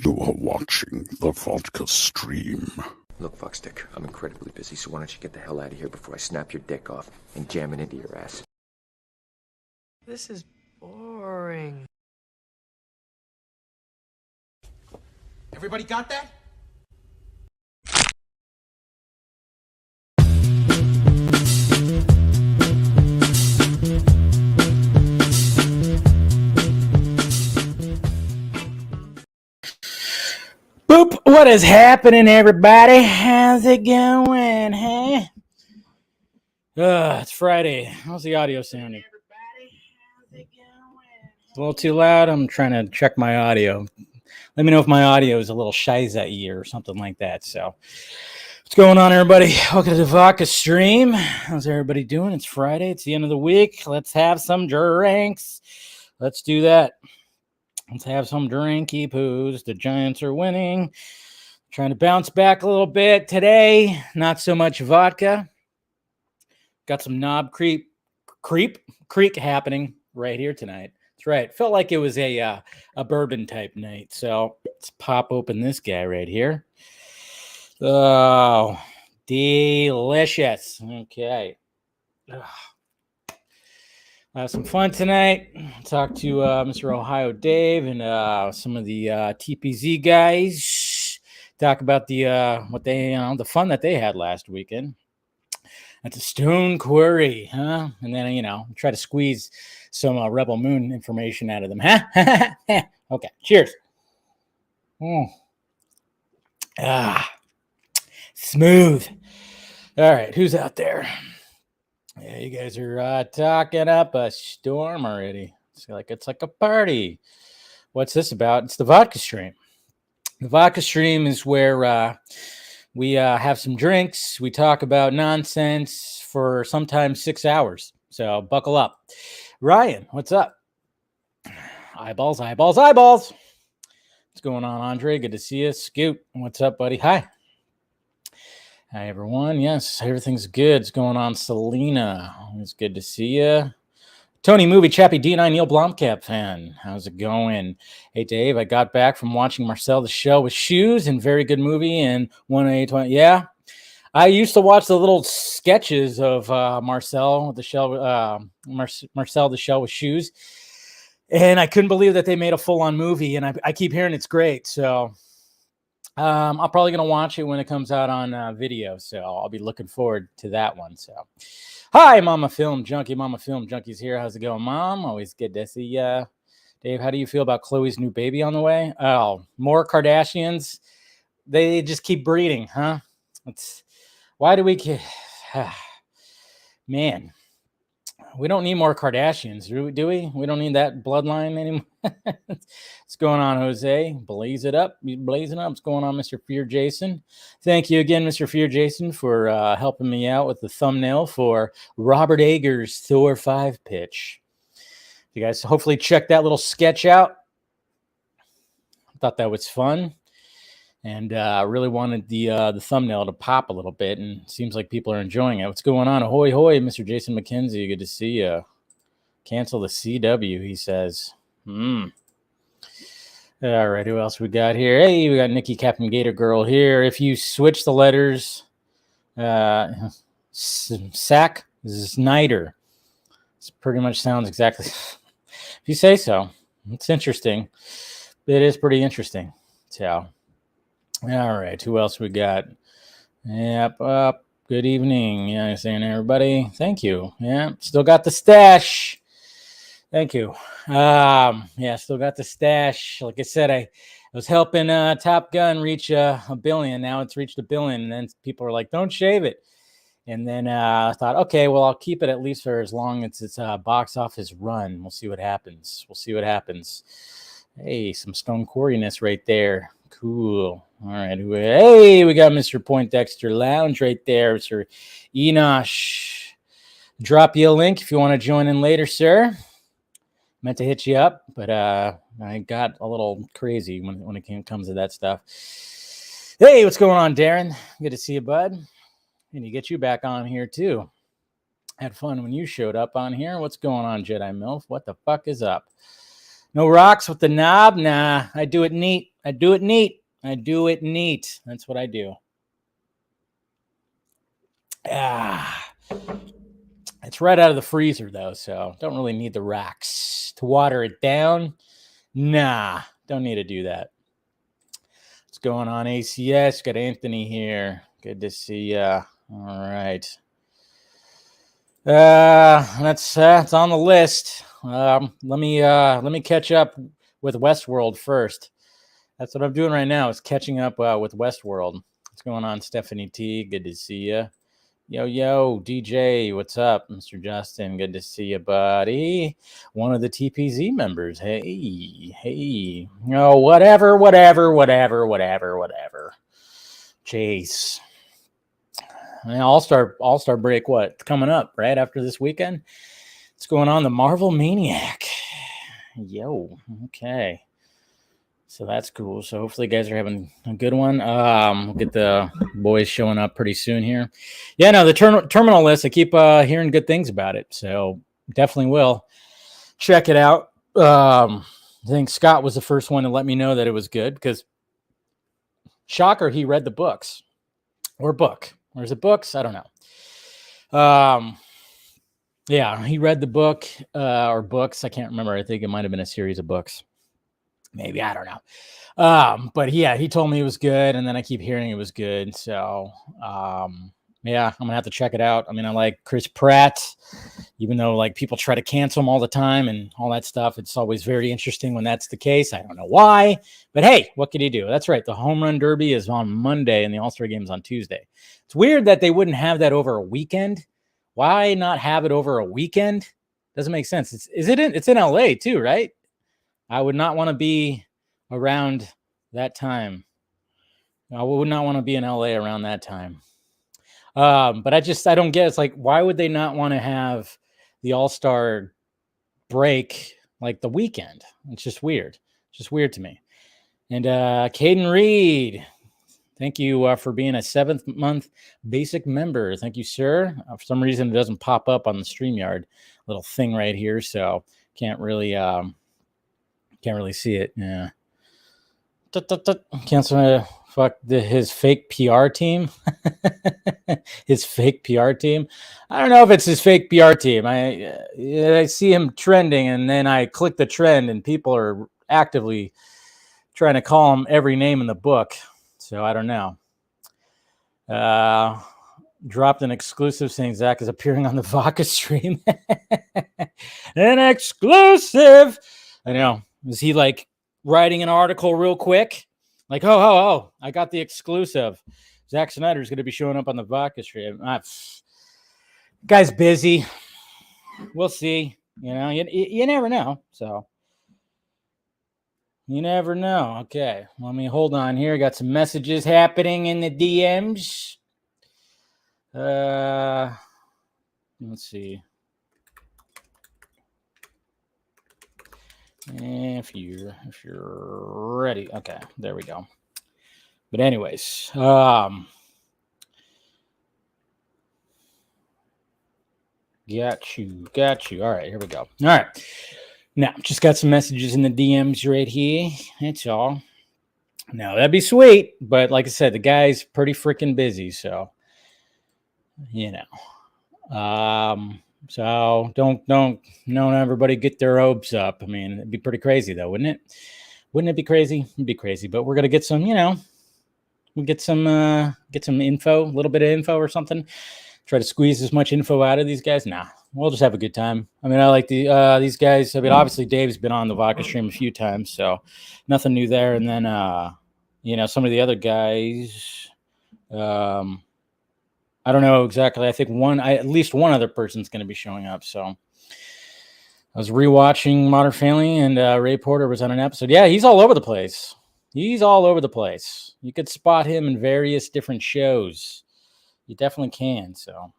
You are watching the Vodka stream. Look, Fuckstick, I'm incredibly busy, so why don't you get the hell out of here before I snap your dick off and jam it into your ass? This is boring. Everybody got that? Boop! What is happening, everybody? How's it going, huh? It's Friday. How's the audio sounding? It's a little too loud. I'm trying to check my audio. Let me know if my audio is a little shy or something like that. So, what's going on, everybody? Welcome to the Vodka stream. How's everybody doing? It's Friday. It's the end of the week. Let's have some drinks. Let's do that. Let's have some drinky poos. The Giants are winning. Trying to bounce back a little bit today. Not so much vodka. Got some knob creek happening right here tonight. That's right. Felt like it was a bourbon type night. So let's pop open this guy right here. Oh, delicious. Okay. Have some fun tonight. Talk to Mr. Ohio Dave and some of the TPZ guys. Talk about the the fun that they had last weekend at the Stone Quarry, huh? And then try to squeeze some Rebel Moon information out of them, huh? Okay, cheers. Smooth. All right, who's out there? Yeah, you guys are talking up a storm already. It's like a party. What's this about? It's the Vodka stream. The Vodka stream is where we have some drinks. We talk about nonsense for sometimes 6 hours. So buckle up. Ryan, what's up? Eyeballs. What's going on, Andre? Good to see you. Scoot, what's up, buddy? Hi, everyone. Yes, everything's good. What's going on, Selena? It's good to see you. Tony Movie, Chappie D9, Neil Blomkamp fan. How's it going? Hey, Dave, I got back from watching Marcel the Shell with Shoes, and very good movie, and 1A20. Yeah, I used to watch the little sketches of Marcel the Shell, Marcel the Shell with Shoes, and I couldn't believe that they made a full-on movie, and I keep hearing it's great, so I'm probably going to watch it when it comes out on video, so I'll be looking forward to that one, so... Hi, Mama Film Junkie. Mama Film Junkie's here. How's it going, Mom? Always good to see ya. Dave, how do you feel about Chloe's new baby on the way? Oh, more Kardashians. They just keep breeding, huh? Why do we... Man, we don't need more Kardashians, do we? We don't need that bloodline anymore. What's going on, Jose? Blaze it up. Blazing up. What's going on, Mr. Fear Jason? Thank you again, Mr. Fear Jason, for helping me out with the thumbnail for Robert Eggers' Thor 5 pitch. You guys hopefully check that little sketch out. I thought that was fun. And really wanted the thumbnail to pop a little bit, and it seems like people are enjoying it. What's going on? Ahoy, hoy, Mr. Jason McKenzie. Good to see you. Cancel the CW, he says. All right, who else we got here? Hey, we got Nikki Captain Gator Girl here. If you switch the letters, Zack Snyder. This pretty much sounds exactly... If you say so. It's interesting. It is pretty interesting. So... All right, who else we got? Yep, good evening. Yeah, saying everybody. Thank you. Yeah, still got the stash. Thank you. Yeah, still got the stash. Like I said, I was helping Top Gun reach a billion. Now it's reached 1 billion, and then people are like, "Don't shave it." And then I thought, okay, well, I'll keep it at least for as long as it's box office run. We'll see what happens. Hey, some Stone Quarry-ness right there. Cool. All right. Hey, we got Mr. Poindexter Lounge right there, Mr. Enosh. Drop you a link if you want to join in later, sir. Meant to hit you up, but I got a little crazy when it comes to that stuff. Hey, what's going on, Darren? Good to see you, bud. And to get you back on here, too. Had fun when you showed up on here. What's going on, Jedi MILF? What the fuck is up? No rocks with the knob? Nah, I do it neat. I do it neat. That's what I do. It's right out of the freezer, though, so don't really need the rocks to water it down. Nah, don't need to do that. What's going on, ACS? Got Anthony here. Good to see ya. All right. That's on the list. Let me catch up with Westworld first. That's what I'm doing right now, is catching up with Westworld. What's going on, Stephanie T? Good to see ya. Yo, DJ, what's up? Mr. Justin, good to see you, buddy. One of the TPZ members. Hey. No, whatever. Jeez. All-Star break, what? It's coming up, right? After this weekend? What's going on? The Marvel Maniac. Yo, okay. So that's cool. So hopefully you guys are having a good one. We'll get the boys showing up pretty soon here. Yeah, no, the terminal list, I keep hearing good things about it. So definitely will check it out. I think Scott was the first one to let me know that it was good, because shocker, he read the books. Or book. Or is it books? I don't know. Yeah, he read the book or books. I can't remember. I think it might have been a series of books. Maybe, I don't know. But yeah, he told me it was good, and then I keep hearing it was good. So yeah, I'm gonna have to check it out. I mean, I like Chris Pratt, even though like people try to cancel him all the time and all that stuff. It's always very interesting when that's the case. I don't know why, but hey, what can you do? That's right. The Home Run Derby is on Monday, and the All-Star Game is on Tuesday. It's weird that they wouldn't have that over a weekend. Why not have it over a weekend? Doesn't make sense. It's in LA too, right? I would not want to be around that time. I would not want to be in LA around that time. But I don't get it. It's like, why would they not want to have the All-Star break like the weekend? It's just weird. It's just weird to me. And Caden Reed, thank you for being a 7th month basic member. Thank you, sir. For some reason, it doesn't pop up on the StreamYard little thing right here, so can't really see it. Yeah. Cancel. Fuck his fake PR team. His fake PR team. I don't know if it's his fake PR team. I see him trending, and then I click the trend, and people are actively trying to call him every name in the book. So I don't know. Dropped an exclusive saying Zach is appearing on the Vodka stream. An exclusive. I know. Is he like writing an article real quick? Like, oh, I got the exclusive. Zack Snyder is going to be showing up on the Vodka stream. Guy's busy. We'll see. You know, you never know. So you never know. Okay, let me hold on here. Got some messages happening in the DMs. Let's see. If you're ready. Okay, there we go. But anyways, got you. All right, here we go. All right. Now, just got some messages in the DMs right here. That's all. Now, that'd be sweet, but like I said, the guy's pretty freaking busy, so you know. So don't everybody get their hopes up. I mean, it'd be pretty crazy though, wouldn't it? Wouldn't it be crazy? It'd be crazy, but we're gonna get some, we'll get some info, a little bit of info or something. Try to squeeze as much info out of these guys. Nah, we'll just have a good time. I mean, I like these guys. I mean, obviously Dave's been on the Vodka stream a few times, so nothing new there. And then some of the other guys. I don't know exactly. I think at least one other person's going to be showing up. So I was rewatching Modern Family, and Ray Porter was on an episode. Yeah, he's all over the place. You could spot him in various different shows. You definitely can. So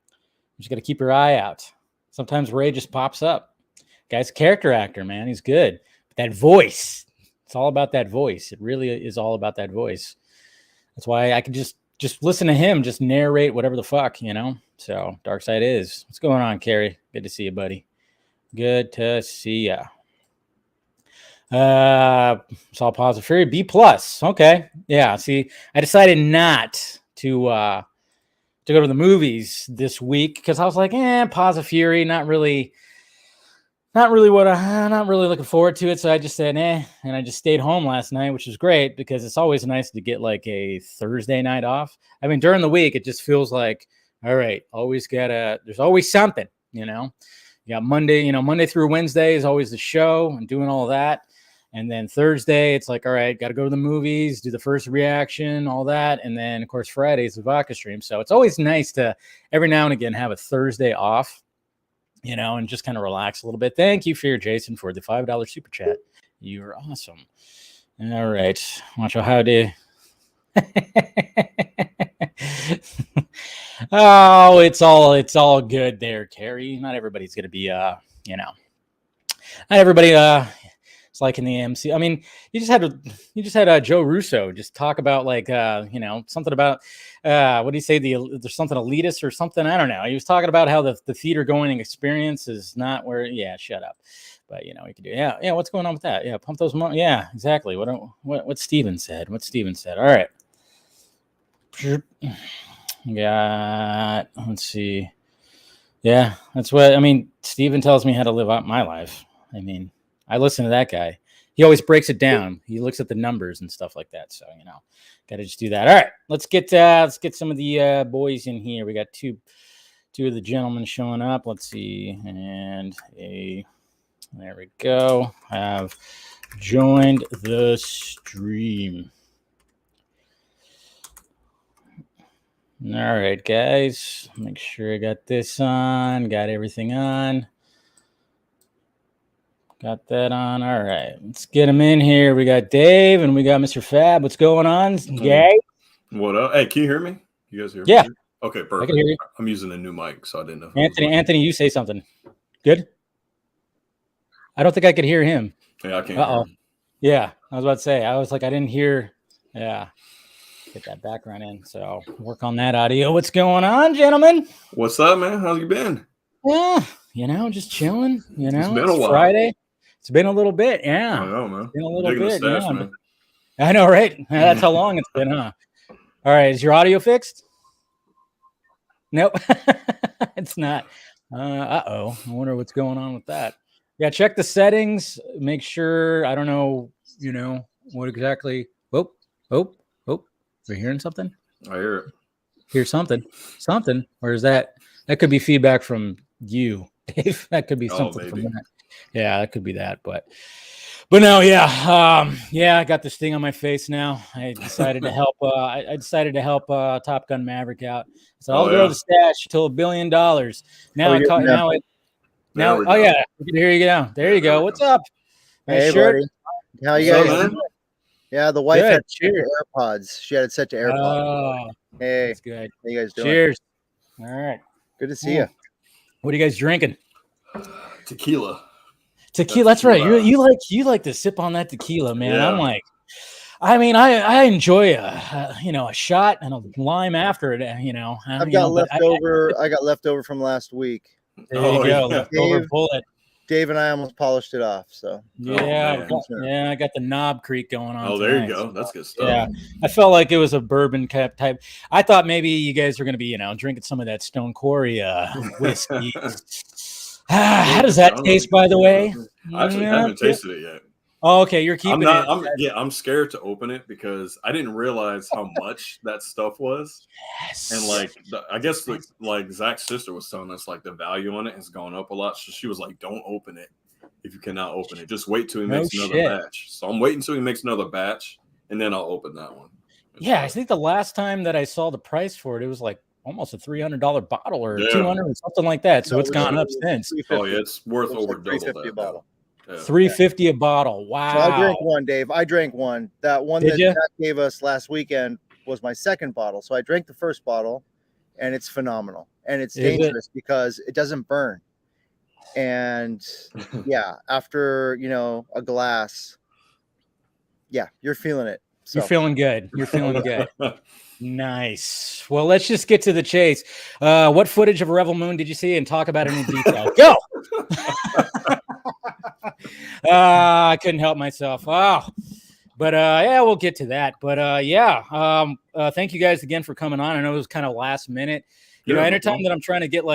you just got to keep your eye out. Sometimes Ray just pops up. Guy's a character actor, man. He's good. But that voice, it's all about that voice. It really is all about that voice. That's why I could just listen to him, just narrate whatever the fuck, So Dark Side is. What's going on, Carrie? Good to see you, buddy. Good to see ya. Saw Paws of Fury, B+. Okay. Yeah. See, I decided not to go to the movies this week because I was like, Paws of Fury, not really not really looking forward to it. So I just said, and I just stayed home last night, which is great because it's always nice to get like a Thursday night off. I mean, during the week, it just feels like, all right, there's always something, you got Monday, Monday through Wednesday is always the show and doing all that. And then Thursday, it's like, all right, got to go to the movies, do the first reaction, all that. And then, of course, Friday is the Vodka stream. So it's always nice to every now and again have a Thursday off, and just kind of relax a little bit. Thank you, Fear Jason, for the $5 super chat. You're awesome. All right. Watch out how to. Oh, it's all good there, Carrie. Not everybody's gonna be not everybody it's like in the MC. I mean, you just had Joe Russo just talk about like something about what do you say, there's something elitist or something, I don't know. He was talking about how the theater going experience is not where, shut up. But we could do what's going on with that? Pump those exactly. What Steven said. All right. Let's see. That's what I mean. Steven tells me how to live out my life. I mean, I listen to that guy. He always breaks it down. He looks at the numbers and stuff like that. So, got to just do that. All right, let's get some of the boys in here. We got two of the gentlemen showing up. Let's see. And there we go. Have joined the stream. All right, guys. Make sure I got this on. Got everything on. Got that on. All right. Let's get him in here. We got Dave and we got Mr. Fab. What's going on, Gay? What up? Hey, can you hear me? You guys hear me? Yeah. Okay, perfect. I can hear you. I'm using a new mic, so I didn't know. Anthony, you say something. Good? I don't think I could hear him. Yeah, I can't. Uh-oh. Yeah, I was about to say. I was like, I didn't hear. Yeah. Get that background in. So work on that audio. What's going on, gentlemen? What's up, man? How you been? Yeah, just chilling. It's been a while. Friday. It's been a little bit. Yeah. I know, man. It's been a little Digging bit. the stash, Yeah. man. I know, right? That's how long it's been, huh? All right. Is your audio fixed? Nope. It's not. I wonder what's going on with that. Yeah, check the settings. Make sure. I don't know, what exactly. Oh. Are you hearing something? I hear it. Hear something. Or is that could be feedback from you, Dave? That could be something from that. Yeah, that could be that. But no, I got this thing on my face now. I decided to help. I decided to help Top Gun Maverick out. So I'll grow the stash till $1 billion. Now we can hear you now. There you go. What's up? Hey, buddy. How you guys doing? Yeah, the wife had AirPods. She had it set to AirPods. Oh, hey, that's good. How you guys doing? Cheers. All right. Good to see you. What are you guys drinking? Tequila. That's right. You like to sip on that tequila, man. Yeah. I'm like, I mean, I enjoy a shot and a lime after it. I've got leftover. I got leftover from last week. There you go. Leftover bullet. Dave and I almost polished it off. So I got the Knob Creek going on. Oh, there you go. That's good stuff. Yeah, I felt like it was a bourbon type. I thought maybe you guys were going to be, drinking some of that Stone Quarry whiskey. How does that taste, by the way? I actually haven't tasted it yet. Oh, okay, you're keeping it. I'm scared to open it because I didn't realize how much that stuff was. Yes. And I guess like Zach's sister was telling us like the value on it has gone up a lot. So she was like, "Don't open it if you cannot open it. Just wait till he makes another batch." So I'm waiting until he makes another batch, and then I'll open that one. I think the last time that I saw the price for it, it was like almost a $300 bottle or $200 or something like that. So it's gone up since. Oh yeah, it's worth over double that. $350 a bottle. Yeah. $350 a bottle. Wow. So I drank one, Dave. I drank one. That one Did that you? Zach gave us last weekend was my second bottle. So I drank the first bottle, and it's phenomenal. And it's dangerous because it doesn't burn. And after a glass, you're feeling it. So. You're feeling good. Nice. Well, let's just get to the chase. What footage of Revel Moon did you see and talk about it in detail? Go. I couldn't help myself. Oh, but yeah, we'll get to that. But thank you guys again for coming on. I know it was kind of last minute. Anytime that I'm trying to get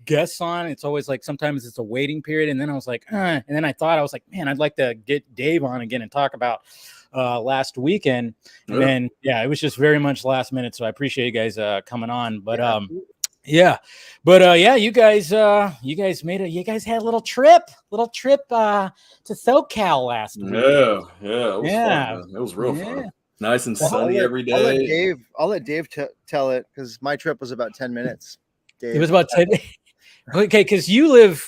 guests on, it's always like sometimes it's a waiting period. And then I was like, and then I was like, man, I'd like to get Dave on again and talk about last weekend. And then it was just very much last minute. So I appreciate you guys coming on. But you guys had a little trip to SoCal last week. Yeah, it was fun. It was real fun. Nice and sunny every day. I'll let Dave tell it because my trip was about 10 minutes. Dave. It was about 10. Okay, because where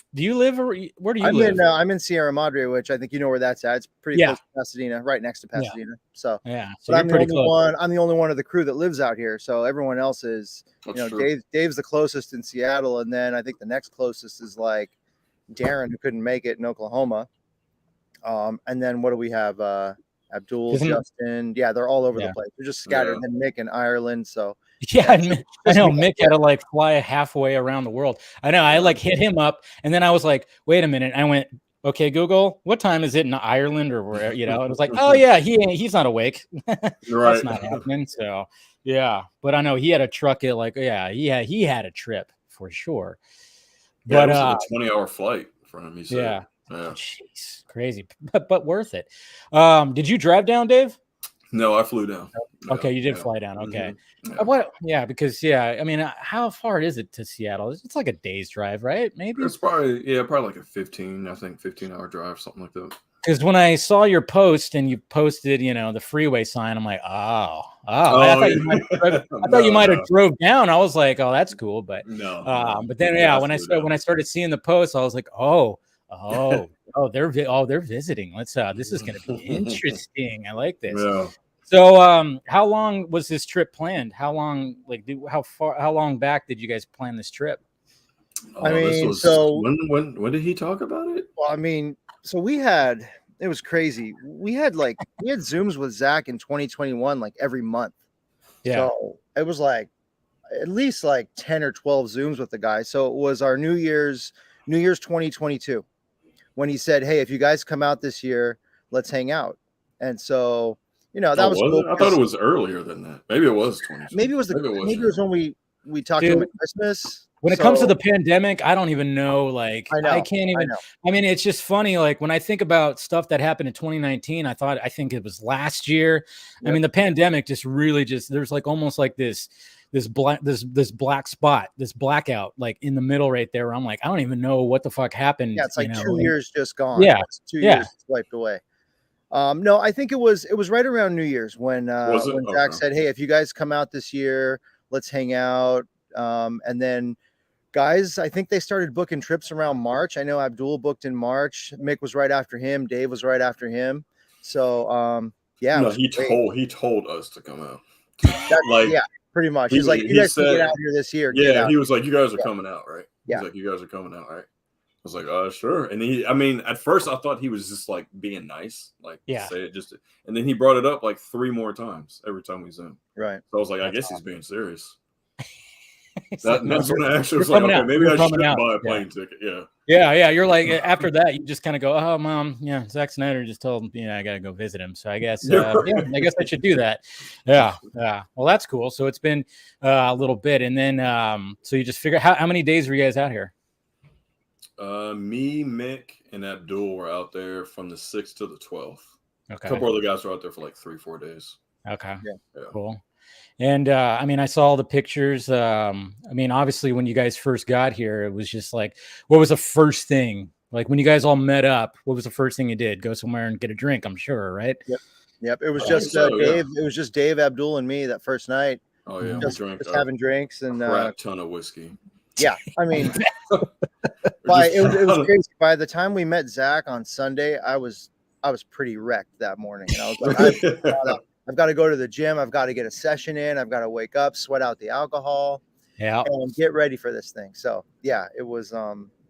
do you live? I'm in Sierra Madre, which I think you know where that's at. It's pretty close to Pasadena, right next to Pasadena. So so I'm the only one. I'm the only one of the crew that lives out here. So everyone else is, Dave's the closest in Seattle, and then I think the next closest is like Darren, who couldn't make it in Oklahoma. And then what do we have? Abdul, Justin. Yeah, they're all over the place. They're just scattered. And then Mick in Ireland. So. I know Mick had to fly halfway around the world. I know. I hit him up, and then I was like, "Wait a minute!" I went, "Okay, Google, what time is it in Ireland or where?" And it was like, "Oh yeah, he's not awake. That's not happening." So but I know he had a truck. He had a trip for sure. But it was a 20-hour flight for him. He said, "Yeah, jeez, crazy, but worth it." Did you drive down, Dave? No, I flew down. Okay, you did fly down. Okay. Mm-hmm. Because I mean, how far is it to Seattle? It's like a day's drive, right? Maybe it's probably like a 15-hour drive, something like that. Because when I saw your post and you posted, the freeway sign, I'm like, I thought you might have drove down. I was like, oh, that's cool, but no. But then when I started seeing the post, I was like, they're visiting. Let's this is going to be interesting. I like this. Yeah. So how long was this trip planned? How long how long back did you guys plan this trip? I mean, when did he talk about it? Well, I mean, so it was crazy. We had Zooms with Zack in 2021 every month. Yeah. So it was at least 10 or 12 Zooms with the guy. So it was our New Year's 2022 when he said, "Hey, if you guys come out this year, let's hang out." And so, that was cool. I thought it was earlier than that. Maybe it was 20. Maybe it was when we talked about Christmas. When it comes to the pandemic, I don't even know. I can't even. I mean, it's just funny. When I think about stuff that happened in 2019, I think it was last year. Yep. I mean, the pandemic there's almost this black spot, this blackout, in the middle right there. Where I'm like, I don't even know what the fuck happened. Yeah, it's 2 years just gone. Yeah, it's 2 years wiped away. No, I think it was right around New Year's when Zack said, "Hey, if you guys come out this year, let's hang out." And then guys, I think they started booking trips around March. I know Abdul booked in March. Mick was right after him. Dave was right after him. So he told us to come out. Pretty much. He's like, "You guys can get out here this year." Yeah, he was like, "You guys are coming out, right?" Yeah. He's like, "You guys are coming out, right?" I was like, sure. And at first I thought he was just being nice, say it just, and then he brought it up 3 more times every time we Zoom. Right. So I was like, I guess he's being serious. That's when I actually was maybe I should buy a plane ticket. Yeah. Yeah. You're like, after that, you just kind of go, "Oh, Mom, Zack Snyder just told me I got to go visit him. So I guess, I guess I should do that." Yeah. Well, that's cool. So it's been a little bit. And then, so you just figure how many days were you guys out here? Me, Mick, and Abdul were out there from the 6th to the 12th. Okay. A couple other guys were out there for 3-4 days. Okay. Yeah. Cool. And I saw all the pictures. Obviously, when you guys first got here, it was just what was the first thing? When you guys all met up, what was the first thing you did? Go somewhere and get a drink, I'm sure, right? Yep. It was just Dave. It was just Dave, Abdul, and me that first night. Oh yeah, just having drinks and a ton of whiskey. Yeah, I mean, it was crazy. By the time we met Zack on Sunday, I was pretty wrecked that morning, and I was like, I've got to go to the gym. I've got to get a session in. I've got to wake up, sweat out the alcohol, and get ready for this thing. So yeah, it was.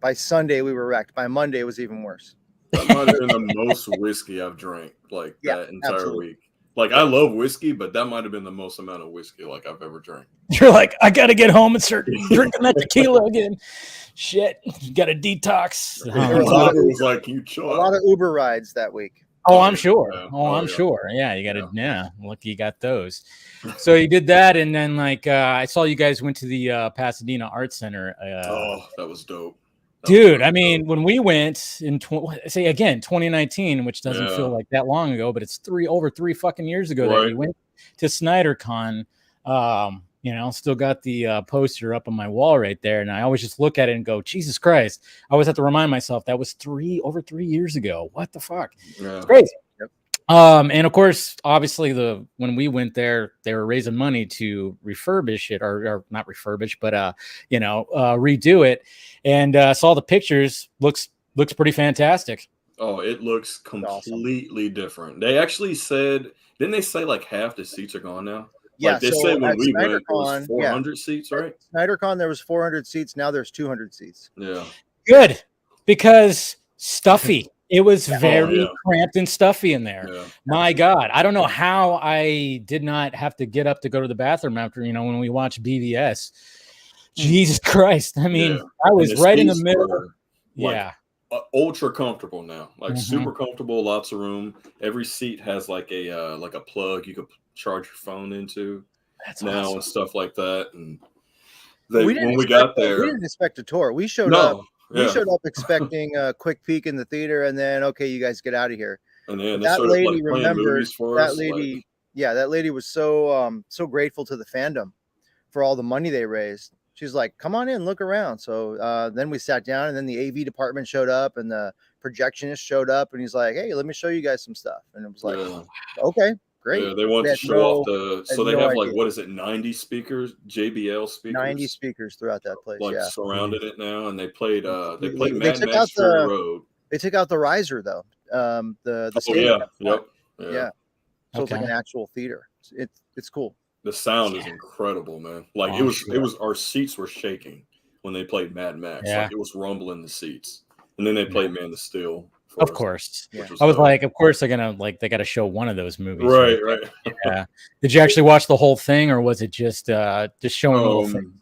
By Sunday we were wrecked. By Monday it was even worse. That might have been the most whiskey I've drank that entire week. Like, I love whiskey, but that might have been the most amount of whiskey like I've ever drank. You're like, I got to get home and start drinking that tequila again. Shit, got to detox. Was like, you chill a lot of Uber rides that week. Oh, I'm sure. Yeah. I'm sure. Yeah, you got to, lucky you got those. So you did that. And then, like, I saw you guys went to the Pasadena Art Center. That was dope. Dude, I mean, when we went in 2019, which doesn't feel like that long ago, but it's over three fucking years ago that we went to SnyderCon. Still got the poster up on my wall right there, and I always just look at it and go, Jesus Christ! I always have to remind myself that was over 3 years ago. What the fuck? Yeah. It's crazy. Yep. And of course, obviously, when we went there, they were raising money to refurbish it, or not refurbish, but redo it. And saw the pictures. Looks pretty fantastic. Oh, it looks completely different. They actually said, didn't they say like half the seats are gone now? Yeah, like they said when we went, it was 400 seats, right? At SnyderCon, there was 400 seats. Now there's 200 seats. Yeah. Good, because stuffy. It was very cramped and stuffy in there. Yeah. My God, I don't know how I did not have to get up to go to the bathroom after, when we watched BVS. Jesus Christ. I mean, I was right in the middle. Ultra comfortable now, like super comfortable, lots of room. Every seat has like a plug you could charge your phone into. That's now awesome. And stuff like that. And when we got there, we didn't expect a tour. We showed up. We showed up expecting a quick peek in the theater, and then you guys get out of here. And then that lady remembered that lady. Yeah, that lady was so grateful to the fandom for all the money they raised. She's like, come on in, look around. So then we sat down, and then the AV department showed up, and the projectionist showed up, and he's like, hey, let me show you guys some stuff. And it was like, okay, great. Yeah, they want to show off so they have like, what is it, 90 speakers, JBL speakers? 90 speakers throughout that place, surrounded it now, and they played Mad Max Fury Road. They took out the riser, though. The stadium. Yeah. So it's like an actual theater. It's cool. The sound is incredible, man. Like it was our seats were shaking when they played Mad Max. Yeah. Like it was rumbling the seats. And then they played Man of Steel. Of course. I was like, of course they're gonna they gotta show one of those movies. Right. Yeah. Did you actually watch the whole thing, or was it just showing the whole thing?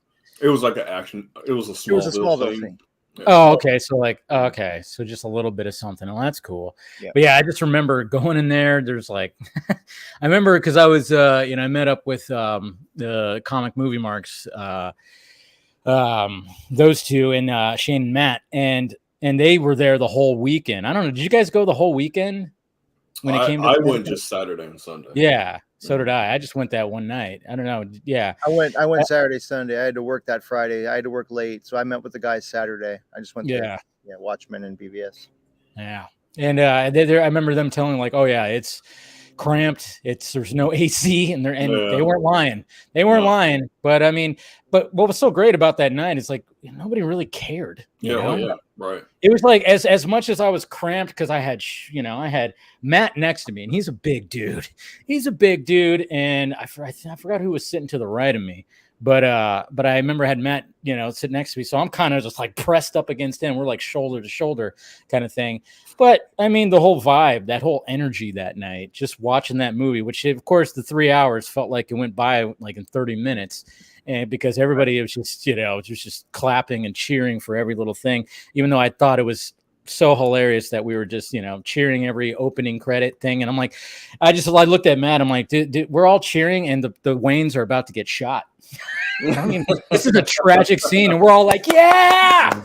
It was like an action. It was a small thing. Yeah. Oh, okay. So so just a little bit of something. Well, that's cool. Yeah. But yeah, I just remember going in there. There's like, I remember because I was, I met up with the Comic Movie Marks, those two, and Shane and Matt, and they were there the whole weekend. I don't know. Did you guys go the whole weekend when it came to? I went just Saturday and Sunday. Yeah. So did I. I just went that one night. I don't know. Yeah. I went Saturday, Sunday. I had to work that Friday. I had to work late. So I met with the guys Saturday. I just went there. Yeah. Watchmen and BVS. Yeah. And I remember them telling like, oh yeah, it's cramped. There's no AC and they weren't lying. They weren't lying. But I mean, but what was so great about that night is like nobody really cared. You know? Yeah. Right. It was like as much as I was cramped because I had Matt next to me, and he's a big dude. And I forgot who was sitting to the right of me, but I remember I had Matt sit next to me, so I'm kind of just like pressed up against him. We're like shoulder to shoulder kind of thing. But I mean, the whole vibe, that whole energy that night, just watching that movie, which of course the 3 hours felt like it went by like in 30 minutes. And because everybody was just, just clapping and cheering for every little thing, even though I thought it was so hilarious that we were just, cheering every opening credit thing. And I'm like, I looked at Matt. I'm like, dude, we're all cheering and the Waynes are about to get shot. I mean, this is a tragic scene. And we're all like, yeah.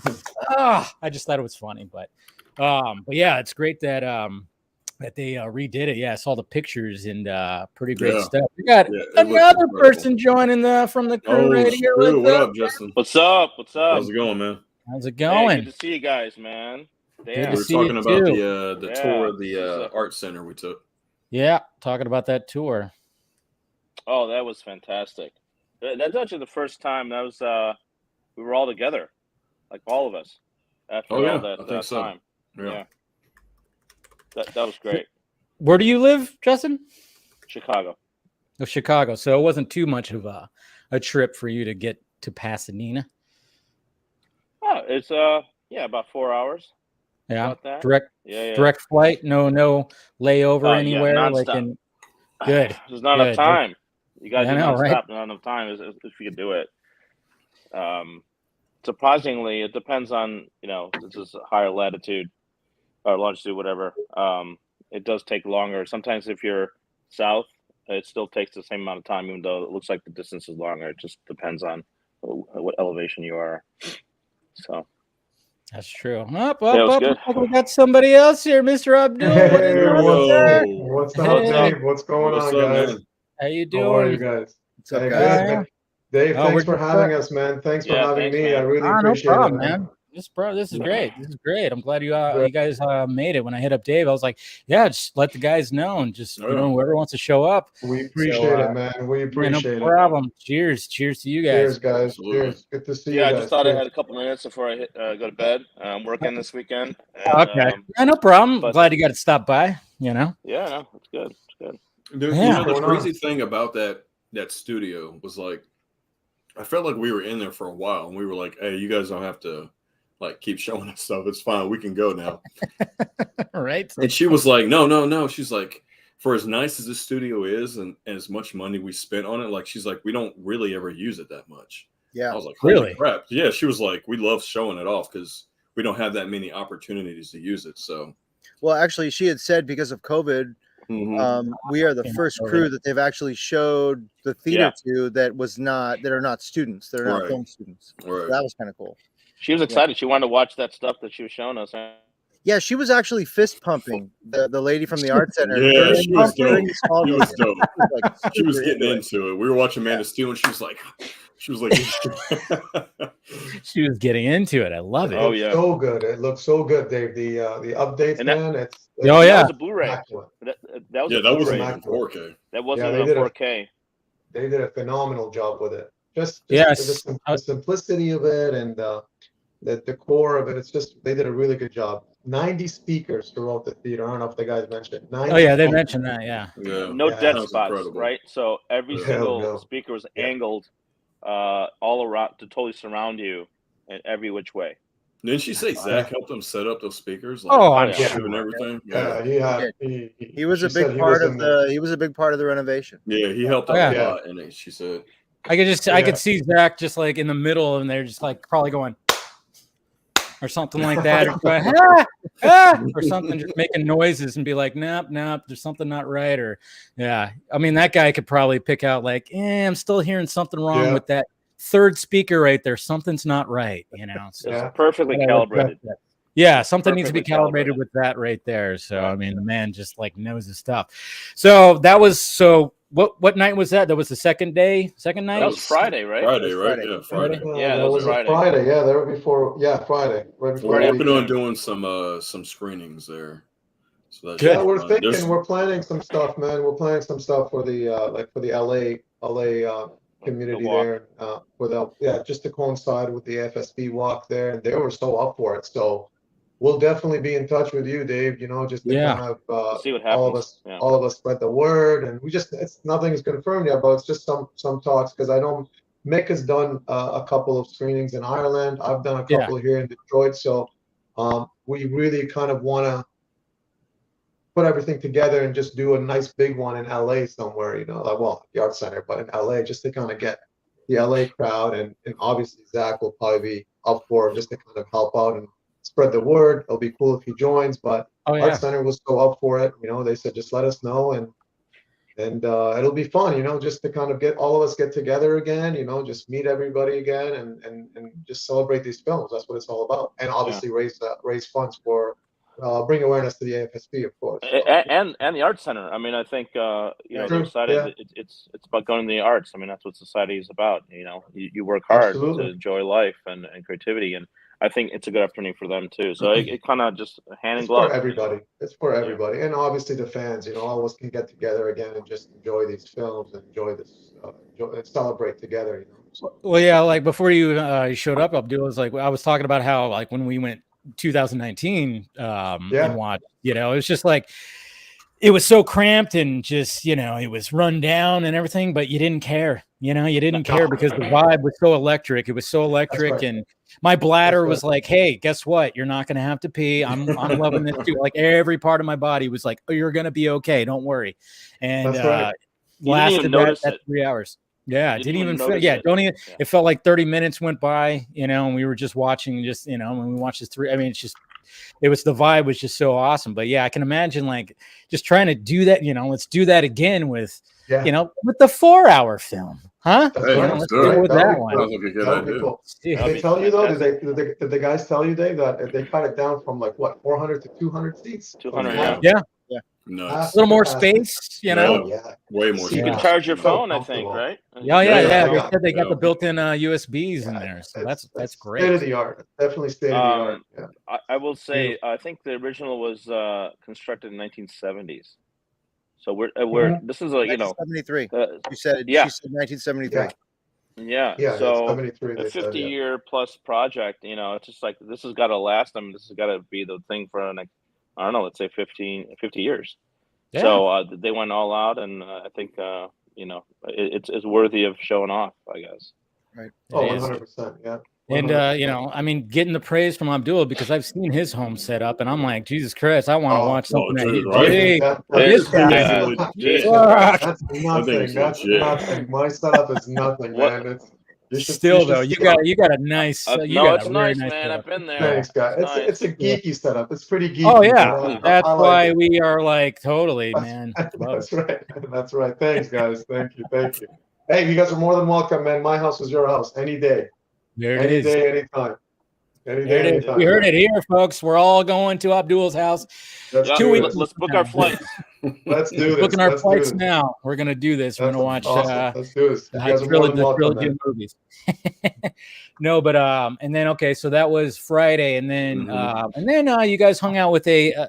I just thought it was funny. But yeah, it's great that they redid it. Yeah, I saw the pictures and pretty great stuff. We got another person joining from the crew right here. What up, Justin? What's up? How's it going, man? How's it going? Hey, good to see you guys, man. We were talking about the tour of the art center we took. Yeah, talking about that tour. Oh, that was fantastic. That's actually the first time that was we were all together, like all of us, after all that time. Yeah. That was great. Where do you live, Justin? Chicago. Oh, Chicago. So it wasn't too much of a trip for you to get to Pasadena. Oh, it's about 4 hours. Yeah. Direct flight. No layover anywhere. Good. There's not enough time. You guys do not stop. Not enough time if you could do it. Surprisingly, it depends on, this is higher latitude or longitude, whatever. It does take longer. Sometimes if you're south, it still takes the same amount of time, even though it looks like the distance is longer. It just depends on what elevation you are. So that's true. We got somebody else here, Mr. Abdul. What's Dave? What's going on, guys? Man? How you doing? How are you guys? What's up, guys? Dave, thanks for having us, man. Thanks for having me. Man. I really appreciate no problem, it, man. This is great. This is great. I'm glad you guys made it. When I hit up Dave, I was like, just let the guys know, and just whoever wants to show up. We appreciate it, man. We appreciate it. No problem. Cheers to you guys. Cheers, guys. Absolutely. Cheers. Good to see you. Yeah, I guys. just thought I had a couple minutes before I go to bed. I'm working this weekend. And, okay. No problem. Glad you got to stop by. Yeah, no, it's good. It's good. The crazy thing about that studio was like, I felt like we were in there for a while, and we were like, "Hey, you guys don't have to like keep showing us stuff. It's fine. We can go now." Right. And she was like, "No." She's like, for as nice as this studio is, and as much money we spent on it, like she's like, we don't really ever use it that much. Yeah. I was like, really? Crap. Yeah. She was like, we love showing it off because we don't have that many opportunities to use it. So. Well, actually, she had said because of COVID. We are the first crew that they've actually showed the theater to that are not students, that are not film students. Right. So that was kind of cool. She was excited. She wanted to watch that stuff that she was showing us. Yeah, she was actually fist pumping the lady from the art center. Yeah, she was dope. She was getting into it. We were watching Man of Steel, and she was like, she was getting into it. I love it. Oh yeah, so good. It looks so good, Dave. The updates, man. It's that was a Blu-ray. That wasn't even 4K. That wasn't even 4K. They did a phenomenal job with it. Just the simplicity of it and the core of it. It's just they did a really good job. 90 speakers throughout the theater. I don't know if the guys mentioned. They mentioned that. Yeah. No dead spots, incredible. Right? So every single speaker was angled all around to totally surround you in every which way. Didn't she say Zach helped them set up those speakers? I'm sure. And everything. He was a big part of the renovation. Yeah, he helped out a lot, and she said. I could see Zach just like in the middle, and they're just like probably going or something like that, or going, or something, just making noises and be like, nope, there's something not right, or I mean, that guy could probably pick out like, I'm still hearing something wrong with that third speaker right there. Something's not right, So it's perfectly calibrated. Yeah, something needs to be calibrated with that right there. So I mean, the man just like knows his stuff. So that was What night was that? That was the second night? That was Friday, right? Friday, right? Yeah, Friday. Yeah, that was Friday. Friday, yeah, they were before. Yeah, Friday. Right before. We're working on doing some screenings there. So that's we're thinking. We're planning some stuff, man. We're planning some stuff for the for the LA community there. Just to coincide with the FSB walk there, and they were so up for it. So we'll definitely be in touch with you, Dave. Just to kind of see what happens. All of us spread the word, and nothing is confirmed yet, but it's just some talks, because I know Mick has done a couple of screenings in Ireland. I've done a couple here in Detroit, so we really kind of want to put everything together and just do a nice big one in LA somewhere. The Art Center, but in LA, just to kind of get the LA crowd, and obviously Zach will probably be up for it, just to kind of help out and spread the word. It'll be cool if he joins, but Art Center was so up for it. They said just let us know, and it'll be fun. Just to kind of get all of us get together again. Just meet everybody again, and just celebrate these films. That's what it's all about, and obviously raise funds for bring awareness to the AFSP, of course. And the Art Center. I mean, I think they're excited. It's about going to the arts. I mean, that's what society is about. You work hard to enjoy life and creativity, and I think it's a good opportunity for them too. So it kind of just hand in glove. For everybody. It's for everybody, and obviously the fans. All of us can get together again and just enjoy these films and enjoy this, and celebrate together. Well, yeah, like before you showed up, Abdul, was like I was talking about how like when we went 2019 and watched, it was just like it was so cramped and just it was run down and everything, but you didn't care. You know, you didn't care because the vibe was so electric. It was so electric, right. and my bladder was like, "Hey, guess what? You're not going to have to pee. I'm loving this too." Like every part of my body was like, "Oh, you're going to be okay. Don't worry." And lasted that 3 hours. Yeah, didn't even feel. Yeah, don't even. Yeah. It felt like 30 minutes went by. You know, and we were just watching. Just when we watched this 3. I mean, it's just. It was the vibe was just so awesome. But yeah, I can imagine like just trying to do that. Let's do that again with. Yeah. With the 4-hour film, huh? Let's go with that one. Cool. Did they tell you though? Did the guys tell you, Dave, that they cut it down from like what 400 to 200 seats? 200. Yeah. Nice. A little more space, way more. You can charge your phone, I think, right? Yeah. They said they got the built-in USBs in there, so that's great. State of the art, definitely state of the art. Yeah. I will say, I think the original was constructed in 1970s. So we're this is like 1973. She said 1973. Yeah. So a 50-year plus project. It's just like this has got to last. I mean, this has got to be the thing for like, I don't know, let's say 50 years. Yeah. So they went all out, and I think it's worthy of showing off, I guess. Right. Oh, 100%. Yeah. 100%. And getting the praise from Abdul because I've seen his home set up, and I'm like, Jesus Christ, I want to watch something That's nothing. That's nothing. My setup is nothing, man. Still though, you got a nice. It's nice, man. Setup. I've been there. Thanks, guys. It's a geeky setup. It's pretty geeky. Oh yeah, that's why we are like totally, man. That's right. That's right. Thanks, guys. Thank you. Hey, you guys are more than welcome, man. My house is your house any day. There it is. Any day, anytime. Anytime. You heard it here, folks. We're all going to Abdul's house. 2 weeks. Let's book our flights. Let's do this. Booking our flights now. We're gonna do this. We're gonna watch. Awesome. Let's do this. Trilogy movies. No, but and then so that was Friday, and then you guys hung out with a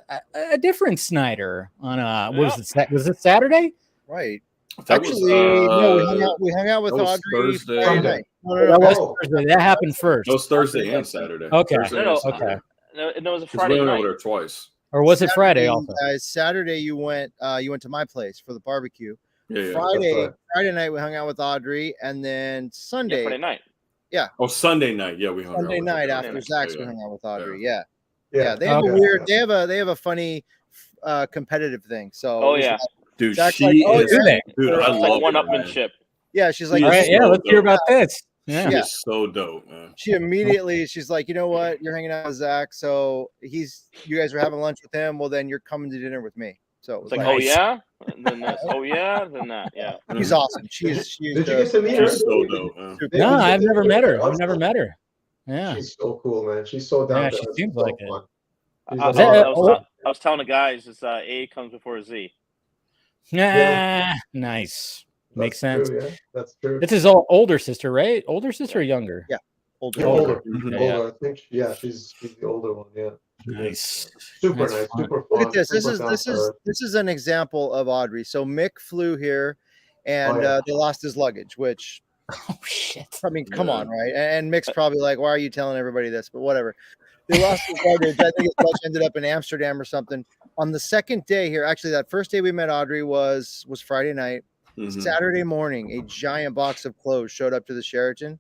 different Snyder on what was it? Was it Saturday? Right. Actually, no, we hung out with Audrey Friday night. That was Thursday. That happened first. It was Thursday and Saturday. Okay. Okay. No, it was a Friday night. Over there twice. Or was it Friday also? Saturday you went to my place for the barbecue. Yeah. Friday night we hung out with Audrey, and then Sunday. Friday night. Yeah. Oh, Sunday night. Yeah, we hung out. Sunday night after Zach's we hung out with Audrey. Yeah. They have a funny competitive thing. So dude, Zach's dude, I love one-upmanship. Yeah, she's like, all right, let's hear about this. Yeah, she's so dope, man. She's like, you know what? You're hanging out with Zach, so you guys are having lunch with him. Well, then you're coming to dinner with me. So it's like, oh yeah, and then that's then that, yeah. He's awesome. She's Did you get to meet her? She's so dope, man. No, I've never met her. Yeah, she's so cool, man. She's so down. Yeah, she seems like it. I was telling the guys, it's A comes before a Z. Nice. Makes sense. True, yeah. That's true. It's his older sister, right? Older sister or younger? Yeah, older. I think. She's the older one. Yeah. Nice. Super nice. Super fun. Look at this. This is an example of Audrey. So Mick flew here, and they lost his luggage. Which, oh shit! I mean, come on, right? And Mick's probably like, "Why are you telling everybody this?" But whatever. They lost his luggage. I think his luggage ended up in Amsterdam or something. On the second day here, actually, that first day we met Audrey was Friday night. Mm-hmm. Saturday morning, a giant box of clothes showed up to the Sheraton.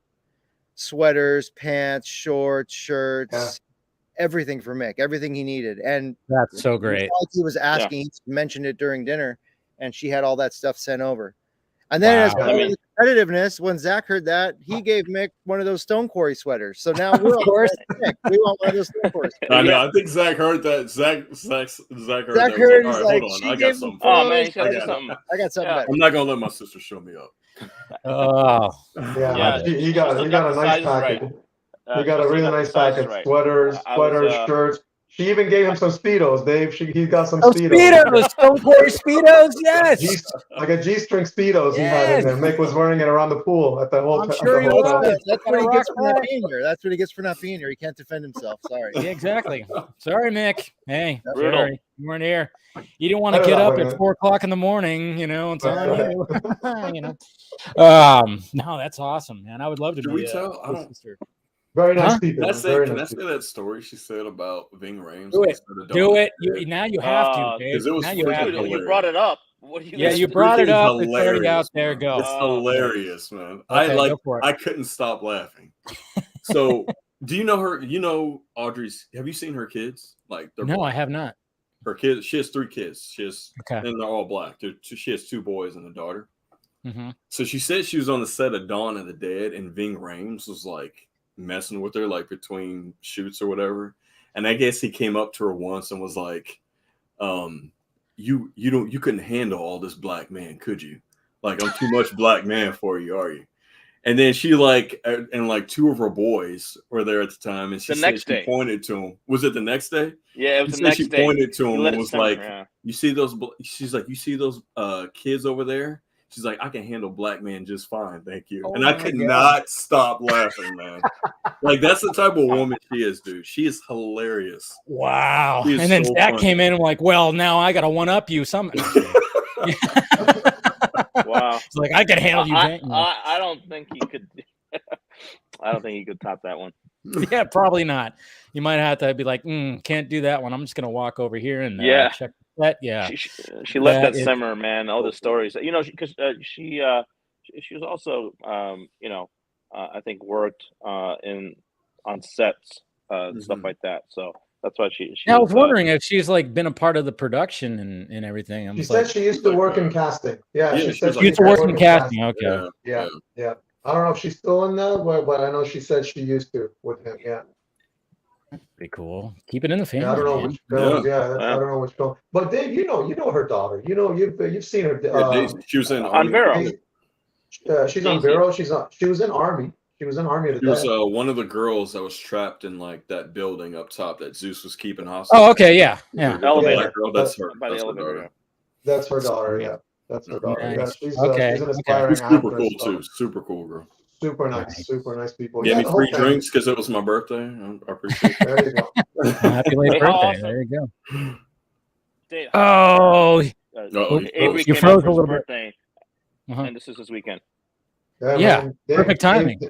Sweaters, pants, shorts, shirts, everything for Mick, everything he needed. And that's so great. He was asking, he mentioned it during dinner, and she had all that stuff sent over. And then as part of the competitiveness, when Zach heard that, he gave Mick one of those Stone Quarry sweaters. So now we're Mick. We want one of those Stone Quarry sweaters. I know. I think Zach heard that. Zach heard that. He's like, hold on. I got something. Oh man, I got something better. I'm not gonna let my sister show me up. Oh, he got a nice package. He got a really nice package. Sweaters, shirts. She even gave him some Speedos, Dave. He got some Speedos. Stone Quarry Speedos, yes. Like a G-string Speedos he had in there. Mick was wearing it around the pool at the hotel. I'm sure he was. That's what he gets for not being here. That's what he gets for not being here. He can't defend himself. Sorry. Yeah, exactly. Sorry, Mick. Hey, sorry. You weren't here. You didn't want to get up at 4 o'clock in the morning, It's on you. No, that's awesome, man. I would love to be a sister. Very nice people. Can I say that story she said about Ving Rhames? Do it. Now you have to. Because it was you brought it up. What do you? Yeah, guys you do? brought it up. Hilarious, It's already out there. man. Go. It's hilarious, man. Okay, go for it. I couldn't stop laughing. So, do you know her? You know Audrey's? Have you seen her kids? Like, No, I have not. Her kids. She has 3 kids. Okay, and they're all black. She has 2 boys and a daughter. mm-hmm. So she said she was on the set of Dawn of the Dead, and Ving Rhames was like messing with her, like between shoots or whatever. And I guess he came up to her once and was like, you couldn't handle all this black man, could you? Like, I'm too much black man for you, are you? And then she and 2 of her boys were there at the time, and she pointed to him. Was it the next day? Yeah, it was the next day. She pointed to him and was like, yeah. "You see those?" She's like, "You see those kids over there?" She's like, "I can handle black man just fine, thank you." Oh and I could not stop laughing, man. Like, that's the type of woman she is, dude. She is hilarious. Wow. And then Zach came in and like, well, now I got to one up you. Something. Wow. It's like, I can handle you. I don't think he could. I don't think he could top that one. Yeah, probably not. You might have to be like, can't do that one. I'm just gonna walk over here and check that. Yeah, she let that simmer, man. All the stories, because she was also, I think worked on sets, stuff like that. So that's why she. I was wondering if she's like been a part of the production and everything. She said she used to work in casting. Yeah, she said she used to work in casting. Okay. Yeah. I don't know if she's still in that, but I know she said she used to with him. Yeah. Pretty cool. Keep it in the family. Yeah, I don't know which film. I don't know which film. But Dave, you know her daughter. You've seen her. She was in on Vero. She's on Vero. She was in Army. She was in Army. She was one of the girls that was trapped in like that building up top that Zeus was keeping hostage. Oh, okay, yeah. Elevator. Girl, that's her. That's her daughter. That's her daughter. Yeah, that's her daughter. Nice. Yeah, she's an aspiring She's super actress, cool too. Super cool girl. Super nice people. Gave me free drinks because it was my birthday. I appreciate it. There you go. Happy late birthday. Awesome. There you go. Dave, you froze a little birthday, and this is his weekend. Yeah, perfect timing.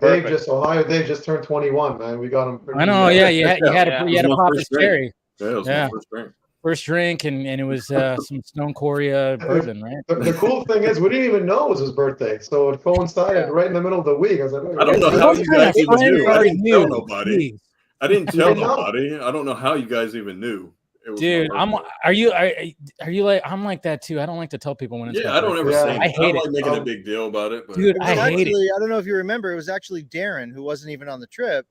Dave just turned 21, man. We got him. I know. Yeah, you had to pop his cherry. Yeah, it was my first drink. First drink, and it was some Stone Quarry bourbon, right? The cool thing is, we didn't even know it was his birthday, so it coincided right in the middle of the week. I was like, I don't know how you guys even knew. I didn't tell nobody. I didn't tell nobody. I don't know how you guys even knew. Dude, are you like I'm like that too. I don't like to tell people when it's I don't ever say. I hate it. Like making a big deal about it, but dude, I hate it. I don't know if you remember, it was actually Darren who wasn't even on the trip.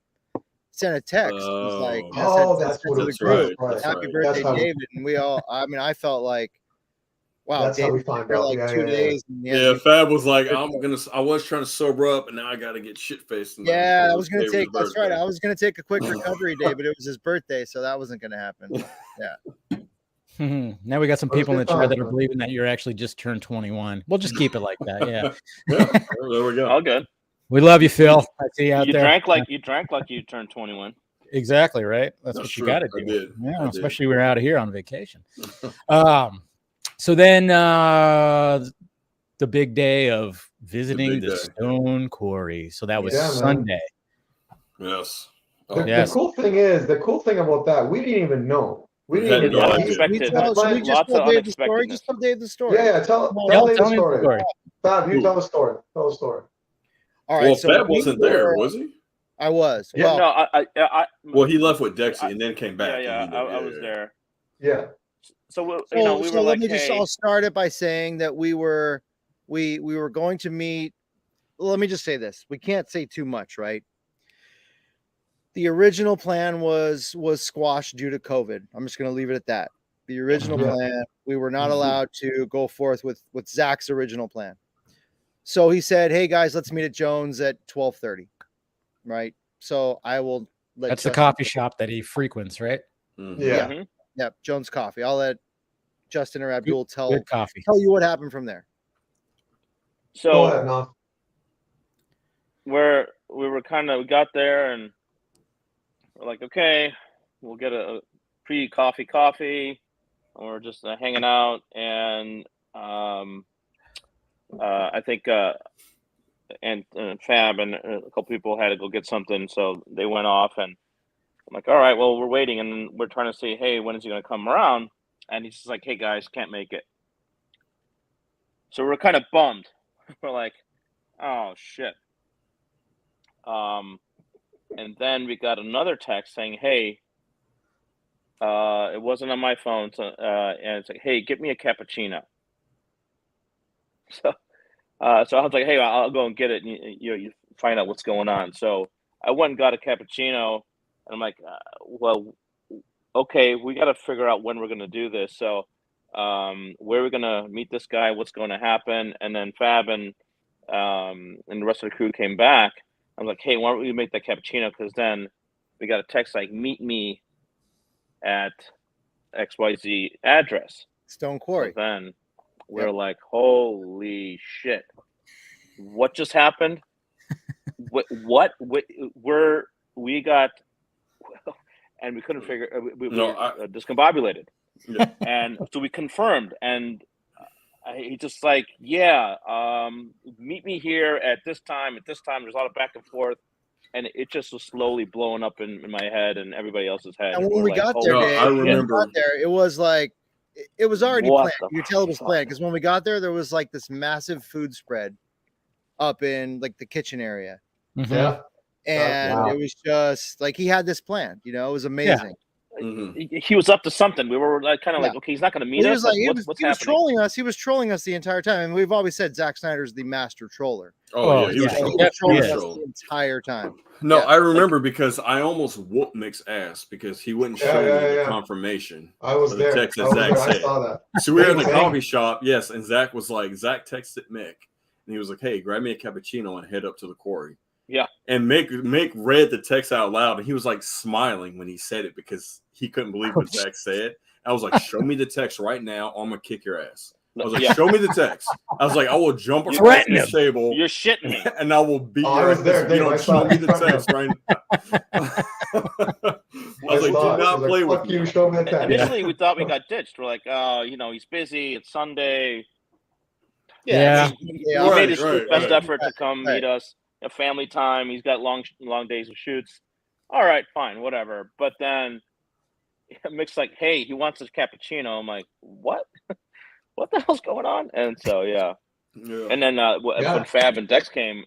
Sent a text. He's like, that's what it's right. Happy birthday, David. And we all, I felt like, wow, that's how we find out. Like 2 days. Yeah, Fab was like, I was trying to sober up, and now I got to get shit faced. Yeah, I was gonna take. That's right. I was gonna take a quick recovery day, but it was his birthday, so that wasn't gonna happen. Yeah. Now we got some people in the chat that are believing that you're actually just turned 21. We'll just keep it like that. Yeah. There we go. All good. We love you, Phil. I see you out there. You drank like you turned 21. Exactly right. That's what you got to do. I did. Yeah, especially we're out of here on vacation. So then the big day of visiting the Stone Quarry. So that was Sunday. Yes. The cool thing about that, we didn't even know. We didn't even know. Lots of unexpected. Just tell Dave the story. Yeah, tell Dave the story. Fab, you tell the story. Tell the story. All right. Well, Fab wasn't there, was he? I was. Yeah. Well, well, he left with Dexy and then came back. I was there. Yeah. So we so were let me just all start it by saying that we were going to meet. Let me just say this: we can't say too much, right? The original plan was squashed due to COVID. I'm just going to leave it at that. The original plan, we were not allowed to go forth with Zach's original plan. So he said, "Hey guys, let's meet at Jones at 12:30." Right. So I will let. That's the coffee shop that he frequents, right? Mm-hmm. Yeah. Mm-hmm. Yeah. Jones Coffee. I'll let Justin or Abdul tell you what happened from there. So go ahead, no. we got there and we're like, okay, we'll get a pre-coffee, and we're just hanging out, and I think and Fab and a couple people had to go get something, so they went off, and I'm like, all right, well, we're waiting, and we're trying to say, hey, when is he going to come around? And he's just like, hey guys, can't make it. So we're kind of bummed. We're like, oh shit. And then we got another text saying, hey, it wasn't on my phone, so, and it's like, hey, get me a cappuccino. So I was like, hey, I'll go and get it, and you find out what's going on. So I went and got a cappuccino, and I'm like, well, okay, we got to figure out when we're going to do this. So where are we going to meet this guy? What's going to happen? And then Fab and the rest of the crew came back. I was like, hey, why don't we make that cappuccino? Because then we got a text like, meet me at XYZ address. Stone Quarry. So then we're like, holy shit. What just happened? What? We got, and we couldn't figure, we were discombobulated. Yeah. And so we confirmed, and he just like, yeah, meet me here at this time. There's a lot of back and forth, and it just was slowly blowing up in my head and everybody else's head. And when we got there, Dave, I remember it was like, it was already planned. You could tell it was planned because when we got there was like this massive food spread up in like the kitchen area. Mm-hmm. Yeah. And it was just like he had this plan, it was amazing. Yeah. Mm-hmm. He was up to something. We were like, kind of like, okay, he's not going to meet us. He was trolling us. He was trolling us the entire time. And we've always said Zack Snyder's the master troller. Oh, yeah. He was trolling us the entire time. No, I remember because I almost whooped Mick's ass because he wouldn't show me the confirmation. I was there. The text that Zach said. I saw that. So we were in the coffee shop, yes, and Zach was like, Zach texted Mick, and he was like, hey, grab me a cappuccino and head up to the quarry. Yeah. And Mick read the text out loud, and he was like smiling when he said it because he couldn't believe what Zach said. I was like, show me the text right now, or I'm going to kick your ass. I was like, show me the text. I was like, I will jump across the table. You're shitting me. And I will beat your ass. There, you don't show me the text right now. I was like, do not play with me. Show me the text. Initially, we thought we got ditched. We're like, he's busy. It's Sunday. Yeah. He made his best effort to come meet us. A family time. He's got long days of shoots. All right, fine, whatever. But then Mick's like, hey, he wants his cappuccino. I'm like, what? What the hell's going on? And so, yeah. And then when Fab and Dex came,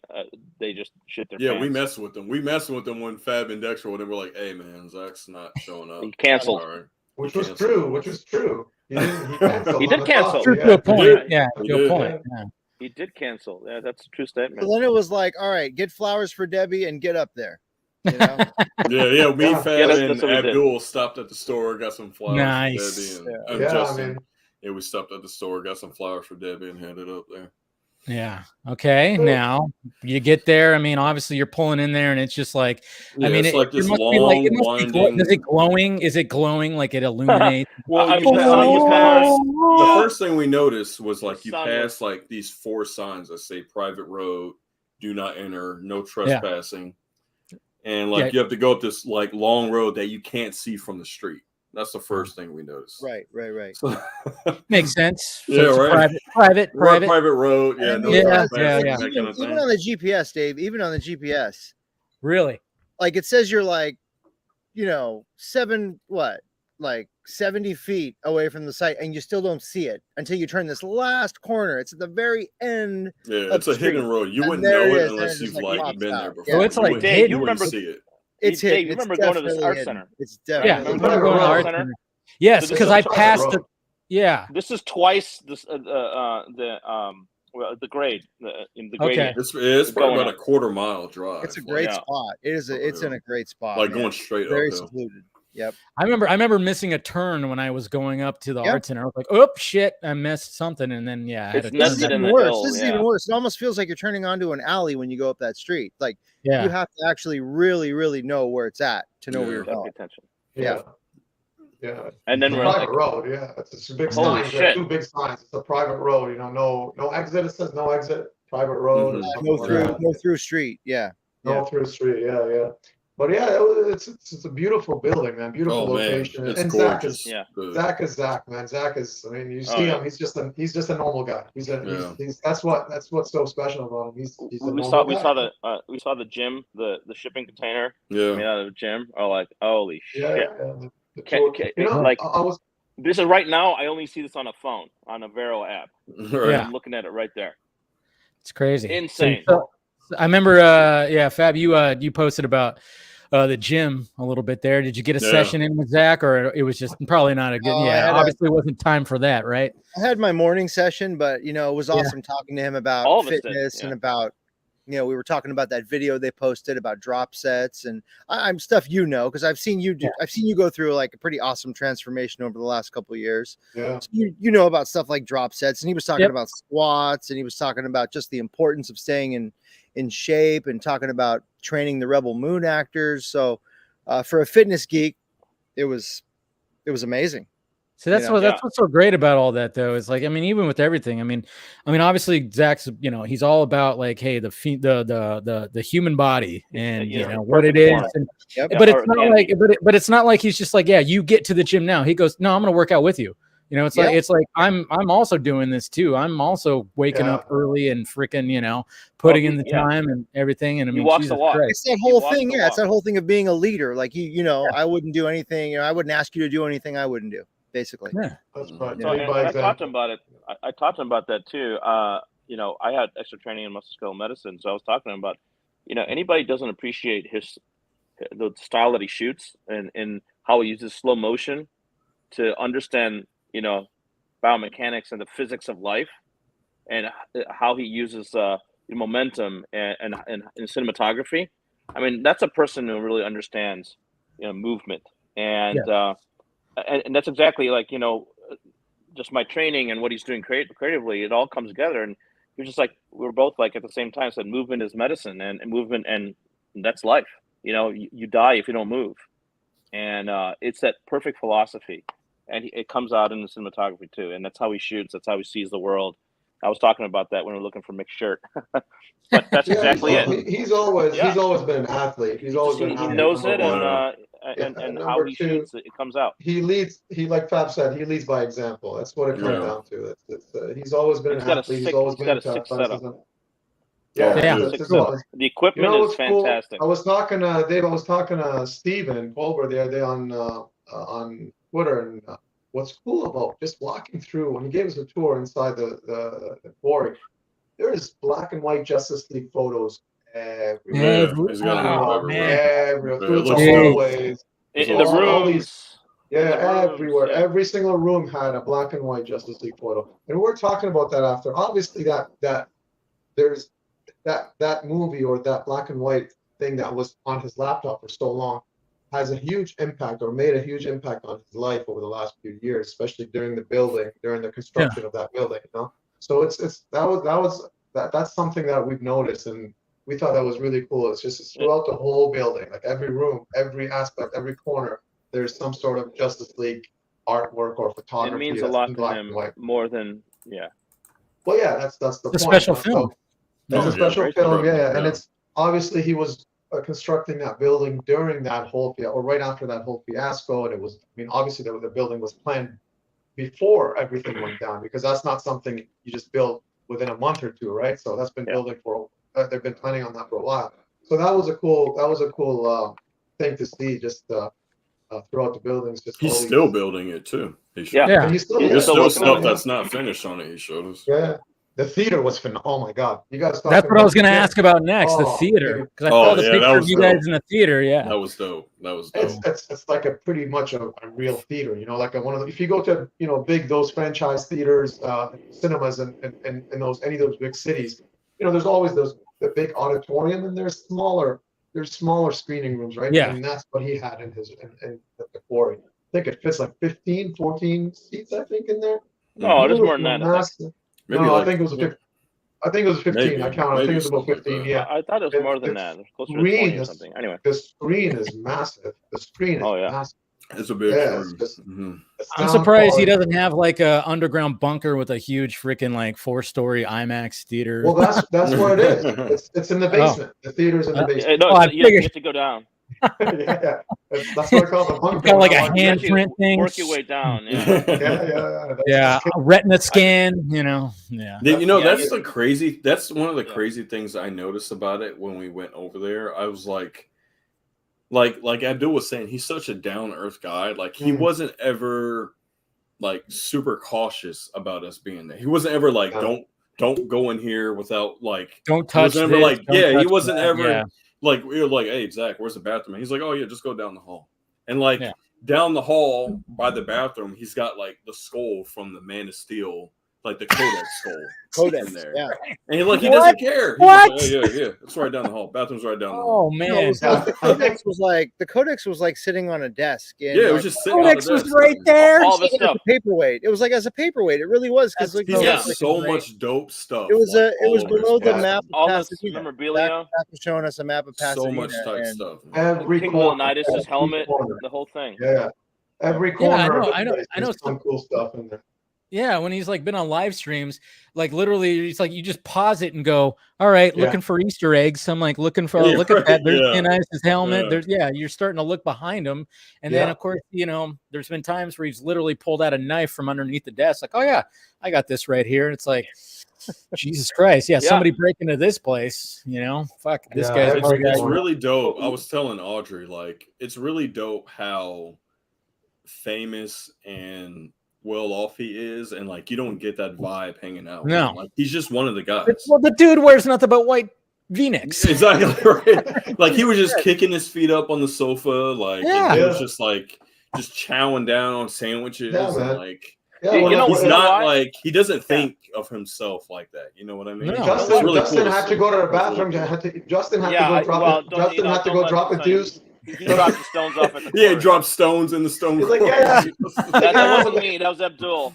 they just shit their pants. We messed with them. We messed with them when Fab and Dex were. They were like, hey, man, Zach's not showing up. He canceled. Right. Which was true. He did cancel. True to a point. Yeah, to a point. Yeah. He did cancel. Yeah, that's a true statement. So then it was like, all right, get flowers for Debbie and get up there. Me, Fab, and Abdul stopped at the store, got some flowers nice. for Debbie. And Justin, we stopped at the store, got some flowers for Debbie, and headed up there. Yeah. Okay. Now you get there. I mean, obviously you're pulling in there, and it's just like, it's like this long, winding. Is it glowing? Is it glowing like it illuminates? Well, the first thing we noticed was like you pass like these 4 signs that say private road, do not enter, no trespassing, and like you have to go up this like long road that you can't see from the street. That's the first thing we noticed. Right. So, makes sense. So right. Private road. Yeah. Even on the GPS, Dave. Even on the GPS. Really? Like it says you're like, 70 feet away from the site, and you still don't see it until you turn this last corner. It's at the very end. Yeah, it's a hidden road. You wouldn't know it unless you've like been there before. So it's like Dave, you remember see it. It's Dave, you remember going to this art center? It's definitely remember going to the art center. Yes, because I passed the. Yeah. This is twice this the grade. The grade. Okay. It's probably about a quarter-mile drive. It's a great spot. It is. It's in a great spot. Like going straight very uphill. secluded. Yep. I remember missing a turn when I was going up to the art center. I was like, "Oh shit, I missed something," and then this is even worse. It almost feels like you're turning onto an alley when you go up that street. Like you have to actually really, really know where it's at to know where you're going. Attention. Yeah. And then it's we're private road. Yeah, it's a big sign. 2 big signs. It's a private road. No exit. It says no exit. Private road. No through street. Yeah. No through street. Yeah. But it's a beautiful building, man. Beautiful location. Man, and gorgeous. Zach is Zach, man. Zach is. I mean, you see him. He's just a normal guy. He's that's what's so special about him. He's a normal guy. We saw the gym, the shipping container made out of the gym. Oh, like holy shit! I This is right now. I only see this on a phone, on a Vero app. Right. Yeah. I'm looking at it right there. It's crazy. Insane. So I remember, Fab, you posted about the gym a little bit there. Did you get a session in with Zach, or it was just probably not a good? Obviously, it wasn't time for that, right? I had my morning session, but it was awesome talking to him about fitness and about. We were talking about that video they posted about drop sets, and I'm stuff because I've seen you do. I've seen you go through like a pretty awesome transformation over the last couple of years. Yeah, so you know about stuff like drop sets, and he was talking about squats, and he was talking about just the importance of staying in shape, and talking about training the Rebel Moon actors. So for a fitness geek, it was amazing. So that's what's so great about all that, though, is like, I mean, even with everything, I mean, obviously Zach's, he's all about like, hey, the human body and what it is, and, but it's not like, but it's not like he's just like, yeah, you get to the gym now. He goes, no, I'm going to work out with you. It's like I'm also doing this too. I'm also waking up early and freaking, putting in the time and everything. And I mean, walks the walk. It's that whole thing. Yeah, it's that whole thing of being a leader. Like I wouldn't do anything. I wouldn't ask you to do anything I wouldn't do. Basically, that's right. So, I talked to him about it. I talked to him about that too. I had extra training in musculoskeletal medicine, so I was talking to him about, anybody doesn't appreciate the style that he shoots and how he uses slow motion to understand, biomechanics and the physics of life, and how he uses momentum and cinematography. I mean, that's a person who really understands, movement and. And that's exactly like, just my training and what he's doing creatively. It all comes together. And you're just like, we're both like at the same time said movement is medicine and movement. And that's life. You die if you don't move. And it's that perfect philosophy. And it comes out in the cinematography too. And that's how he shoots. That's how he sees the world. I was talking about that when we were looking for Mick's shirt. But that's exactly it. He's always been an athlete. He knows it, and how he shoots it comes out. He like Fab said, he leads by example. That's what it comes down to. He's always been an athlete. He's always been a sick setup. The equipment is fantastic. Cool? I was talking to Dave. I was talking to Steven Colbert the other day on Twitter, and what's cool about just walking through when he gave us a tour inside the quarry, there is black and white Justice League photos everywhere. Everywhere. Through the hallways. In the rooms. Everywhere. Every single room had a black and white Justice League photo. And we're talking about that after. Obviously that there's that movie or that black and white thing that was on his laptop for so long has a huge impact or made a huge impact on his life over the last few years, especially during the construction of that building, So that's something that we've noticed, and we thought that was really cool. It's throughout the whole building, like every room, every aspect, every corner, there's some sort of Justice League artwork or photography. It means a lot to him, more than Well, that's the point. Special film. It's a special film, and it's obviously he was constructing that building during that whole or right after that whole fiasco, and it was. I mean, obviously the building was planned before everything went down, because that's not something you just build within a month or two, right? So that's been building for. They've been planning on that for a while. So that was a cool thing to see just throughout the buildings. He's still building it too. He's still stuff that's not finished on it. He showed us. Yeah. The theater was phenomenal. Oh my God! You guys. That's what I was going to ask about next. The theater, because I saw the picture of you guys in the theater. Yeah, that was dope. It's like a pretty much a real theater. Like one of the. If you go to those franchise theaters, cinemas, and any of those big cities, there's always the big auditorium, and there's smaller screening rooms, right? Yeah, and that's what he had in the quarry. I think it fits like 15, 14 seats. I think in there. No, there's more than that. I think it was 15. I think it was 15. Maybe, I counted. I think it was about 15. Yeah. I thought it was more than that. Closer to 20 or something. Anyway, the screen is massive. The screen is massive. It's a big screen. I'm surprised he doesn't have like a underground bunker with a huge freaking like 4-story IMAX theater. Well, that's where it is. It's in the basement. The theater's in the basement. No, you have to go down. That's what I call the bunker. Got like a handprint thing. Work your way down. Yeah. A retina scan. That's the crazy. That's one of the crazy things I noticed about it when we went over there. I was like Abdul was saying, he's such a down to earth guy. Like he wasn't ever like super cautious about us being there. He wasn't ever like, don't go in here without like, don't touch. He wasn't ever this, like, he wasn't that. ever like, we were like, hey Zach, where's the bathroom? He's like, oh yeah, just go down the hall. And like down the hall by the bathroom, he's got like the skull from the Man of Steel, like the Codex skull. Codex in there. Yeah. And he doesn't care. He's What? Like, yeah. It's right down the hall. Bathroom's right down the hall. Oh man. The Codex was like sitting on a desk. And it was just sitting Codex on the was desk. right there. All the stuff. Paperweight. It was like as a paperweight. It really was because like, He's got so much dope stuff. It was it was below the map. All this memorabilia. Zach was showing us a map of Pasadena. So much tight stuff. Every King corner, Leonidas' helmet, the whole thing. Yeah. Every corner. I know some cool stuff in there. Yeah, when he's like been on live streams, like literally, it's like you just pause it and go, "All right, looking for Easter eggs." I'm like looking for, look at that. There's Leonidas' helmet. There's you're starting to look behind him, and then of course, there's been times where he's literally pulled out a knife from underneath the desk, like, "Oh yeah, I got this right here." And it's like, Jesus Christ, somebody break into this place, fuck this guy's. It's really dope. I was telling Audrey, like, it's really dope how famous and well off he is, and like you don't get that vibe hanging out with him. Like he's just one of the guys. Well, the dude wears nothing but white V-necks. Exactly right. Like he was just kicking his feet up on the sofa, like he was just like just chowing down on sandwiches and like he's not like he doesn't think of himself like that. You know what I mean? No. Justin had to go to the bathroom. Justin had to go drop a deuce. He dropped the stones off at the he dropped stones in the stone. He's like, that wasn't me. That was Abdul.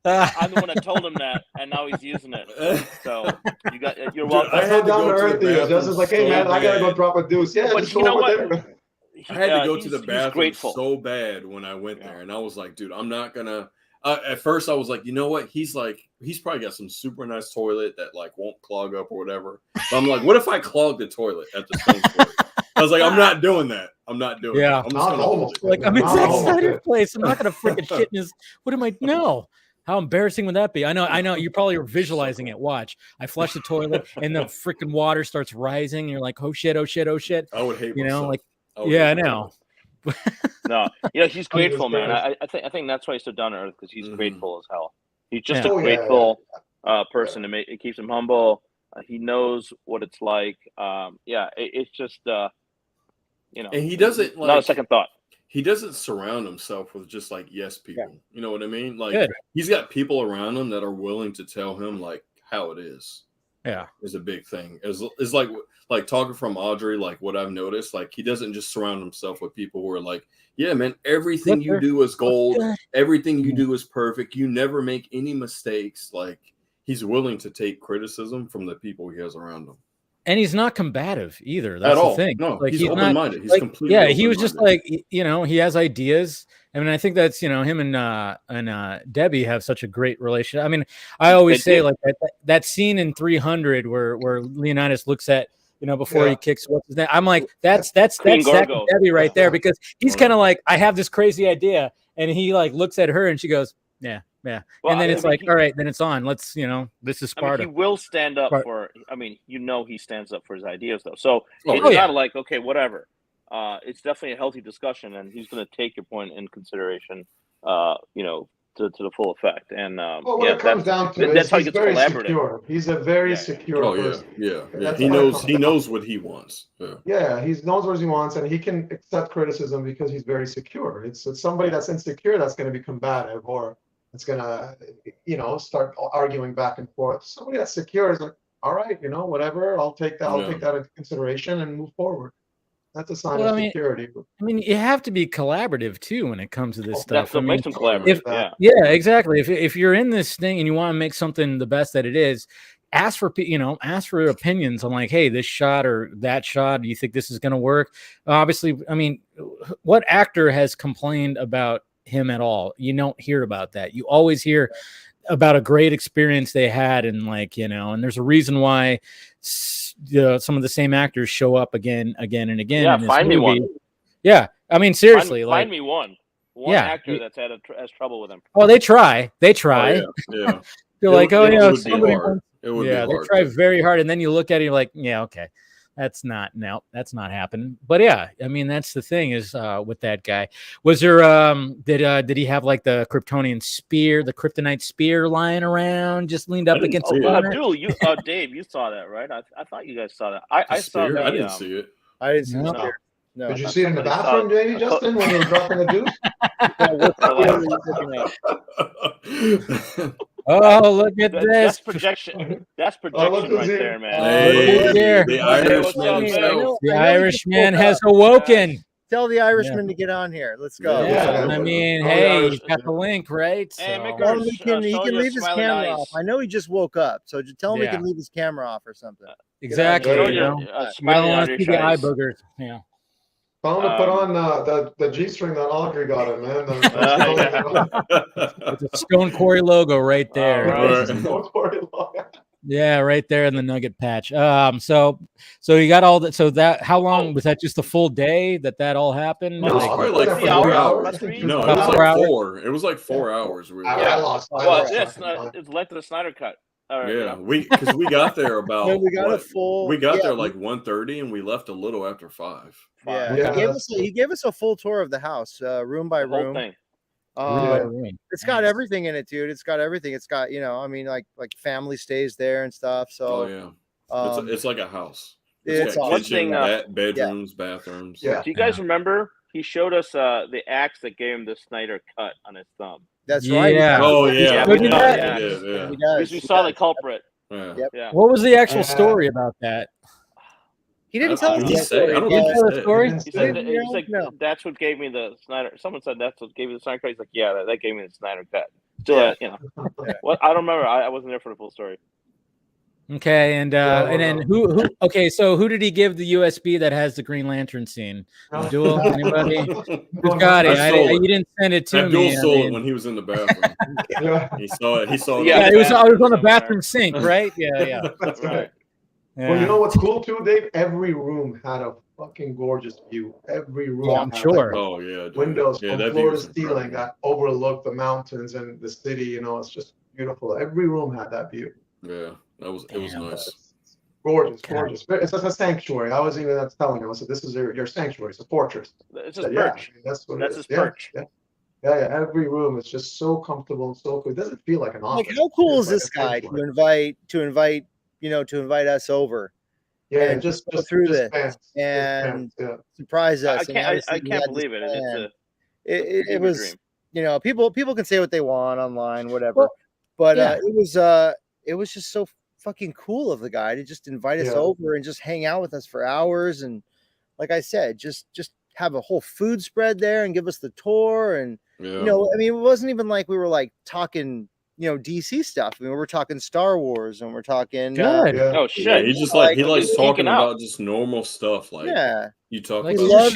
I'm the one that told him that, and now he's using it. So you're welcome. I had down to earth. Justin's like, hey man, I gotta go drop a deuce. Yeah, just go over there. I had to go to the bathroom so bad when I went there, and I was like, dude, I'm not gonna. At first, I was like, you know what? He's probably got some super nice toilet that like won't clog up or whatever. But I'm like, what if I clog the toilet at the Stone Quarry? I was like, I'm not doing that. I'm not doing it. I'm just gonna hold it. Like, I'm in Zack Snyder's place. I'm not going to freaking shit in his. What am I? No. How embarrassing would that be? I know. You probably are visualizing it. Watch. I flush the toilet and the freaking water starts rising. You're like, oh shit. I would hate myself. Like, I know. No, he's grateful, man. I think that's why he's so down to earth, because he's grateful as hell. He's just a grateful person. It keeps him humble. He knows what it's like. It's just and he doesn't like not a second thought. He doesn't surround himself with just like yes people. You know what I mean? Like he's got people around him that are willing to tell him like how it is. Yeah, is a big thing. Is like talking from Audrey, like what I've noticed, like he doesn't just surround himself with people who are like, yeah, man, everything you do is gold. Everything you do is perfect. You never make any mistakes. Like he's willing to take criticism from the people he has around him. And he's not combative either. That's the thing. No, like, he's open-minded. He's completely he open-minded. was just like, he has ideas. I mean, I think that's, him and Debbie have such a great relationship. I mean, I always say like that scene in 300 where Leonidas looks at, before he kicks what's his name. I'm like, that's Zack and Debbie right there, because he's kind of like, I have this crazy idea, and he like looks at her and she goes, yeah. Well, and then it's like, all right, then it's on. Let's, this is Sparta. He will stand up for. He stands up for his ideas though. So it's not like, okay, whatever. It's definitely a healthy discussion, and he's going to take your point in consideration. To the full effect. And what it comes down to is he's very secure. He's a very secure person. Yeah. He knows what he wants. Yeah, he knows what he wants, and he can accept criticism because he's very secure. It's somebody that's insecure that's going to be combative, or it's going to, start arguing back and forth. Somebody that's secure is like, all right, whatever, I'll take that. I'll take that into consideration and move forward. That's a sign of security. I mean, you have to be collaborative too when it comes to this stuff. That makes them collaborative. Exactly. If you're in this thing and you want to make something the best that it is, ask for opinions on like, hey, this shot or that shot. Do you think this is going to work? Obviously, I mean, what actor has complained about him at all? You don't hear about that. You always hear about a great experience they had, and like, and there's a reason why some of the same actors show up again and again. Yeah, find me one. Yeah, I mean, seriously, find me one actor that's has trouble with him. Oh, they try. Oh, yeah. They're like, it would be hard. They try very hard, and then you look at it, you're like, yeah, okay. That's not happening. But yeah, I mean, that's the thing is with that guy. Was there did he have like the Kryptonian spear, the kryptonite spear lying around, just leaned up against the corner? Abdul, Dave, you saw that, right? I thought you guys saw that. I saw I didn't see it. I didn't see the spear. No. Did you see it in the bathroom, Jamie, Justin, when you were dropping the deuce? Oh, look at this. That's projection. That's projection right there, man. Hey, the Irishman himself. The Irishman has awoken. Tell the Irishman to get on here. Let's go. Yeah, I mean, hey, he's got the link, right? Hey, so. He can leave his camera off. I know he just woke up, so just tell him he can leave his camera off or something. Exactly. You don't want to see the eye boogers. Yeah. Tell him to put on the G-string that Audrey got him, man. With the Stone Quarry logo right there. Stone Quarry logo. Yeah, right there in the nugget patch. So you got all that. So that, how long was that? Just a full day that all happened? No, probably like 4 hours. No, it was like 4. It was like 4 hours. I lost. It's led to the Snyder cut. Yeah, because we got there about we got there like 1:30 and we left a little after 5. Yeah. He gave us a full tour of the house, room by room. It's got everything in it, dude. It's got everything. It's got, I mean, like family stays there and stuff. So it's like a house. It's got kitchen, bedrooms, bathrooms. Yeah. Do you guys remember? He showed us the axe that gave him the Snyder cut on his thumb. That's right. Yeah. Oh yeah. Because we saw the culprit. Yeah. What was the actual story about that? He didn't tell us the story. He said that's what gave me the Snyder. Someone said that's what gave me the Snyder cut. He's like, yeah, that gave me the Snyder cut. Still, What I don't remember. I wasn't there for the full story. Okay, and then who? Okay, so who did he give the USB that has the Green Lantern scene? Abdul? Anybody? Who's got it? You didn't send it to me. Abdul sold it when he was in the bathroom. He saw it. Yeah, it was on the bathroom sink, right? Yeah. That's right. Yeah. Well, you know what's cool too, Dave? Every room had a fucking gorgeous view. Every room. Yeah, I'm sure. Windows from floor to ceiling that overlooked the mountains and the city. It's just beautiful. Every room had that view. Yeah, it was nice. Gorgeous. It's a sanctuary. I was even telling him. I said, "This is your sanctuary. It's a fortress." It's a perch. That's his perch. Yeah. Every room is just so comfortable and so cool. It doesn't feel like an office. Like, how cool is this guy to invite us over? Yeah, and just go through this and surprise us. I can't believe it. It was, people can say what they want online, whatever, but it was just so fucking cool of the guy to just invite us over and just hang out with us for hours, and like I said, just have a whole food spread there and give us the tour, and it wasn't even like we were like talking DC stuff. I mean, we're talking Star Wars and we're talking oh shit. He just he likes talking about just normal stuff. Like you talk about he loves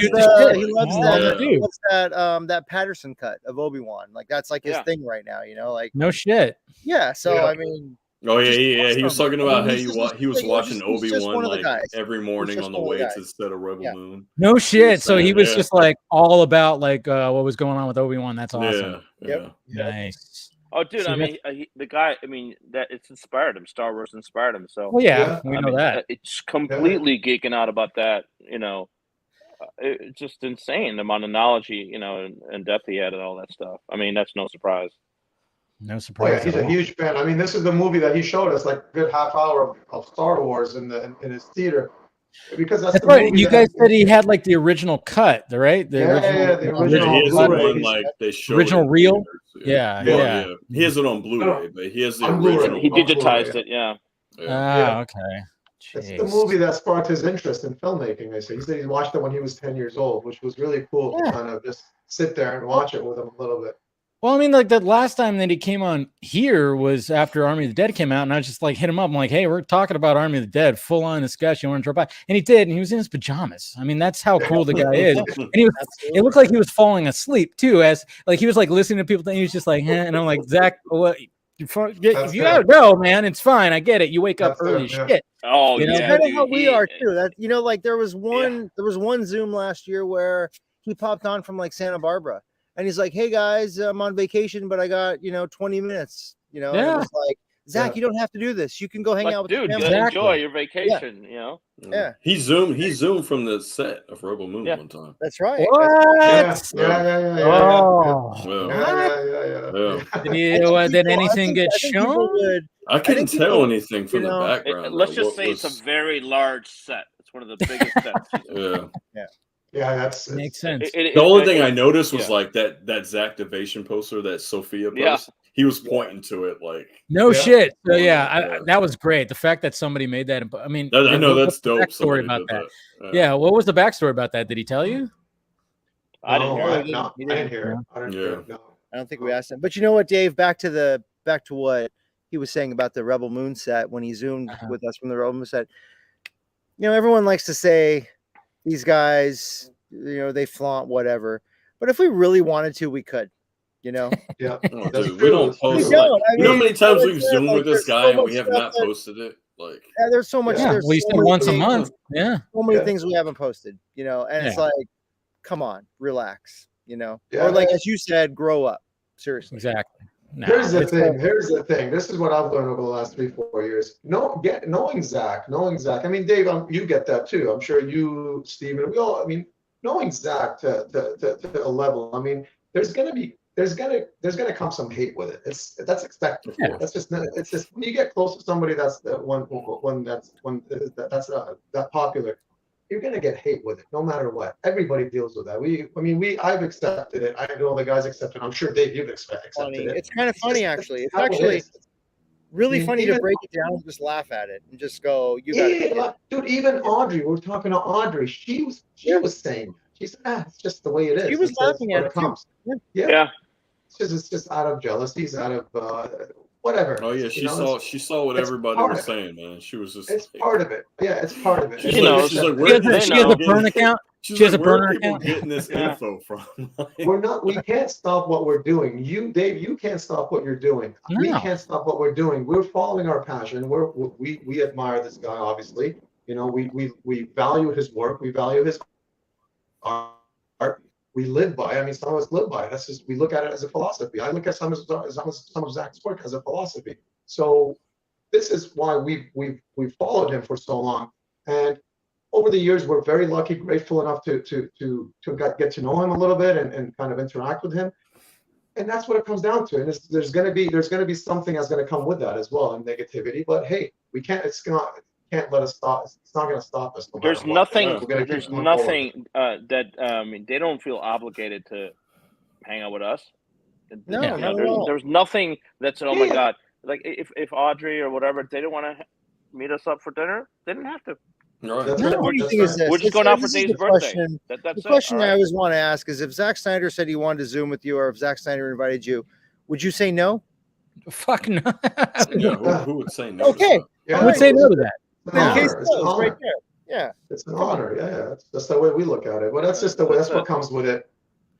that Patterson cut of Obi-Wan. Like that's like his thing right now, like no shit. Yeah. So I mean he was talking about how he was watching Obi-Wan like every morning on the way to set a Rebel Moon. No shit. So he was just like all about like what was going on with Obi-Wan. That's awesome. Nice. Oh, dude! I mean, the guy. I mean, that it's inspired him. Star Wars inspired him. So, we know that. It's completely geeking out about that. It's just insane the amount of knowledge and depth he had and all that stuff. I mean, that's no surprise. No surprise. He's a huge fan. I mean, this is the movie that he showed us, like a good half hour of Star Wars in his theater. Because that's right. You guys said he had like the original cut, right? The original. He has one like they showed original reel. Yeah. He has it on Blu-ray, but he has the original. He digitized it. Okay. It's the movie that sparked his interest in filmmaking. He said he watched it when he was 10 years old, which was really cool to kind of just sit there and watch it with him a little bit. Well, I mean, like the last time that he came on here was after Army of the Dead came out, and I just like hit him up. I'm like, hey, we're talking about Army of the Dead, full on discussion. You want to drop by? And he did, and he was in his pajamas. I mean, that's how cool the guy is. And it looked like he was falling asleep too, as like he was like listening to people. And he was just like, and I'm like, Zach, what? If you gotta go, man, it's fine. I get it. You wake up early as shit. Oh, that's kind of how we are too. That like there was one Zoom last year where he popped on from like Santa Barbara. And he's like, hey guys, I'm on vacation, but I got, 20 minutes, And it was like, Zach, you don't have to do this. You can go hang out with dude. the family. Enjoy your vacation. You know. Yeah. He zoomed from the set of Rebel Moon one time. That's right. What? Did anything get shown? I couldn't tell anything from the background. Let's just say it's a very large set. It's one of the biggest sets. Yeah, that makes sense. The only thing I noticed was like that Zach Devation poster that Sophia posted. He was pointing to it like shit. So that was great. The fact that somebody made that. I mean, I know that's dope. Backstory about that. Yeah. What was the backstory about that? Did he tell you? I didn't hear it. No, I didn't hear it. No. I don't think we asked him. But you know what, Dave? Back to what he was saying about the Rebel Moon set when he zoomed with us from the Rebel Moon set. You know, everyone likes to say these guys, you know, they flaunt whatever. But if we really wanted to, we could. You know? Yeah. Dude, we don't post. You know how many times we've zoomed with this guy and we have not posted it? Like, there's so much. There's at least once a month. Yeah. So many things we haven't posted. You know, and it's like, come on, relax. You know, or like as you said, grow up. Seriously. Exactly. No, Here's the thing. This is what I've learned over the last 3-4 years. Knowing Zach. I mean, Dave, you get that too. I'm sure you, Steven, we all. I mean, knowing Zach to a level. I mean, there's gonna come some hate with it. That's expected. Yeah. That's just when you get close to somebody that's that popular. You're gonna get hate with it, no matter what. Everybody deals with that. I've accepted it. I know the guys accept it. I'm sure Dave, you've accepted it. It's kind of funny, actually. It's actually really funny to break it down and just laugh at it and just go, "You got it, dude." Even Audrey, we were talking to Audrey. She was saying, she said, "It's just the way it is." She was laughing at it too. Yeah. It's just out of jealousy, out of whatever. Oh yeah, she saw what everybody was saying, man. She was just. It's part of it. Yeah, it's part of it. She's like, she has a burn account. She has a burner account. Getting this info from. We can't stop what we're doing. You, Dave, you can't stop what you're doing. No. We can't stop what we're doing. We're following our passion. We admire this guy, obviously. You know, we value his work. We value his art. We live by. I mean, some of us live by it. That's just, we look at it as a philosophy. I look at some of Zach's work as a philosophy. So this is why we've followed him for so long. And over the years, we're very lucky, grateful enough to get to know him a little bit and kind of interact with him. And that's what it comes down to. And there's going to be something that's going to come with that as well, and negativity. But hey, we can't. Can't let us stop. It's not going to stop us. No there's nothing. There's nothing that they don't feel obligated to hang out with us. No, there's nothing that's oh my god. Like if Audrey or whatever, they didn't want to meet us up for dinner, they didn't have to. Right. We're just going out for Dave's birthday. The question I always want to ask is, if Zack Snyder said he wanted to Zoom with you, or if Zack Snyder invited you, would you say no? Fuck no. Who would say no? Okay, I would say no to that. It's right there. Yeah, it's an honor. Yeah, that's the way we look at it. But that's just that's what comes with it.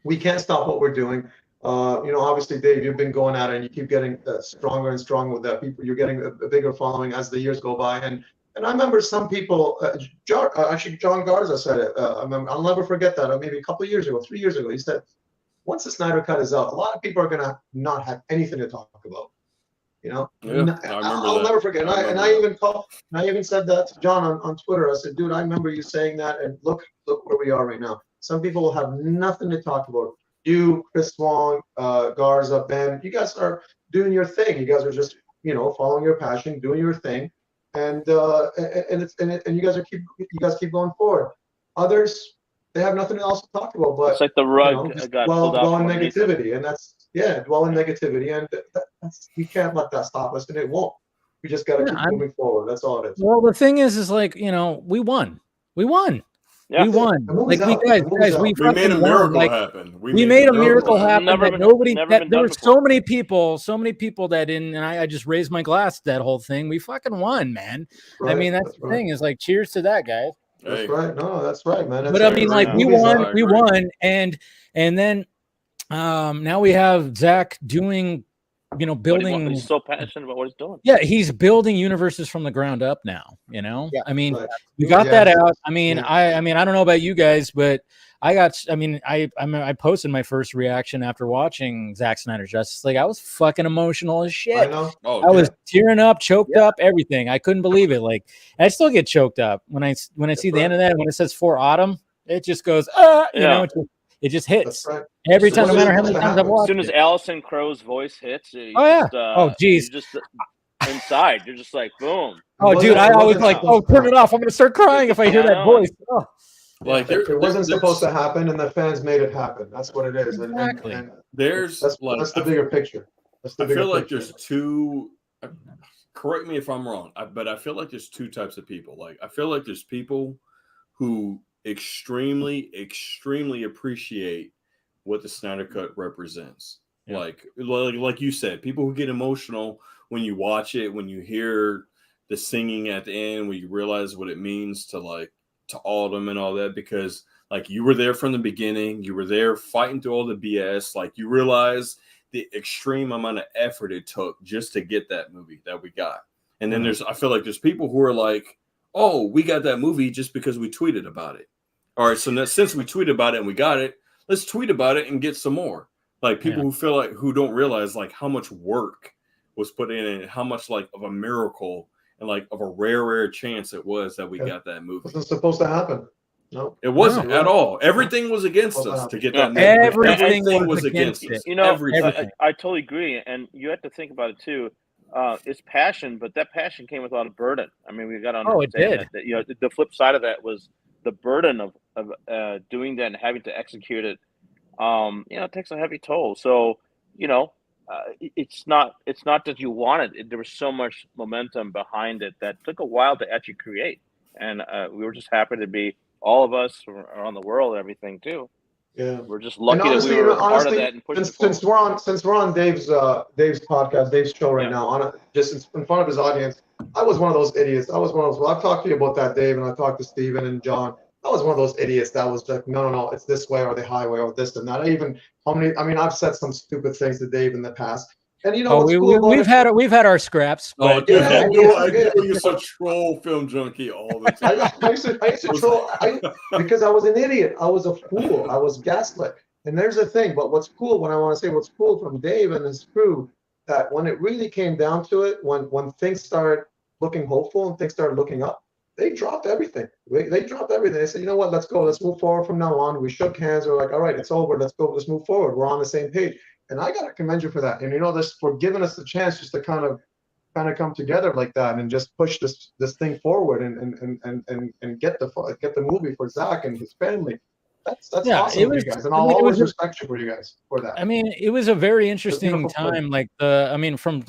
We can't stop what we're doing. Obviously, Dave, you've been going at it, and you keep getting stronger and stronger with that. People, you're getting a bigger following as the years go by. And I remember some people, John Garza said it. I'll never forget that. Maybe a couple of years ago, 3 years ago, he said, once the Snyder Cut is out, a lot of people are gonna not have anything to talk about. I'll never forget. I even said that to John on Twitter. I said, dude, I remember you saying that, and look where we are right now. Some people will have nothing to talk about. You, Chris Wong, Garza, Ben, you guys are doing your thing. You guys are just, following your passion, doing your thing, and you guys keep going forward. Others, they have nothing else to talk about, but it's like the rug got pulled out from negativity, and that's. Yeah, dwell in negativity, and we can't let that stop us, and it won't. We just got to keep moving forward. That's all it is. Well, the thing is like, we won. Yeah. We won. Like we made a miracle happen. We made a miracle happen. There were so many people that didn't, and I just raised my glass to that whole thing. We fucking won, man. Right, I mean, that's the thing is like, cheers to that, guys. That's right. No, that's right, man. But I mean, like we won, and then. Now we have Zach doing, building. He's so passionate about what he's doing. Yeah, he's building universes from the ground up now. Yeah, I mean, we got that out. I mean, I don't know about you guys, but I posted my first reaction after watching Zack Snyder's Justice League. I was fucking emotional as shit. I know. I was tearing up, choked up, everything. I couldn't believe it. Like, I still get choked up when I see the end of that. When it says For Autumn, it just goes, you know, it just hits every time, no matter how many times I've watched it. As soon as Alison Crow's voice hits, geez. Just inside, you're just like, boom. Oh, dude, I was like, oh, turn it off. I'm gonna start crying if I hear that voice. Oh. Like it wasn't supposed to happen, and the fans made it happen. That's what it is. Exactly. And that's the bigger picture. I feel like there's two. Correct me if I'm wrong, but I feel like there's two types of people. Like, I feel like there's people who extremely appreciate what the Snyder Cut represents. Yeah. Like you said, people who get emotional when you watch it, when you hear the singing at the end, when you realize what it means to Autumn and all that, because like you were there from the beginning, you were there fighting through all the BS, like you realize the extreme amount of effort it took just to get that movie that we got. And then I feel like there's people who are like, oh, we got that movie just because we tweeted about it. All right, so now, since we tweeted about it and we got it, let's tweet about it and get some more. Like people who don't realize like how much work was put in and how much like of a miracle and like of a rare chance it was that we got that movie. It wasn't supposed to happen. No, it wasn't at all. Everything was against us to get that movie. Everything was against us. You know, I totally agree, and you have to think about it too. It's passion, but that passion came with a lot of burden. I mean, we got to understand that. You know, the flip side of that was the burden of doing that and having to execute it. It takes a heavy toll. So, it's not that you wanted it. There was so much momentum behind it that took a while to actually create, and we were just happy to be all of us around the world and everything too. Yeah, we're just lucky that we were part of that and pushing since we're on Dave's podcast, Dave's show right now, just in front of his audience. I was one of those idiots. I've talked to you about that, Dave, and I talked to Steven and John. I was one of those idiots that was like, no, it's this way or the highway or this and that. I've said some stupid things to Dave in the past. And we've had our scraps. But I used to troll Film Junkee all the time. I used to troll because I was an idiot. I was a fool. I was gaslit. And there's the thing. But what's cool from Dave and his crew, that when it really came down to it, when things started looking hopeful and things started looking up, they dropped everything. They dropped everything. They said, you know what, let's go. Let's move forward from now on. We shook hands. We're like, all right, it's over. Let's go. Let's move forward. We're on the same page. And I got to commend you for that. And, this for giving us the chance just to kind of come together like that and just push this thing forward and get the movie for Zack and his family. That's awesome for you guys. And I'll always respect you for you guys for that. I mean, it was a very interesting time. Like from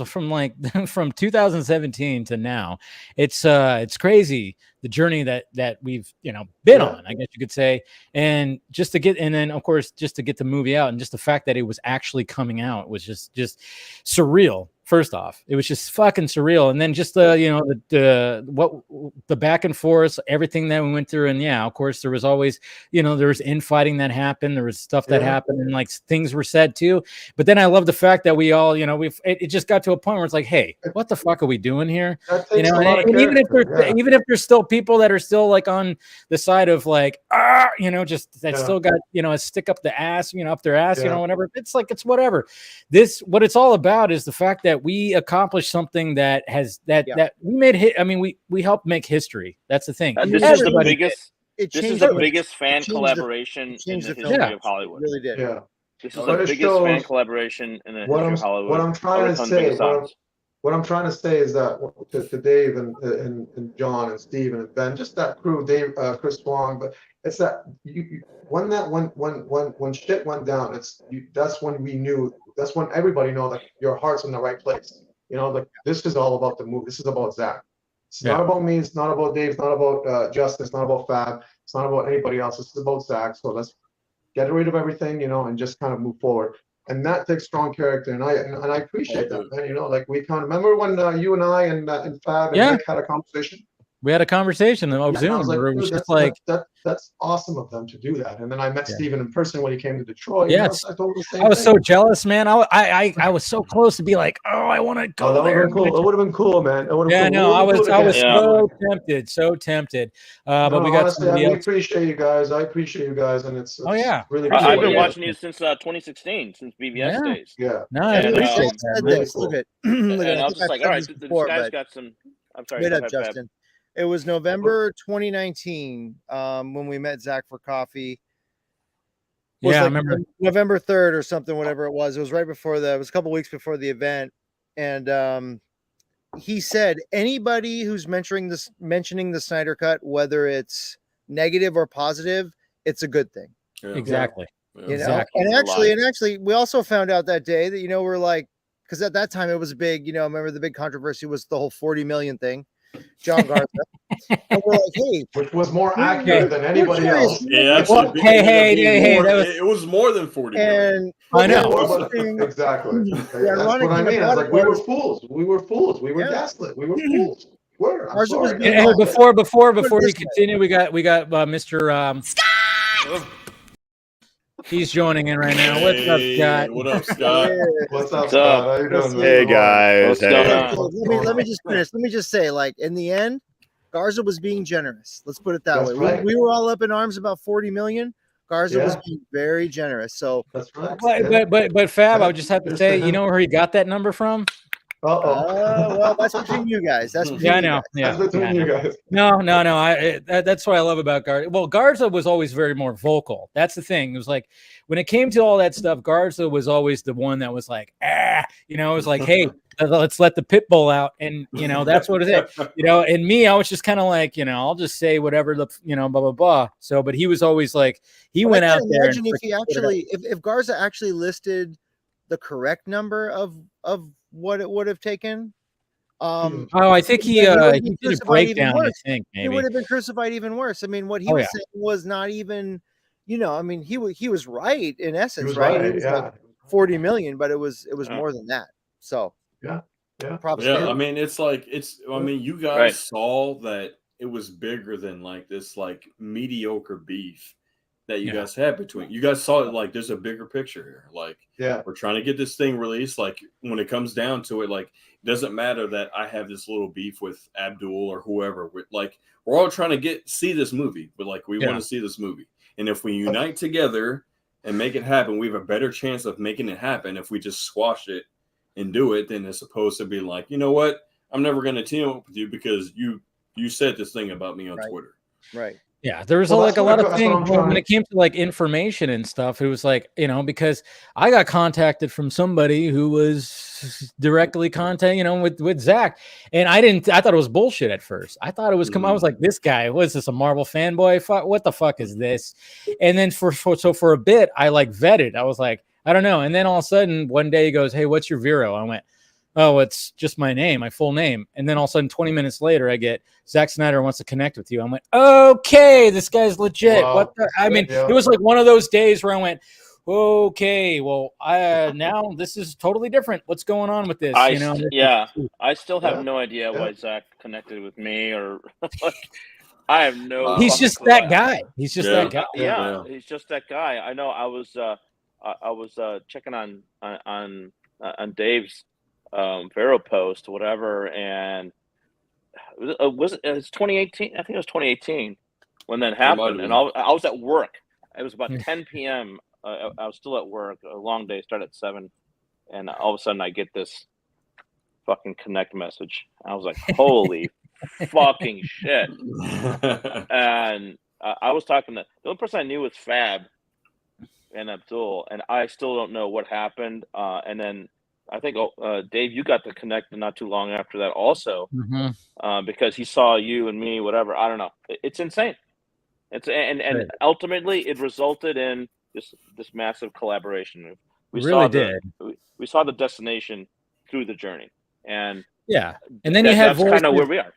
2017 to now, it's crazy the journey that we've been on, I guess you could say, and then of course just to get the movie out and just the fact that it was actually coming out was just surreal. First off, it was just fucking surreal, and then just the back and forth, everything that we went through, and of course there was always there was infighting that happened, there was stuff that happened, and like things were said too. But then I love the fact that we all it just got to a point where it's like, hey, what the fuck are we doing here? And even if there's still people that are still like on the side of like still got a stick up the ass, up their ass, whatever. It's like it's whatever. What it's all about is the fact that we accomplished something that we made hit. I mean, we helped make history. That's the thing. This is the biggest fan collaboration in the history of Hollywood. It really did. Yeah. This is the biggest fan collaboration in the history of Hollywood. What I'm trying to say is that to Dave and John and Steve and Ben, just that crew, Dave, Chris Wong, but it's that when shit went down, that's when we knew. That's when everybody know that your heart's in the right place. Like this is all about the movie. This is about Zack. It's not about me. It's not about Dave. It's not about Justin. It's not about Fab. It's not about anybody else. This is about Zack. So let's get rid of everything, and just kind of move forward. And that takes strong character, and I appreciate that, man. Like we kind of remember when you and I and Fab and Nick had a conversation. We had a conversation over Zoom where it was just like, that's awesome of them to do that. And then I met Steven in person when he came to Detroit. Yes, I told him the same I was thing. so jealous, man. I was so close to be like, oh, I want to go that would there. have been cool. It would have been cool, man. Yeah, no, I was so tempted. But we got honestly, we appreciate you guys. I appreciate you guys, and it's really cool. I've been watching you since 2016, since BBS days. Yeah. No, I appreciate that. Really cool. Look at and I was just like, all right, this guy's got some. I'm sorry. Wait up, Justin. It was November 2019 when we met Zack for coffee. Yeah, I remember November 3rd or something, whatever it was. It was right before it was a couple weeks before the event. And he said, anybody who's mentioning the Snyder Cut, whether it's negative or positive, it's a good thing. Yeah. Exactly. You know, exactly. And actually, we also found out that day that, we're like, because at that time it was big, remember the big controversy was the whole 40 million thing. John Garza. And we're like, hey, which was more accurate than anybody else. Yeah, hey, it was more than 40 million. I know. Exactly. That's what I mean. I was like, we were fools. We were fools. We were gaslit. We were fools. Before we continue, we got Mr. Scott. He's joining in right now. What's up, Scott? What up, Scott? What's up, Scott? How you doing? Hey, guys. Let me just finish. Let me just say, like, in the end, Garza was being generous. Let's put it that way. Right. We were all up in arms about 40 million. Garza was being very generous. So that's right. But Fab, I would just have to say, you know where he got that number from? Well, that's between you guys. That's between I know. That's between you guys. No. That's what I love about Garza. Well, Garza was always very more vocal. That's the thing. It was like when it came to all that stuff, Garza was always the one that was like, it was like, hey, let's let the pit bull out, and that's what it is. And me, I was just kind of like, I'll just say whatever the blah blah blah. So, but he was always like, he went out there. Imagine if Garza actually listed the correct number of what it would have taken. I think he did a breakdown. I think maybe he would have been crucified even worse. I mean, what he was saying was not even, I mean, he was right in essence, right? It was like 40 million, but it was more than that. So yeah. I mean, you guys saw that it was bigger than like this like mediocre beef that you guys had between you guys saw it. Like there's a bigger picture here. Like we're trying to get this thing released. Like when it comes down to it, like it doesn't matter that I have this little beef with Abdul or whoever. Like we're all trying to see this movie, but like we want to see this movie. And if we unite together and make it happen, we have a better chance of making it happen if we just squash it and do it than as opposed to being like, you know what, I'm never going to team up with you because you said this thing about me on Twitter. Right. Yeah, there was a lot of things when it came to like information and stuff. It was like, because I got contacted from somebody who was directly contacting, with Zack, and I thought it was bullshit at first. I thought it was I was like, this guy, what is this, a Marvel fanboy? What the fuck is this? And then for a bit, I like vetted. I was like, I don't know. And then all of a sudden, one day he goes, hey, what's your Vero? I went, oh, it's just my name, my full name. And then all of a sudden, 20 minutes later, I get Zack Snyder wants to connect with you. I went, okay, this guy's legit. Wow. What the? I mean, it was like one of those days where I went, okay, well, now this is totally different. What's going on with this? I still have no idea why Zack connected with me or I have no. He's just that guy. He's just that guy. Yeah, he's just that guy. I know. I was checking on Dave's Vero post, whatever, and it was 2018. I think it was 2018 when that happened, and I was at work. It was about 10 p.m. I was still at work. A long day, started at 7, and all of a sudden I get this fucking connect message. I was like, holy fucking shit! And I was talking to the only person I knew was Fab and Abdul, and I still don't know what happened. And then I think Dave, you got to connect not too long after that, also, because he saw you and me, whatever. I don't know. It's insane. And ultimately, it resulted in this massive collaboration. We saw the destination through the journey, and and then you had that's kind of where we are.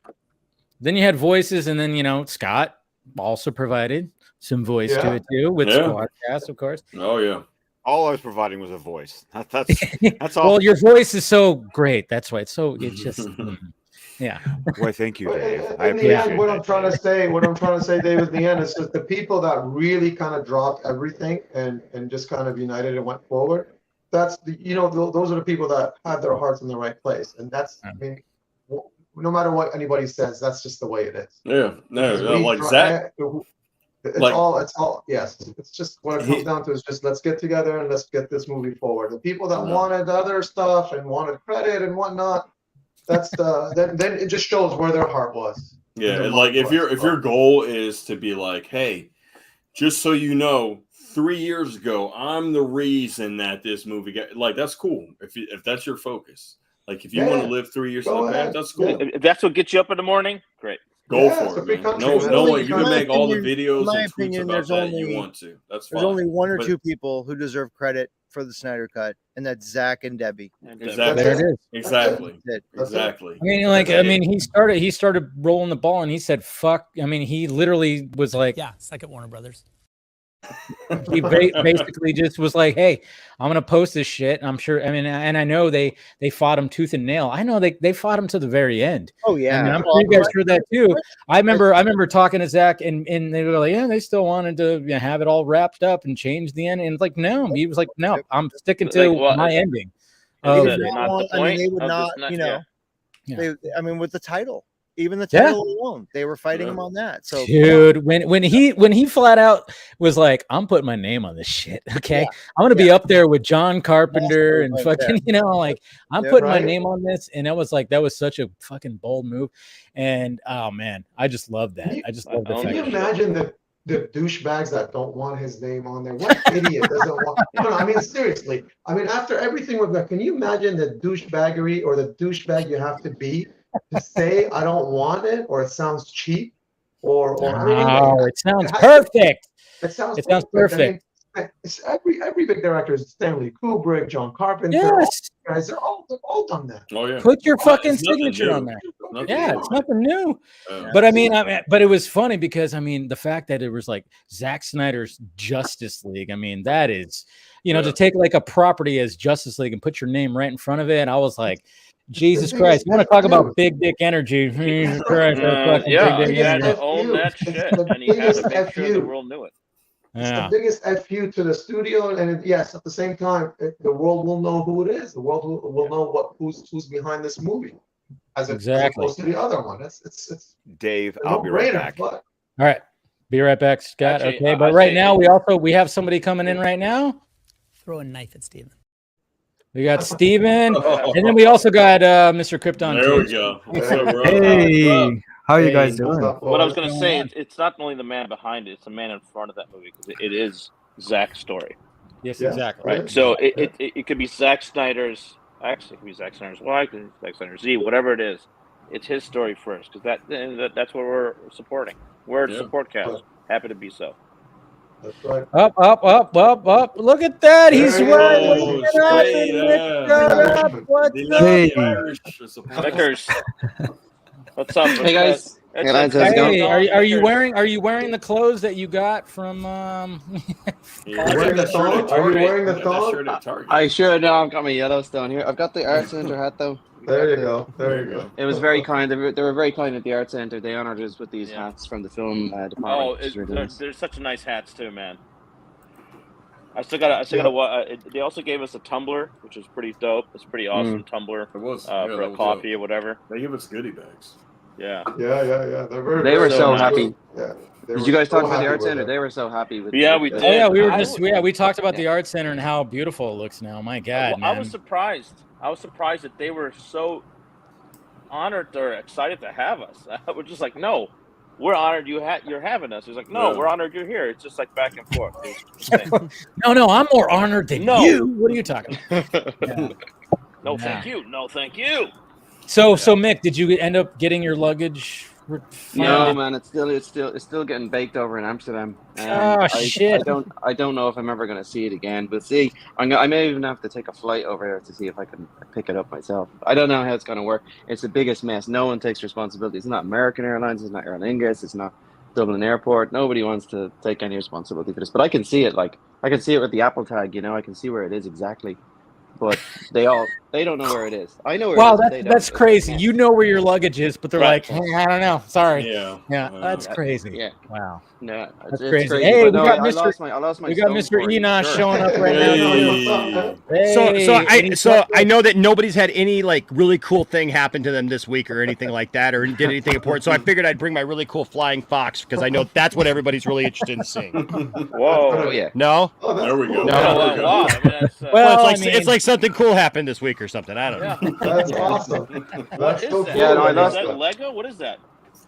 Then you had voices, and then Scott also provided some voice to it too with Squadcast, of course. Oh yeah. All I was providing was a voice. That's all. Well, your voice is so great. That's why it's just. Yeah. Why, thank you, Dave. I In the appreciate end, what that, I'm trying to Dave. say, Dave, in the end, is just the people that really kind of dropped everything and just kind of united and went forward. That's those are the people that had their hearts in the right place, and that's, I mean, no matter what anybody says, that's just the way it is. Yeah, no, like Zach. It's all yes. It's just what it comes down to is just let's get together and let's get this movie forward. The people that wanted other stuff and wanted credit and whatnot, that's then it just shows where their heart was. Yeah, like if your goal is to be like, hey, just so you know, 3 years ago, I'm the reason that this movie got, like, that's cool. If that's your focus, like if you want to live 3 years in the past, that's cool. If that's what gets you up in the morning, great. Go for it, man. No, you can make all the videos in my and tweets opinion, about that you want to. That's fine. There's only one or two people who deserve credit for the Snyder Cut, and that's Zach and Debbie. Exactly. There it is. Exactly. Exactly. I mean, he started rolling the ball and he said, fuck. I mean, he literally was like, yeah, second Warner Brothers. He basically just was like, hey, I'm going to post this shit. I'm sure. I mean, and I know they fought him tooth and nail. I know they fought him to the very end. Oh yeah. I mean, I'm sure you guys heard that too. I remember talking to Zach and they were like, yeah, they still wanted to have it all wrapped up and change the end. And it's like, no, he was like, no, I'm sticking to my ending. They would not, I mean, with the title. Even the title alone, they were fighting him on that. So, dude, when he flat out was like, "I'm putting my name on this shit," okay, I'm gonna be up there with John Carpenter and fucking, like I'm putting my name on this, and that was such a fucking bold move, and oh man, I just love that. I just love the fact. Can you imagine the douchebags that don't want his name on there? What idiot doesn't want? No, I mean seriously. I mean, after everything we've got, can you imagine the douchebaggery or the douchebag you have to be to say I don't want it, or it sounds cheap, or it sounds perfect. It sounds perfect. I mean, it's every big director is Stanley Kubrick, John Carpenter. Yes, guys, they've all done that. Oh yeah. Put your fucking signature on there. It's nothing new. But I mean, but it was funny because I mean, the fact that it was like Zack Snyder's Justice League. I mean, that is, to take like a property as Justice League and put your name right in front of it. I was like, Jesus Christ! You want to talk about big dick energy? Jesus Christ! He had to own that shit, and he had to make sure the world knew it. It's the biggest FU to the studio, and yes, at the same time, the world will know who it is. The world will know who's behind this movie, as opposed to the other one. It's Dave. I'll be right back. All right, be right back, Scott. Actually, okay, but right now we have somebody coming in right now. Throw a knife at Steven. We got Steven, and then we also got Mr. Krypton. There we go. Hey, how are you guys doing? What I was going to say, it's not only the man behind it; it's the man in front of that movie because it is Zack's story. Yes, exactly. Right. So it could be Zack Snyder's. Actually, it could be Zack Snyder's Y, could be Zack Snyder's Z, whatever it is. It's his story first because that's what we're supporting. We're a support cast. Happy to be so. That's right. Up. Look at that. He's right. Vickers. What's up? Hey guys. Hey, are you wearing the clothes that you got from Are you wearing the thong? I sure know. I've got my Yellowstone here. I've got the Art Center hat though. There you go. It was very kind. They were very kind at the Art Center. They honored us with these hats from the film department. They're such nice hats too, man. I still gotta. They also gave us a tumbler, which is pretty dope. It's a pretty awesome tumbler. It was for a coffee or whatever. They give us goodie bags. Yeah. They were so happy. Yeah. Did you guys talk about the Art Center? They were so happy with. Yeah, we did. Oh yeah, we talked about the Art Center and how beautiful it looks now. My God, man. I was surprised that they were so honored or excited to have us. We're just like, no, we're honored you're having us. It's like, no, we're honored you're here. It's just like back and forth. No, I'm more honored than you. What are you talking about? No, thank you. No, thank you. So Mick, did you end up getting your luggage? No, man, it's still getting baked over in Amsterdam. Shit! I don't know if I'm ever going to see it again. But see, I may even have to take a flight over there to see if I can pick it up myself. I don't know how it's going to work. It's the biggest mess. No one takes responsibility. It's not American Airlines. It's not Aer Lingus. It's not Dublin Airport. Nobody wants to take any responsibility for this. But I can see it. Like I can see it with the Apple tag. I can see where it is exactly. but they don't know where it is. I know where Wow, it is. that's crazy. You know where your luggage is, but they're like, hey, I don't know. Sorry. Yeah. That's crazy. Yeah. Wow. No, That's it's crazy. crazy. Hey, But we no, got I Mr. lost my We got Stone Mr. Quarry Enosh shirt. showing up right now. So I know that nobody's had any like really cool thing happen to them this week or anything like that, or did anything important. So I figured I'd bring my really cool flying fox because I know that's what everybody's really interested in seeing. Whoa! Oh yeah. No. There we go. No. Wow. I mean, that's, Well, it's like something cool happened this week or something. I don't know. That's awesome. What That's is so that? cool. Yeah, no, I Is lost that it. Lego? What is that?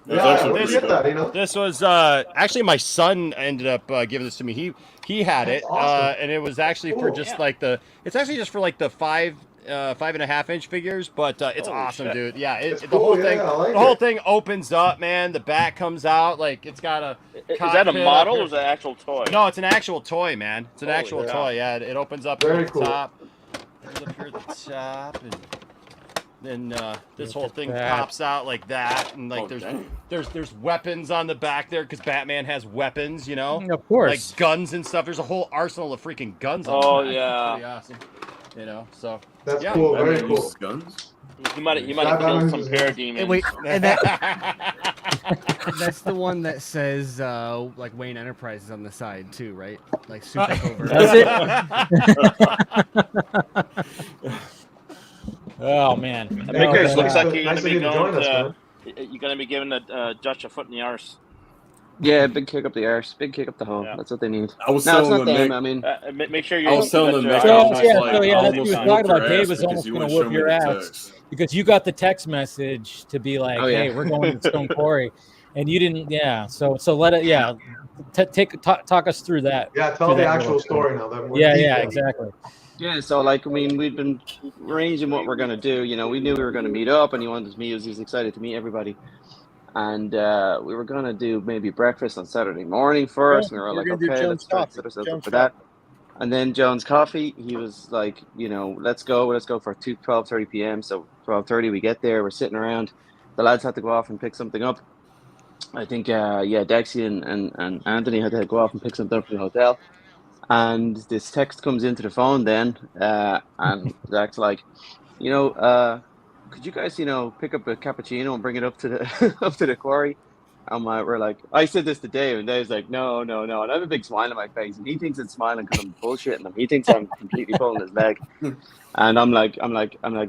This was actually my son ended up giving this to me. He had it, awesome. and it was actually for just like it's actually just for like the 5.5-inch figures, but it's Holy awesome, shit. dude. Yeah, It's the cool, whole yeah, thing, I like the whole it. thing opens up, man. The back comes out, like it's got a. Is that a cockpit model up or is that an actual toy? No, it's an actual toy, man. It's an Holy actual cow. toy. Yeah, it opens up Very at the cool. top. Opens up here at the top, and then this whole thing that. pops out like that, and like there's weapons on the back there because Batman has weapons, you know, Of course. like guns and stuff. There's a whole arsenal of freaking guns. On Oh, the back. yeah. Pretty awesome. You know, so That's yeah. cool. Very Batman cool. uses guns. You might have killed some parademons. Wait, and that's the one that says like Wayne Enterprises on the side too, right? Like super covert. Does it? Oh man. Vickers, looks like you're Nice gonna of you be to join going us, to. You're gonna be giving Dutch a foot in the arse. Yeah, big kick up the arse, big kick up the hole. Yeah. That's what they need. I was No, it's telling not them. Mick- I mean, Make sure you. I was telling them that Mick, you're- I So was yeah, like, so yeah, I that's what he was almost talking about. whooped your Dave ass was because almost you going to wouldn't whoop show your me the ass text. because you got the text message to be like, Oh, "Hey, yeah. we're going to Stone Quarry," and you didn't. Yeah, so let it. Yeah, talk us through that. Yeah, tell through the that actual more. story now. Then Yeah, exactly. yeah. So like, I mean, we've been arranging what we're gonna do. You know, we knew we were gonna meet up, and he wanted to meet us. He was excited to meet everybody. And we were gonna do maybe breakfast on Saturday morning first. Yeah, we were we're like, gonna do okay, Jones let's try to Coffee. set ourselves up Jones for that. And then Jones Coffee, he was like, you know, let's go for 12:30 p.m. So 12:30 we get there, we're sitting around. The lads had to go off and pick something up. I think Dexy and Anthony had to go off and pick something up from the hotel. And this text comes into the phone then, and Zach's like, you know, could you guys, you know, pick up a cappuccino and bring it up to the up to the quarry? And we're like, I said this to Dave, and Dave's like, no. And I have a big smile on my face, and he thinks it's smiling because I'm bullshitting him. He thinks I'm completely pulling his leg. And I'm like,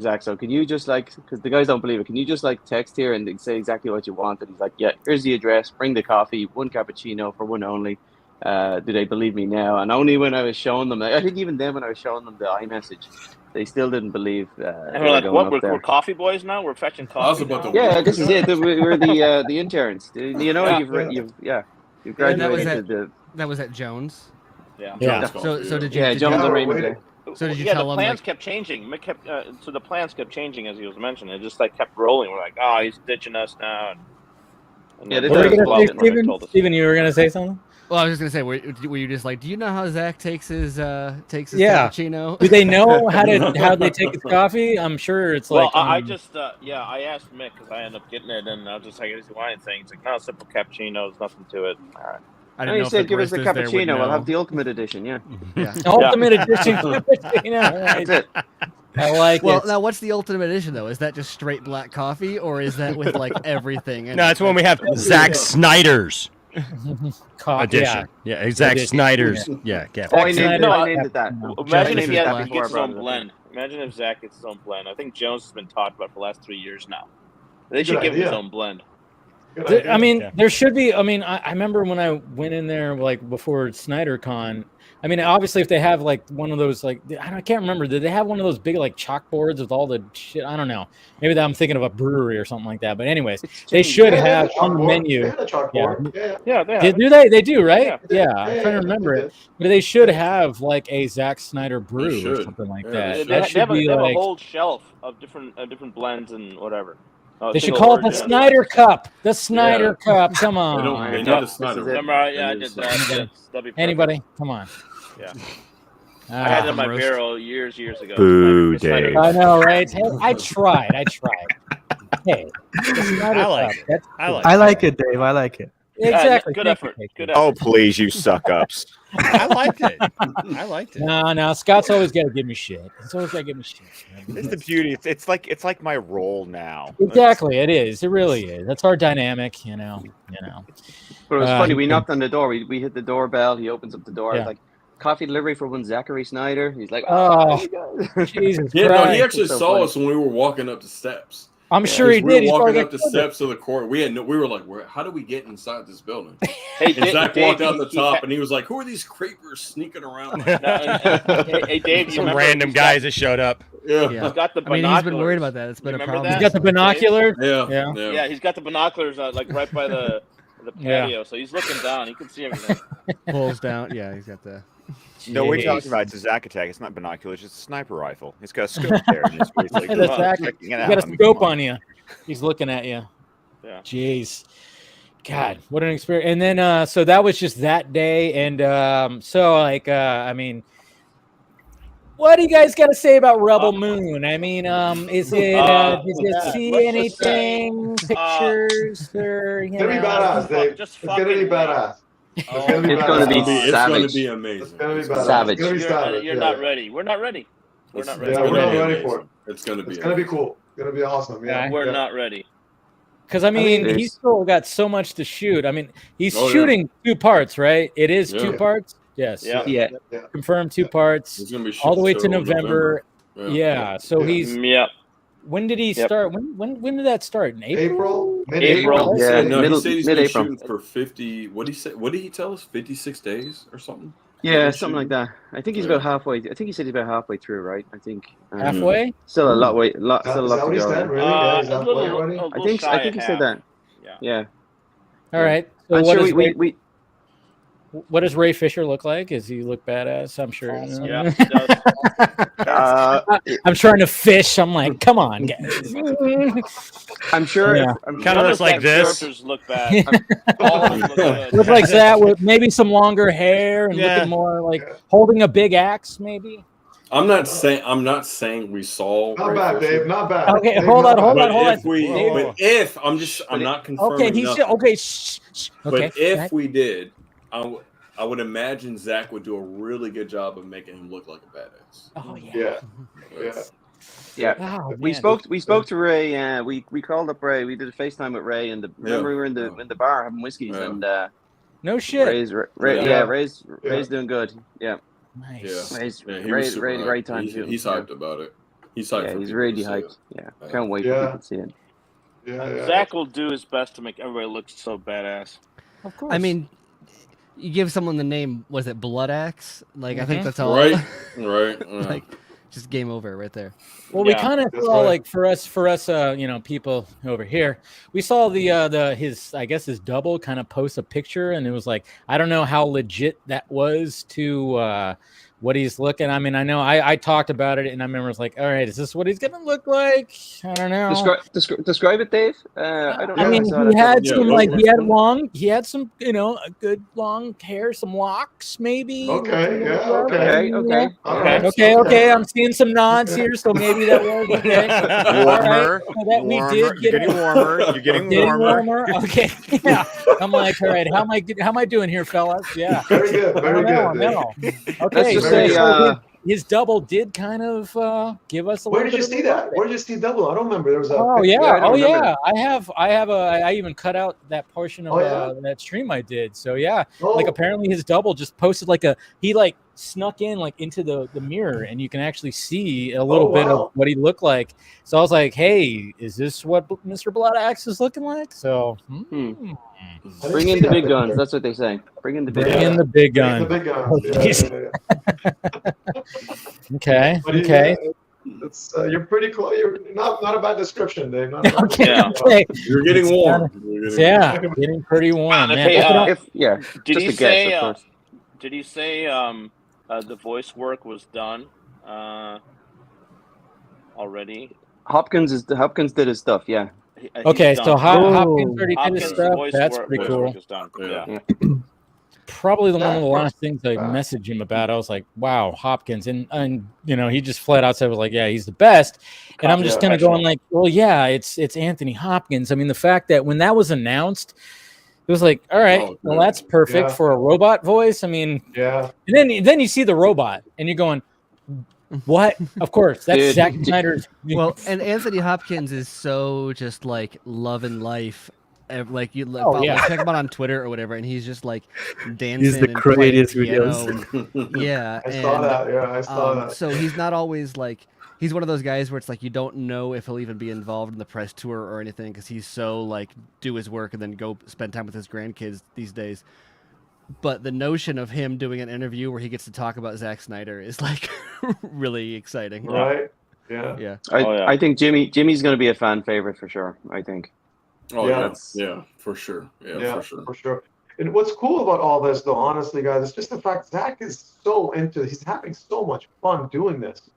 Zach, so can you just like, because the guys don't believe it, can you just like text here and say exactly what you want? And he's like, yeah, here's the address, bring the coffee, one cappuccino for one only. Do they believe me now? And only when I was showing them, I think even then when I was showing them the iMessage, they still didn't believe. And we're like, what? We're coffee boys now. We're fetching coffee. I was about to. Yeah, this is it. We're the interns. You know, you've graduated. That was at Jones. Yeah. So did you? Yeah, did Jones you, and Raymond. So did you the tell him? plans Like, kept changing. Mick kept so the plans kept changing as he was mentioning. It just like kept rolling. We're like, oh, he's ditching us now. And Yeah, then What were you Mick gonna say, Steven? told us. Steven, you were gonna say something? well, I was just gonna say, were you just like, do you know how Zach takes his Yeah. cappuccino? Do they know how they take his coffee? I'm sure it's Well, like. I just I asked Mick because I ended up getting it, and I was just like, "Is he want anything?" He's like, "No, simple cappuccino. There's nothing to it." All right. I No, didn't he know if said, give us the baristas there would cappuccino. We'll know. have the ultimate edition. Yeah. Yeah. Ultimate edition cappuccino. Right. That's it. I like Well, it. now what's the ultimate edition though? Is that just straight black coffee, or is that with like everything? No, it's when we have Zack Snyder's Coffee, edition. Yeah, Zack Edition. Snyder's. Yeah, Oh, I yeah. named it that. Imagine if he that gets before I his brought own it up. blend. Imagine if Zach gets his own blend. I think Jones has been talked about for the last 3 years now. They should Good give him his idea. own blend. I mean, there should be. I mean, I remember when I went in there like before SnyderCon. I mean, obviously, if they have like one of those, like I can't remember. Did they have one of those big like chalkboards with all the shit? I don't know. Maybe that I'm thinking of a brewery or something like that. But anyways, they should have on the menu. Yeah, Do they? They do, right? Yeah. I'm trying to remember it. But they should have like a Zack Snyder brew or something like that. They That should have be a like. whole shelf of different blends and whatever. They should call it the Snyder Cup. The Snyder Cup. Come on. They need a Snyder. Remember, I did that. That'd be perfect. Anybody? Come on. Yeah. I had it in my barrel years ago. Boo, Snyder- Dave. I know, right? Hey, I tried. Hey, the Snyder I like Cup. it. That's I like I like it, Dave. I like it. Exactly. Good Thank you, effort. thank you. Good effort. Oh, please, you suck ups. I liked it. I liked it. No, Scott's always got to give me shit. He's always got to give me shit. It's the beauty. It's like my role now. Exactly, it is. It really is. That's our dynamic, you know. But it was funny. We knocked on the door. We hit the doorbell. He opens up the door. Yeah. I was like, coffee delivery for one Zachary Snyder. He's like, Oh, you guys. Jesus Yeah, Christ. no, he actually So saw funny. us when we were walking up the steps. I'm sure he We did. He's were probably walking up the like, steps of the court. We were like, how do we get inside this building? Hey, And Zach Dave, walked out the top, and he was like, "Who are these creepers sneaking around?" Hey, Dave, you Some remember random guys that showed up. Yeah. He's got the I mean, binoculars. he's been worried about that. It's been a Remember problem. that? He's got the binoculars. Yeah. Yeah, he's got the binoculars like right by the patio, so he's looking down. He can see everything. Pulls down. Yeah, he's got the. No, we're Jeez. talking about it's a Zack attack. It's not binoculars. It's a sniper rifle. It's got a scope there. And it's like, That's Zach. checking You it out. got a I mean, scope come on. on you. He's looking at you. Yeah. Jeez. God, what an experience. And then so that was just that day. And so like I mean, what do you guys got to say about Rebel Moon? I mean, is it did you see anything, pictures or you It's gonna be know? badass, Dave. Just It's gonna be badass. It's gonna be It's gonna badass. be It's going to savage. be amazing. It's gonna be It's badass. Savage. It's gonna be savage. You're yeah. not ready. We're not ready. We're not ready. Yeah, we're not ready for it. It's going to be. It's gonna be cool. It's gonna be awesome. Yeah. We're yeah. not ready. Because I mean, there's- he's still got so much to shoot. I mean, he's Oh, yeah. shooting 2 parts, right? It is Yeah. 2 parts. Yes. Yeah. Yeah. Confirmed 2 parts. It's going to be All the way to showing November. Yeah. So Yeah. he's. Yep. When did he Yep. start? When did that start? In April. Mid-April. Yeah, No, middle- he said he's been mid-April. shooting for 50. What did he say? What did he tell us? 56 days or something. Yeah, something like that. I think he's Yeah. about halfway. I think he said he's about halfway through, right? I think. Halfway. Still a lot way. Is Still a that lot what to he go. said? right? Really? Yeah, is A that little, what already? a little I think shy he of said that. Yeah. Yeah. All right. So I'm what sure does we Ray Fisher look like? Does he look badass? I'm sure. Yeah. He does. I'm trying to fish. I'm like, come on, guys. I'm sure. Yeah. I'm Kind of None looks of like Zach's this. characters look bad. All of them look good. Look like that with maybe some longer hair and Yeah. looking more like holding a big axe, maybe. I'm not saying we saw. Not Ray bad, Fisher. Dave. Not bad. Okay, Dave, hold not on. bad. But if we, Dave. but if I'm not confirming. Okay, he's nothing. okay. Shh. Okay. But if we did, I would imagine Zach would do a really good job of making him look like a badass. Oh yeah. Yeah. Yeah. Yeah. Oh, We man. spoke to Ray. We called up Ray. We did a FaceTime with Ray, and remember we were in the bar having whiskeys, Yeah. and No shit. Ray's doing good. Yeah. Nice. Yeah. Ray's Yeah, he was super Ray hyped. great time He's too. hyped about it. He's hyped. Yeah, for he's people really to see hyped. it. Yeah. Can't wait for Yeah. people to see it. Yeah. Zach will do his best to make everybody look so badass. Of course. I mean, you give someone the name. Was it Blood Axe? Like I think Mhm. that's all. Right. Right. Yeah. Like just game over right there. well, we Yeah. kind of That's saw right. like for us, people over here, we saw his double kind of post a picture, and it was like I don't know how legit that was to what he's looking. I mean, I know I talked about it, and I remember it's like, all right, is this what he's gonna look like? I don't know. Describe it, Dave. I don't know. I mean, saw he that. had Yeah, some what- he had some, a good long hair, some locks, maybe. Okay. Yeah. Okay. Okay. All right. Okay. I'm seeing some nods here, so maybe that was okay. All right. So that we did You're getting warmer. You're getting warmer. Okay. Yeah. I'm like, all right. How am I doing here, fellas? Yeah. Very good. Very I good. know. Dave. Okay. just so say, his double did kind of give us a Where little did you bit see of a that? Where did you see double? I don't remember. There was a. Oh picture. yeah, I don't remember I have I even cut out that portion of Oh, yeah? that stream I did. So yeah, Oh. like apparently his double just posted he snuck in into the mirror, and you can actually see a little bit wow. of what he looked like. So I was like, hey, is this what Mr. Blood Axe is looking like? So I didn't Bring see in the that big picture. guns. That's what they say. Bring in the big bring guns. in the big Bring gun. the big guns. Oh, Yeah, jeez. yeah. Okay. But Okay. It's you're pretty close. You're not a bad description, Dave. Not a bad Okay. Yeah. Okay. You're getting warm. Yeah, getting pretty warm. Man. Hey, That's what Did just he a guess, say? of course. Did he say the voice work was done already? Hopkins did his stuff. Yeah. Okay, He's so done. Hopkins already did his Hopkins' stuff. voice That's work- pretty voice cool. work is done. Yeah. Probably one of the That last things I messaged him about. I was like, "Wow, Hopkins," and he just flat out said, "Was like, yeah, he's the best." And I'm just kind of going like, "Well, yeah, it's Anthony Hopkins." I mean, the fact that when that was announced, It was like, all right, Oh, well, that's perfect Yeah. for a robot voice. I mean, Yeah. and then you see the robot, and you're going, what? Of course, that's Dude. Zack Snyder's. Well, and Anthony Hopkins is so just like loving life. Like you Oh, follow, yeah. like, check him out on Twitter or whatever, and he's just like dancing. He's the and playing greatest piano videos. and- yeah, I saw that. Yeah, I saw that. So he's not always like he's one of those guys where it's like you don't know if he'll even be involved in the press tour or anything because he's so like do his work and then go spend time with his grandkids these days. But the notion of him doing an interview where he gets to talk about Zack Snyder is like really exciting. Right? Yeah. Yeah. I think Jimmy's going to be a fan favorite for sure. I think. Oh Yeah. yeah, for sure. Yeah, for sure. And what's cool about all this, though, honestly, guys, it's just the fact Zack is so into. He's having so much fun doing this.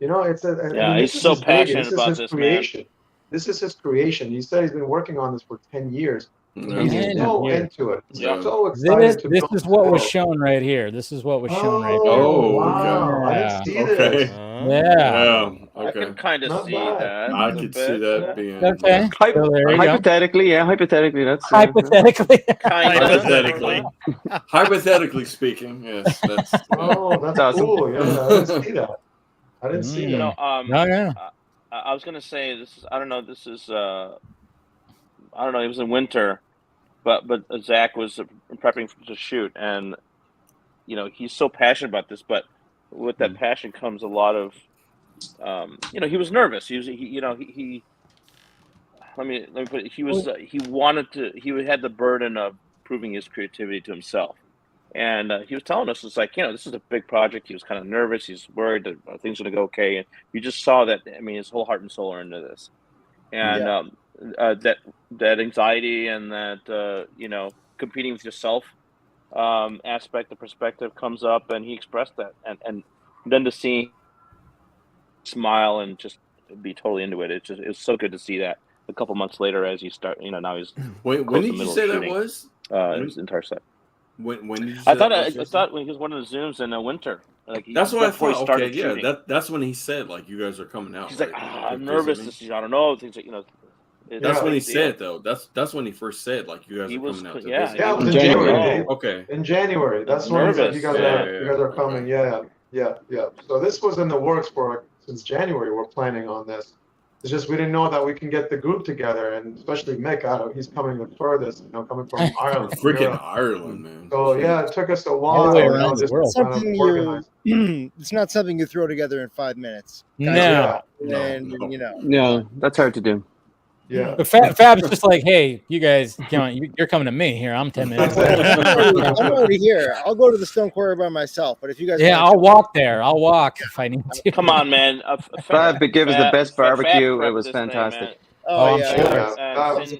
You know, it's a. Yeah, I mean, he's this is so his baby. passionate This is about his this, creation. man. This is his creation. He said he's been working on this for 10 years. Yeah. He's so Yeah. into it. Yeah. So excited to This build is what was world. shown right here. This is what was shown right Oh, here. wow. I didn't see this. Yeah. I can kind of Not see bad. that. I a could bit. see that being Okay. So there you go. Hypothetically, that's Hypothetically. hypothetically. Hypothetically speaking, yes. That's Oh, that's awesome. cool. Yeah, I didn't see that. I didn't see You that. know, Oh, yeah. I was gonna say this is. I don't know. This is. I don't know. It was in winter, but Zach was prepping to shoot, and you know he's so passionate about this. But with that passion comes a lot of, you know, he was nervous. He let me put it. He was. He wanted to. He had the burden of proving his creativity to himself. And he was telling us, it's like, you know, this is a big project. He was kind of nervous. He's worried that things are going to go okay. And you just saw that, I mean, his whole heart and soul are into this. And that anxiety and that, you know, competing with yourself aspect, the perspective comes up, and he expressed that. And then to see smile and just be totally into it, it was so good to see that a couple months later as you start, you know, now he's Wait, when did you say that was? His entire set. When did you say I thought that was? I thought when he was one of the Zooms in the winter, like That's what I before he thought. started Okay, yeah, shooting. that's when he said like you guys are coming out. He's right? like, I'm Visiting. nervous. This is, I don't know. Things like, you know. That's when he said though. That's when he first said like you guys He are was- coming out. To yeah, visit. Yeah, it was in January. January. Dave. Okay. In January. That's He's when he said nervous. you guys are coming. Yeah. So this was in the works for since January. We're planning on this. It's just we didn't know that we can get the group together, and especially Mick. He's coming the furthest, you know, coming from Ireland. Freaking Ireland, man. So yeah, it took us a while. All the way you know, around the just to world. kind of Something organize. it's not something you throw together in 5 minutes. No. And No. you know. No, that's hard to do. Yeah. But Fab's just like, hey, you guys, you're coming to me here. I'm 10 minutes. I'm already here. I'll go to the Stone Quarry by myself. But if you guys, Yeah, want I'll walk there. I'll walk if I need to. Come on, man. Fab gave us the best barbecue. It prepped was this thing, fantastic. man. Oh I'm yeah. sure.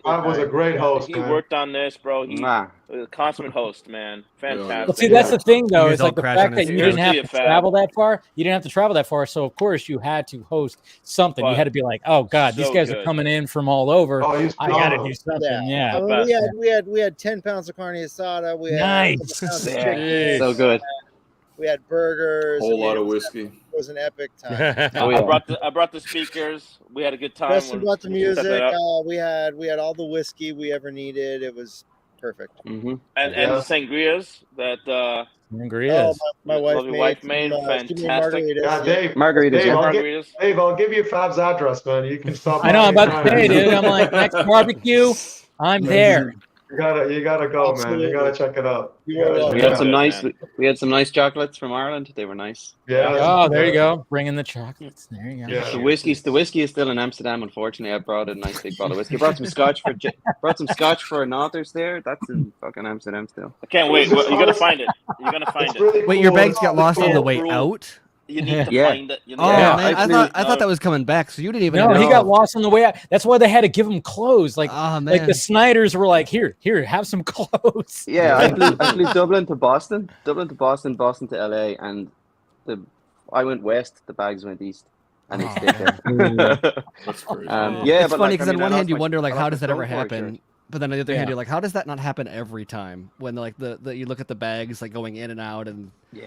That was a great host, He man. worked on this, bro. He Nah. was a consummate host, man. Fantastic. Well, see, that's the thing, though. You Is guys all like the crash fact on that his you ear. didn't have Here's to to you, Fab. travel that far. You didn't have to travel that far, so of course you had to host something. You But had to be like, oh god, these so guys are good. coming in from all over. Oh, he's I got to phenomenal. do something. Yeah. I mean, we had 10 pounds of carne asada. We had Nice. 10 pounds of Yeah. chicken. So good. We had burgers. Whole I mean, lot it of was- whiskey. It was an epic time. Oh, yeah. I brought the speakers. We had a good time. Preston when brought the we set that music. up. We had all the whiskey we ever needed. It was perfect. Mm-hmm. and Yeah. the sangrias that Sangrias. My wife lovely made. wife made. some, Fantastic. margaritas. Yeah, Dave. Margaritas, Dave, yeah. margaritas. Dave, I'll give you Fab's address, man. You can stop. I know. I'm by about to say, anytime. dude. I'm like, next barbecue, I'm there. You gotta go, man. Absolutely. You gotta check it out. You are welcome. We Yeah. had some Good, nice. man. We had some nice chocolates from Ireland. They were nice. Yeah. Oh, there you go. Bringing the chocolates. There you go. Yeah. The whiskey is still in Amsterdam. Unfortunately, I brought a nice big bottle of whiskey. I brought some scotch for an author's there. That's in fucking Amsterdam still. I can't wait. You're gonna find it. You're gonna find It's it. really Wait, your cool. bags It's got really lost on cool. the way Rule. out? You need to Yeah. find it. You know? Oh Yeah, man, I actually- thought that was coming back. So you didn't even. No, know. he got lost on the way out. That's why they had to give him clothes. Like, Oh man. like the Snyders were like, here, have some clothes. Yeah, I flew Dublin to Boston, Boston to LA, and I went west. The bags went east, and they stayed there. That's crazy. Yeah, it's but funny like, because I on mean, one I hand lost you my- wonder like I how lost does my that ever Stone Quarry happen, shirt. but then on the other Yeah. hand you're like how does that not happen every time when like the you look at the bags like going in and out and Yeah.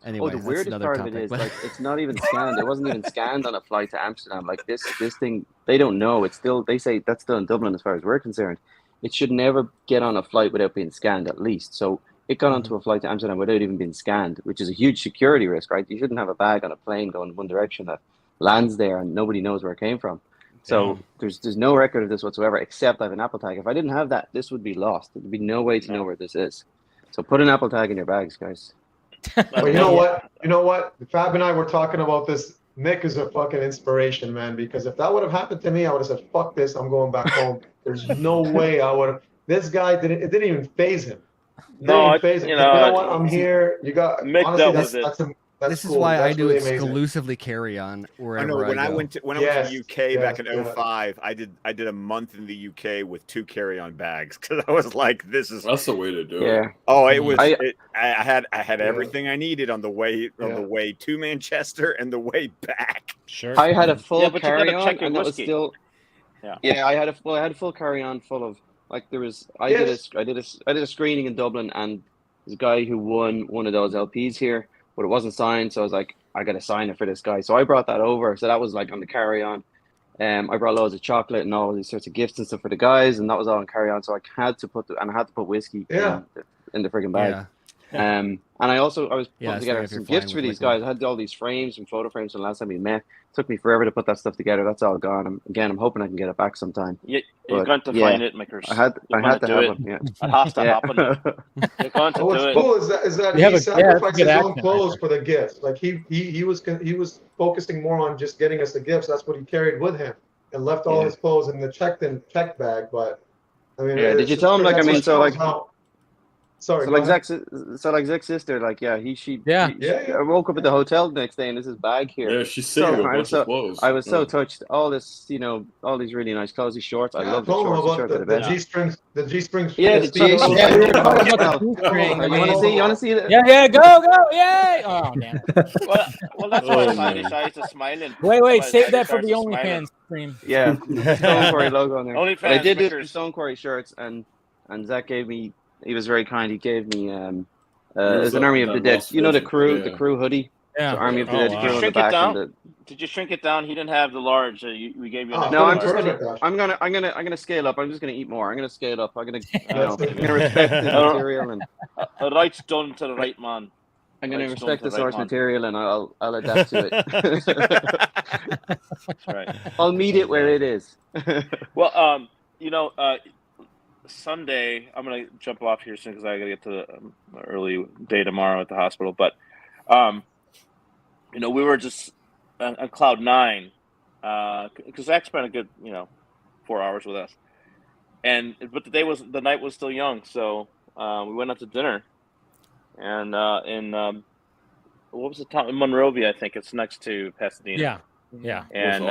anyway. Oh, the that's weirdest another part topic. of it is but- like it's not even scanned. It wasn't even scanned on a flight to Amsterdam. Like this thing, they don't know. It's still. They say that's still in Dublin as far as we're concerned. it should never get on a flight without being scanned at least. So it got onto a flight to Amsterdam without even being scanned, which is a huge security risk, right? You shouldn't have a bag on a plane going one direction that lands there and nobody knows where it came from. So there's no record of this whatsoever, except I have an Apple tag. If I didn't have that, this would be lost. There'd be no way to know where this is. So put an Apple tag in your bags, guys. But you know what? You know what? Fab and I were talking about this. Nick is a fucking inspiration, man. Because if that would have happened to me, I would have said, "Fuck this! I'm going back home." There's no way I would have. This guy didn't. It didn't even phase him. You know what? I'm here. You got. Honestly, this is why I do exclusively carry on wherever I know when I go. went to the UK back in 2005, I did a month in the UK with 2 carry-on bags because I was like, "This is that's the way to do it." Oh, it was. I had everything I needed on the way to Manchester and the way back. Sure. I had a full carry-on, and that was still. Yeah, I had a full carry-on full of like there was. I did a screening in Dublin, and there's a guy who won one of those LPs here. But it wasn't signed, so I was like, I got to sign it for this guy. So I brought that over. So that was like on the carry-on. I brought loads of chocolate and all these sorts of gifts and stuff for the guys, and that was all on carry-on. So I had to put whiskey in the friggin' bag. And I was putting together some gifts for these guys. I had all these frames and photo frames from the last time we met. It took me forever to put that stuff together. That's all gone. I'm hoping I can get it back sometime. You're going to find it, Makers. I had to have it. Yeah. It has to happen. You're going to do what's it. cool is that he sacrificed his own clothes for the gifts. Like he was focusing more on just getting us the gifts. That's what he carried with him, and left all his clothes in the check bag. But I mean, did you tell him Sorry. So like Zack's sister, like I woke up at the hotel the next day and this is bag here. Yeah, she's sitting with a bunch of clothes. I was so touched. All this, all these really nice clothes, these shorts. I love the shorts. The G-strings. The G-strings. Yeah, the G-strings. You want to see that? Yeah, go, yay! Oh, damn. Well, that's why Sandy Shies is smiling. Wait, save that for the OnlyFans stream. Yeah, Stone Quarry logo on there. OnlyFans. I did do Stone Quarry shirts, and Zack gave me. He was very kind. He gave me there's an Army of the Dead. You know the crew hoodie. Yeah. So Army of the Dead crew on the back. Did you shrink it down? He didn't have the large. We gave you. No, I'm gonna scale up. I'm just gonna eat more. I'm gonna scale up. I'm gonna respect the material and a right's done to the right man. I'm gonna respect the source material and I'll adapt to it. That's right. I'll meet it where it is. Well, Sunday, I'm gonna jump off here soon because I gotta get to the early day tomorrow at the hospital. But, we were just on cloud 9 because Zach spent a good 4 hours with us, but the night was still young, so we went out to dinner, and in what was the town in Monrovia? I think it's next to Pasadena. Yeah. And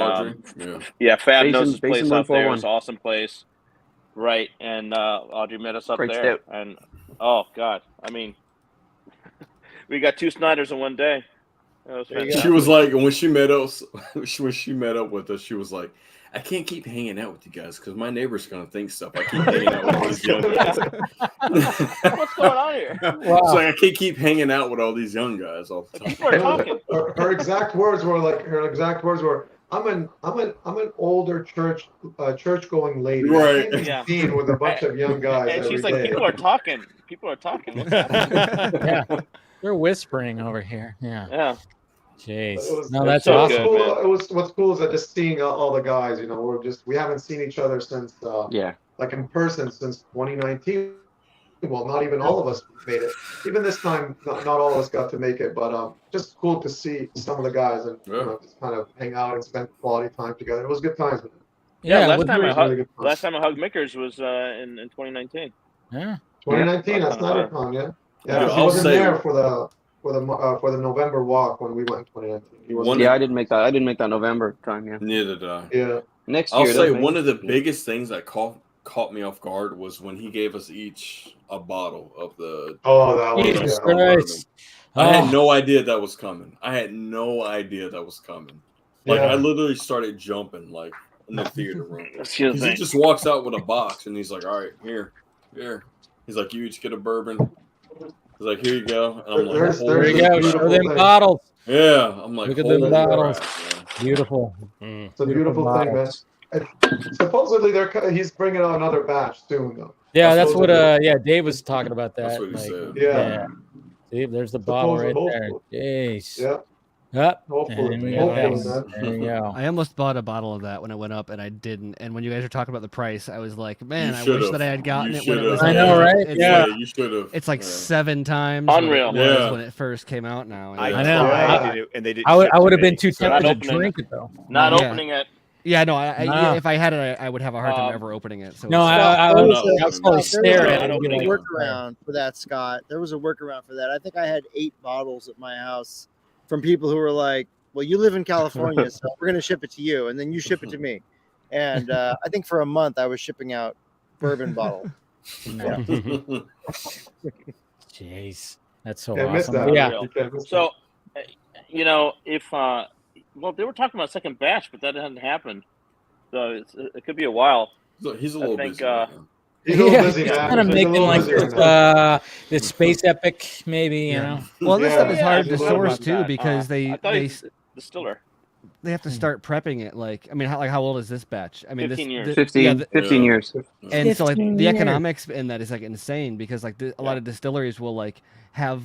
Fab knows this place out there. It's an awesome place. Right, and Audrey met us up Great there, stout. and oh god, I mean, we got 2 Snyders in one day. She was like, when she met up with us, she was like, "I can't keep hanging out with you guys because my neighbor's gonna think stuff. I keep hanging out with all these young guys." What's going on here? Wow. It's like I can't keep hanging out with all these young guys all the time. People are talking. Her exact words were. I'm an older church going lady. Right. Seen with a bunch of young guys. And she's like, day. People are talking. Yeah. They're whispering over here. Yeah. Jeez. No, that's so awesome. What's cool is that just seeing all the guys, we haven't seen each other since like in person since 2019. Well, not even all of us made it. Even this time, not all of us got to make it. But just cool to see some of the guys and just kind of hang out and spend quality time together. It was good times. Last time I hugged Mickers was in 2019. Yeah. 2019. That's not a he wasn't there for the November walk when we went in 2019. I didn't make that. I didn't make that November time. Yeah. Neither did I. Yeah. Next year. I'll say one of the biggest things that caught me off guard was when he gave us each a bottle of the. Oh, that was Jesus Christ. I had no idea that was coming. Like I literally started jumping like in the theater room. He just walks out with a box and he's like, "All right, here." He's like, "You each get a bourbon." He's like, "Here you go." And I'm like, "There you go. Show them bottles." Yeah, I'm like, "Look at them bottles." Beautiful. It's a beautiful thing, man. Supposedly he's bringing out another batch soon though. Yeah, that's what Dave was talking about that. That's what he like, said. Yeah. See, there's the bottle right there. Jeez. Yeah. Yep. Hopefully, And we man. there you go. I almost bought a bottle of that when it went up, and I didn't. And when you guys were talking about the price, I was like, man, I wish that I had gotten it when it was. I know, right? Yeah, you should have. It's like 7 times Unreal. what it was when it first came out. Now I know. I would have been too tempted to drink it though. Not opening it. Yeah, no. If I had it, I would have a hard time ever opening it. So no, I was probably staring at it. There was a workaround for that, Scott. There was a workaround for that. I think I had 8 bottles at my house from people who were like, well, you live in California, so we're going to ship it to you, and then you ship it to me. And I think for a month I was shipping out bourbon bottles. Yeah. Jeez, that's so missed awesome. that. Yeah. So, you know, if well, they were talking about a second batch, but that hasn't happened. So it could be a while. He's a little busy. He's a little busy, he's man. kind of He's a making little like busy right this space epic, maybe, you know. Well, this stuff is hard to I forgot source about too that. because I thought he's distiller. they have to start prepping it. Like, I mean, how old is this batch? I mean, 15 years. this, 15 years. And so like 15 the years. economics in that is like insane because like a lot of distilleries will like have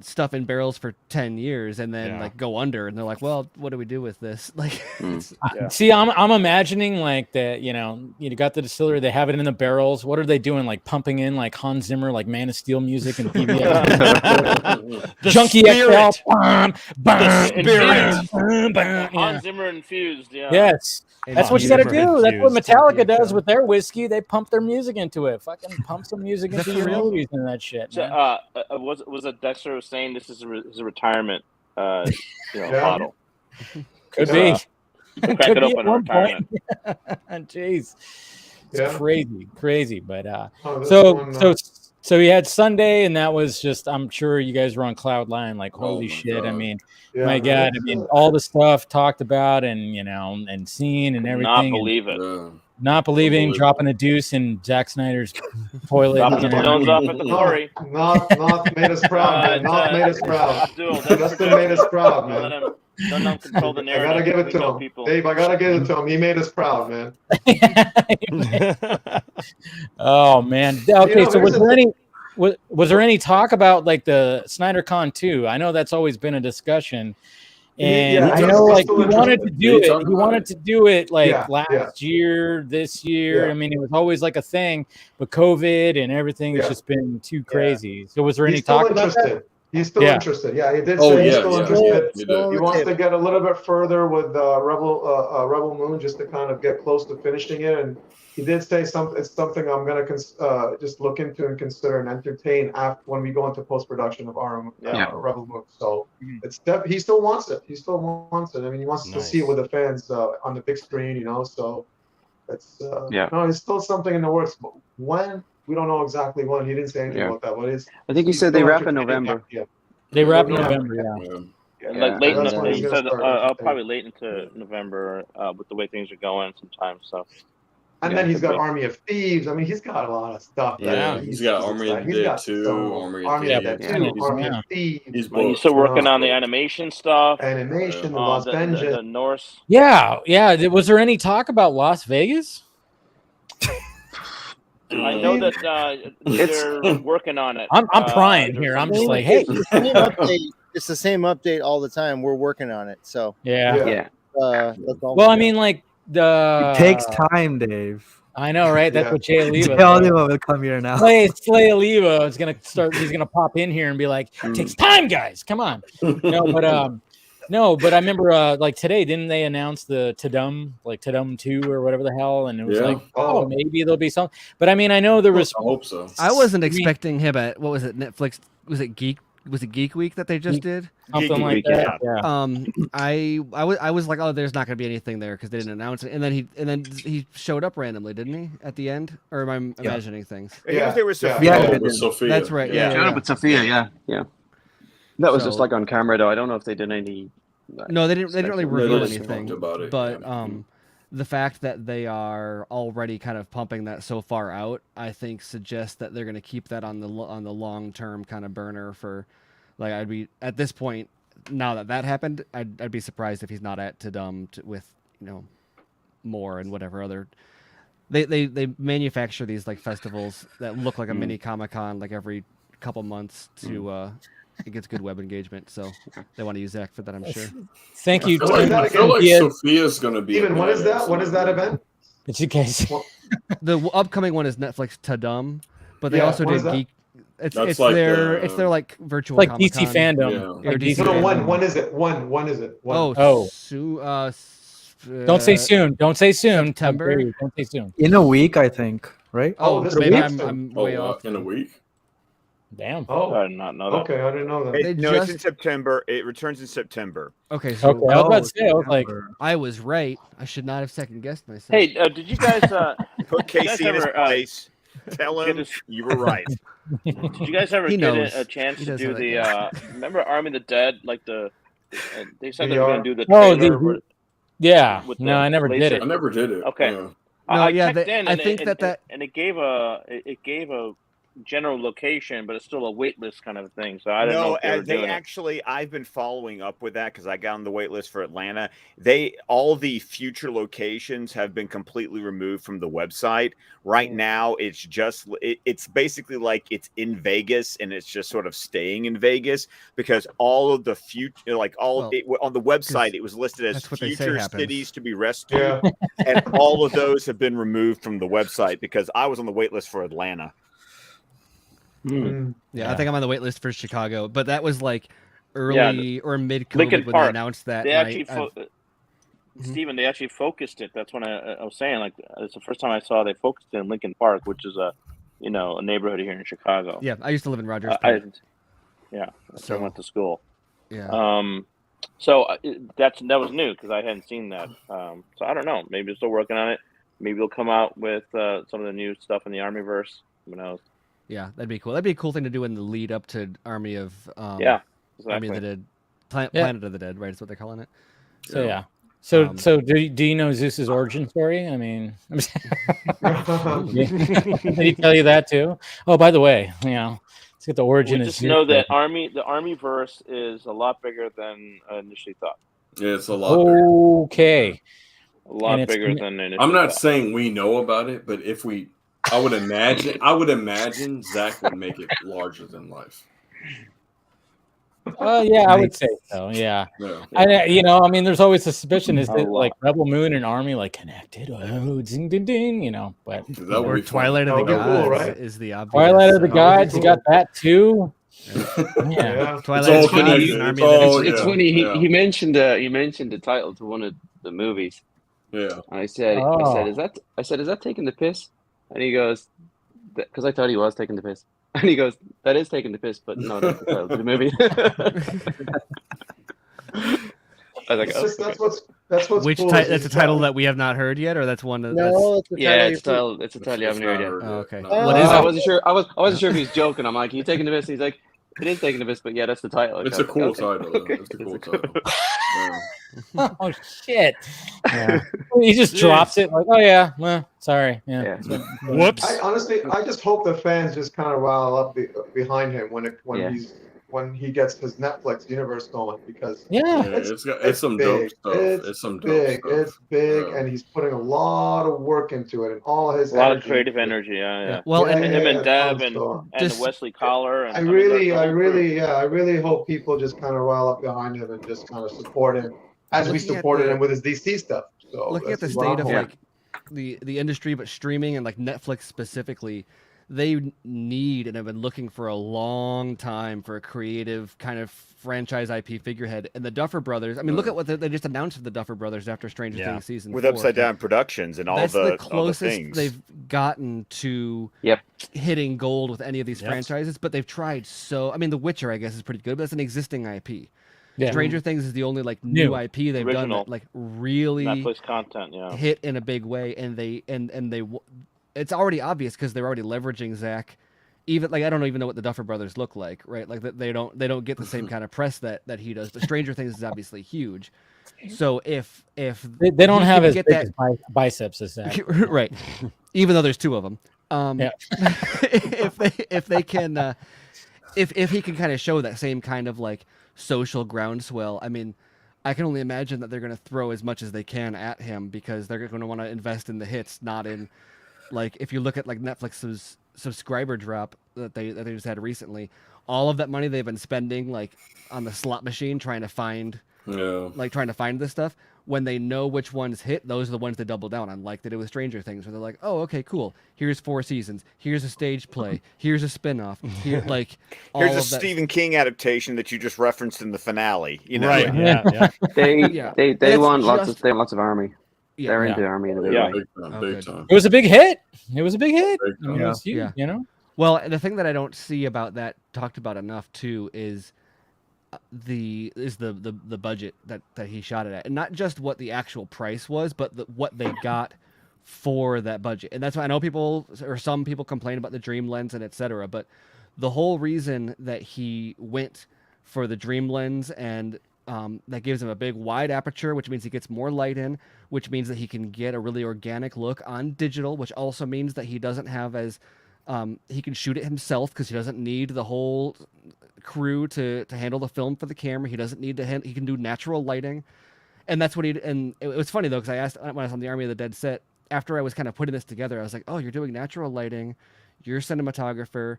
stuff in barrels for 10 years and then like go under, and they're like, well, what do we do with this? Like, See, I'm imagining like that, you know, you got the distillery, they have it in the barrels. What are they doing? Like pumping in like Hans Zimmer, like Man of Steel music and PBS. Junkee XL. Bam, bam, bam, Hans Zimmer infused. Yeah. Yes. That's what you got to do. That's what Metallica does with their whiskey. They pump their music into it. Fucking pump some music into your movies and that shit. So, Man. was it Dexter was saying this is a retirement, bottle? Could be. Crack Could it be open at one in retirement. point. Jeez, it's Yeah. crazy. But this so one, so you had Sunday, and that was just. I'm sure you guys were on cloud nine, like holy my shit. God. I mean, Yeah, my man. God. I mean, all the stuff talked about, and you know, and seen, and everything. Not and believe it. Not believing, Unbelievable. dropping a deuce in Zack Snyder's toilet. Dropping you the know. stones off at the quarry. North made us proud, man. North made us proud. Justin made us proud, man. Let him control the I narrative. gotta give it We to know him, people. Dave. I gotta give it to him. He made us proud, man. Oh man. Okay, You know, so was here's there the any was there any talk about like the Snyder Con 2? I know that's always been a discussion. And Yeah, I he's know like still he wanted to interested. do They it. talk He about wanted it. to do it like Yeah, last year, this year. Yeah. I mean, it was always like a thing, but COVID and everything has Yeah. just been too crazy. So was there any He's still talk about that? interested. He's still Yeah. interested. Yeah, he did Oh, say he's yeah, still yeah. interested. He did. He wants to get a little bit further with Rebel Moon, just to kind of get close to finishing it. And he did say something. It's something I'm gonna just look into and consider and entertain after when we go into post production of Rebel Moon. So it's he still wants it. He still wants it. I mean, he wants to see it with the fans on the big screen, you know. So it's no, it's still something in the works. But when, we don't know exactly when. He didn't say anything about that. But it's. I think he he's said they still wrap in interested November. Yeah. They wrap in November, November, yeah. Like late, That's when he's he gonna said start. probably late into November with the way things are going sometimes. So. And then he's got Army of Thieves. I mean, he's got a lot of stuff. Yeah, he's got Army of the Dead 2, Army of the Dead 2, Army of Thieves. He's He's still working on the animation stuff. Animation, the Lost Vengeance. The Norse. Yeah. Was there any talk about Las Vegas? I know that they're working on it. I'm prying here. I'm just like, hey. It's the same update all the time. We're working on it. So Yeah. that's all Well, I mean, like It takes time, Dave. I know, right? That's what Jay Oliva. Jay Oliva will come here now. Slay Oliva is gonna start. He's gonna pop in here and be like, "It takes time, guys. Come on." No, but I remember like today, didn't they announce the Tadum 2 or whatever the hell? And it was like, oh, maybe there'll be some. But I mean, I know there was. I hope so. I wasn't expecting him at what was it? Netflix? Was it Geek Week that they just did? Something like that. Yeah. I was like, oh, there's not gonna be anything there because they didn't announce it, and then he showed up randomly, didn't he? At the end, or am I imagining things? He was there with Sophia. With Sophia. That's right. Yeah. Showed up with Sophia. Yeah. That was just like on camera, though. I don't know if they did any. No, they didn't really reveal anything about it. But the fact that they are already kind of pumping that so far out, I think suggests that they're going to keep that on the long term kind of burner for, like, I'd be at this point now that happened, I'd be surprised if he's not at Tadum with more and whatever other. They manufacture these like festivals that look like a mini Comic-Con like every couple months to it gets good web engagement. So they want to use Zach for that, I'm sure. Thank you. I feel like Sophia's going to be. Even what is that? What is that event? It's in case. The upcoming one is Netflix Tadum, but they also did Geek. It's like their like virtual like Comic-Con. DC fandom. Yeah. Like DC no, when is it? When is it? When? Don't say soon. Don't say soon. September. Don't say soon. In a week, I think. Right? This maybe week? I'm way off. In a week. Damn. Oh, I did not know that. Okay, I didn't know that. It's in September. It returns in September. Okay, so I was about to say, I was like, I was right. I should not have second guessed myself. Hey, did you guys put Casey in his place? Tell him you were right. Did you guys ever get a chance to do the? Remember Army of the Dead? Like they said they were going to do the trailer. Yeah. With No, I never did it. I never did it. Okay. Yeah. I yeah, checked in, I and think it gave a general location, but it's still a wait list kind of thing. So I don't know. If they actually, I've been following up with that because I got on the wait list for Atlanta. All the future locations have been completely removed from the website. Right now, it's basically like it's in Vegas and it's just sort of staying in Vegas because all of the future, on the website, it was listed as future cities to be rescued, and all of those have been removed from the website because I was on the wait list for Atlanta. Yeah, I think I'm on the wait list for Chicago, but that was like early or mid-COVID when they announced that. They actually, Steven, they actually focused it. That's when I was saying, like, it's the first time I saw they focused it in Lincoln Park, which is a neighborhood here in Chicago. Yeah, I used to live in Rogers Park. So I went to school. Yeah. So that was new because I hadn't seen that. So I don't know. Maybe they're still working on it. Maybe they'll come out with some of the new stuff in the Armyverse. Who knows? Yeah, that'd be cool. That'd be a cool thing to do in the lead up to Army of exactly. Army of the Dead, Planet of the Dead, right? Is what they're calling it. So yeah. So do you know Zeus's origin story? I mean, did he tell you that too? Oh, by the way, let's get the origin. We just know that the Armyverse is a lot bigger than I initially thought. Yeah, it's a lot bigger. Okay. A lot bigger than initially I'm not thought. saying we know about it, but if we, I would imagine Zach would make it larger than life. Yeah, I would say so. Yeah. I mean, there's always a suspicion is that like Rebel Moon and Army like connected? Oh, ding, ding, ding, but or Twilight of the Gods is the obvious. Twilight of the Gods, you got that too. Yeah. Twilight. It's funny. He mentioned the title to one of the movies. Yeah. And I said, is that taking the piss? And he goes, because I thought he was taking the piss. And he goes, that is taking the piss, but no, that's the title of the movie. I was like, that's what's which cool that's a title that we have not heard yet, or that's one that it's a title you haven't heard yet. Oh, okay. What is it? I wasn't sure. I wasn't sure if he was joking. I'm like, are you taking the piss? He's like, it is taking the piss, but yeah, that's the title. It's a cool title. It's a cool title. Oh shit! Yeah. He just drops it like, oh yeah, well, sorry. Yeah. Whoops. I just hope the fans just kind of rile up behind him when he gets his Netflix universe going because it's some dope stuff. It's some dope stuff. It's big, and he's putting a lot of work into it, and all his a lot of creative energy. Yeah. Well, and him and Deb and the Wesley Collar. And I really hope people just kind of rile up behind him and just kind of support him as we supported him with his DC stuff. So looking at the state of like the industry, but streaming and like Netflix specifically, they need and have been looking for a long time for a creative kind of franchise IP figurehead. And the Duffer Brothers, I mean, look at what they just announced of the Duffer Brothers after Stranger Things season 4. With Upside Down Productions and all That's the closest things they've gotten to hitting gold with any of these franchises. But they've tried I mean, The Witcher, I guess, is pretty good, but that's an existing IP. Yeah. Stranger Things is the only like new IP they've done that like really Netflix content, hit in a big way, and they it's already obvious because they're already leveraging Zach. Even like I don't even know what the Duffer Brothers look like, right? Like they don't get the same kind of press that he does. But Stranger Things is obviously huge. So if they don't have as big as biceps as Zach, right? Even though there's two of them, if they can, if he can kind of show that same kind of like social groundswell, I mean, I can only imagine that they're going to throw as much as they can at him because they're going to want to invest in the hits, not in, like, if you look at like Netflix's subscriber drop that they just had recently, all of that money they've been spending like on the slot machine trying to find this stuff. When they know which ones hit, those are the ones they double down on, like they did with Stranger Things, where they're like, "Oh, okay, cool. Here's 4 seasons. Here's a stage play. Here's a spinoff. Here, like, here's a Stephen King adaptation that you just referenced in the finale." You know, right? Yeah. They want lots of army. Yeah, they're into army in a big way. Big time. It was a big hit. It was a big hit. I mean, it was huge, you know. Well, the thing that I don't see about that talked about enough too is the budget that he shot it at, and not just what the actual price was, but what they got for that budget. And that's why I know some people complain about the Dream Lens and etc. But the whole reason that he went for the Dream Lens and that gives him a big wide aperture, which means he gets more light in, which means that he can get a really organic look on digital, which also means that he doesn't have as he can shoot it himself because he doesn't need the whole crew to handle the film for the camera. He doesn't need he can do natural lighting, and that's what and it was funny though, because I asked when I was on the Army of the Dead set, after I was kind of putting this together, I was like, "Oh, you're doing natural lighting, you're a cinematographer,"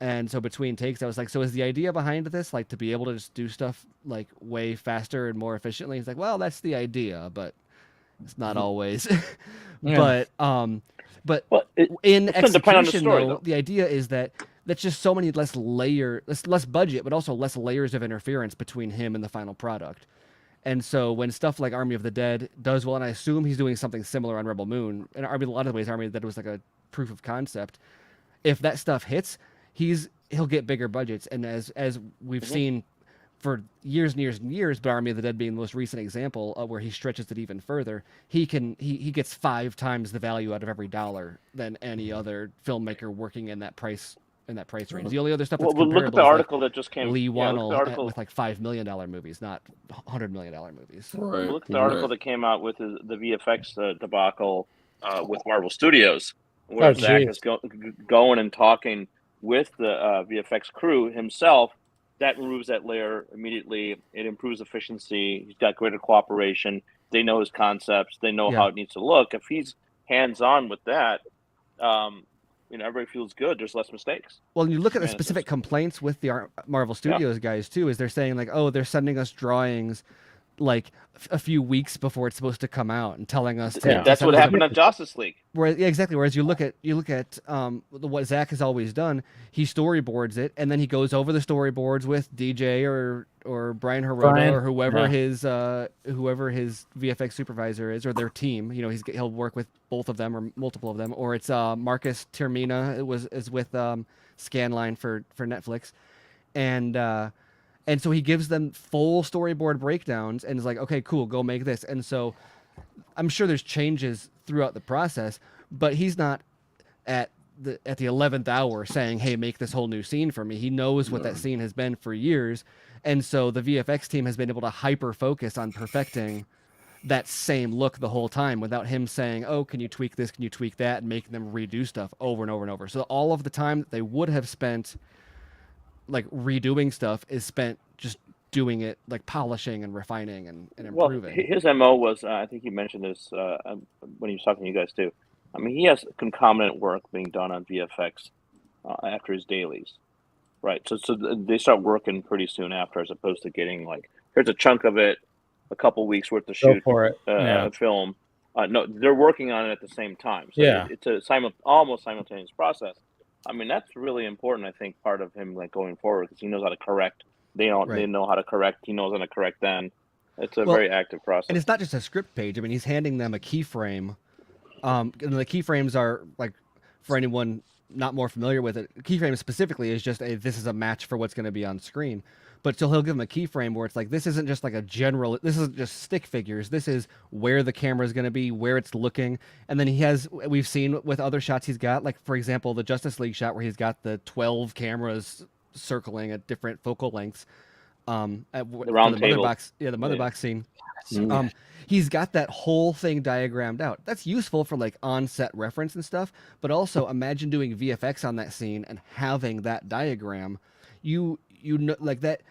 and so between takes I was like, "So is the idea behind this like to be able to just do stuff like way faster and more efficiently?" He's like, "Well, that's the idea, but it's not always." But in execution, though, the idea is that that's just so many less budget, but also less layers of interference between him and the final product. And so when stuff like Army of the Dead does well, and I assume he's doing something similar on Rebel Moon, and a lot of ways Army of the Dead was like a proof of concept. If that stuff hits, he'll get bigger budgets, and as we've seen for years and years and years, but Army of the Dead being the most recent example where he stretches it even further, he gets 5 times the value out of every dollar than any other filmmaker working in that price range. The only other stuff that's comparable look at the article that just came. Lee Wannell with like $5 million movies, not $100 million movies. Right. Look at the article that came out with the VFX debacle with Marvel Studios, where Zack is going and talking with the VFX crew himself. That removes that layer immediately. It improves efficiency. He's got greater cooperation. They know his concepts. They know how it needs to look. If he's hands-on with that, everybody feels good. There's less mistakes. Well, you look at the specific complaints with the Marvel Studios guys too, is they're saying like, oh, they're sending us drawings like a few weeks before it's supposed to come out and telling us that's what happened at Justice League. Exactly. Whereas you look at what Zack has always done, he storyboards it and then he goes over the storyboards with DJ or Brian Hirota or whoever his VFX supervisor is, or their team. He'll work with both of them or multiple of them, or it's Marcus Termina is with Scanline for Netflix, and so he gives them full storyboard breakdowns and is like, okay, cool, go make this. And so I'm sure there's changes throughout the process, but he's not at the 11th hour saying, hey, make this whole new scene for me. He knows what that scene has been for years. And so the VFX team has been able to hyper focus on perfecting that same look the whole time without him saying, oh, can you tweak this? Can you tweak that? And making them redo stuff over and over and over. So all of the time that they would have spent like redoing stuff is spent just doing it, like polishing and refining and improving. Well, his MO was, I think he mentioned this when he was talking to you guys too. I mean, he has concomitant work being done on VFX after his dailies, right? So they start working pretty soon after, as opposed to getting like, here's a chunk of it, a couple weeks worth to shoot a film. No, they're working on it at the same time. So it's a almost simultaneous process. I mean, that's really important. I think part of him like going forward, because he knows how to correct. They know how to correct. He knows how to correct. Then it's a very active process. And it's not just a script page. I mean, he's handing them a keyframe. And the keyframes are like, for anyone not more familiar with it, keyframe specifically is just this is a match for what's going to be on screen. But so he'll give them a keyframe where it's like, this isn't just like a general, this isn't just stick figures. This is where the camera is going to be, where it's looking. And then we've seen with other shots he's got, like, for example, the Justice League shot where he's got the 12 cameras circling at different focal lengths. The round table. The mother box scene. He's got that whole thing diagrammed out. That's useful for like on-set reference and stuff. But also imagine doing VFX on that scene and having that diagram. You know, like that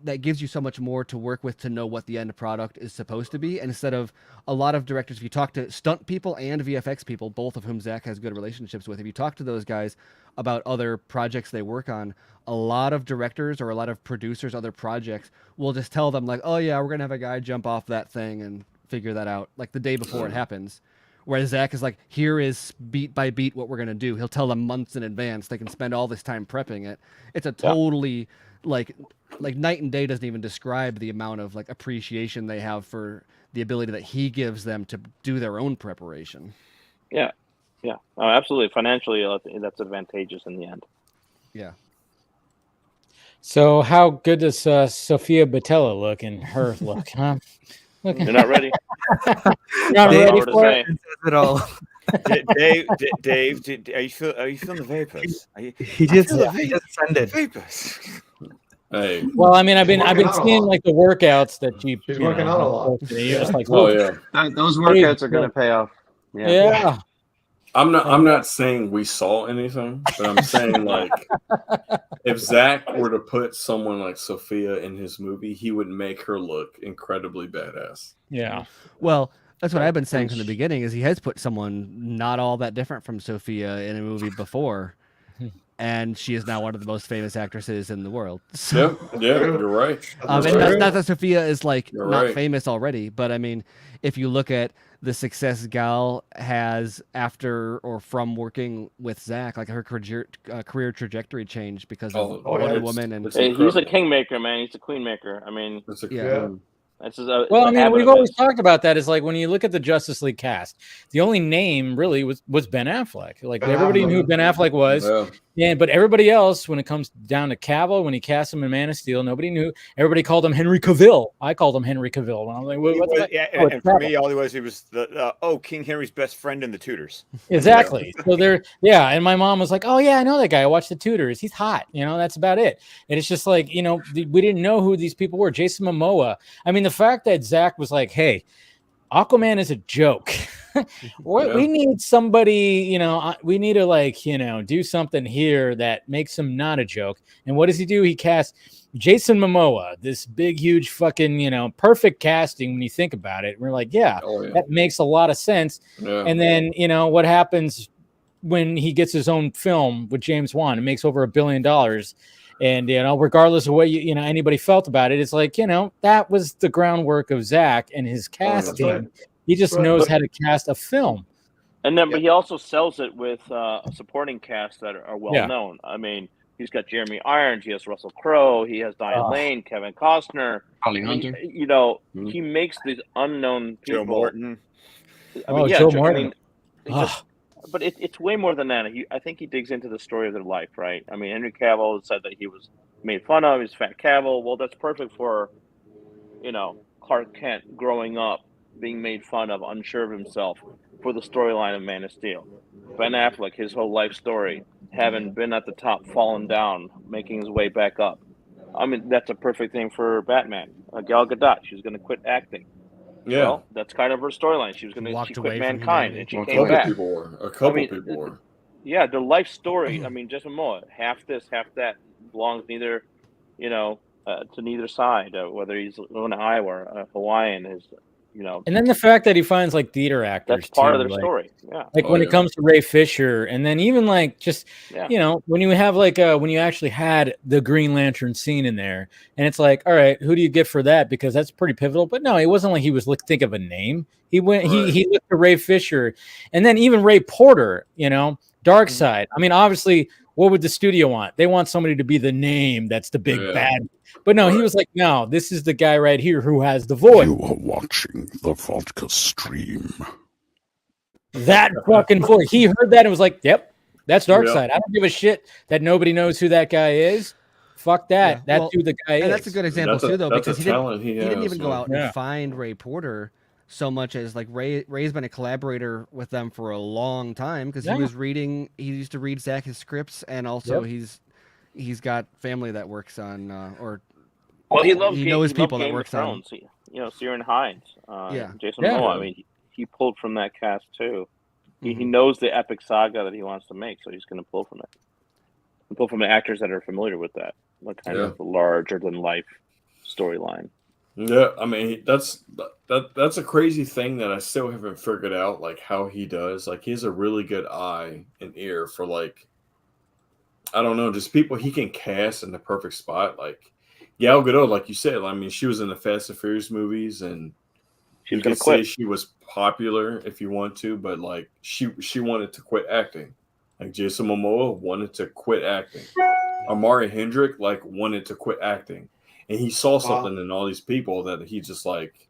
that gives you so much more to work with to know what the end product is supposed to be. And instead of a lot of directors, if you talk to stunt people and VFX people, both of whom Zack has good relationships with, if you talk to those guys about other projects they work on, a lot of directors or a lot of producers, other projects will just tell them like, oh yeah, we're going to have a guy jump off that thing and figure that out like the day before it happens. Whereas Zack is like, here is beat by beat what we're going to do. He'll tell them months in advance. They can spend all this time prepping it. It's a totally like night and day doesn't even describe the amount of like appreciation they have for the ability that he gives them to do their own preparation. Yeah. Yeah. Oh, absolutely. Financially, that's advantageous in the end. Yeah. So how good does Sophia Boutella look in her look, huh? You're not ready. Not ready for it at all. Dave, are you feeling the vapors? He just sent it. Vapors. Hey. Well, I mean, I've been seeing like the workouts that she's working out a lot. You're just like, oh yeah, those workouts are going to pay off. Yeah. I'm not saying we saw anything, but I'm saying like if Zack were to put someone like Sophia in his movie, he would make her look incredibly badass. Yeah. Well, that's what I've been saying from the beginning is he has put someone not all that different from Sophia in a movie before. And she is now one of the most famous actresses in the world. So, yeah, you're right. And not that Sophia is like You're not right. famous already, but I mean, if you look at the success Gal has after or from working with Zack, like her career trajectory changed because of Wonder Woman. And He's a kingmaker, man. He's a queenmaker. I mean, that's just well, I mean, we've always talked about that. Is like when you look at the Justice League cast, the only name really was Ben Affleck. Like everybody knew who Ben Affleck was. Yeah, but everybody else, when it comes down to Cavill, when he cast him in Man of Steel, nobody knew. Everybody called him Henry Cavill. I called him Henry Cavill. And I was like, and for me, all he was the King Henry's best friend in the Tudors. Exactly. So and my mom was like, oh yeah, I know that guy. I watched the Tudors. He's hot. That's about it. And it's just like, we didn't know who these people were. Jason Momoa. I mean, the fact that Zack was like, hey, Aquaman is a joke. We need somebody, we need to do something here that makes him not a joke. And what does he do? He casts Jason Momoa, this big, huge fucking, perfect casting when you think about it. We're like, that makes a lot of sense. Yeah. And then, what happens when he gets his own film with James Wan? It makes over $1 billion. And, regardless of what anybody felt about it, it's like, that was the groundwork of Zack and his casting. Right. He just knows how to cast a film. And then, but he also sells it with a supporting cast that are well known. I mean, he's got Jeremy Irons, he has Russell Crowe, he has Diane Lane, Kevin Costner. Holly Hunter. He makes these unknown people. Joe Morton. Joe Morton. But it's way more than that. I think he digs into the story of their life, right? I mean, Henry Cavill said that he was made fun of. He's Fat Cavill. Well, that's perfect for, Clark Kent growing up, being made fun of, unsure of himself, for the storyline of Man of Steel. Ben Affleck, his whole life story, having been at the top, fallen down, making his way back up. I mean, that's a perfect thing for Batman. Gal Gadot, she was going to quit acting. Yeah, well, that's kind of her storyline. She was going to quit Mankind, and she came back. A couple people were. Yeah, their life story. I mean, Jason Momoa, half this, half that, belongs neither, to neither side. Whether he's an Iowa or Hawaiian, is. And then the fact that he finds like theater actors, that's part of their story. Yeah. Like when it comes to Ray Fisher, and then even like just when you have like when you actually had the Green Lantern scene in there, and it's like, all right, who do you get for that? Because that's pretty pivotal. But no, it wasn't like he was think of a name. He went he looked at Ray Fisher, and then even Ray Porter, Dark Side. I mean, obviously, what would the studio want? They want somebody to be the name that's the big bad. But no, he was like, no, this is the guy right here who has the voice. You are watching the Vodka stream. That fucking voice. He heard that and was like, yep, that's Darkseid. I don't give a shit that nobody knows who that guy is. Fuck that. That's who the guy is. And that's a good example, too, though, because he didn't even go out and find Ray Porter so much as like Ray's been a collaborator with them for a long time because he used to read Zack's scripts, and also he's got family that works on he knows people that works on. Ciarán Hinds, Jason Momoa. I mean, he pulled from that cast too. He knows the epic saga that he wants to make, so he's going to pull from it. Pull from the actors that are familiar with that, like kind of larger than life storyline. Yeah, I mean that's a crazy thing that I still haven't figured out, like how he does. Like he has a really good eye and ear for like, I don't know, just people he can cast in the perfect spot. Like Gal Gadot, like you said, I mean, she was in the Fast and Furious movies, and She was you gonna could say quit. she was popular if you want to, but like she wanted to quit acting. Like Jason Momoa wanted to quit acting. Amari Hendrick like wanted to quit acting, and he saw something in all these people that he just like.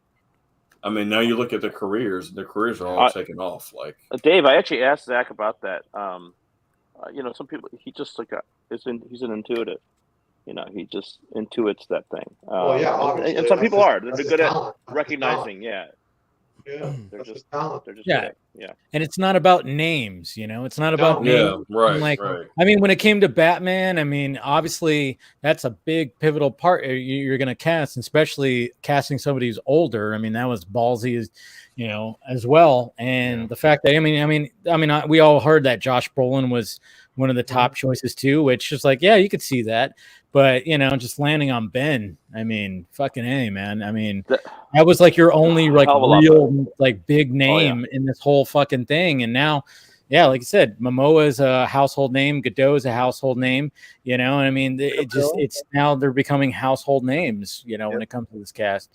I mean, now you look at their careers; their careers are all taking off. Like Dave, I actually asked Zach about that. You know, some people he just like he's an intuitive. You know, he just intuits that thing. Well, yeah, obviously, and some people are. They're that's his good at talent. That's his recognizing. Yeah, Yeah, they're that's just his talent. they're just Yeah. good at, yeah. And it's not about names, you know. It's not about names. right, Like, right. I mean, when it came to Batman, I mean, obviously that's a big pivotal part you're going to cast, especially casting somebody who's older. I mean, that was ballsy, as you know, as well. And the fact that we all heard that Josh Brolin was one of the top choices too, which is like, yeah, you could see that. But you know, just landing on Ben, I mean, fucking A, man. I mean, that was like your only like hell of a lot real like big name in this whole fucking thing. And now, yeah, like I said, Momoa is a household name, Godot is a household name, you know. And I mean, it's now they're becoming household names, you know, when it comes to this cast.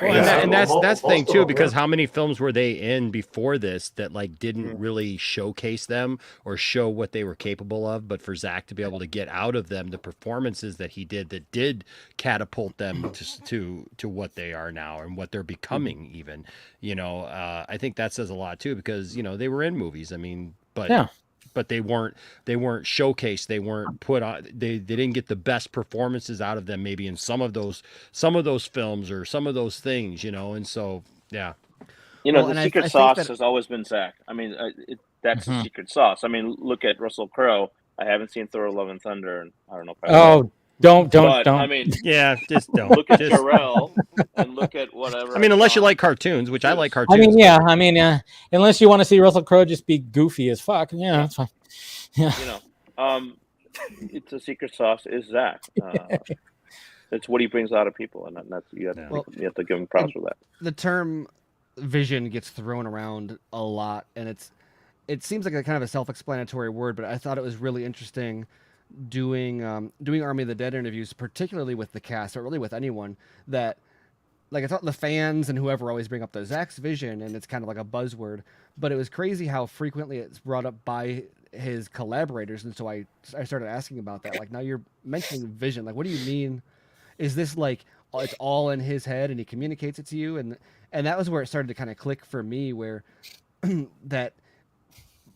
Well, and that's the thing too, because how many films were they in before this that like didn't really showcase them or show what they were capable of? But for Zach to be able to get out of them the performances that he did that did catapult them to what they are now and what they're becoming, even, you know, I think that says a lot too, because you know they were in movies. I mean, but they weren't showcased. They weren't put on. They didn't get the best performances out of them maybe in some of those films or some of those things, you know. And so yeah, You know, the secret sauce has always been Zach. I mean, that's the secret sauce. I mean, look at Russell Crowe. I haven't seen Thor: Love and Thunder, and I don't know if I will. Don't. I mean, yeah, just don't. Look at Jarrell and look at whatever. I mean, unless you like cartoons, which I like cartoons. I mean, yeah, I mean, unless you want to see Russell Crowe just be goofy as fuck, yeah, that's fine. Yeah, you know, it's a secret sauce is Zach. It's what he brings out of people, and that's you have to give him props for that. The term vision gets thrown around a lot, and it seems like a kind of a self-explanatory word, but I thought it was really interesting doing Army of the Dead interviews, particularly with the cast, or really with anyone, that like I thought the fans and whoever always bring up the Zach's vision, and it's kind of like a buzzword, but it was crazy how frequently it's brought up by his collaborators. And so I started asking about that. Like, now you're mentioning vision, like what do you mean? Is this like it's all in his head and he communicates it to you? And that was where it started to kind of click for me, where that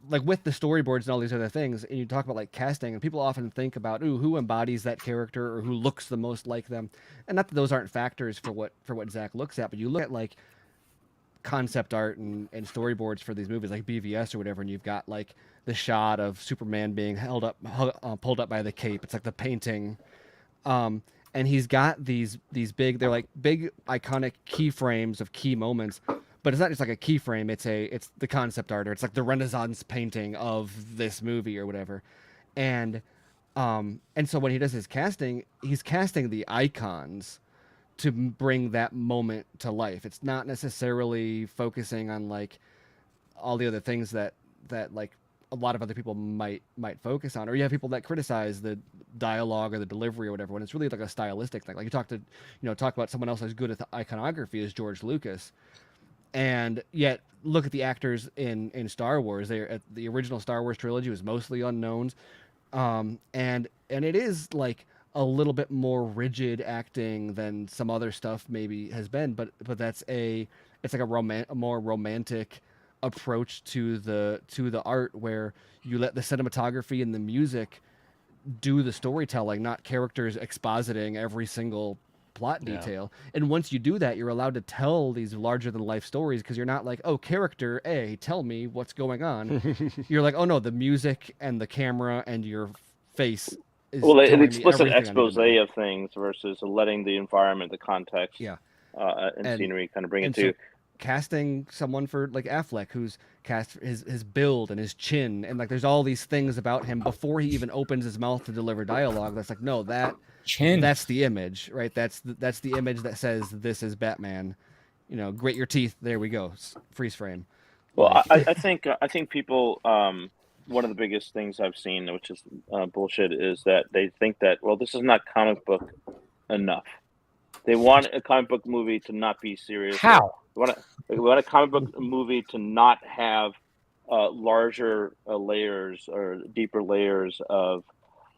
like with the storyboards and all these other things, and you talk about like casting, and people often think about, ooh, who embodies that character or who looks the most like them. And not that those aren't factors for what Zach looks at, but you look at like concept art and storyboards for these movies like BVS or whatever, and you've got like the shot of Superman being pulled up by the cape. It's like the painting. And he's got these big, they're like big iconic keyframes of key moments. But it's not just like a keyframe. It's the concept art, or it's like the Renaissance painting of this movie or whatever. And so when he does his casting, he's casting the icons to bring that moment to life. It's not necessarily focusing on like all the other things that like a lot of other people might focus on. Or you have people that criticize the dialogue or the delivery or whatever, when it's really like a stylistic thing. Like you talk about someone else as good at the iconography as George Lucas. And yet, look at the actors in Star Wars. The original Star Wars trilogy was mostly unknowns, and it is like a little bit more rigid acting than some other stuff maybe has been. But it's like a more romantic approach to the art, where you let the cinematography and the music do the storytelling, not characters expositing every single plot detail. And once you do that, you're allowed to tell these larger than life stories, because you're not like, oh, character A, tell me what's going on. You're like, oh no, the music and the camera and your face is an explicit expose of things versus letting the environment, the context, and scenery kind of bring it to. Casting someone for like Affleck, who's cast his build and his chin, and like there's all these things about him before he even opens his mouth to deliver dialogue. That's like, no, that chin. That's the image, right? That's the image that says this is Batman. You know, grit your teeth. There we go. Freeze frame. Well, I think people. One of the biggest things I've seen, which is bullshit, is that they think that, well, this is not comic book enough. They want a comic book movie to not be serious. How? They want a comic book movie to not have larger layers or deeper layers of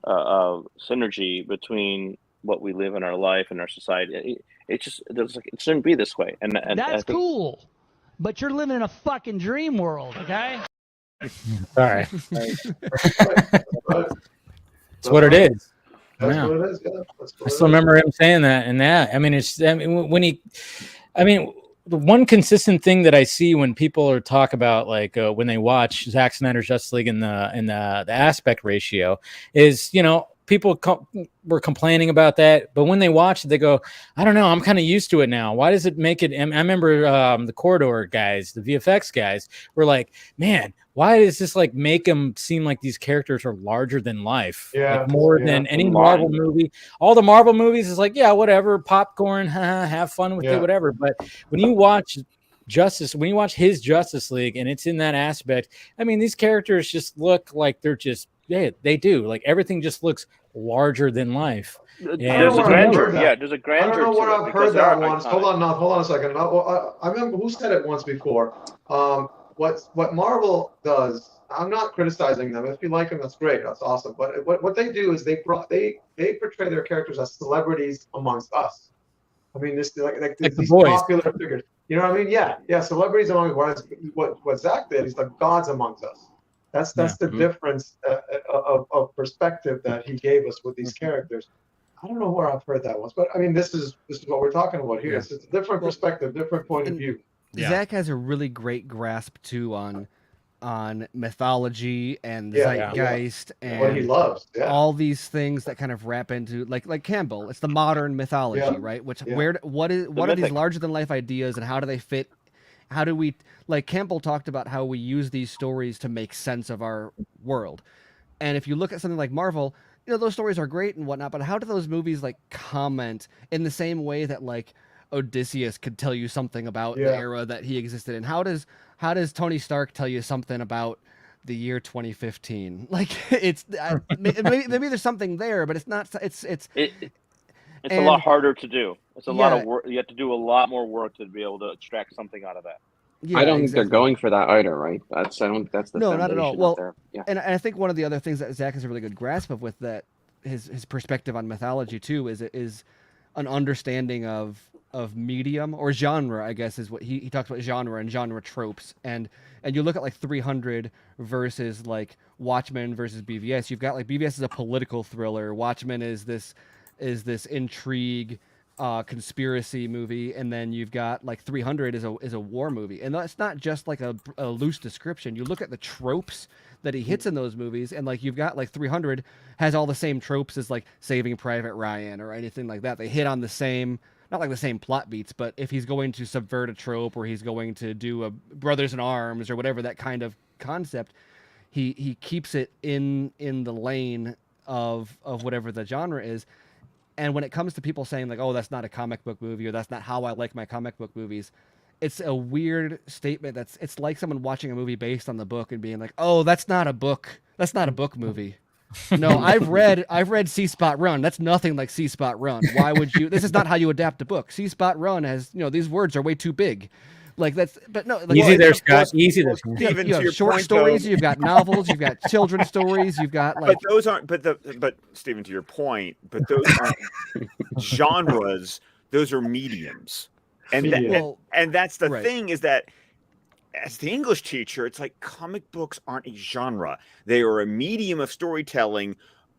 synergy between what we live in our life and our society. It shouldn't be this way. And that's I think, cool, but you're living in a fucking dream world, okay? Sorry. That's what it is. That's Yeah. what it is. Yeah. That's what I still remember him saying that, and that. I mean, the one consistent thing that I see when people talk about like when they watch Zack Snyder's Justice League and the aspect ratio is, you know, people were complaining about that, but when they watch it, they go, I don't know, I'm kind of used to it now. Why does it make it? I remember the Corridor guys, the VFX guys, were like, man, why does this like make them seem like these characters are larger than life? Yeah, like more than any Marvel movie. All the Marvel movies is like, yeah, whatever, popcorn, have fun with it, whatever. But when you watch his Justice League and it's in that aspect, I mean, these characters just look like they're just, they do. Like everything just looks larger than life. There's a grandeur. Yeah, there's a grandeur. I don't know to where it I've heard that once. iconic. Hold on a second. I remember who said it once before. What Marvel does, I'm not criticizing them. If you like them, that's great. That's awesome. But what they do is they portray their characters as celebrities amongst us. I mean, this like these the boys. popular figures. You know what I mean? Yeah. Celebrities among us. What Zack did, he's like gods amongst us. That's the difference of perspective that he gave us with these characters. I don't know where I've heard that once, but I mean, this is what we're talking about here. It's a different perspective, different point of view. Zack has a really great grasp too on mythology and zeitgeist and what he loves. All these things that kind of wrap into like Campbell. It's the modern mythology, right? What are these larger than life ideas and how do they fit? How do we, like Campbell talked about how we use these stories to make sense of our world. And if you look at something like Marvel, you know, those stories are great and whatnot, but how do those movies like comment in the same way that like Odysseus could tell you something about the era that he existed in? How does Tony Stark tell you something about the year 2015? Like it's maybe there's something there, but it's not. It's a lot harder to do. It's a lot of work. You have to do a lot more work to be able to extract something out of that. Yeah, I don't think they're going for that either, right? That's the no, not at all. Well, there. Yeah. And I think one of the other things that Zack has a really good grasp of with that his perspective on mythology too is an understanding of medium or genre, I guess is what he talks about, genre and genre tropes. And you look at like 300 versus like Watchmen versus BVS. You've got like BVS is a political thriller. Watchmen is this intrigue conspiracy movie, and then you've got like 300 is a war movie. And that's not just like a loose description. You look at the tropes that he hits in those movies, and like you've got like 300 has all the same tropes as like Saving Private Ryan or anything like that. They hit on the same, not like the same plot beats, but if he's going to subvert a trope or he's going to do a Brothers in Arms or whatever, that kind of concept, he keeps it in the lane of whatever the genre is. And when it comes to people saying like, oh, that's not a comic book movie or that's not how I like my comic book movies, it's a weird statement. It's like someone watching a movie based on the book and being like, oh, that's not a book. That's not a book movie. No, I've read See Spot Run. That's nothing like See Spot Run. Why would you? This is not how you adapt a book. See Spot Run has, these words are way too big. Like that's, but no. Like, easy there, Scott. Easy there. You have short stories. You've got novels. You've got children's stories. You've got like. But those aren't. But Stephen, to your point, but those aren't genres. Those are mediums, and that's the thing is that as the English teacher, it's like comic books aren't a genre. They are a medium of storytelling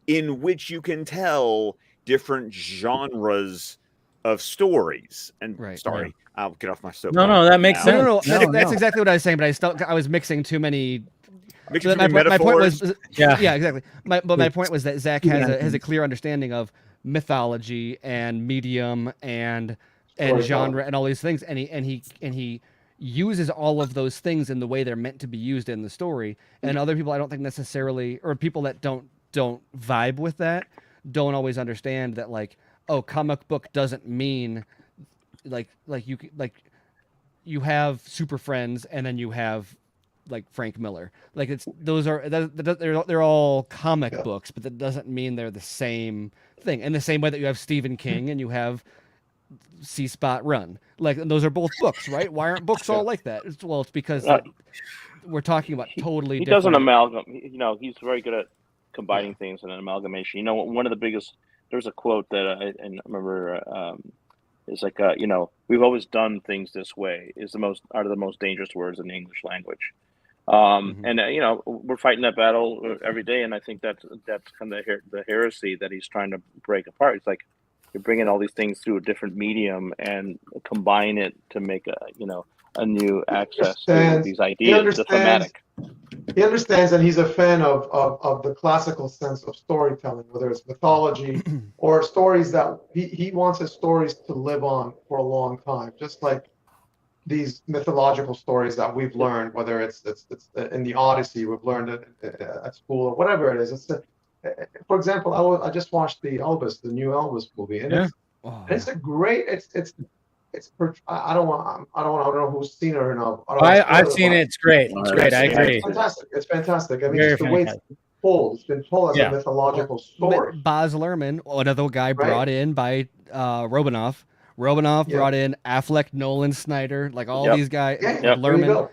in which you can tell different genres of stories. And sorry, I'll get off my soapbox. No, that makes sense. No, that's exactly what I was saying, but I was mixing too many. My point was, yeah, exactly. My point was that Zack has a clear understanding of mythology and medium and genre and all these things, and he uses all of those things in the way they're meant to be used in the story, and other people I don't think necessarily, or people that don't vibe with that, don't always understand that, like, oh, comic book doesn't mean like you have Super Friends and then you have like Frank Miller. Like they're all comic books, but that doesn't mean they're the same thing. In the same way that you have Stephen King and you have C Spot Run. Like those are both books, right? Why aren't books all like that? It's because we're talking about totally he different. doesn't amalgam. You know, he's very good at combining things in an amalgamation. You know, one of the biggest. There's a quote that I remember. It's like, you know, we've always done things this way. Are the most dangerous words in the English language. And you know, we're fighting that battle every day, and I think that's kind of the heresy that he's trying to break apart. It's like you're bringing all these things through a different medium and combine it to make a new access to these ideas. The thematic. He understands, and he's a fan of the classical sense of storytelling, whether it's mythology or stories that he wants his stories to live on for a long time, just like these mythological stories that we've learned, whether it's in the Odyssey, we've learned it at school or whatever it is. For example, I just watched the new Elvis movie, and it's a great. I don't know who's seen it or not. I've seen it. It's great. It's great. I agree. It's fantastic. It's fantastic. I mean, Very it's the way it's told. It's been told as a mythological story. Baz Luhrmann, another guy brought in by Robinoff. Robinoff brought in Affleck, Nolan, Snyder, like all these guys. Luhrmann.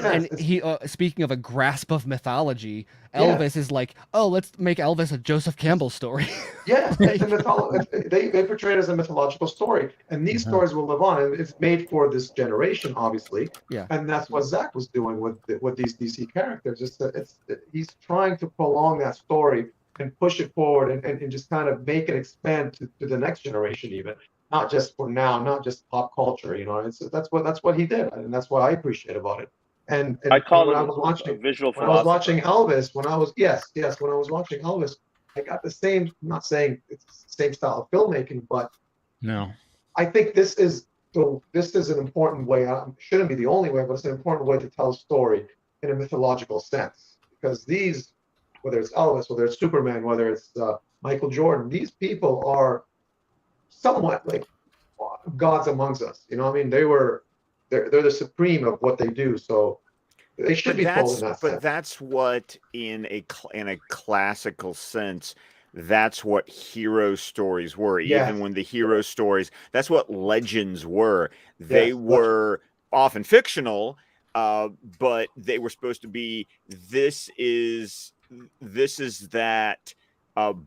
And he, speaking of a grasp of mythology, Elvis is like, oh, let's make Elvis a Joseph Campbell story. Yeah, they portray it as a mythological story, and these stories will live on, and it's made for this generation, obviously. Yeah, and that's what Zack was doing with these DC characters. He's trying to prolong that story and push it forward, and just kind of make it expand to the next generation, even not just for now, not just pop culture. You know, that's what he did, and that's what I appreciate about it. And I call when it I was watching visual when I was watching Elvis, when I was watching Elvis, I got the same. I'm not saying it's the same style of filmmaking, but no, I think this is an important way. It shouldn't be the only way, but it's an important way to tell a story in a mythological sense, because these, whether it's Elvis, whether it's Superman, whether it's Michael Jordan, these people are somewhat like gods amongst us. You know what I mean? They're the supreme of what they do. So they should be told in that sense. But that's what, in a classical sense, that's what hero stories were. Even when the hero stories, that's what legends were. They were often fictional, but they were supposed to be. This is that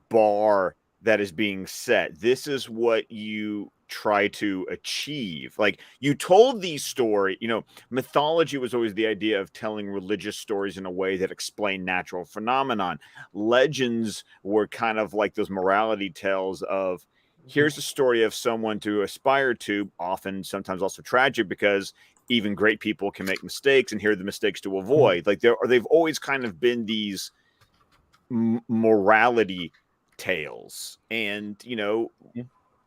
bar that is being set. This is what you try to achieve. Like, you told these stories, you know, mythology was always the idea of telling religious stories in a way that explained natural phenomenon. Legends were kind of like those morality tales of, here's a story of someone to aspire to, often sometimes also tragic, because even great people can make mistakes, and here are the mistakes to avoid. Like, they've always kind of been these morality tales, and you know,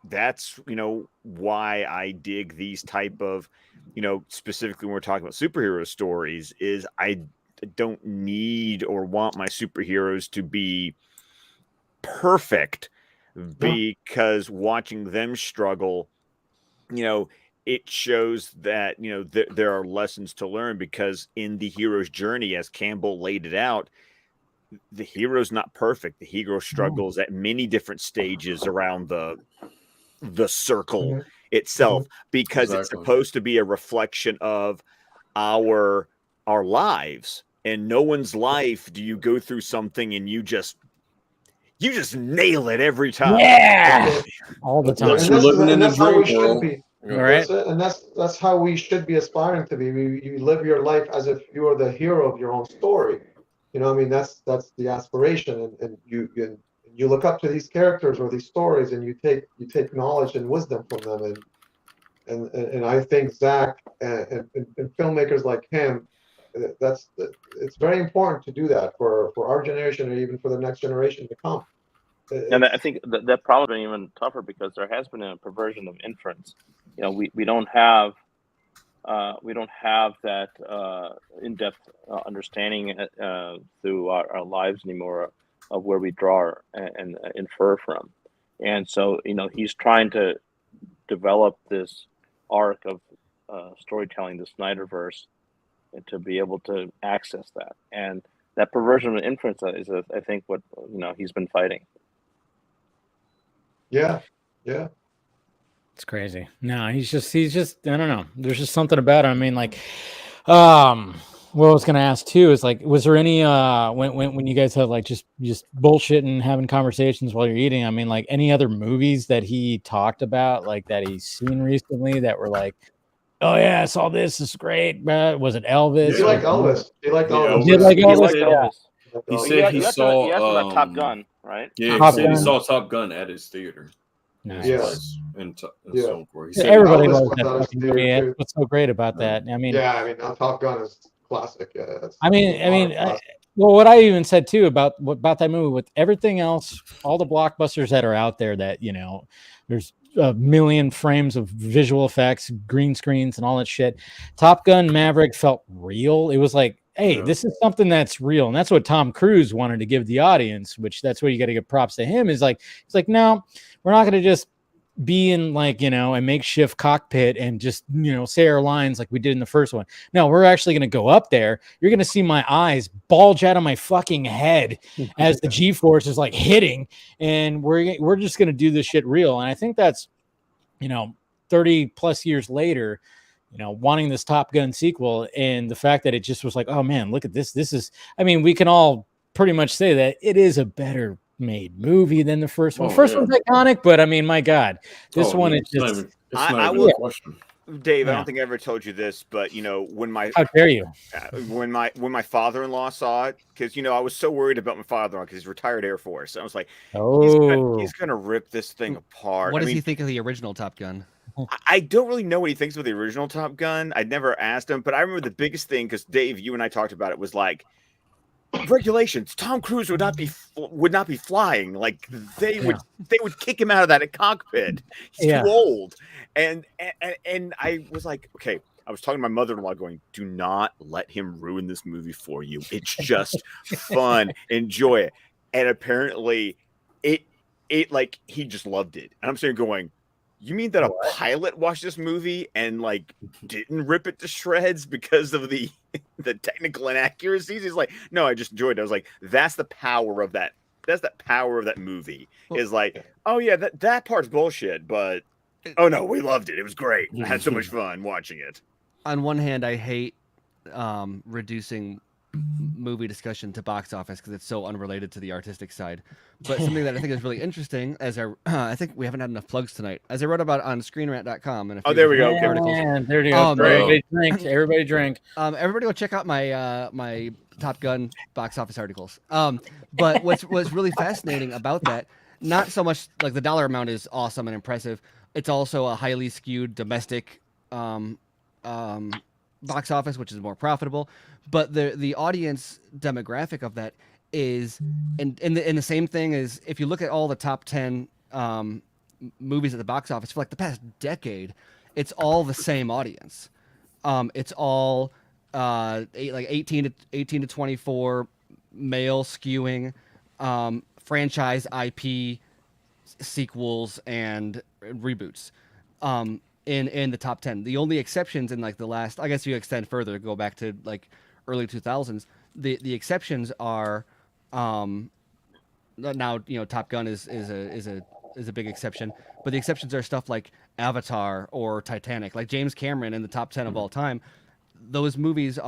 that's, you know, why I dig these type of, you know, specifically when we're talking about superhero stories, is I don't need or want my superheroes to be perfect, because watching them struggle, you know, it shows that, you know, there are lessons to learn, because in the hero's journey, as Campbell laid it out, the hero's not perfect. The hero struggles at many different stages around the circle itself, because it's supposed to be a reflection of our lives. And no one's life do you go through something and you just nail it every time. Yeah, all the time. And that's how we should be. Right. And that's how we should be aspiring to be. You live your life as if you are the hero of your own story. You know, I mean, that's the aspiration, and you look up to these characters or these stories, and you take knowledge and wisdom from them, and I think Zack and filmmakers like him, it's very important to do that for our generation, or even for the next generation to come. And I think that probably been even tougher, because there has been a perversion of inference. You know, we don't have we don't have that in-depth understanding through our lives anymore of where we draw and infer from. And so, he's trying to develop this arc of storytelling, the Snyderverse, and to be able to access that. And that perversion of inference is, I think, what he's been fighting. Yeah. It's crazy. No, he's just I don't know. There's just something about him. I mean, like, what I was gonna ask too is, like, was there any when you guys have like just bullshitting, having conversations while you're eating? I mean, like, any other movies that he talked about, like, that he's seen recently that were like, oh yeah, I saw this. This is great. Was it Elvis? He liked Elvis. He liked Elvis. He liked Elvis. He said he saw. He asked about Top Gun, right? Yeah, Top he said he Gun. saw Top Gun at his theater. Nice. Yes. In Yeah. Stone Quarry. Yeah, everybody Elvis loves was that out of fucking theater, movie. That's too. what's so great about that. I mean, Top Gun is classic. Yeah, well, what I even said too about that movie, with everything else, all the blockbusters that are out there, that there's a million frames of visual effects, green screens, and all that shit. Top Gun Maverick felt real. It was like, hey, this is something that's real, and that's what Tom Cruise wanted to give the audience. Which that's where you got to give props to him. Is like, it's like, no, we're not going to just be in like a makeshift cockpit and just say our lines like we did in the first one. No, we're actually going to go up there. You're going to see my eyes bulge out of my fucking head as the G-force is like hitting, and we're just going to do this shit real. And I think that's 30 plus years later, wanting this Top Gun sequel, and the fact that it just was like, oh man, look at this. This is, I mean, we can all pretty much say that it is a better made movie than the first one. First one's iconic, but I mean, my God, this one is just. I will question. Dave, I don't think I ever told you this, but when my how dare you? When my father-in-law saw it, because I was so worried about my father-in-law because he's retired Air Force. I was like, he's gonna rip this thing apart. What does he think of the original Top Gun? I don't really know what he thinks of the original Top Gun. I'd never asked him, but I remember the biggest thing, because Dave, you and I talked about it, was like, regulations. Tom Cruise would not be flying. Like they would kick him out of that cockpit. He's too old. And I was like, okay. I was talking to my mother-in-law, going, "Do not let him ruin this movie for you. It's just fun. Enjoy it." And apparently, it like he just loved it. And I'm sitting going, you mean that a pilot watched this movie and like didn't rip it to shreds because of the technical inaccuracies? He's like, no, I just enjoyed it. I was like, that's the power of that. That's the power of that movie. Is like, oh yeah, that part's bullshit, but oh no, we loved it. It was great. I had so much fun watching it. On one hand, I hate reducing movie discussion to box office because it's so unrelated to the artistic side. But something that I think is really interesting, as I think we haven't had enough plugs tonight, as I wrote about on screenrant.com. And there we go. There you go. Everybody drink. Everybody drink. Everybody go check out my my Top Gun box office articles. But what's really fascinating about that, not so much like the dollar amount is awesome and impressive. It's also a highly skewed domestic box office, which is more profitable. But the audience demographic of that is, and the same thing is, if you look at all the top 10 movies at the box office for like the past decade, it's all the same audience. It's all 18 to 24 male skewing, franchise IP sequels and reboots. In the top 10. The only exceptions in like the last, I guess you extend further, go back to like early 2000s. The exceptions are now Top Gun is a big exception, but the exceptions are stuff like Avatar or Titanic, like James Cameron in the top 10 of all time. Those movies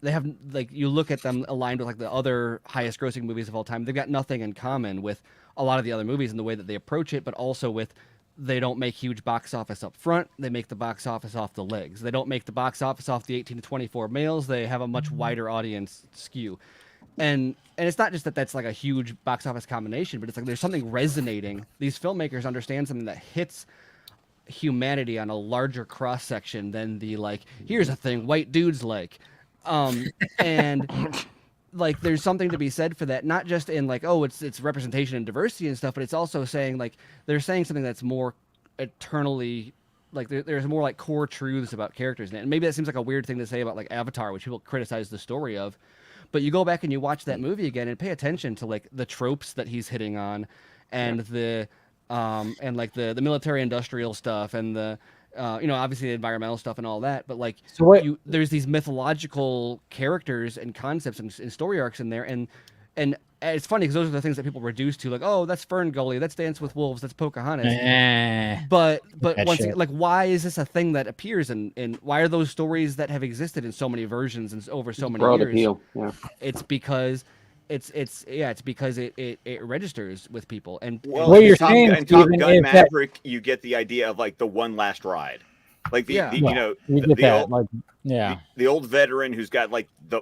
they have, like, you look at them aligned with like the other highest grossing movies of all time. They've got nothing in common with a lot of the other movies in the way that they approach it, but also with, they don't make huge box office up front. They make the box office off the legs. They don't make the box office off the 18 to 24 males. They have a much wider audience skew. And it's not just that that's like a huge box office combination, but it's like there's something resonating. These filmmakers understand something that hits humanity on a larger cross section than the, like, here's a thing white dudes like. And like there's something to be said for that, not just in like, oh, it's representation and diversity and stuff, but it's also saying like they're saying something that's more eternally like there's more like core truths about characters in it. And maybe that seems like a weird thing to say about like Avatar, which people criticize the story of. But you go back and you watch that movie again and pay attention to like the tropes that he's hitting on, and the like the military industrial stuff and the obviously the environmental stuff and all that. But like there's these mythological characters and concepts and story arcs in there, and it's funny because those are the things that people reduce to, like, oh, that's Fern Gully, that's Dance with Wolves, that's Pocahontas. But once again, like, why is this a thing that appears in why are those stories that have existed in so many versions and over so many years? Appeal. Yeah. It's because it registers with people. And what you're saying, in Top Gun Maverick, you get the idea of like the one last ride, like the old veteran who's got like the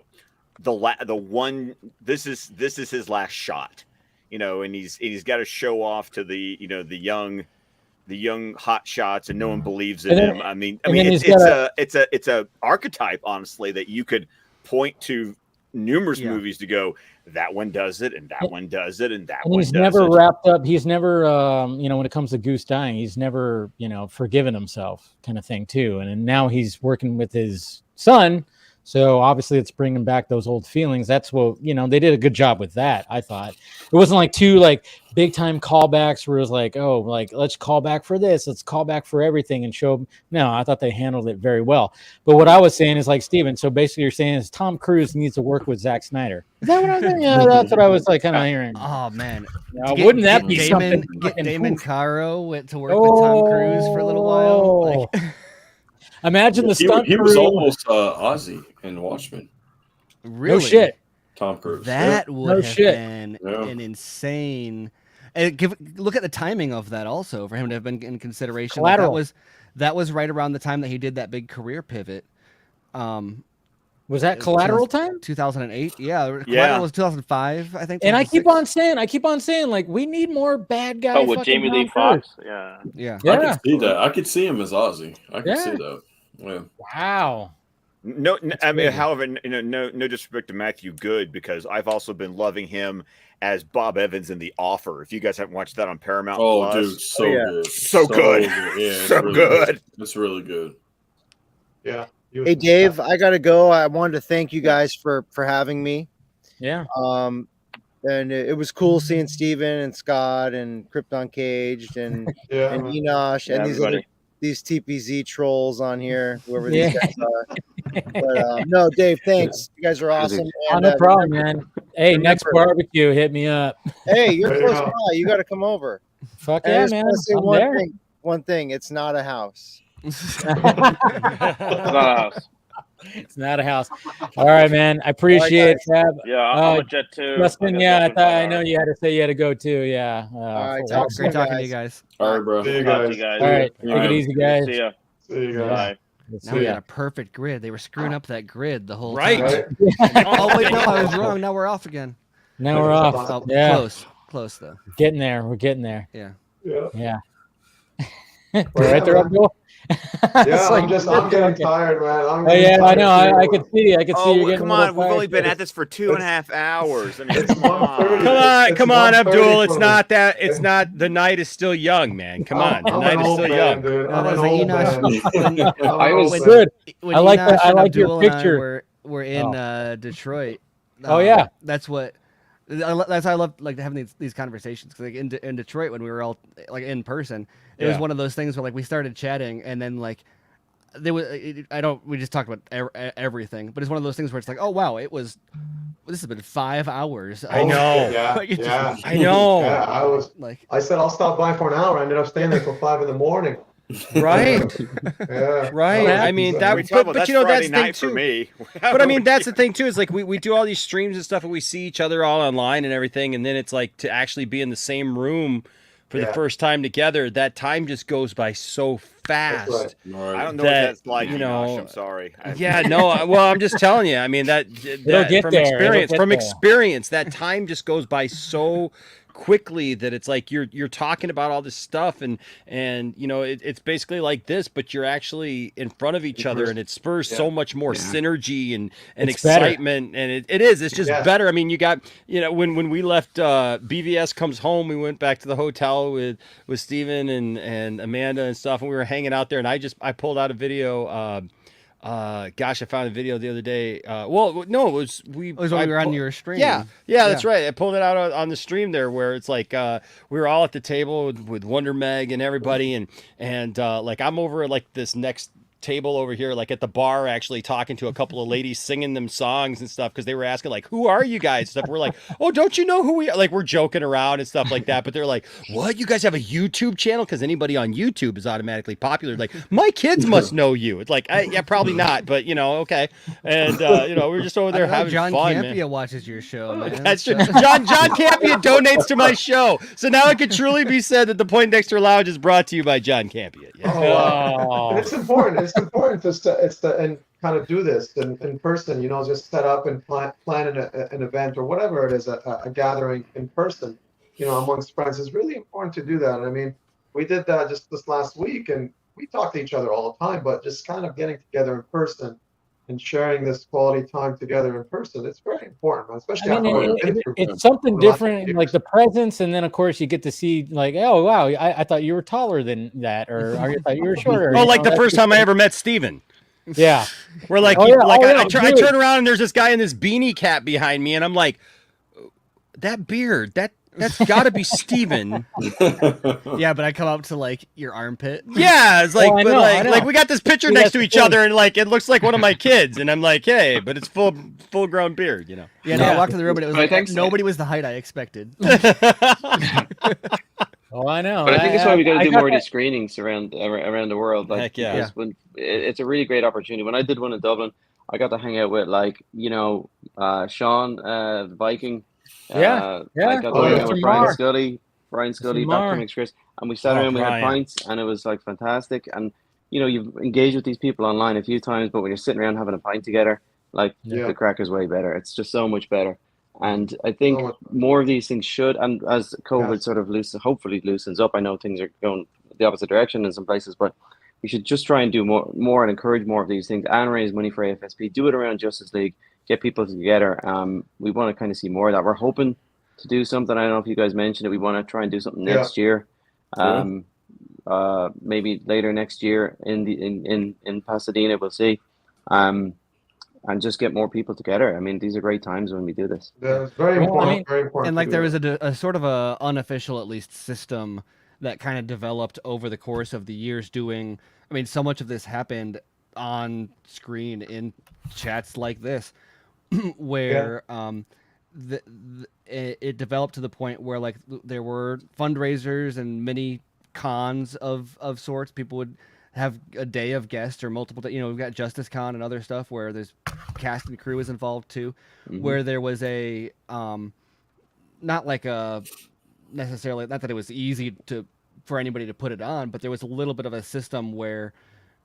one. This is his last shot, and he's got to show off to the young hot shots, and no one believes in him. I mean, it's a archetype, honestly, that you could point to numerous movies to go, that one does it, and that one does it, and that one does it. He's never wrapped up. He's never, when it comes to Goose dying, he's never, forgiven himself, kind of thing too. And now he's working with his son. So obviously it's bringing back those old feelings. That's what, they did a good job with that. I thought it wasn't like two like big time callbacks where it was like, oh, like let's call back for this. Let's call back for everything and show. No, I thought they handled it very well. But what I was saying is like, Steven, so basically you're saying is Tom Cruise needs to work with Zack Snyder. Is that what I was saying? Yeah, that's what I was like kind of hearing. Oh man. Wouldn't that be something? Damon Caro went to work with Tom Cruise for a little while. Like, imagine the stunt he was almost Ozzy in Watchmen. Really? No shit. Tom Cruise. That would have been an insane. And look at the timing of that also for him to have been in consideration. Like that was right around the time that he did that big career pivot. Was that Collateral time? 2008. Yeah. Collateral was 2005, I think. And I keep on saying, like, we need more bad guys. Oh, with Jamie Lee Foxx. Yeah. I could see that. I could see him as Ozzy. I could see that. Yeah. Wow. No, I mean, however, no disrespect to Matthew Good, because I've also been loving him as Bob Evans in The Offer. If you guys haven't watched that on Paramount Plus, dude, good, so good, yeah, so really good. It's really good. Yeah. Hey Dave, I gotta go. I wanted to thank you guys for having me. Yeah. And it was cool seeing Steven and Scott and Krypton Caged and and Enosh and these TPZ trolls on here, whoever these guys are. But no, Dave, thanks. You guys are awesome. And, no problem, man. Hey, next barbecue, hit me up. Hey, you're close by. You got to come over. Fuck yeah, man. Say one thing. It's not a house. It's not a house. It's not a house. All right, man. I appreciate it, Fab. Yeah, I'm a jet too. Justin, I know you had to say you had to go too. Yeah. All right, great talking to you guys. All right, bro. See you guys. All right, take it easy, guys. See ya. See you guys. Bye. Now we got a perfect grid. They were screwing up that grid the whole Right. time. Oh wait, no, I was wrong. Now we're off again. Now we're off. Oh, Yeah. Close though. Getting there. We're getting there. Yeah. Yeah. We're right there, Abdul. Yeah, I'm getting tired, man. I know. I could see. I could see you getting. Come on, we've only been at this for 2.5 hours. I mean, come on, Abdul. It's not that. It's not. The night is still young, man. Come on, the night is still young. I was good. When I like Enosh that. I and like your Abdul and I picture. We're in Detroit. Yeah. That's what. That's why I love like having these conversations, because like in Detroit when we were all like in person, it was one of those things where like we started chatting and then like we just talked about everything, but it's one of those things where it's like, oh wow, this has been 5 hours. I know. I know. Yeah, I said I'll stop by for an hour. I ended up staying there till 5 a.m. Right. Yeah. Right. I mean that. But you know that's the thing too. For me. But I mean that's the thing too. Is like we do all these streams and stuff, and we see each other all online and everything, and then it's like to actually be in the same room for the first time together. That time just goes by so fast. Right. I don't know what that's like. I'm sorry. Yeah. No. Well, I'm just telling you. I mean that from experience. From experience, that time just goes by so quickly that it's like you're talking about all this stuff and you know it's basically like this, but you're actually in front of each other, and it spurs so much more synergy and It's excitement, and it's just better. I mean, you got, you know, when we left BVS Comes Home, we went back to the hotel with Steven and Amanda and stuff, and we were hanging out there, and I pulled out a video. Gosh, I found a video the other day. Well, no, it was when we were on your stream. Yeah, that's right. I pulled it out on the stream there, where it's like we were all at the table with Wonder Meg and everybody, and like I'm over at like this next table over here, like at the bar, actually talking to a couple of ladies singing them songs and stuff, because they were asking like, who are you guys? Stuff. We're like, oh, don't you know who we are? Like, we're joking around and stuff like that, but they're like, what, you guys have a YouTube channel? Because anybody on YouTube is automatically popular. Like, my kids must know you. It's like, yeah, probably not, but you know, okay. And you know, we're just over there having John fun. Campia Man. watches your show, man. That's true. John Campia donates to my show, so now it can truly be said that the Poindexter Lounge is brought to you by John Campia. Yeah. And it's important. It's important and kind of do this in person. You know, just set up and plan an event or whatever it is, a gathering in person. You know, amongst friends. It's really important to do that. I mean, we did that just this last week, and we talk to each other all the time. But just kind of getting together in person and sharing this quality time together in person, it's very important, especially it's something different, like the presence, and then of course you get to see like, oh wow, I thought you were taller than that, or I thought you were shorter. Oh, like the first time I ever met Steven. Yeah, we're like, I turn around and there's this guy in this beanie cap behind me, and I'm like, that beard, that's got to be Steven. Yeah, but I come up to like your armpit. Yeah, it's like, like we got this picture next to each other, and like it looks like one of my kids, and I'm like, hey, but it's full grown beard, you know. Yeah, no, I walked in the room and it was like nobody was the height I expected. Oh, I know. But I think that's why we got to do more of these screenings around the world. Like, heck yeah. When, it's a really great opportunity. When I did one in Dublin, I got to hang out with like, you know, Sean, the Viking. I got to hang out with Brian Scully, Dr. Mix Chris, and we sat around, we had pints, and it was like fantastic. And you know, you've engaged with these people online a few times, but when you're sitting around having a pint together, like the crack is way better. It's just so much better. And I think more of these things should, and as COVID sort of hopefully loosens up, I know things are going the opposite direction in some places, but we should just try and do more and encourage more of these things and raise money for AFSP. Do it around Justice League, get people together. We want to kind of see more of that. We're hoping to do something. I don't know if you guys mentioned it. We want to try and do something next year. Maybe later next year in Pasadena, we'll see. And just get more people together. I mean, these are great times when we do this. Yeah, it's very important. Very important. And like there was a sort of a unofficial, at least, system that kind of developed over the course of the years. I mean, so much of this happened on screen in chats like this, where it developed to the point where like there were fundraisers and mini cons of sorts. People would have a day of guests or multiple days. You know, we've got Justice Con and other stuff where there's cast and crew is involved too, where there was a not like a necessarily, not that it was easy for anybody to put it on, but there was a little bit of a system where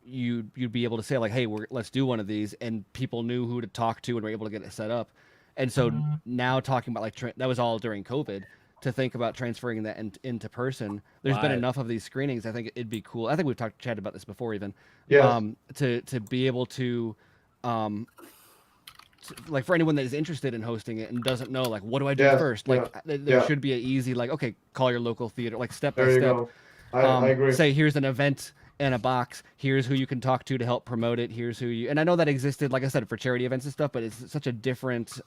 you'd be able to say like, hey, let's do one of these, and people knew who to talk to and were able to get it set up. And so now talking about like that was all during COVID. To think about transferring that into person, there's been enough of these screenings. I think it'd be cool. I think we've chatted about this before, even. To be able to, like for anyone that is interested in hosting it and doesn't know, like, what do I do first? Like, there should be an easy, like, okay, call your local theater, like step by step. I agree. Say, here's an event in a box. Here's who you can talk to help promote it. Here's who you, and I know that existed, like I said, for charity events and stuff, but it's such a different.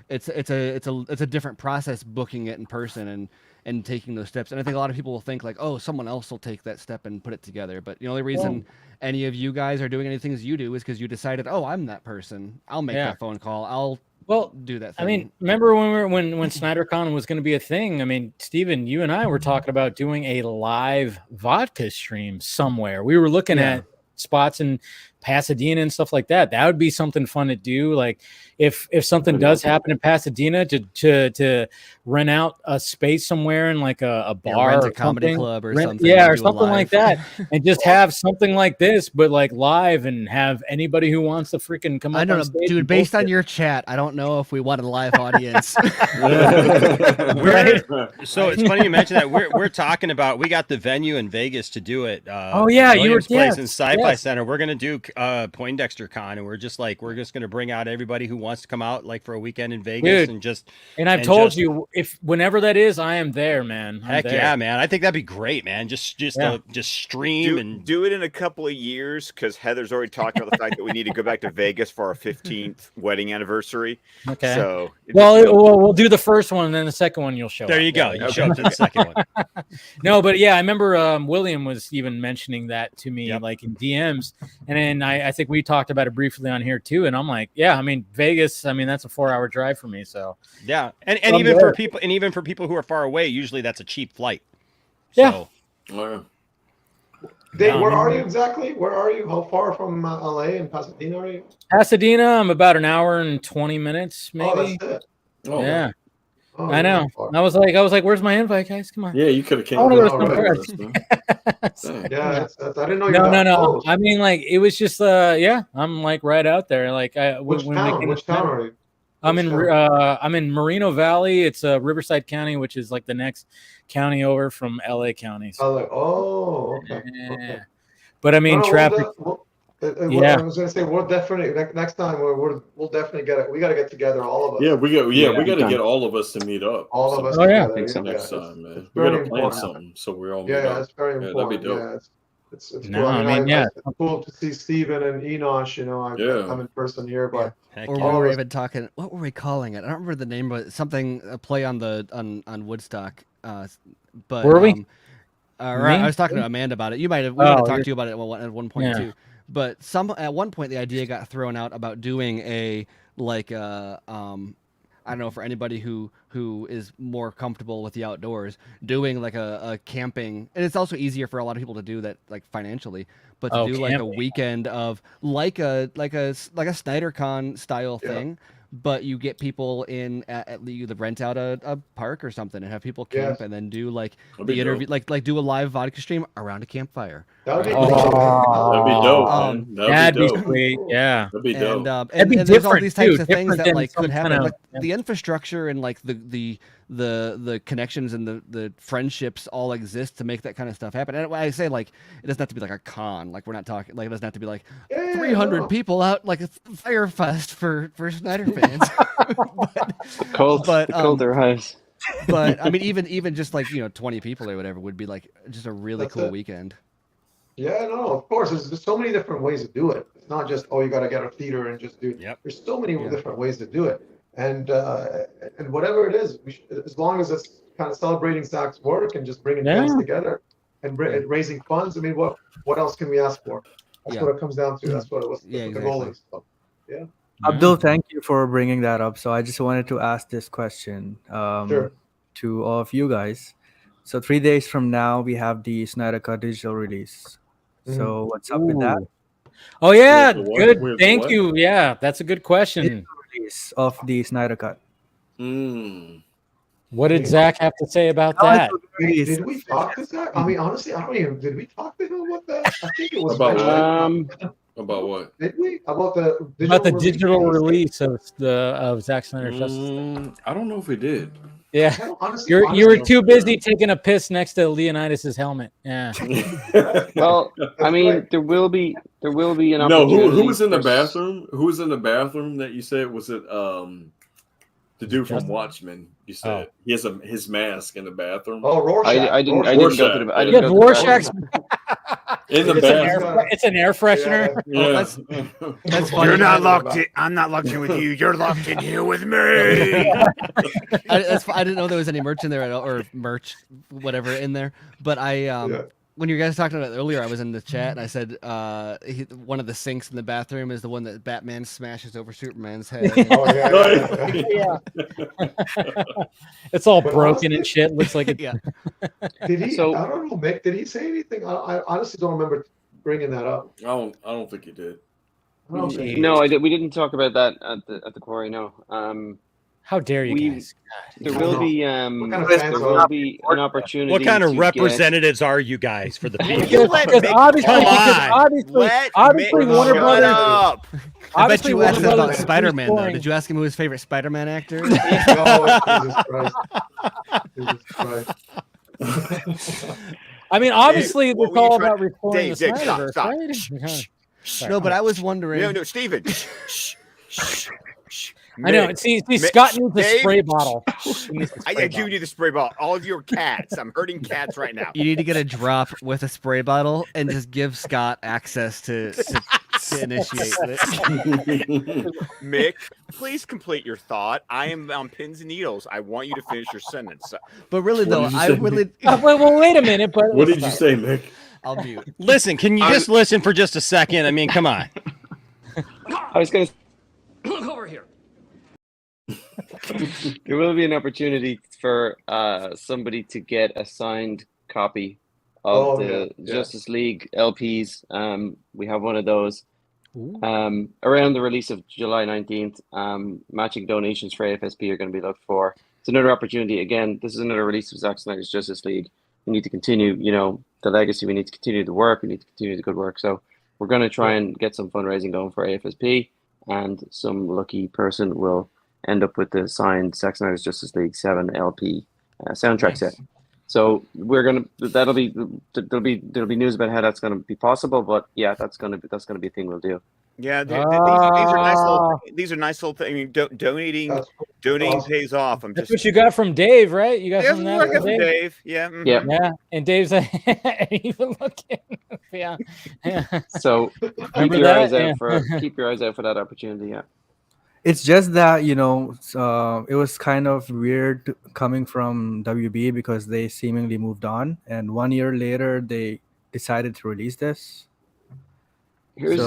It's a different process booking it in person and taking those steps. And I think a lot of people will think like, oh, someone else will take that step and put it together. But the only reason any of you guys are doing anything as you do is because you decided, oh, I'm that person. I'll make that phone call. I'll do that thing. I mean, remember when SnyderCon was going to be a thing? I mean, Steven, you and I were talking about doing a live vodka stream somewhere. We were looking at spots, and Pasadena and stuff like that. That would be something fun to do. Like if something does happen in Pasadena, to rent out a space somewhere in like a bar, rent or a comedy club or something, yeah, or do a something like live. that, and just have something like this, but like live, and have anybody who wants to freaking come up. I don't on know, stage dude. and Based on bullshit. your chat, I don't know if we want a live audience. So it's funny you mention that. We're talking about, we got the venue in Vegas to do it. Oh, yeah, you were- Williams Place yes, in Sci-Fi yes. Center. We're gonna do Poindexter Con, and we're just gonna bring out everybody who wants to come out like for a weekend in Vegas. Dude, and I've told you, if whenever that is, I am there, man. I'm Heck there. yeah, man! I think that'd be great, man. Just stream and do it in a couple of years, because Heather's already talked about the fact that we need to go back to Vegas for our 15th wedding anniversary. Okay. So we'll do the first one, and then the second one you'll show. There up. you go. You show up to the second one. No, but yeah, I remember William was even mentioning that to me, like in DMs, and then I think we talked about it briefly on here too. And I'm like, yeah, I mean Vegas, I mean that's a 4-hour drive for me. So yeah, and I'm even there. for people who are far away, usually that's a cheap flight. Yeah. So, Dave, where are you exactly? Where are you? How far from LA and Pasadena are you? Pasadena, I'm about an hour and 20 minutes, maybe. Oh, that's it. Oh, yeah. Oh, I know. I was like, where's my invite, guys? Come on. Yeah, you could have came. I want to go out to some right. Yeah, I didn't know you were No. that close. I mean, like, it was just, yeah, I'm like right out there. Like, Which town are you? I'm in Moreno Valley. It's Riverside County, which is like the next county over from LA County. So. Okay. Yeah. But I mean, No, traffic. Yeah, I was gonna say we'll definitely next time we'll definitely get it. We got to get together, all of us. Yeah, we got to get all of us to meet up. All of us. Oh, yeah. Together. Next time, man. It's We got very to plan important. something so we're all. Yeah, meet up. it's very Yeah, important. that'd be dope. Yeah, it's No, cool. I mean, yeah. It's cool to see Steven and Enosh. You know, I'm in person here, but Or we were even talking. What were we calling it? I don't remember the name, but something a play on on Woodstock. But Were we? I was talking to Amanda about it. You might have. We might have talked to you about it at one point too. But at one point the idea got thrown out about doing a I don't know, for anybody who is more comfortable with the outdoors, doing like a camping, and it's also easier for a lot of people to do that, like financially, but to do like a weekend of like a SnyderCon style thing, but you get people in at you rent out a park or something and have people camp and then do like the interview, like do a live vodka stream around a campfire. That would be That'd be dope. Man. That'd be dope. sweet. Yeah. That'd be dope. That'd be and there's all different, these types too, of things different that than like could some happen. kind of- Like the infrastructure and like the connections and the friendships all exist to make that kind of stuff happen. And I say, like, it doesn't have to be like a con. Like, we're not talking, like, it doesn't have to be like 300 people out, like a fire fest for Snyder fans. The cold arrives. But I mean, even just like 20 people or whatever would be like just a really cool weekend. Yeah, no, of course. There's so many different ways to do it. It's not just, you got to get a theater and just do it. Yep. There's so many different ways to do it. And whatever it is, as long as it's kind of celebrating Zach's work and just bringing fans together and raising funds. I mean, what else can we ask for? That's what it comes down to. That's what it was. The goal is. So, yeah. Abdul, thank you for bringing that up. So I just wanted to ask this question to all of you guys. So 3 days from now, we have the Snyder Cut digital release. So what's up with that? Oh yeah, good. Thank you. Yeah, that's a good question. Release of the Snyder Cut. What did Zach have to say about that? Did we talk to Zach? I mean, honestly, I don't even. Did we talk to him about that? I think it was about what? Did we about the digital release of Zack Snyder Justice? I don't know if we did. Yeah, honestly, you were too busy taking a piss next to Leonidas's helmet. Yeah. Well, I mean, there will be an opportunity. No, who was in the bathroom? Who was in the bathroom that you said? Was it the dude from Watchmen? You said he has his mask in the bathroom. Oh, Rorschach. I didn't go to the. I didn't go to the Rorschach's in the bathroom. It's an air freshener. Yeah. That's funny. You're not locked in. I'm not locked in with you. You're locked in here with me. I didn't know there was any merch in there at all, or merch, whatever, in there. But when you guys talked about it earlier, I was in the chat and I said one of the sinks in the bathroom is the one that Batman smashes over Superman's head. Yeah. It's all broken and shit. Looks like it. Yeah. Did he? I don't know, Mick. Did he say anything? I honestly don't remember bringing that up. I don't think he did. No, we didn't talk about that at the quarry. No. How dare you guys? There will be an opportunity. What kind of to representatives are you guys for the people? Because obviously Warner Brothers. Up. I bet you asked him about Spider-Man though. Did you ask him who his favorite Spider-Man actor is? Jesus Christ. I mean, obviously, Dave, it's all about reporting the Dave, Snyderverse, right? No, but I was wondering. No, Steven. I know. See, Scott needs a spray bottle. I do need the spray bottle. All of you are cats. I'm hurting cats right now. You need to get a drop with a spray bottle and just give Scott access to initiate it. Mick, please complete your thought. I am on pins and needles. I want you to finish your sentence. But really, though, I really. Well, wait a minute. But what did you say, Mick? I'll mute. Listen, can you just listen for just a second? I mean, come on. I was going to. Look over here. There will be an opportunity for somebody to get a signed copy of Justice League LPs. We have one of those. Around the release of July 19th, matching donations for AFSP are going to be looked for. It's another opportunity. Again, this is another release of Zack Snyder's Justice League. We need to continue, the legacy. We need to continue the work. We need to continue the good work. So we're going to try and get some fundraising going for AFSP, and some lucky person will end up with the signed Zack Snyder's Justice League 7 LP soundtrack set. So there'll be news about how that's gonna be possible, but yeah, that's gonna be a thing we'll do. Yeah, these are nice little. These are nice little things. I mean, donating pays off. That's what you got from Dave, right? You got from that from Dave. Yeah. Mm-hmm. Yeah. And Dave's even looking. Yeah. So keep your eyes out for that opportunity. Yeah. It's just that, it was kind of weird coming from WB because they seemingly moved on, and 1 year later they decided to release this. Here's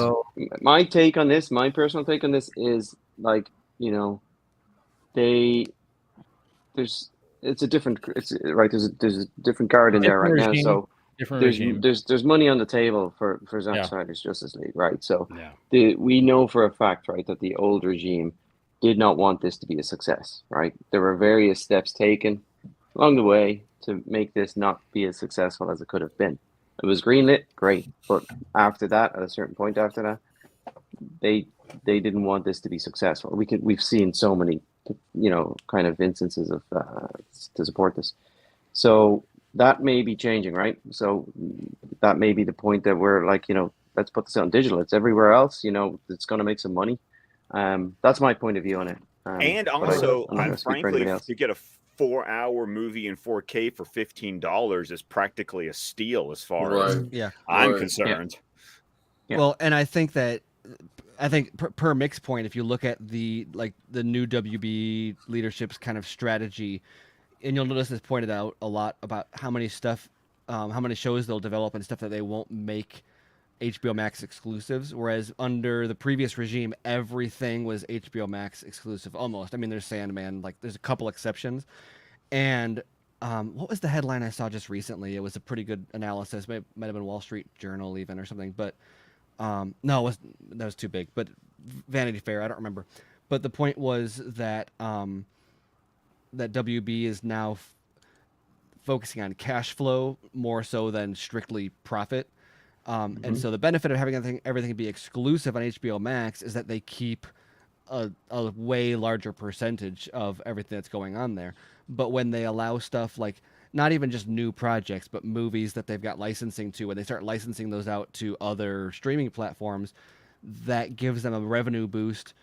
my take on this. My personal take on this is there's a different guard in there right now. So there's money on the table for Zack Snyder's Justice League, right? So we know for a fact, right, that the old regime did not want this to be a success, right? There were various steps taken along the way to make this not be as successful as it could have been. It was greenlit, great, but after that, at a certain point after that, they didn't want this to be successful. We've seen so many, kind of instances of to support this. So that may be changing, right? So that may be the point that we're like, let's put this on digital. It's everywhere else, it's going to make some money. That's my point of view on it. And also, frankly, to get a 4-hour movie in 4K for $15 is practically a steal as far as I'm concerned. Yeah. Well, and I think per Mick's point, if you look at the new WB leadership's kind of strategy, and you'll notice this pointed out a lot about how many shows they'll develop and stuff that they won't make HBO Max exclusives, whereas under the previous regime, everything was HBO Max exclusive almost. I mean, there's Sandman, there's a couple exceptions. And what was the headline I saw just recently? It was a pretty good analysis. Might have been Wall Street Journal even or something, but no, that was too big. But Vanity Fair, I don't remember. But the point was that that WB is now focusing on cash flow more so than strictly profit. And so the benefit of having everything be exclusive on HBO Max is that they keep a way larger percentage of everything that's going on there. But when they allow stuff like not even just new projects, but movies that they've got licensing to, when they start licensing those out to other streaming platforms, that gives them a revenue boost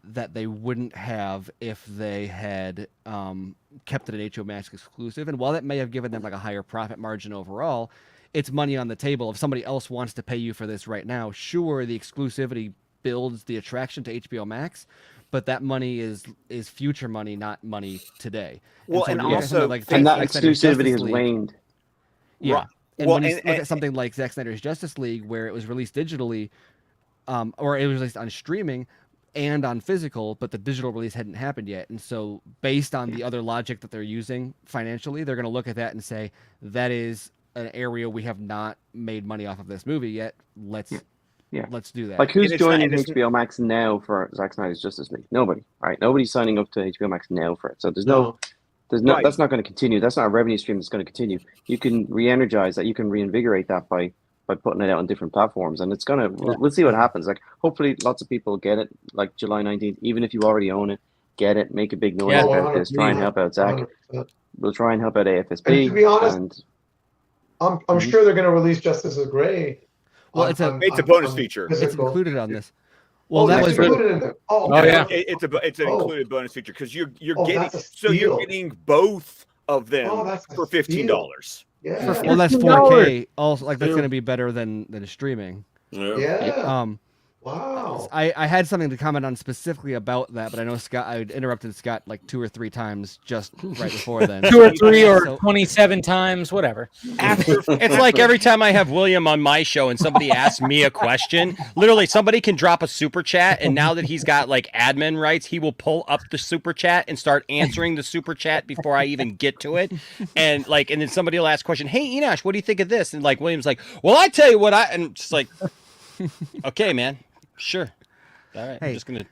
that they wouldn't have if they had kept it an HBO Max exclusive. And while that may have given them a higher profit margin overall, it's money on the table. If somebody else wants to pay you for this right now, sure, the exclusivity builds the attraction to HBO Max, but that money is future money, not money today. Well, and also, and that exclusivity has waned. Yeah. Right. And when you look at something like Zack Snyder's Justice League, where it was released digitally, or it was released on streaming and on physical, but the digital release hadn't happened yet. And so based on the other logic that they're using financially, they're going to look at that and say, that is an area we have not made money off of this movie yet. Let's Yeah. let's do that. Like, who's And it's not- joining and it's- HBO Max now for Zack Snyder's Justice League? Nobody. All right, nobody's signing up to HBO Max now for it. So there's no. Right. That's not going to continue. That's not a revenue stream that's going to continue. You can re-energize that. You can reinvigorate that by putting it out on different platforms, and it's gonna. We'll see what happens. Like, hopefully, lots of people get it. Like July 19th, even if you already own it, get it. Make a big noise about this. Try and help out Zach. 100%. We'll try and help out AFSP. And to be honest, and I'm sure they're going to release Justice is Gray. Well, it's a bonus feature. It's physical. included on this. Well, Oh, that that's was included in there. Oh, Yeah, okay. it's an included bonus feature because you're Oh, getting that's a so you're steal. getting both of them Oh, that's a for $15. Yeah. well, that's $15. 4K. Also, like that's going to be better than streaming. Yeah. Wow. I had something to comment on specifically about that, but I know Scott. I interrupted Scott like 2 or 3 times just right before then. 2 or 3 or 27 times, whatever. It's like every time I have William on my show and somebody asks me a question, literally somebody can drop a super chat, and now that he's got like admin rights, he will pull up the super chat and start answering the super chat before I even get to it. And then somebody will ask a question, "Hey Enosh, what do you think of this?" And like William's like, "Well, I tell you what and just like, okay, man, sure, all right, Hey. I'm just gonna."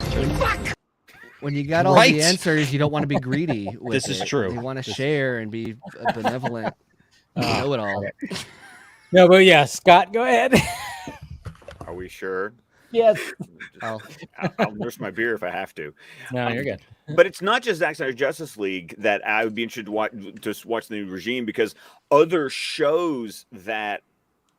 When you got all Right. the answers, you don't want to be greedy. With This is it. true. You want to share and be benevolent. Know it all. No, but yeah, Scott, go ahead. Are we sure? Yes. I'll nurse my beer if I have to. No, you're good. But it's not just Zack Snyder's Justice League that I would be interested to watch the new regime, because other shows that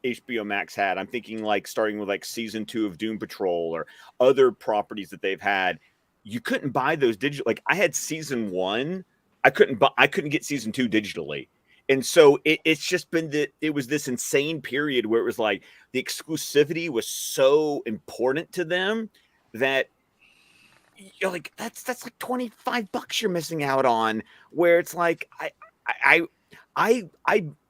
HBO Max had, I'm thinking like starting with like season 2 of Doom Patrol or other properties that they've had, you couldn't buy those digital. Like I had season 1, I couldn't get season 2 digitally. And so it's just been it was this insane period where it was like the exclusivity was so important to them that you're like, that's like $25 you're missing out on, where it's like, I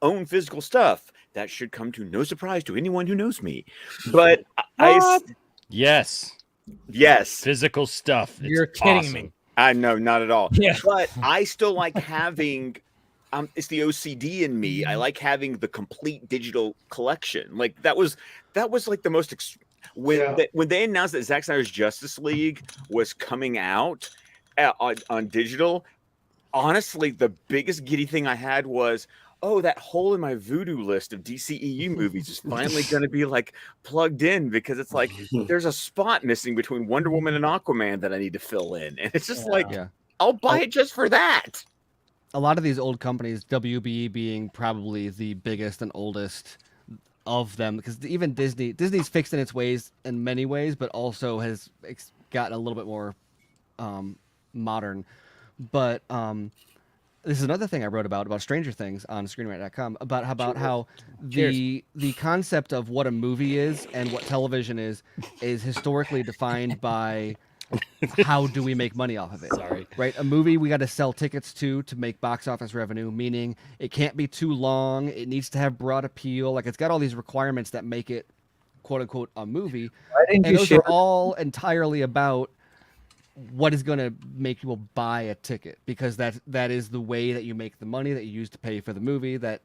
own physical stuff. That should come to no surprise to anyone who knows me. But Yes. Physical stuff. It's You're kidding awesome. me. I know, not at all. Yeah. But I still like having it's the OCD in me. I like having the complete digital collection. Like that was like the most when they announced that Zack Snyder's Justice League was coming out on digital. Honestly, the biggest giddy thing I had was, oh, that hole in my voodoo list of DCEU movies is finally going to be like plugged in, because it's like there's a spot missing between Wonder Woman and Aquaman that I need to fill in, and it's just I'll buy it just for that. A lot of these old companies, WB being probably the biggest and oldest of them, because even Disney's fixed in its ways in many ways, but also has gotten a little bit more modern. But this is another thing I wrote about Stranger Things on screenwrite.com about how the concept of what a movie is and what television is historically defined by how do we make money off of it. Sorry. Right? A movie we got to sell tickets to make box office revenue, meaning it can't be too long, it needs to have broad appeal, like it's got all these requirements that make it quote unquote a movie. And those are all entirely about what is going to make people buy a ticket, because that is the way that you make the money that you use to pay for the movie that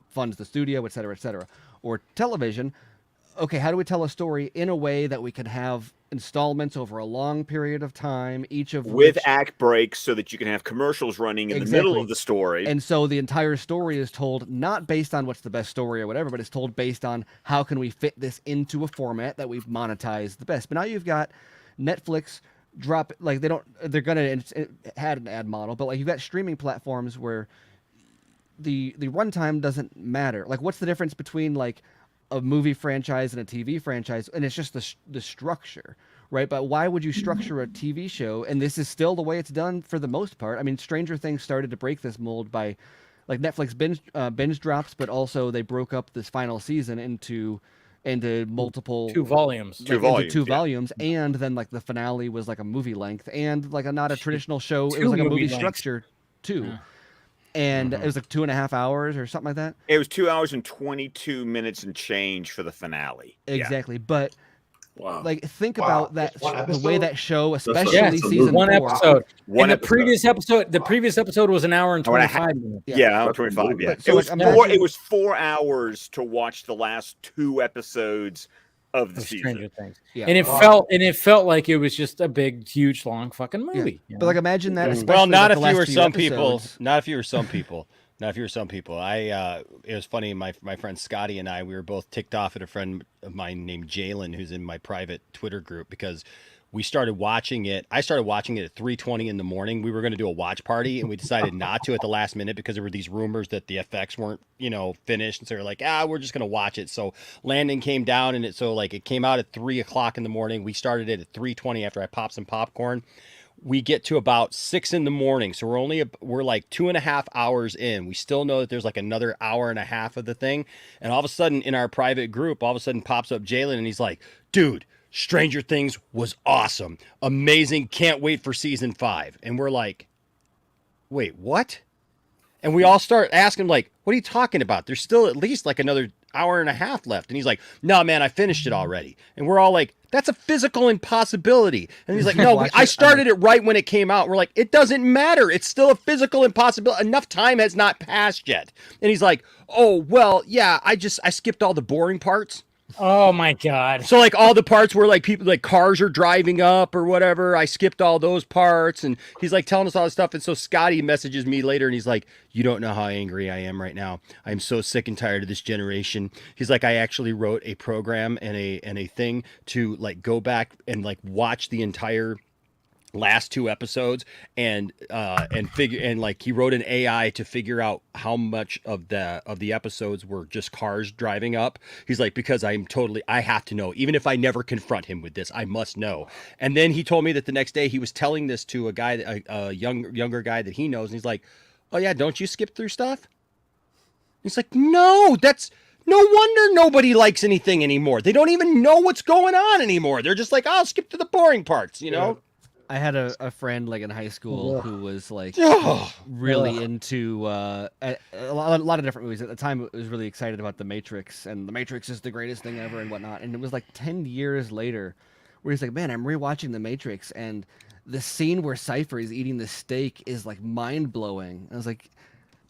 funds the studio, et cetera, et cetera. Or television, okay, how do we tell a story in a way that we can have installments over a long period of time, each of with which, act breaks, so that you can have commercials running in the middle of the story. And so the entire story is told not based on what's the best story or whatever, but it's told based on how can we fit this into a format that we've monetized the best. But now you've got Netflix drop, like they're gonna had an ad model, but like you've got streaming platforms where the runtime doesn't matter. Like what's the difference between like a movie franchise and a TV franchise? And it's just the structure, right? But why would you structure a TV show? And this is still the way it's done for the most part. I mean, Stranger Things started to break this mold by like Netflix binge drops, but also they broke up this final season into multiple 2 volumes. Two volumes, and then like the finale was like a movie length, and like not a traditional show. It was like a movie structure too. Yeah. And it was like 2.5 hours or something like that. It was 2 hours and 22 minutes and change for the finale. Exactly. Yeah. But like think about that, the episode? way that show, especially season 4. Episode. The previous episode was an hour and 25 minutes. Yeah, hour 25. Yeah. So it was 4 hours to watch the last 2 episodes of the season. Stranger Things. Yeah. And it felt like it was just a big, huge, long fucking movie. But like, imagine that. Well, not like if you were some people. Not if you were some people. Not if you were some people. It was funny. My friend Scotty and I, we were both ticked off at a friend of mine named Jalen, who's in my private Twitter group, because we started watching it. I started watching it at 3:20 in the morning. We were going to do a watch party, and we decided not to at the last minute because there were these rumors that the effects weren't, finished. And so we're like, we're just going to watch it. So Landon came down, and it came out at 3 o'clock in the morning. We started it at 3:20 after I popped some popcorn. We get to about 6 in the morning. So we're like 2.5 hours in. We still know that there's like another hour and a half of the thing. And all of a sudden in our private group, pops up Jalen, and he's like, dude, Stranger Things was awesome. Amazing. Can't wait for season 5. And we're like, wait, what? And we all start asking, like, what are you talking about? There's still at least like another hour and a half left. And he's like, no, man, I finished it already. And we're all like, that's a physical impossibility. And he's like, no, I started it right when it came out. We're like, it doesn't matter. It's still a physical impossibility. Enough time has not passed yet. And he's like, oh, well, yeah, I skipped all the boring parts. Oh my God. So like all the parts where like people, like cars are driving up or whatever, I skipped all those parts. And he's like telling us all this stuff. And so Scotty messages me later, and he's like, you don't know how angry I am right now. I'm so sick and tired of this generation. He's like, I actually wrote a program and a thing to like go back and like watch the entire last 2 episodes and figure, and like he wrote an AI to figure out how much of the episodes were just cars driving up. He's like, because I have to know, even if I never confront him with this, I must know. And then he told me that the next day he was telling this to a guy, a younger guy that he knows, and he's like, oh yeah, don't you skip through stuff? He's like, no, that's no wonder nobody likes anything anymore. They don't even know what's going on anymore. They're just like, I'll skip to the boring parts, I had a friend like in high school who was like really into a lot of different movies. At the time, it was really excited about The Matrix, and The Matrix is the greatest thing ever and whatnot. And it was like 10 years later where he's like, man, I'm rewatching The Matrix, and the scene where Cypher is eating the steak is like mind-blowing. I was like,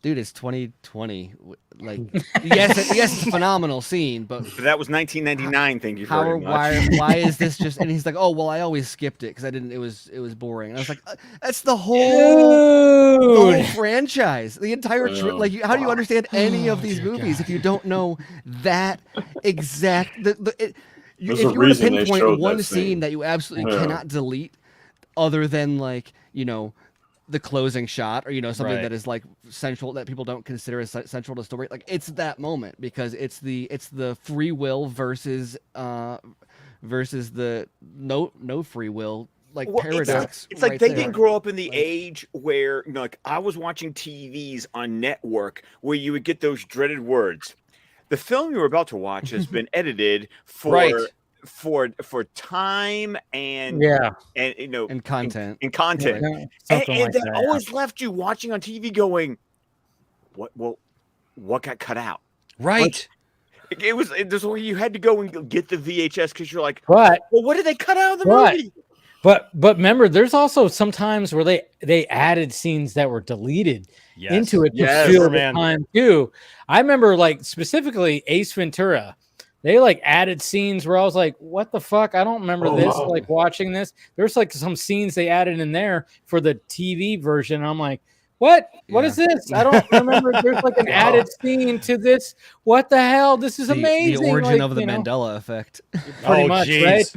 dude, it's 2020. Like, yes, it's a phenomenal scene, but that was 1999. Thank you very much. Why why is this just? And he's like, oh, well, I always skipped it because I didn't. It was boring. And I was like, that's the whole franchise, the entire like. How do you understand any of these movies if you don't know that exact? If you were to pinpoint one scene that you absolutely cannot delete, other than like the closing shot or something that is like central that people don't consider as central to the story, like it's that moment because it's the free will versus the no free will paradox. It's like they didn't grow up in the age where like I was watching TVs on network where you would get those dreaded words. The film you're about to watch has been edited for time and and content and that always left you watching on TV going, what got cut out? Right. It was this where you had to go and get the VHS because you're like, but what did they cut out of the movie? But remember, there's also some times where they added scenes that were deleted into it to fill the time too. I remember like specifically Ace Ventura. They like added scenes where I was like, what the fuck? I don't remember this, like watching this. There's like some scenes they added in there for the TV version. I'm like, what? What is this? I don't remember. There's like an added scene to this. What the hell? This is amazing. The origin of the Mandela effect. Pretty much, right?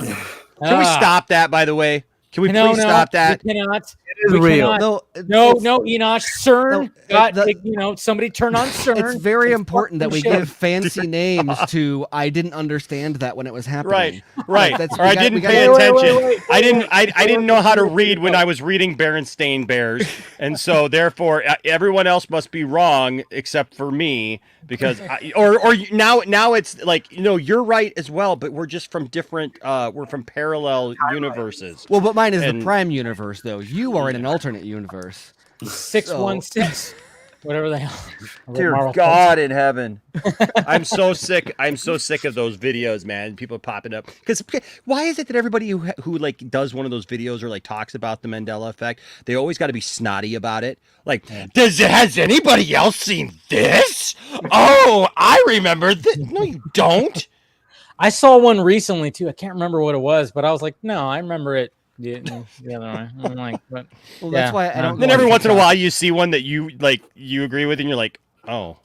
Can we stop that, by the way? Can we please stop that? We cannot. It is real. No, Enoch. CERN got somebody turn on CERN. It's very important that we give fancy names to. I didn't understand that when it was happening. Right. Or I didn't pay attention. Wait. I didn't know how to read when I was reading Berenstain Bears, and so therefore everyone else must be wrong except for me because now it's like you're right as well, but we're just from different. We're from parallel universes. Well, but mine is the prime universe, though. You are in an alternate universe. 616. Whatever the hell. Dear God in heaven. I'm so sick. I'm so sick of those videos, man. People popping up. Because why is it that everybody who like does one of those videos or like talks about the Mandela effect, they always got to be snotty about it? Like, has anybody else seen this? Oh, I remember this. No, you don't. I saw one recently too. I can't remember what it was, but I was like, no, I remember it the other way. I'm like, but well, that's why I don't. Then every once in a while, you see one that you agree with, and you're like, oh.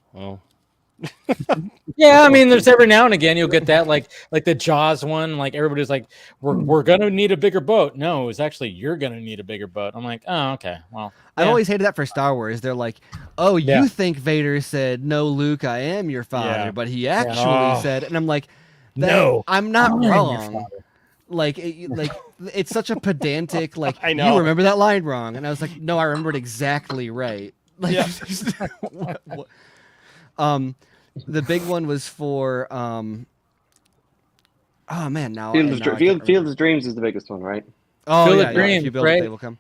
Yeah, I mean, there's every now and again you'll get that, like the Jaws one. Like everybody's like, we're gonna need a bigger boat. No, it's actually you're gonna need a bigger boat. I'm like, oh, okay, well. I've always hated that for Star Wars. They're like, oh, you think Vader said, "No, Luke, I am your father," but he actually said, and I'm like, no, I'm not I am your wrong. father. Like it's such a pedantic. Like I know. you remember that line wrong, and I was like, no, I remembered exactly right. Like, what? The big one was for oh man, now Field of Dreams is the biggest one, right? Oh Field yeah, of Dreams, if you build right? it, they will come.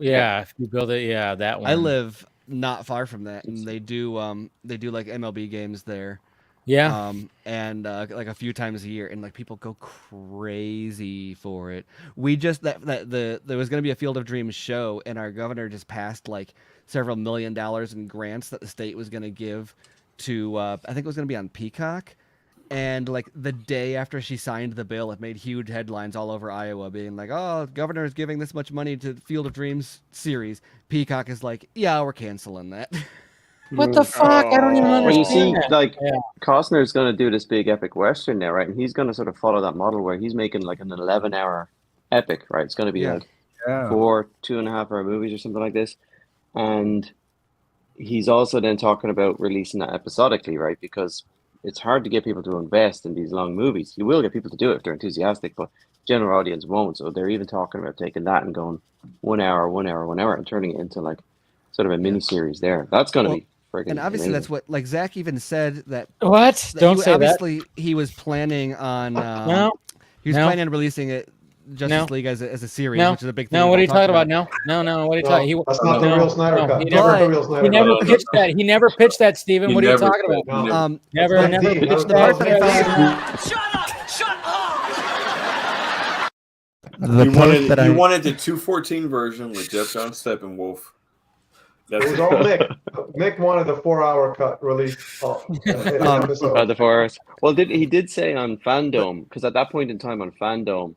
Yeah, if you build it, that one. I live not far from that, and they do like MLB games there. Yeah. And like a few times a year, and like people go crazy for it. We just there was going to be a Field of Dreams show, and our governor just passed like several $1 million in grants that the state was going to give to I think it was going to be on Peacock. And like the day after she signed the bill, it made huge headlines all over Iowa, being like, "Oh, governor is giving this much money to Field of Dreams series." Peacock is like, "Yeah, we're canceling that." What the fuck? I don't even understand. Well, you see, that. like Costner's going to do this big epic western now, right? And he's going to sort of follow that model where he's making like an 11-hour epic, right? It's going to be like 4 2.5-hour movies or something like this, and he's also then talking about releasing that episodically, right? Because it's hard to get people to invest in these long movies. You will get people to do it if they're enthusiastic, but general audience won't. So they're even talking about taking that and going 1 hour, 1 hour, 1 hour, and turning it into like sort of a mini series there. That's going to be freaking and obviously amazing. that's what like Zach even said that. What? That Don't say obviously, he was planning on. He was planning on releasing it. Justice League as a series, which is a big thing. No, what are you talking about? No. What are you talking? That's not the real Snyder cut. He Never pitched that. He never pitched that, Steven. What are you talking about? Never pitched the part that I found. You wanted the 214 version with Jeff John Steppenwolf. It was all Mick. Mick wanted the 4-hour cut released. The 4 hours. Well, he did say on Fandom, because at that point in time on Fandom,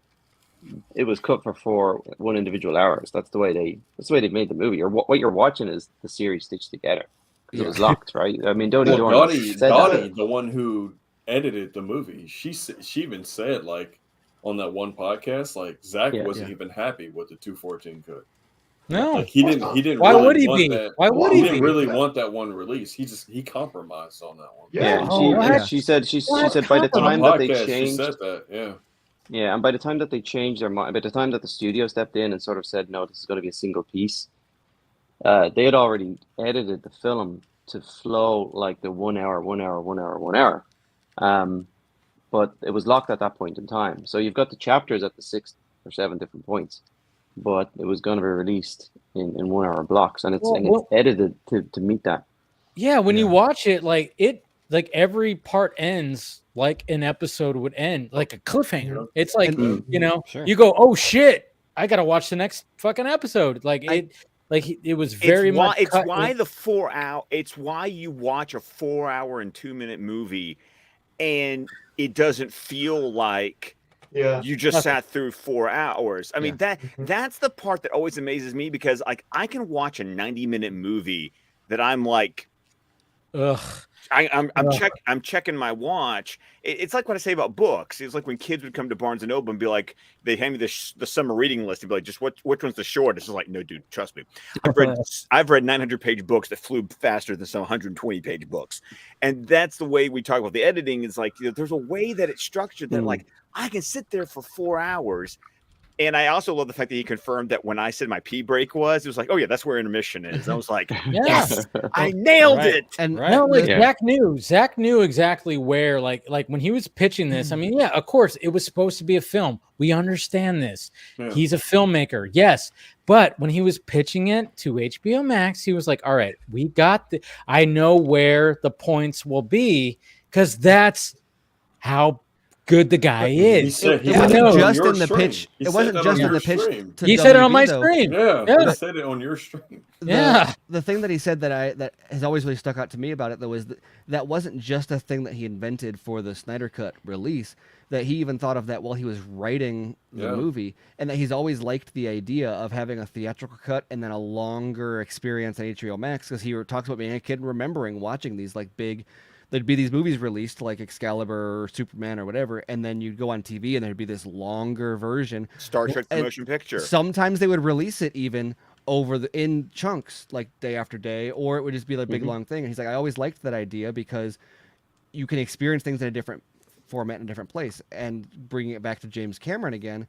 it was cut for 1 individual hours. That's the way they made the movie. Or what you're watching is the series stitched together because it was locked, right? I mean, Dottie the one who edited the movie, she even said like on that one podcast, like Zach wasn't even happy with the 214 cut. No, like he didn't. Why really would he want be? That. Why would he didn't be? really want that one released. He compromised on that one. She said by the time that they changed, she said that, yeah, and by the time that they changed their mind, by the time that the studio stepped in and sort of said, no, this is going to be a single piece, they had already edited the film to flow like the 1 hour, 1 hour, 1 hour, 1 hour. But it was locked at that point in time. So you've got the chapters at the 6 or 7 different points, but it was going to be released in 1 hour blocks, and it's edited to meet that. Yeah, when you watch it, like every part ends like an episode would end, like a cliffhanger. It's like you go, oh shit, I gotta watch the next fucking episode. It was very much. It's why the 4 hour. It's why you watch a 4 hour and 2 minute movie, and it doesn't feel like you just sat through 4 hours. I mean that's the part that always amazes me, because like I can watch a 90-minute movie that I'm like, ugh. I'm checking my watch. It's like what I say about books. It's like when kids would come to Barnes and Noble and be like, they hand me the summer reading list and be like, just which one's the shortest? It's like, no, dude, trust me. I've read 900-page books that flew faster than some 120-page books, and that's the way we talk about the editing. Is like there's a way that it's structured that like I can sit there for 4 hours. And I also love the fact that he confirmed that when I said my pee break it was like, oh yeah, that's where intermission is. I was like, yes, I nailed it. And Zach knew exactly where, like when he was pitching this. I mean, yeah, of course it was supposed to be a film. We understand this. Yeah. He's a filmmaker, yes. But when he was pitching it to HBO Max, he was like, all right, we got I know where the points will be, because that's how good the guy is. It wasn't just in the pitch. It wasn't just in the pitch. He said it on my stream. Yeah, Yeah. he said it on your stream. The thing that he said that has always really stuck out to me about it though is that wasn't just a thing that he invented for the Snyder Cut release. That he even thought of that while he was writing the movie, and that he's always liked the idea of having a theatrical cut and then a longer experience on HBO Max, because he talks about being a kid and remembering watching these like big. There'd be these movies released like Excalibur or Superman or whatever, and then you'd go on TV and there'd be this longer version. Star Trek the motion picture. Sometimes they would release it even in chunks, like day after day, or it would just be like a big long thing. And he's like, I always liked that idea because you can experience things in a different format in a different place. And bringing it back to James Cameron again,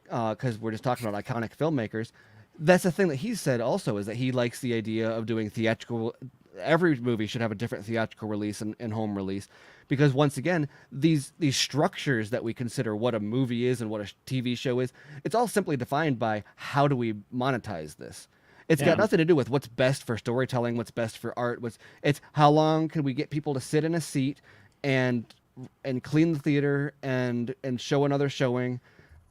because we're just talking about iconic filmmakers. That's the thing that he said also, is that he likes the idea of doing theatrical. Every movie should have a different theatrical release and home release, because once again, these structures that we consider what a movie is and what a TV show is, it's all simply defined by how do we monetize this. It's got nothing to do with what's best for storytelling, what's best for art. It's how long can we get people to sit in a seat and clean the theater and show another showing.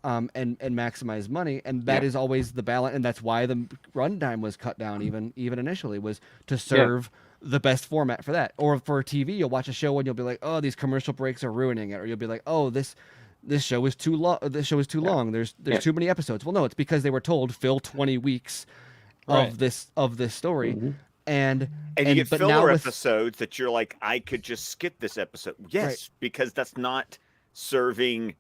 And maximize money, and that is always the balance, and that's why the runtime was cut down even initially, was to serve the best format for that. Or for TV, you'll watch a show and you'll be like, oh, these commercial breaks are ruining it, or you'll be like, oh, this show is too long. This show is too long. There's too many episodes. Well, no, it's because they were told fill 20 weeks of this story. And you get filler episodes that you're like, I could just skip this episode. Yes, because that's not serving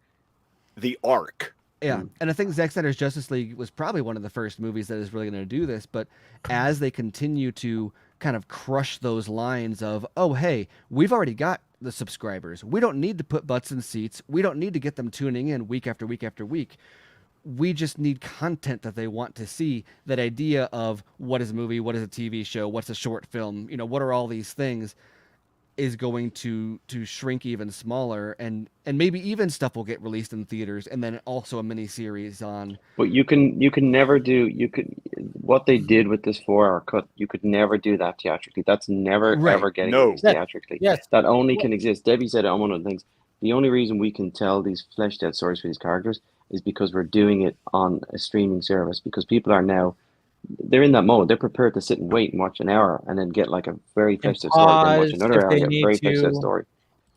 the arc. Yeah, and I think Zack Snyder's Justice League was probably one of the first movies that is really going to do this. But as they continue to kind of crush those lines of, oh, hey, we've already got the subscribers. We don't need to put butts in seats. We don't need to get them tuning in week after week after week. We just need content that they want to see. That idea of what is a movie, what is a TV show, what's a short film, what are all these things, is going to shrink even smaller, and maybe even stuff will get released in theaters, and then also a mini series on. But you can never do what they did with this 4-hour cut. You could never do that theatrically. That's never ever getting released theatrically. That only can exist. Debbie said it on one of the things. The only reason we can tell these fleshed out stories for these characters is because we're doing it on a streaming service. Because people are now. They're in that mode. They're prepared to sit and wait and watch an hour and then get like a very festive story, then watch another hour and get a very festive story.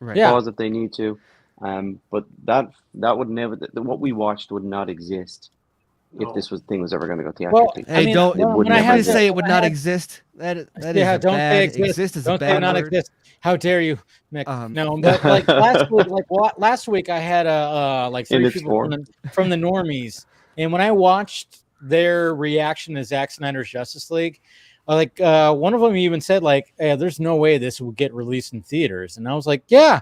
Pause if they need to. But that would never. What we watched would not exist if this thing was ever going to go theatrically. When I had to say it would not exist, that is don't say exist is a bad not word. Exist. How dare you, Mick? No, but like last week I had like 3 people from the normies, and when I watched their reaction to Zack Snyder's Justice League, like one of them even said like, hey, there's no way this will get released in theaters. And I was like, yeah,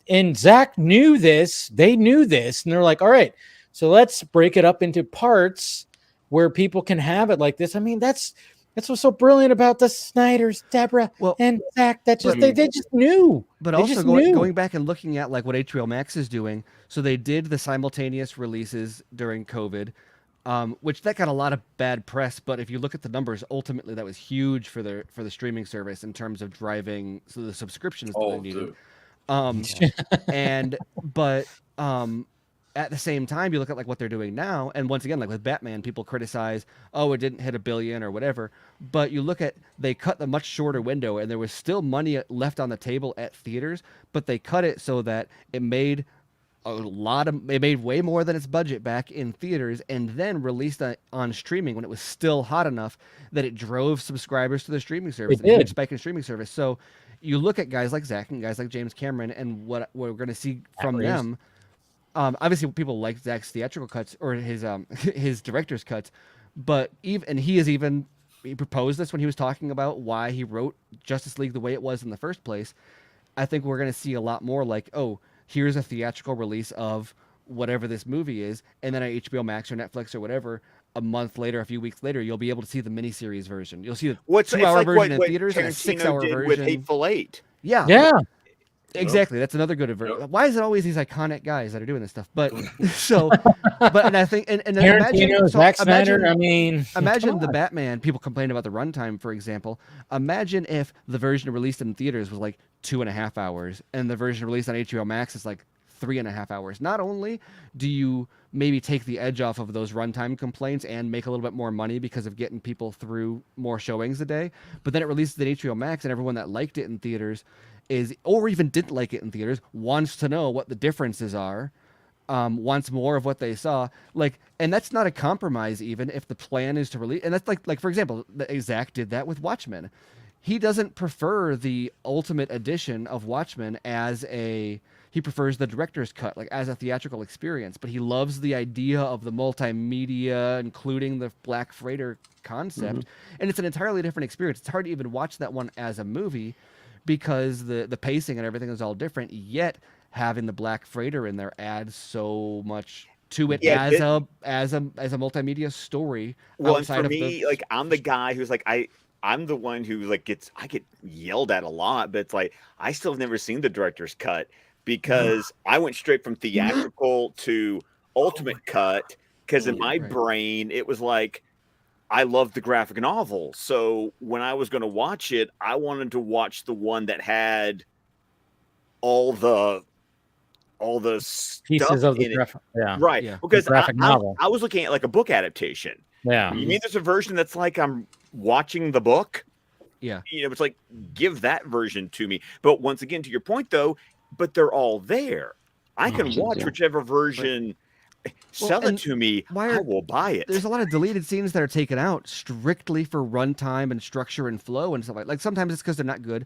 and Zack knew this, they knew this, and they're like, all right, so let's break it up into parts where people can have it like this. I mean, that's what's so brilliant about the Snyders, Deborah, and Zack. They just knew. But also going back and looking at like what HBO Max is doing, so they did the simultaneous releases during COVID. Which that got a lot of bad press, but if you look at the numbers, ultimately that was huge for the streaming service in terms of driving the subscriptions that they needed. But at the same time, you look at like what they're doing now, and once again, like with Batman, people criticize, oh, it didn't hit $1 billion or whatever. But you look at they cut the much shorter window, and there was still money left on the table at theaters, but they cut it so that it made. It made way more than its budget back in theaters, and then released on streaming when it was still hot enough that it drove subscribers to the streaming service. It did. Spike in streaming service. So you look at guys like Zack and guys like James Cameron, and what we're going to see from them. Obviously, people like Zack's theatrical cuts or his director's cuts, but he proposed this when he was talking about why he wrote Justice League the way it was in the first place. I think we're going to see a lot more like, oh, here's a theatrical release of whatever this movie is, and then on HBO Max or Netflix or whatever, a month later, a few weeks later, you'll be able to see the miniseries version. You'll see the 2-hour version in theaters and a 6-hour version with Hateful Eight. Yeah. Exactly. That's another good version. Why is it always these iconic guys that are doing this stuff? But and I think and imagine Zack Snyder. Imagine the Batman. People complain about the runtime, for example. Imagine if the version released in theaters was like 2.5 hours, and the version released on HBO Max is like 3.5 hours. Not only do you maybe take the edge off of those runtime complaints and make a little bit more money because of getting people through more showings a day, but then it releases at HBO Max, and everyone that liked it in theaters or even didn't like it in theaters wants to know what the differences are. Wants more of what they saw, and that's not a compromise even if the plan is to release. And that's like for example, Zack did that with Watchmen. He doesn't prefer the ultimate edition of Watchmen he prefers the director's cut, as a theatrical experience, but he loves the idea of the multimedia, including the Black Freighter concept. And it's an entirely different experience. It's hard to even watch that one as a movie because the pacing and everything is all different, yet having the Black Freighter in there adds so much to it as a multimedia story. Well, and for me, I'm the guy who's I'm the one who I get yelled at a lot, but it's I still have never seen the director's cut because I went straight from theatrical to ultimate cut because in my brain it was I loved the graphic novel. So when I was going to watch it, I wanted to watch the one that had all the pieces of the graphic, right? Yeah. Because I was looking at a book adaptation. Yeah, you mean there's a version that's I'm watching the book? Yeah, it's give that version to me. But once again, to your point though, but they're all there. I can watch whichever version. Sell it to me. I will buy it. There's a lot of deleted scenes that are taken out strictly for runtime and structure and flow and stuff like sometimes it's because they're not good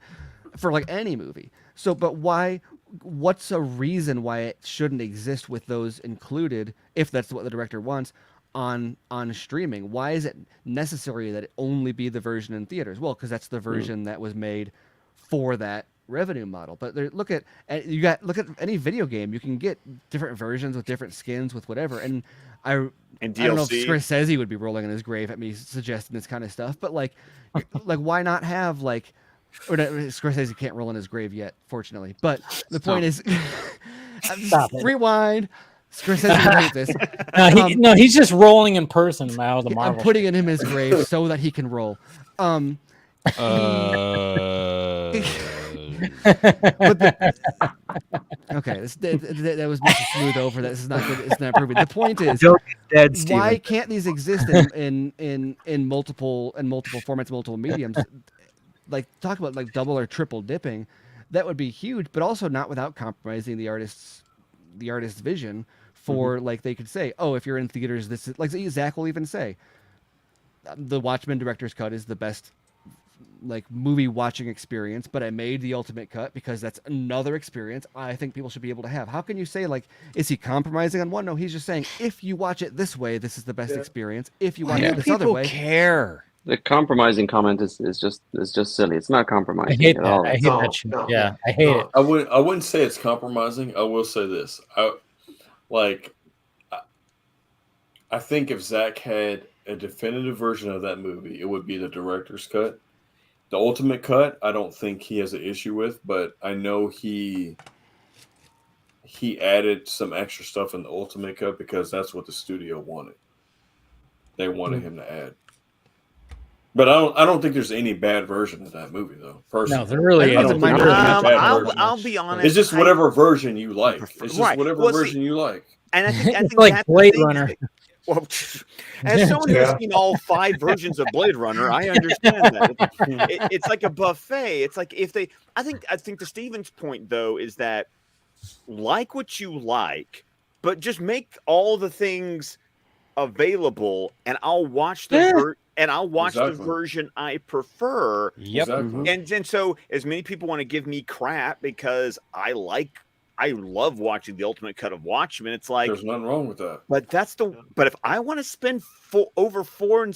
for any movie. So, but why? What's a reason why it shouldn't exist with those included, if that's what the director wants, on streaming? Why is it necessary that it only be the version in theaters? Well, because that's the version that was made for that revenue model. But look at any video game. You can get different versions with different skins with whatever. And I don't know if Scorsese would be rolling in his grave at me suggesting this kind of stuff. But why not have or Scorsese can't roll in his grave yet, fortunately. But the point is, rewind. Scorsese would hate this. No, he's just rolling in person now. The Marvel. I'm putting it in his grave so that he can roll. Okay, that was Mr. Smooth over. This is not good. It's not proving. The point is, why can't these exist in multiple formats, multiple mediums? Talk about double or triple dipping, that would be huge, but also not without compromising the artist's vision for they could say, oh, if you're in theaters, this is Zack will even say the Watchmen director's cut is the best movie watching experience, but I made the ultimate cut because that's another experience I think people should be able to have. How can you say is he compromising on one? No, he's just saying if you watch it this way, this is the best experience. If you watch it this other way, care. The compromising comment is just silly. It's not compromising. I hate at that. all. I hate that shit. Yeah, I hate it. I wouldn't say it's compromising. I will say this. I think if Zack had a definitive version of that movie, it would be the director's cut. The ultimate cut, I don't think he has an issue with, but I know he added some extra stuff in the ultimate cut because that's what the studio wanted. They wanted him to add. But I don't think there's any bad version of that movie though. Personally. No, there really isn't. I'll be honest. It's just whatever version you like. It's just whatever version you like. And I think it's like Blade Runner. Well, as someone who's seen all 5 versions of Blade Runner, I understand that. It's like a buffet. It's if they. I think to Steven's point though is that like what you like, but just make all the things available, and I'll watch the the version I prefer. Yep. Exactly. And so as many people want to give me crap because I love watching the ultimate cut of Watchmen. It's there's nothing wrong with that. But if I want to spend over 4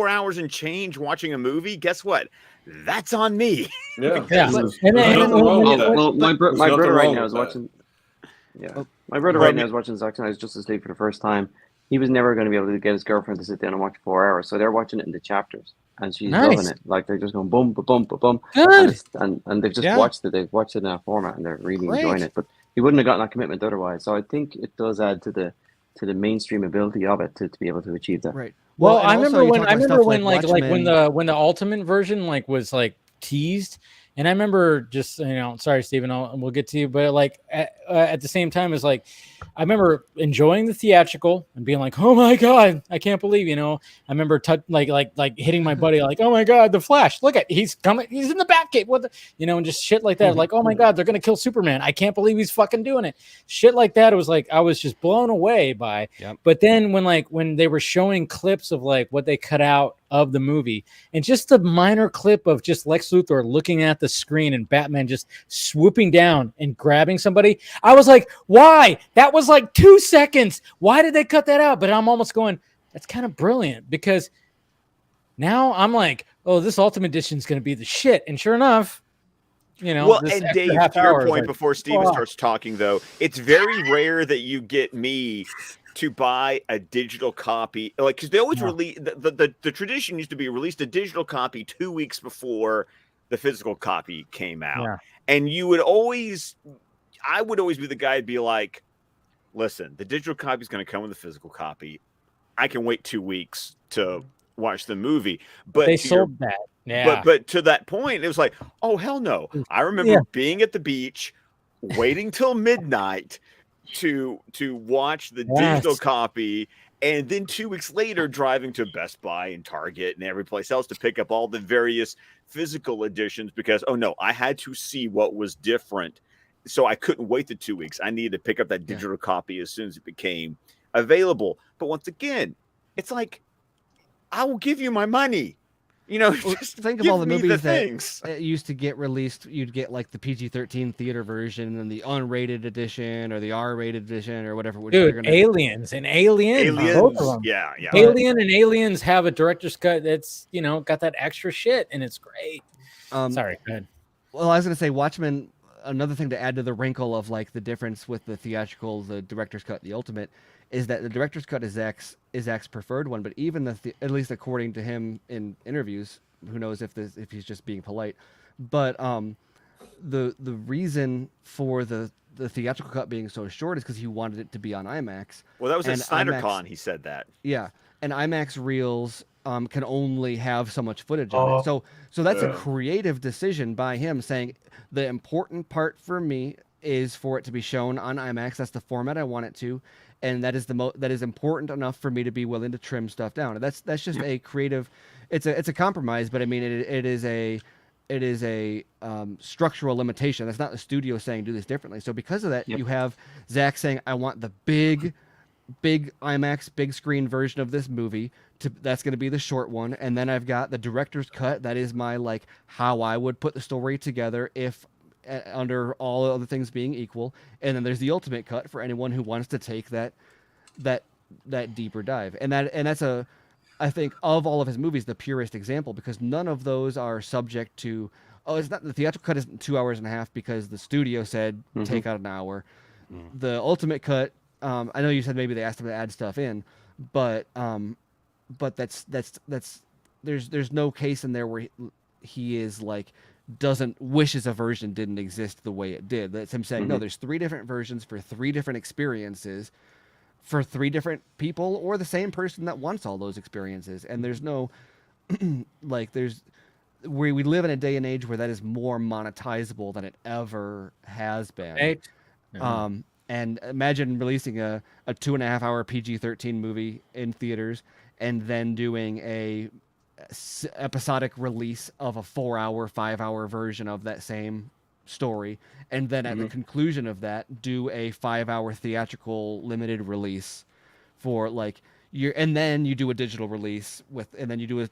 hours and change watching a movie, guess what? That's on me. Yeah. My brother right now is watching. Yeah, my brother right now is watching Zack Snyder's Justice League for the first time. He was never going to be able to get his girlfriend to sit down and watch 4 hours, so they're watching it in the chapters, and she's loving it. They're just going boom, ba boom, ba boom, and they've just watched it. They've watched it in that format, and they're really enjoying it. But he wouldn't have gotten that commitment otherwise. So I think it does add to the mainstream ability of it to be able to achieve that. Right. Well, I remember when when the ultimate version was teased, And I remember just, sorry, Steven, we'll get to you, but like at the same time as like, I remember enjoying the theatrical and being like, oh my God, I can't believe, I remember like hitting my buddy, like, oh my God, the Flash, look at, he's coming, he's in the Batcave, what the, and just shit like that. Like, oh my God, they're going to kill Superman. I can't believe he's fucking doing it. Shit like that. It was like, I was just blown away by, but then when they were showing clips of like what they cut out of the movie and just the minor clip of just Lex Luthor looking at the screen and Batman just swooping down and grabbing somebody, I was like, why? That was like 2 seconds. Why did they cut that out? But I'm almost going, that's kind of brilliant, because now I'm like, oh, this Ultimate Edition is going to be the shit. And sure enough, well, and Dave, to your point, like, before Steven starts talking, though, it's very rare that you get me to buy a digital copy, like, because they always release the tradition used to be released a digital copy 2 weeks before the physical copy came out, and I would always be the guy to be like, listen, the digital copy is going to come with the physical copy. I can wait 2 weeks to watch the movie, but they sold that. Yeah. But to that point, it was like, oh hell no! I remember being at the beach, waiting till midnight to watch the digital copy, and then 2 weeks later driving to Best Buy and Target and every place else to pick up all the various physical editions, because oh no, I had to see what was different, so I couldn't wait the 2 weeks. I needed to pick up that digital copy as soon as it became available. But once again, it's like, I will give you my money. Just think of all the movies things that used to get released. You'd get like the PG-13 theater version and the unrated edition or the R-rated edition or whatever. Dude, Aliens, both of them. Yeah. Alien and Aliens have a director's cut that's got that extra shit, and it's great. Sorry, go ahead. Well, I was going to say Watchmen. Another thing to add to the wrinkle of like the difference with the theatrical, the director's cut, the ultimate, is that the director's cut is Zack's preferred one. But even at least according to him in interviews, who knows if he's just being polite, but the reason for the theatrical cut being so short is because he wanted it to be on IMAX. Well, that was at SnyderCon. He said that. Yeah, and IMAX reels can only have so much footage on it. So that's a creative decision by him, saying the important part for me is for it to be shown on IMAX. That's the format I want it to, and that is that is important enough for me to be willing to trim stuff down. And that's just a creative. It's a compromise, but I mean it is a structural limitation. That's not the studio saying do this differently. So because of that, you have Zack saying, I want the big IMAX, big screen version of this movie. That's going to be the short one. And then I've got the director's cut. That is my, like, how I would put the story together if under all other things being equal. And then there's the ultimate cut for anyone who wants to take that deeper dive. And that's I think of all of his movies, the purest example, because none of those are subject to, it's not, the theatrical cut isn't 2 hours and a half because the studio said take out an hour. The ultimate cut, I know you said maybe they asked him to add stuff in, but that's there's no case in there where he is like wishes a version didn't exist the way it did. That's him saying, no, there's 3 different versions for 3 different experiences for 3 different people or the same person that wants all those experiences. And there's no we live in a day and age where that is more monetizable than it ever has been. Right. And imagine releasing a 2.5 hour PG-13 movie in theaters and then doing a episodic release of a 4-hour, 5-hour version of that same story. And then at the conclusion of that, do a 5-hour theatrical limited release for and then you do a digital release and then you do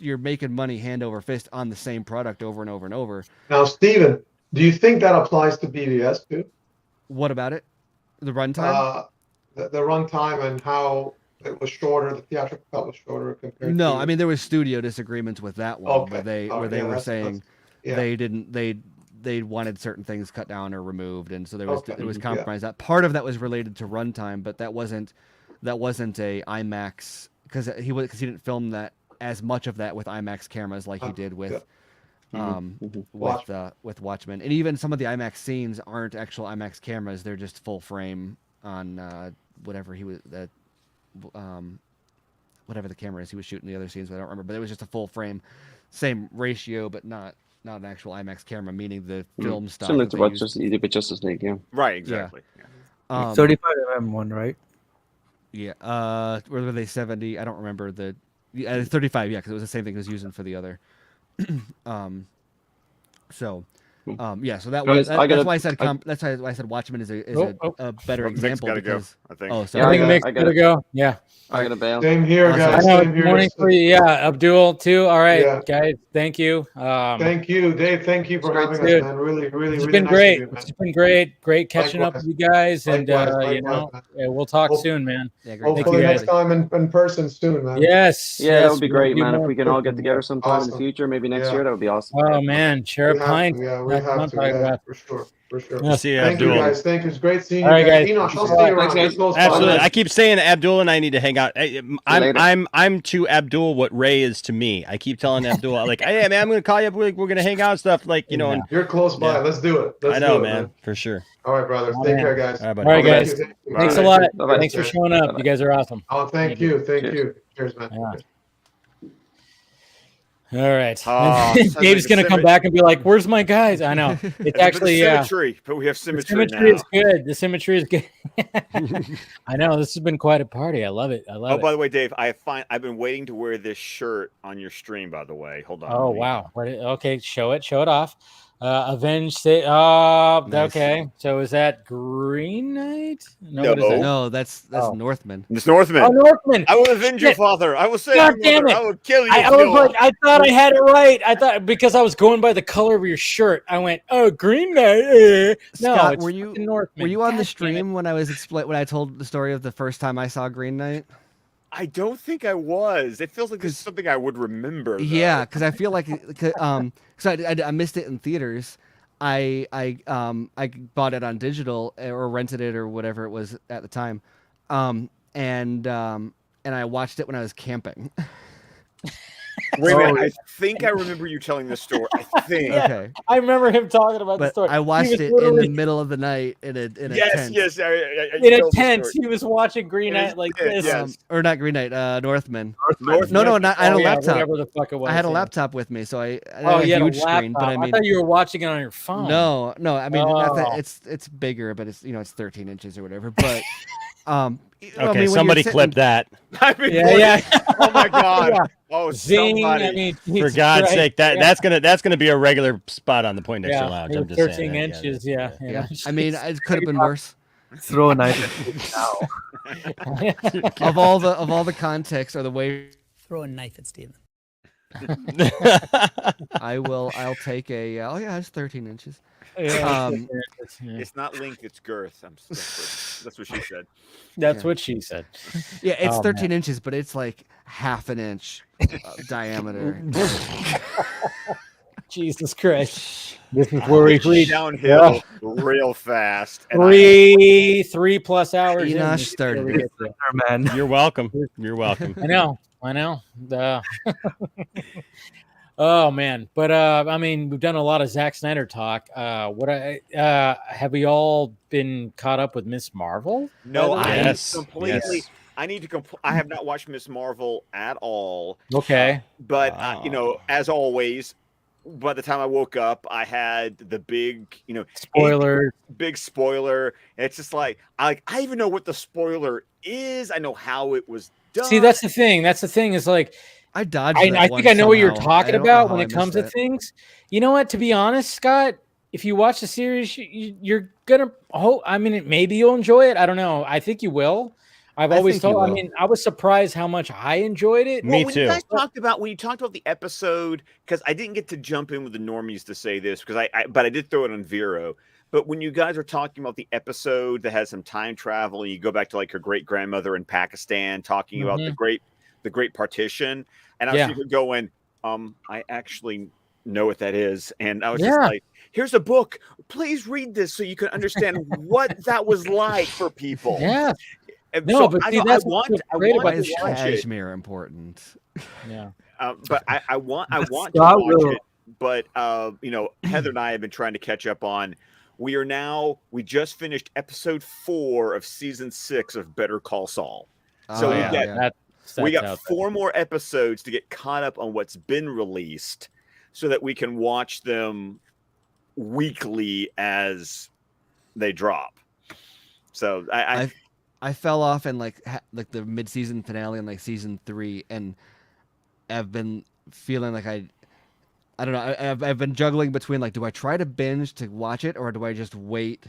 you're making money hand over fist on the same product over and over and over. Now, Steven, do you think that applies to BVS too? What about it? The runtime? The runtime and how it was shorter. The theatrical cut was shorter compared. No, to... I mean there was studio disagreements with that one where they were saying they wanted certain things cut down or removed, and so there was compromise. That part of that was related to runtime, but that wasn't a IMAX because he didn't film that as much of that with IMAX cameras like he did with. With Watchmen, and even some of the IMAX scenes aren't actual IMAX cameras; they're just full frame on whatever the camera is he was shooting the other scenes. But I don't remember, but it was just a full frame, same ratio, but not not an actual IMAX camera, meaning the film stock. Similar that to they what used. just you did with Justice League, yeah. Right, exactly. Yeah. 35mm one, right? Yeah. Where were they 70? I don't remember the 35. Yeah, because it was the same thing I was using for the other. So that was that's why I said that's why I said Watchmen is a better example because I think. Oh, I sorry. think Mick's gotta go. Yeah. I gotta bail. Same here, guys. I know Same it's here. morning for you. Yeah, Abdul too. All right, Yeah. guys. Thank you. Thank you, Dave. Thank you for having us, dude. man. Really, really, It's really been nice great. of you, man. It's been great. Great catching up Likewise. with you guys, and Likewise, yeah, we'll talk soon, man. Yeah, great. Hopefully next time in person soon, man. Yes. Yeah, that yes, would be we'll great, do man. If more we can all get person, together yeah. sometime in the Awesome. future, maybe next Yeah. year, that would be awesome. Oh man, share We a have pint. to, yeah, we That's what have I'm to, talking yeah, about. for sure, for sure. Yeah. See you, Thank you, Abdul. guys. Thank you. It's great seeing you All right, guys. guys. Enoch, I'll Thanks a see you lot. around. Thanks, You're close by. Absolutely. I keep saying to Abdul and I need to hang out. I'm to Abdul what Ray is to me. I keep telling Abdul, like, hey man, I'm gonna call you up. We're gonna hang out and stuff. Like, you know, and You're close by. Yeah. Let's do it. I know, man, for sure. All right, brothers. Oh, Take man. care, guys. All right, buddy. All right, Thank guys. you, thank you. Thanks a Thank lot. you. Bye-bye. Thanks for showing up. You guys are awesome. Oh, thank you. Thank you. Cheers, man. Yeah. All right. Oh, Dave's gonna come back and be like, "Where's my guys?" I know. It's actually symmetry, but we have the symmetry symmetry now. is good. The symmetry is good. I know this has been quite a party. I love it. I love Oh, it. by the way, Dave, I've been waiting to wear this shirt on your stream. By the way, hold on. Oh wow! Okay, show it off. Avenge. Okay. So is that Green Knight? No, what is that? No, that's Northman. It's Northman. Oh, Northman. I will avenge your father. I will save God your damn mother. it! I will kill you. I was like, I thought I had it right. I thought because I was going by the color of your shirt. I went, oh, Green Knight. No, Scott, it's were you fucking Northman. Were you on God the damn stream when I told the story of the first time I saw Green Knight? I don't think I was. It feels like this is something I would remember. Though. Yeah, because I feel like because I missed it in theaters. I bought it on digital or rented it or whatever it was at the time, and I watched it when I was camping. Wait a minute. I think I remember you telling this story. I think. Okay. I remember him talking about the story. I watched it in the middle of the night in a tent. Yes. In a tent, he was watching Green Knight like this. Or not Green Knight, Northman. Northman. No, not. I had a laptop. Whatever the fuck it was. I had a laptop with me, so I Oh, had you a had a huge laptop. screen. But I mean, thought you were watching it on your phone. No. I mean, Oh. it's bigger, but it's it's 13 inches or whatever. But Okay, somebody clip that. I mean, Yeah. Oh my god. Yeah. Oh, Zing. somebody. I mean, For Jesus God's Christ. sake, Yeah. that's gonna be a regular spot on the Poindexter Lounge. it I'm was just 13 saying. inches. Yeah. Yeah. I mean, it could have been worse. Throw a knife now. of all the context or the way. Throw a knife at Steven. I'll take a. Oh yeah, it's 13 inches. Yeah. It's not length, it's girth. That's what she said. That's what she said. Yeah, it's Oh, 13 man. inches, but it's like half an inch diameter. Jesus Christ. This is where we reach downhill real fast. And 3+ hours. in, Enosh this is where started we it. get there. Man. You're welcome. You're welcome. I know. Oh man, but I mean, we've done a lot of Zack Snyder talk. Have we all been caught up with Miss Marvel? No, I Yes. completely. Yes. I need to. I have not watched Miss Marvel at all. Okay. But as always, by the time I woke up, I had the big, Spoiler. big spoiler. It's just like I even know what the spoiler is. I know how it was done. See, that's the thing. That's the thing is like I dodged. I think I know what you're talking about when it comes to to things. You know what? To be honest, Scott, if you watch the series, you're gonna. I mean, maybe you'll enjoy it. I don't know. I think you will. I've always told. I mean, I was surprised how much I enjoyed it. Me when too. You guys when you talked about the episode, because I didn't get to jump in with the normies to say this because but I did throw it on Vero. But when you guys are talking about the episode that has some time travel, and you go back to like her great grandmother in Pakistan, talking about the great partition, and I was going, I actually know what that is, and I was just like, here's a book, please read this so you can understand what that was like for people. Yeah. No, So but see, I that's want what's to great about watch this show. Cashmere important. Yeah. But I want to Scott watch will- it. But Heather and I have been trying to catch up on. We just finished episode 4 of season 6 of Better Call Saul. So we got 4 more episodes to get caught up on what's been released. so that we can watch them weekly as they drop. So I fell off in like the mid-season finale in like season 3, and I've been feeling like I don't know. I've been juggling between like, do I try to binge to watch it, or do I just wait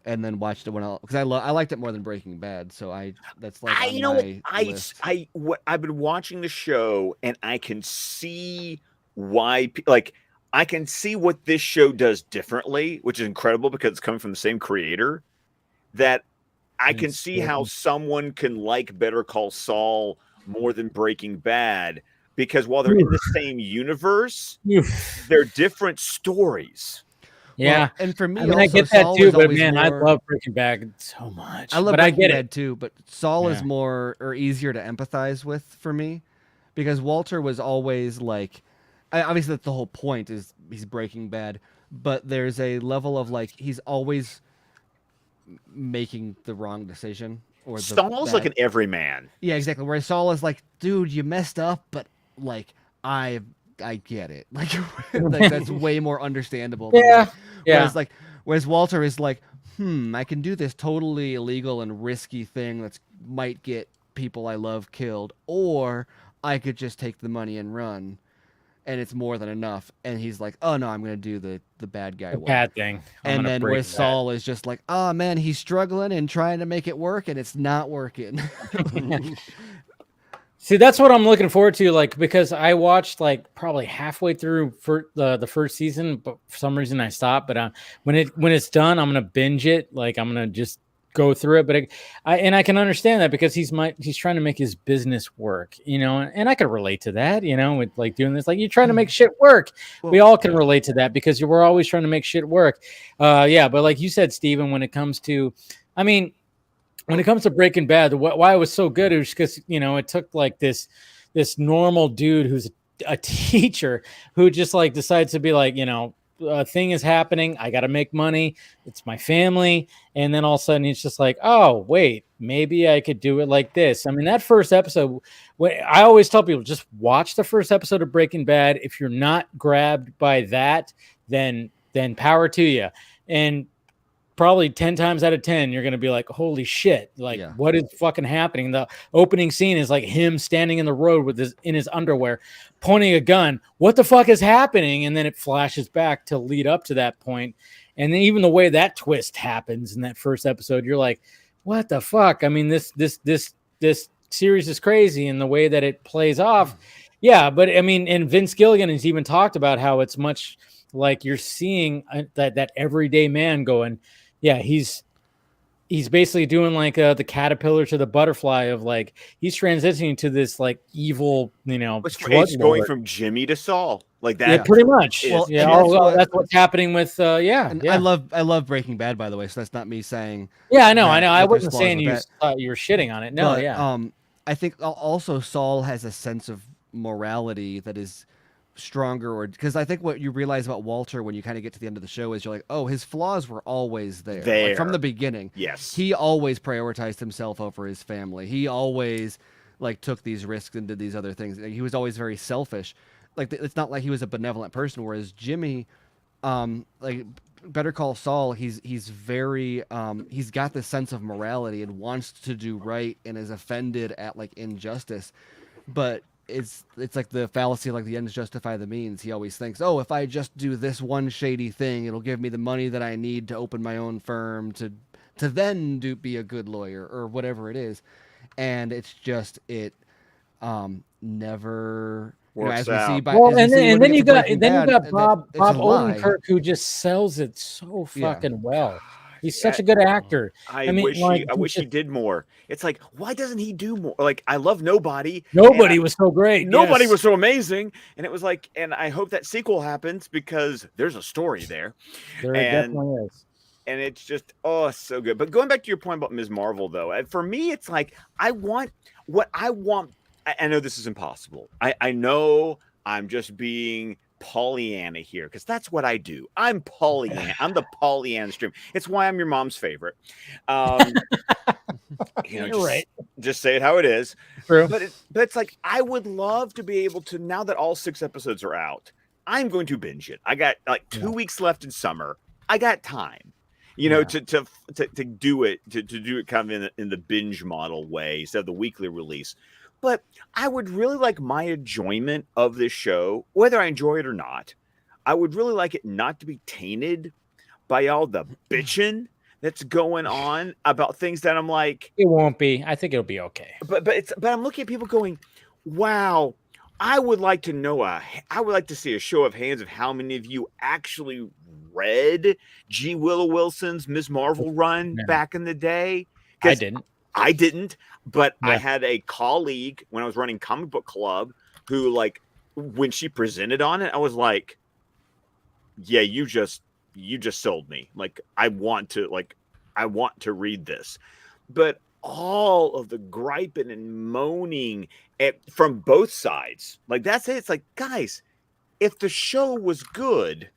and then watch it when because I liked it more than Breaking Bad, so that's like on my list. I've been watching the show, and I can see why like I can see what this show does differently, which is incredible because it's coming from the same creator. That I can see how someone can like Better Call Saul more than Breaking Bad, because while they're in the same universe, they're different stories. Yeah, well, and for me, I mean, also, I get that Saul too, is but always man, I more... love Breaking Bad so much. I love but Breaking I get Bad it too, but Saul is Yeah. more or easier to empathize with for me, because Walter was always like, obviously that's the whole point, is he's Breaking Bad, but there's a level of like he's always making the wrong decision, or Saul's like an everyman. Yeah, exactly. Whereas Saul is like, dude, you messed up, but like I get it. Like, like that's way more understandable. Yeah, Whereas Walter is like, I can do this totally illegal and risky thing that's might get people I love killed, or I could just take the money and run, and it's more than enough. And he's like, oh no, I'm gonna do the bad guy way. bad thing. I'm And gonna then break where that. Saul is just like, oh man, he's struggling and trying to make it work, and it's not working. See, that's what I'm looking forward to, like, because I watched like probably halfway through for the first season, but for some reason I stopped. But when it's done, I'm gonna binge it. Like, I'm gonna just go through it. But I can understand that, because he's trying to make his business work, you know, and I could relate to that, you know, with like doing this, like you're trying to make shit work. We all can relate to that, because we're always trying to make shit work. Yeah, but like you said, Steven, when it comes to, I mean, when it comes to Breaking Bad, why it was so good is because, you know, it took like this normal dude who's a teacher who just like decides to be like, you know, a thing is happening. I got to make money. It's my family. And then all of a sudden he's just like, oh, wait, maybe I could do it like this. I mean, that first episode, I always tell people, just watch the first episode of Breaking Bad. If you're not grabbed by that, then power to you. And probably 10 times out of 10, you're going to be like, holy shit. Like, what is fucking happening? The opening scene is like him standing in the road in his underwear, pointing a gun. What the fuck is happening? And then it flashes back to lead up to that point. And then even the way that twist happens in that first episode, you're like, what the fuck? I mean, this series is crazy, and the way that it plays off. Yeah. But I mean, and Vince Gilligan has even talked about how it's much like you're seeing that everyday man going, yeah, he's basically doing like the caterpillar to the butterfly of like, he's transitioning to this like evil, you know, it's going from Jimmy to Saul, like that. Yeah, pretty much. Well, that's what's happening with And I love Breaking Bad, by the way, so that's not me saying. Yeah, I know. I there's wasn't flaws saying with you were shitting on it. No, but, yeah. I think also Saul has a sense of morality that is stronger, or because I think what you realize about Walter when you kind of get to the end of the show is you're like, oh, his flaws were always there. Like, from the beginning. Yes, he always prioritized himself over his family. He always like took these risks and did these other things. He was always very selfish. Like, it's not like he was a benevolent person, whereas Jimmy, like Better Call Saul, he's very he's got this sense of morality and wants to do right and is offended at like injustice, but it's like the fallacy, like the ends justify the means. He always thinks, oh, if I just do this one shady thing, it'll give me the money that I need to open my own firm to then be a good lawyer or whatever it is. And it's just never works as out. we see by, Well, as we see and when then it you gets to got Breaking Bad, Bob it's a lie. Odenkirk, who just sells it so fucking well. He's such Yeah. a good actor. I mean, wish like, I wish he did more. It's like, why doesn't he do more? Like, I love Nobody. Nobody was so great. Nobody yes. was so amazing. And it was like, and I hope that sequel happens because there's a story there. There definitely is. And it's just, oh, so good. But going back to your point about Ms. Marvel, though, for me, it's like, I want what I want. I know this is impossible. I know I'm just being Pollyanna here, because that's what I do. I'm Pollyanna. I'm the Pollyanna stream. It's why I'm your mom's favorite. Just say it how it is. True. But it's like, I would love to be able to, now that all 6 episodes are out, I'm going to binge it. I got like 2 weeks left in summer. I got time, you know, to do it, to do it kind of in the binge model way instead of the weekly release. But I would really like my enjoyment of this show, whether I enjoy it or not. I would really like it not to be tainted by all the bitching that's going on about things that I'm like, it won't be. I think it'll be okay. But I'm looking at people going, wow, I would like to know I would like to see a show of hands of how many of you actually read G. Willow Wilson's Ms. Marvel run back in the day. I didn't, but I had a colleague when I was running Comic Book Club who, like, when she presented on it, I was like, yeah, you just sold me. Like, I want to read this. But all of the griping and moaning from both sides, like, that's it. It's like, guys, if the show was good,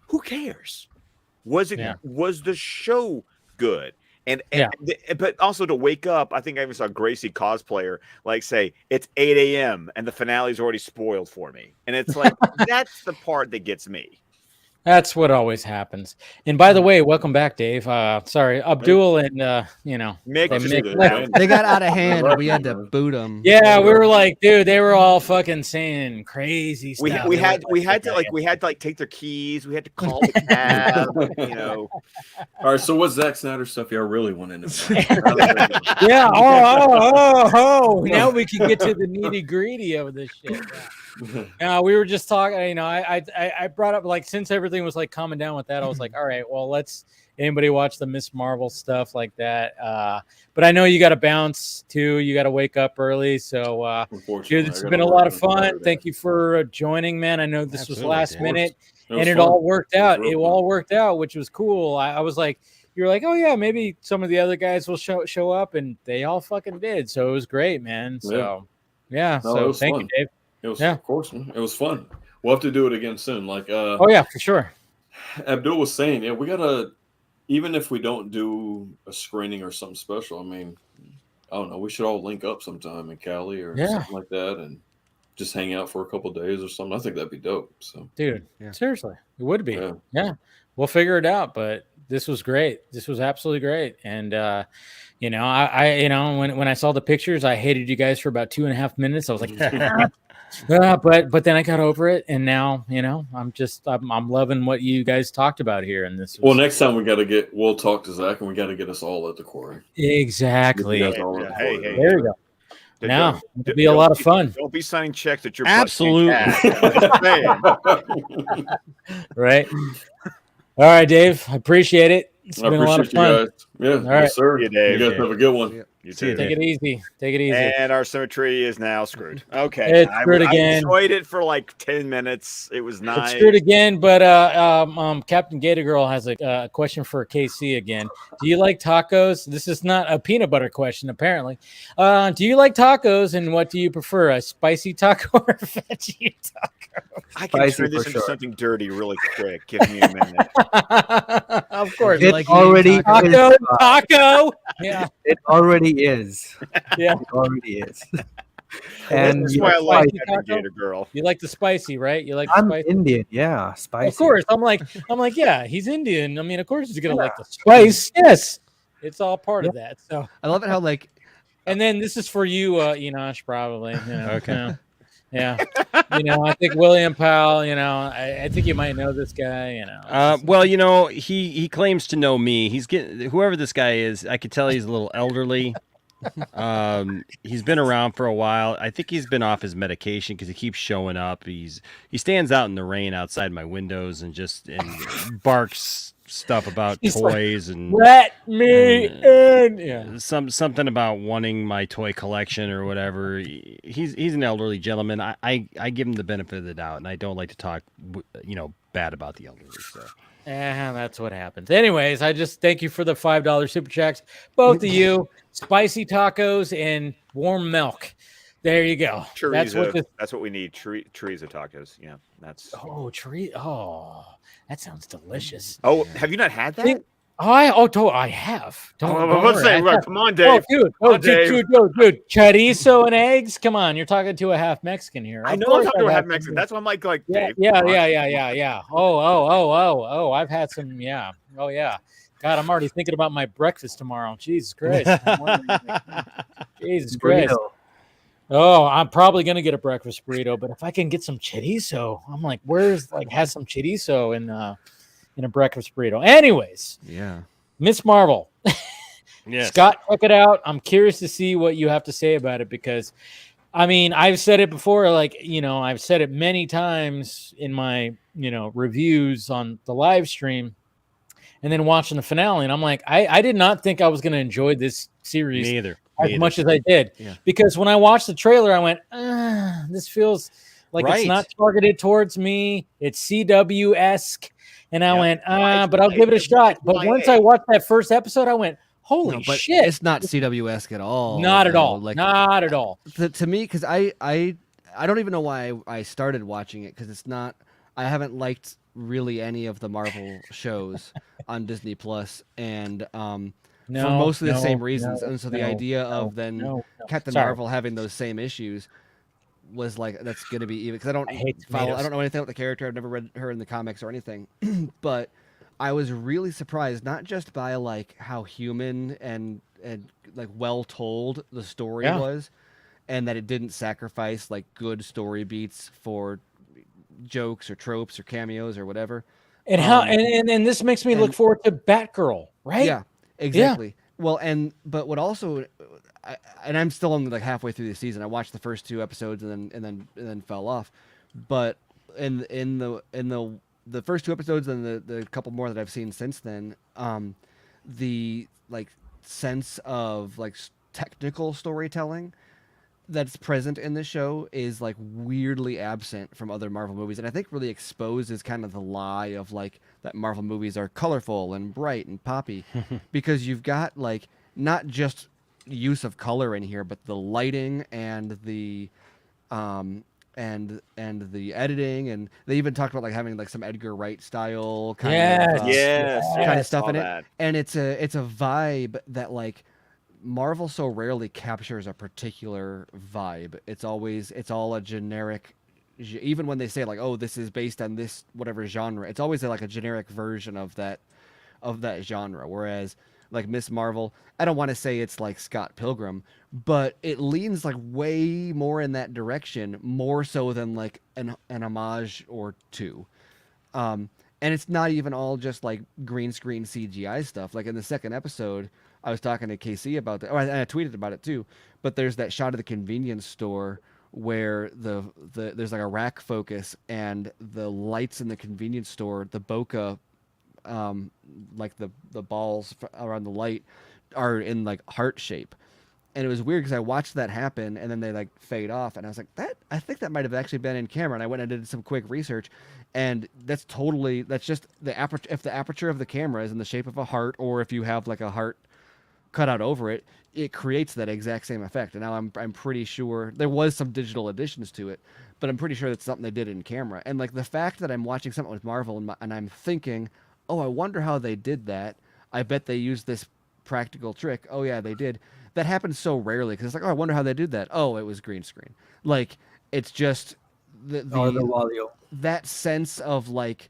who cares? Was the show good? But also to wake up, I think I even saw Gracie cosplayer like say it's 8 a.m. and the finale's already spoiled for me. And it's like, that's the part that gets me. That's what always happens. And by the way, welcome back, Dave. Sorry, Abdul and Mick. They got out of hand. We had to boot them. Yeah, we were like, dude, they were all fucking saying crazy stuff. We had to take their keys. We had to call the cab. You know. All right. So what's Zack Snyder stuff y'all really want to know? Yeah. Oh. Now we can get to the nitty gritty of this shit. Yeah. We were just talking. You know, I brought up, like, since everything was like calming down with that, I was like, all right, well, let's anybody watch the Miss Marvel stuff like that. But I know you got to bounce too. You got to wake up early. So, dude, it's been a lot of fun. Thank you for joining, man. I know this was last minute, and it all worked out. It all worked out, which was cool. I was like, you're like, oh yeah, maybe some of the other guys will show up, and they all fucking did. So it was great, man. So yeah. So thank you, Dave. It was, of course, man. It was fun. We'll have to do it again soon. Like, oh yeah, for sure. Abdul was saying, yeah, we gotta, even if we don't do a screening or something special, I mean, I don't know, we should all link up sometime in Cali or something like that, and just hang out for a couple of days or something. I think that'd be dope. So, dude, seriously, it would be. Yeah, we'll figure it out. But this was great. This was absolutely great. And you know, I you know, when I saw the pictures, I hated you guys for about 2.5 minutes. I was like. But then I got over it, and now, you know, I'm loving what you guys talked about here. And this. Well, next time we'll talk to Zach, and we got to get us all at the quarry. Exactly. Hey, there you go. Now it'll be a lot of fun. Don't be signing checks at your absolutely. Right. All right, Dave. I appreciate it. It's been a lot of fun. Yeah, all right, sir. You guys have a good one. You too. Take it easy. Take it easy. And our symmetry is now screwed. Okay. It's screwed again. I enjoyed it for like 10 minutes. It was nice. It's screwed again, but Captain Gator Girl has a question for KC again. Do you like tacos? This is not a peanut butter question, apparently. Do you like tacos, and what do you prefer, a spicy taco or a veggie taco? I can turn this into something dirty really quick. Give me a minute. Of course. It like already taco. Yeah. It already is. Yeah. It already is. And that's why I like Captain Gator Girl. You like the spicy, right? You like the I'm spicy? Indian, yeah, spicy. Of course. I'm like, yeah, he's Indian. I mean, of course he's gonna like the spice. Yes. It's all part of that. So I love it how, like, and then this is for you, Enosh, probably. You know, okay. Yeah. You know, I think William Powell, you know, I think you might know this guy, you know. Well, you know, he claims to know me. He's getting, whoever this guy is, I could tell he's a little elderly. He's been around for a while. I think he's been off his medication because he keeps showing up. He stands out in the rain outside my windows and barks stuff about toys and let me in. Yeah, something about wanting my toy collection or whatever. He's an elderly gentleman. I give him the benefit of the doubt, and I don't like to talk, you know, bad about the elderly. So. That's what happens. Anyways, I just thank you for the $5 super checks, both of you. Spicy tacos and warm milk. There you go. Chorizo. That's what we need. Chorizo tacos. Yeah, that's. Oh, that sounds delicious. Oh, have you not had that? I have. Don't let's worry. say, I have. come on, Dave. Dude, dude, chorizo and eggs. Come on, you're talking to a half Mexican here. I Of know I'm course talking to a I've half had Mexican. some- That's why I'm like Yeah, Dave. yeah. Oh, I've had some. Yeah. Oh, yeah. God, I'm already thinking about my breakfast tomorrow. Jesus Christ. Jesus Christ. Burrito. Oh, I'm probably gonna get a breakfast burrito, but if I can get some chorizo, I'm like, has some chorizo in a breakfast burrito. Anyways, Yeah. Miss Marvel. Yes. Scott, check it out. I'm curious to see what you have to say about it because, I mean, I've said it before. Like, I've said it many times in my, reviews on the live stream, and then watching the finale, and I'm like, I did not think I was going to enjoy this series Me either. as much as I did. Yeah. Because when I watched the trailer, I went, this feels like it's Right. not targeted towards me. It's CW-esque. And I went, but I'll give it a shot. But once I watched that first episode, I went, holy but shit. it's not CW-esque at all. Not at though. all. Not at all. To me, because I don't even know why I started watching it, because I haven't liked really any of the Marvel shows on Disney Plus, and for most of the same reasons. And so the idea of Captain Marvel having those same issues was like, that's going to be even, because I don't know anything about the character. I've never read her in the comics or anything, but I was really surprised, not just by like how human and like well told the story was, and that it didn't sacrifice like good story beats for jokes or tropes or cameos or whatever. And how and this makes me look forward to Batgirl, right? Yeah, exactly. Yeah. Well, but what also, and I'm still only like halfway through the season. I watched the first 2 episodes and then fell off. But in the first 2 episodes and the couple more that I've seen since then, the like sense of like technical storytelling that's present in the show is like weirdly absent from other Marvel movies, and I think really exposes kind of the lie of like that Marvel movies are colorful and bright and poppy, because you've got like not just use of color in here, but the lighting and the and the editing, and they even talked about like having like some Edgar Wright style kind of stuff in it, and it's a vibe that like Marvel so rarely captures a particular vibe. It's all a generic, even when they say like, oh, this is based on this whatever genre, it's always like a generic version of that genre. Whereas like Miss Marvel, I don't want to say it's like Scott Pilgrim, but it leans like way more in that direction, more so than like an homage or two. And it's not even all just like green screen CGI stuff. Like in the second episode, I was talking to KC about that, and I tweeted about it too. But there's that shot of the convenience store where there's like a rack focus, and the lights in the convenience store, the bokeh, like the balls around the light, are in like heart shape. And it was weird because I watched that happen, and then they like fade off, and I was like, I think that might have actually been in camera. And I went and did some quick research, and that's just the aperture. If the aperture of the camera is in the shape of a heart, or if you have like a heart cut out over it, it creates that exact same effect. And now I'm pretty sure there was some digital additions to it, but I'm pretty sure that's something they did in camera. And like the fact that I'm watching something with Marvel and I'm thinking, oh, I wonder how they did that. I bet they used this practical trick. Oh yeah, they did. That happens so rarely, because it's like, oh, I wonder how they did that. Oh, it was green screen. Like, it's just the that sense of like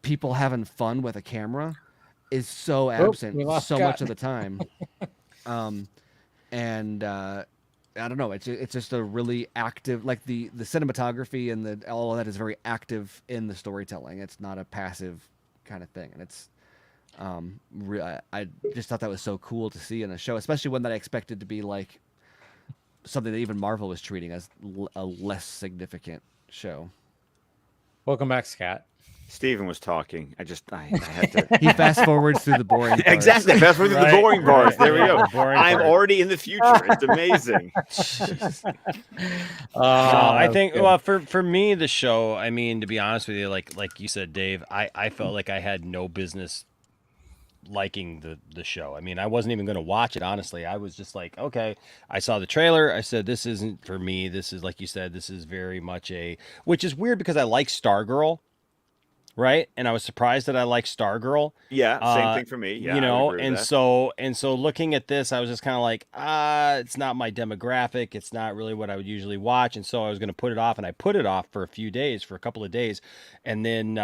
people having fun with a camera is so absent so much of the time. And I don't know, it's just a really active, like the cinematography and all of that is very active in the storytelling. It's not a passive kind of thing, and it's I just thought that was so cool to see in the show, especially one that I expected to be like something that even Marvel was treating as a less significant show. Welcome back, Scott. Steven was talking. I had to. He fast forwards through the boring parts. Exactly. Fast forward through the boring parts. There we go. I'm already in the future. It's amazing. I think, well, for me, the show, I mean, to be honest with you, like you said, Dave, I felt like I had no business liking the show. I mean, I wasn't even going to watch it, honestly. I was just like, okay, I saw the trailer. I said, this isn't for me. This is, like you said, this is very much which is weird because I like Stargirl. right? And I was surprised that I liked Stargirl. Yeah, same thing for me. Yeah, you know, I would agree with that. so looking at this, I was just kind of like, it's not my demographic. It's not really what I would usually watch, and so I was going to put it off, and I put it off for a couple of days, and then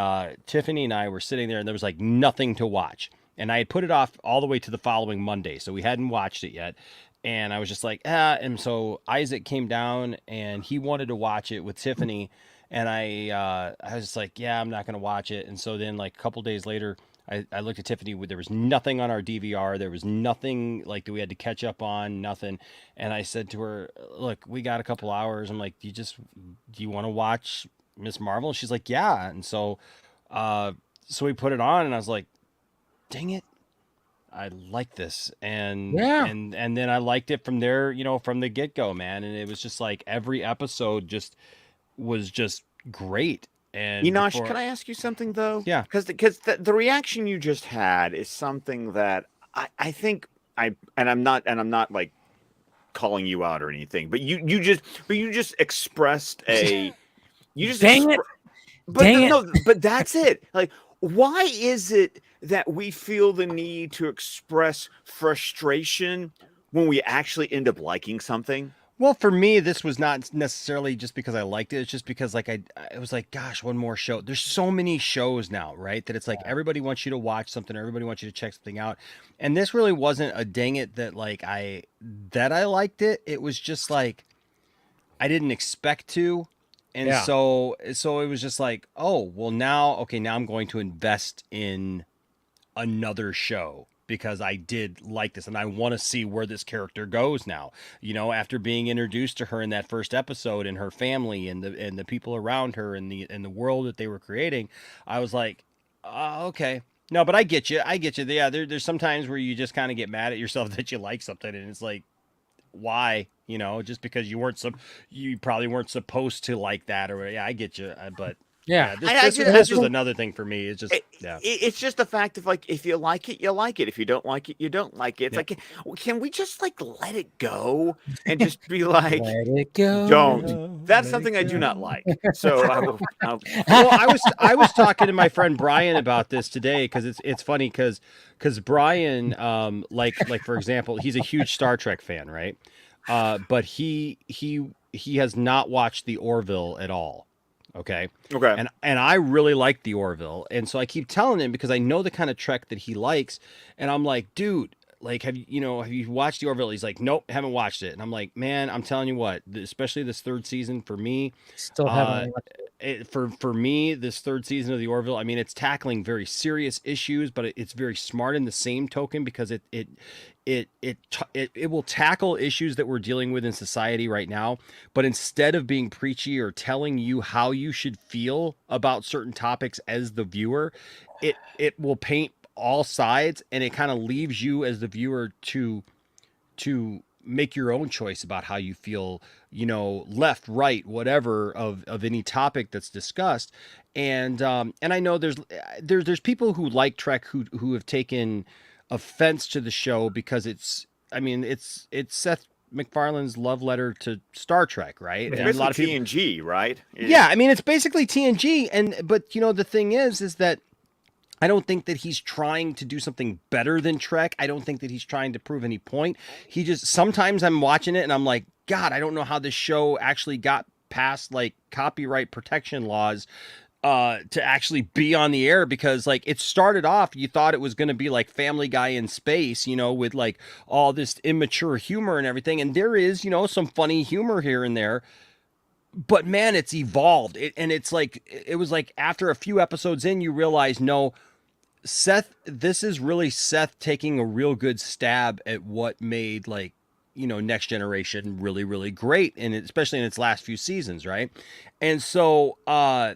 Tiffany and I were sitting there, and there was like nothing to watch, and I had put it off all the way to the following Monday, so we hadn't watched it yet. And I was just like, and so Isaac came down and he wanted to watch it with Tiffany. And I was just like, yeah, I'm not going to watch it. And so then like a couple days later, I looked at Tiffany. There was nothing on our DVR. There was nothing like that we had to catch up on, nothing. And I said to her, look, we got a couple hours. I'm like, do you want to watch Miss Marvel? And she's like, yeah. And so we put it on and I was like, dang it. I like this. And then I liked it from there, from the get-go, man. And it was just like every episode was just great. And Enosh, can I ask you something though? Yeah. Because the reaction you just had is something that I think I'm not like calling you out or anything, but you just expressed a Dang it. But that's it. Like, why is it that we feel the need to express frustration when we actually end up liking something? Well, for me, this was not necessarily just because I liked it. It's just because like it was like, gosh, one more show. There's so many shows now, right? That it's like everybody wants you to watch something, or everybody wants you to check something out. And this really wasn't a dang it that like I liked it. It was just like I didn't expect to. And so it was just like, oh, well now I'm going to invest in another show because I did like this and I want to see where this character goes now. After being introduced to her in that first episode and her family and the people around her and the world that they were creating, I was like, okay. No, but I get you. Yeah, there's sometimes where you just kind of get mad at yourself that you like something and it's like, why? Just because you probably weren't supposed to like that, or I get you, but this was another thing for me. It's just it's just the fact of like, if you like it, you like it. If you don't like it, you don't like it. It's like, can we just like let it go and just be like, let it go? Don't. That's something I do not like. So well, I was talking to my friend Brian about this today because it's funny because Brian like for example, he's a huge Star Trek fan, right? But he has not watched the Orville at all. Okay. And I really like the Orville. And so I keep telling him because I know the kind of Trek that he likes. And I'm like, dude, like, have you watched the Orville? He's like, nope, haven't watched it. And I'm like, man, I'm telling you what, especially this third season for me, still haven't watched it. For me, this third season of the Orville, I mean, it's tackling very serious issues, but it's very smart in the same token because it will tackle issues that we're dealing with in society right now, but instead of being preachy or telling you how you should feel about certain topics as the viewer, it will paint all sides and it kind of leaves you as the viewer to make your own choice about how you feel, left, right, whatever of any topic that's discussed. And I know there's people who like Trek who have taken offense to the show because it's Seth MacFarlane's love letter to Star Trek, right? It's basically a lot of TNG, right? Yeah, I mean it's basically TNG, but the thing is that I don't think that he's trying to do something better than Trek. I don't think that he's trying to prove any point. He just sometimes I'm watching it and I'm like, God, I don't know how this show actually got past like copyright protection laws to actually be on the air, because like it started off, you thought it was going to be like Family Guy in space, with like all this immature humor and everything. And there is, some funny humor here and there, but man, it's evolved. It was like after a few episodes in, you realize, no, this is really Seth taking a real good stab at what made like, Next Generation really, really great. And especially in its last few seasons. Right. And so I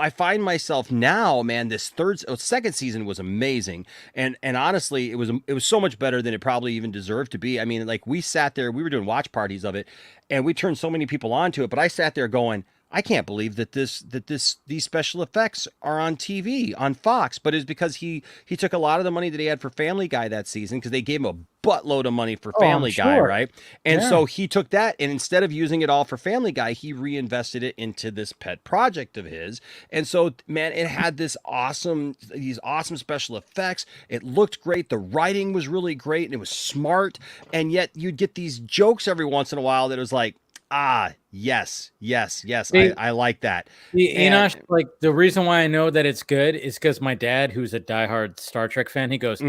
find myself now, man, this second season was amazing. And honestly, it was so much better than it probably even deserved to be. I mean, like we sat there, we were doing watch parties of it and we turned so many people onto it, but I sat there going, I can't believe that these special effects are on TV on Fox, but it's because he took a lot of the money that he had for Family Guy that season, because they gave him a buttload of money for Family Guy, right? And so he took that, and instead of using it all for Family Guy, he reinvested it into this pet project of his. And so, man, it had these awesome special effects. It looked great. The writing was really great, and it was smart. And yet you'd get these jokes every once in a while that was like, yes. I like that. Enosh, like the reason why I know that it's good is because my dad, who's a diehard Star Trek fan, he goes,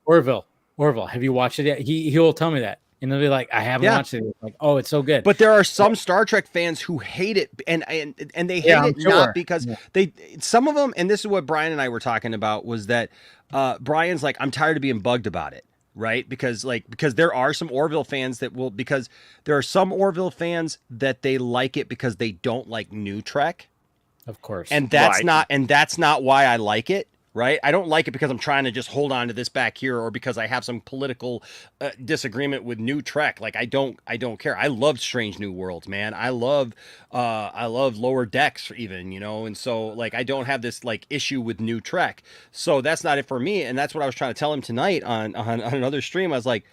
Orville, have you watched it yet? He will tell me that. And they'll be like, I haven't watched it. Like, oh, it's so good. But there are some Star Trek fans who hate it, and they hate it not because some of them, and this is what Brian and I were talking about, was that Brian's like, I'm tired of being bugged about it. Right? Because there are some Orville fans because there are some Orville fans that they like it because they don't like new Trek. Of course. And that's not why I like it. Right? I don't like it because I'm trying to just hold on to this back here, or because I have some political disagreement with new Trek. Like I don't care. I love Strange New Worlds, man. I love Lower Decks even, and so like I don't have this like issue with new Trek. So that's not it for me. And that's what I was trying to tell him tonight on another stream. I was like,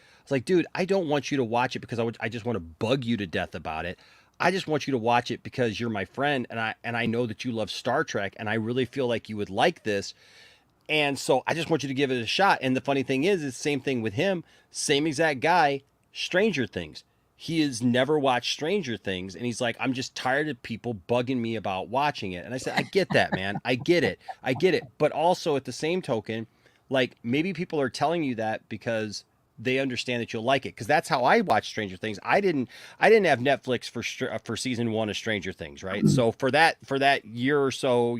dude, I don't want you to watch it because I just want to bug you to death about it. I just want you to watch it because you're my friend, and I know that you love Star Trek, and I really feel like you would like this. And so I just want you to give it a shot. And the funny thing is, it's the same thing with him. Same exact guy, Stranger Things. He has never watched Stranger Things. And he's like, I'm just tired of people bugging me about watching it. And I said, I get that, man. I get it. But also at the same token, like maybe people are telling you that because they understand that you'll like it, because that's how I watched Stranger Things. I didn't have Netflix for season 1 of Stranger Things, right? So for that year or so,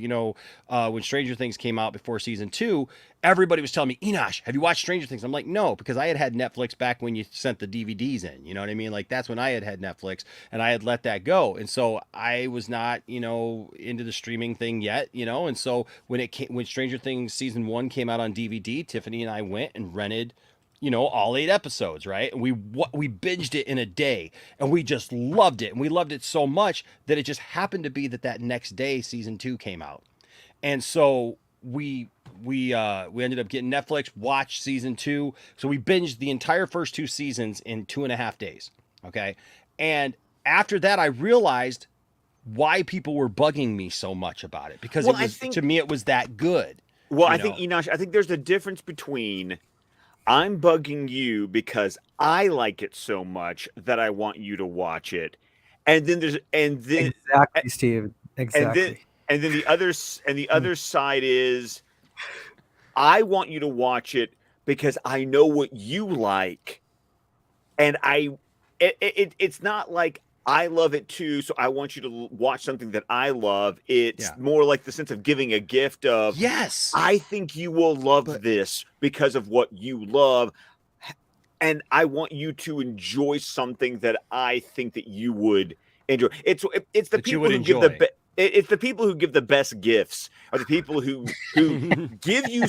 when Stranger Things came out before season 2, everybody was telling me, Enosh, have you watched Stranger Things? I'm like, no, because I had Netflix back when you sent the DVDs in. You know what I mean? Like that's when I had Netflix, and I had let that go, and so I was not into the streaming thing yet, and so when Stranger Things season 1 came out on DVD, Tiffany and I went and rented all 8 episodes, right? And we binged it in a day, and we just loved it. And we loved it so much that it just happened to be that next day season 2 came out. And so we ended up getting Netflix, watched season 2. So we binged the entire first 2 seasons in 2.5 days. Okay. And after that, I realized why people were bugging me so much about it, because to me, it was that good. Well, I think, Enosh, there's a difference between I'm bugging you because I like it so much that I want you to watch it, and then exactly, Steve. Exactly. And then the other side is I want you to watch it because I know what you like, and it's not like I love it too, so I want you to watch something that I love. It's more like the sense of giving a gift of, yes, I think you will love this because of what you love, and I want you to enjoy something that I think that you would enjoy. It's the people who give it's the people who give the best gifts, are the people who give you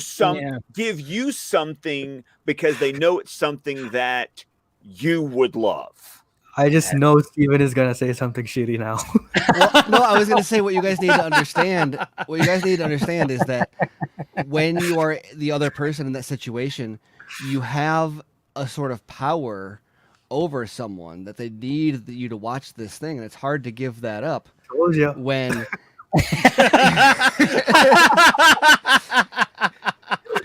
something because they know it's something that you would love. I just know Steven is gonna say something shitty now. Well, no, I was gonna say what you guys need to understand. What you guys need to understand is that when you are the other person in that situation, you have a sort of power over someone that they need you to watch this thing, and it's hard to give that up. Told you. When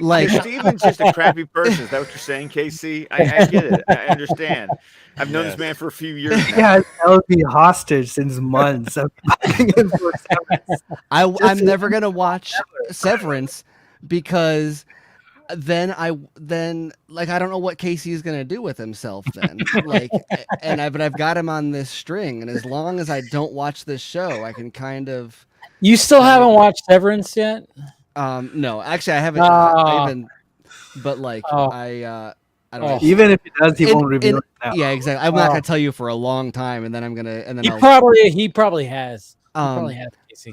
like Steven's just a crappy person. Is that what you're saying, KC? I get it. I understand. I've known this man for a few years now. He has held me hostage since months. I'm never gonna watch Severance because then I don't know what Casey is gonna do with himself then. But I've got him on this string, and as long as I don't watch this show, I can kind of. You still haven't watched Severance yet? No, actually, I haven't. But I don't know. Even if he does, he won't reveal it now. Yeah, exactly. I'm not gonna tell you for a long time, and then I'm gonna, and then he probably has. He probably has, Casey.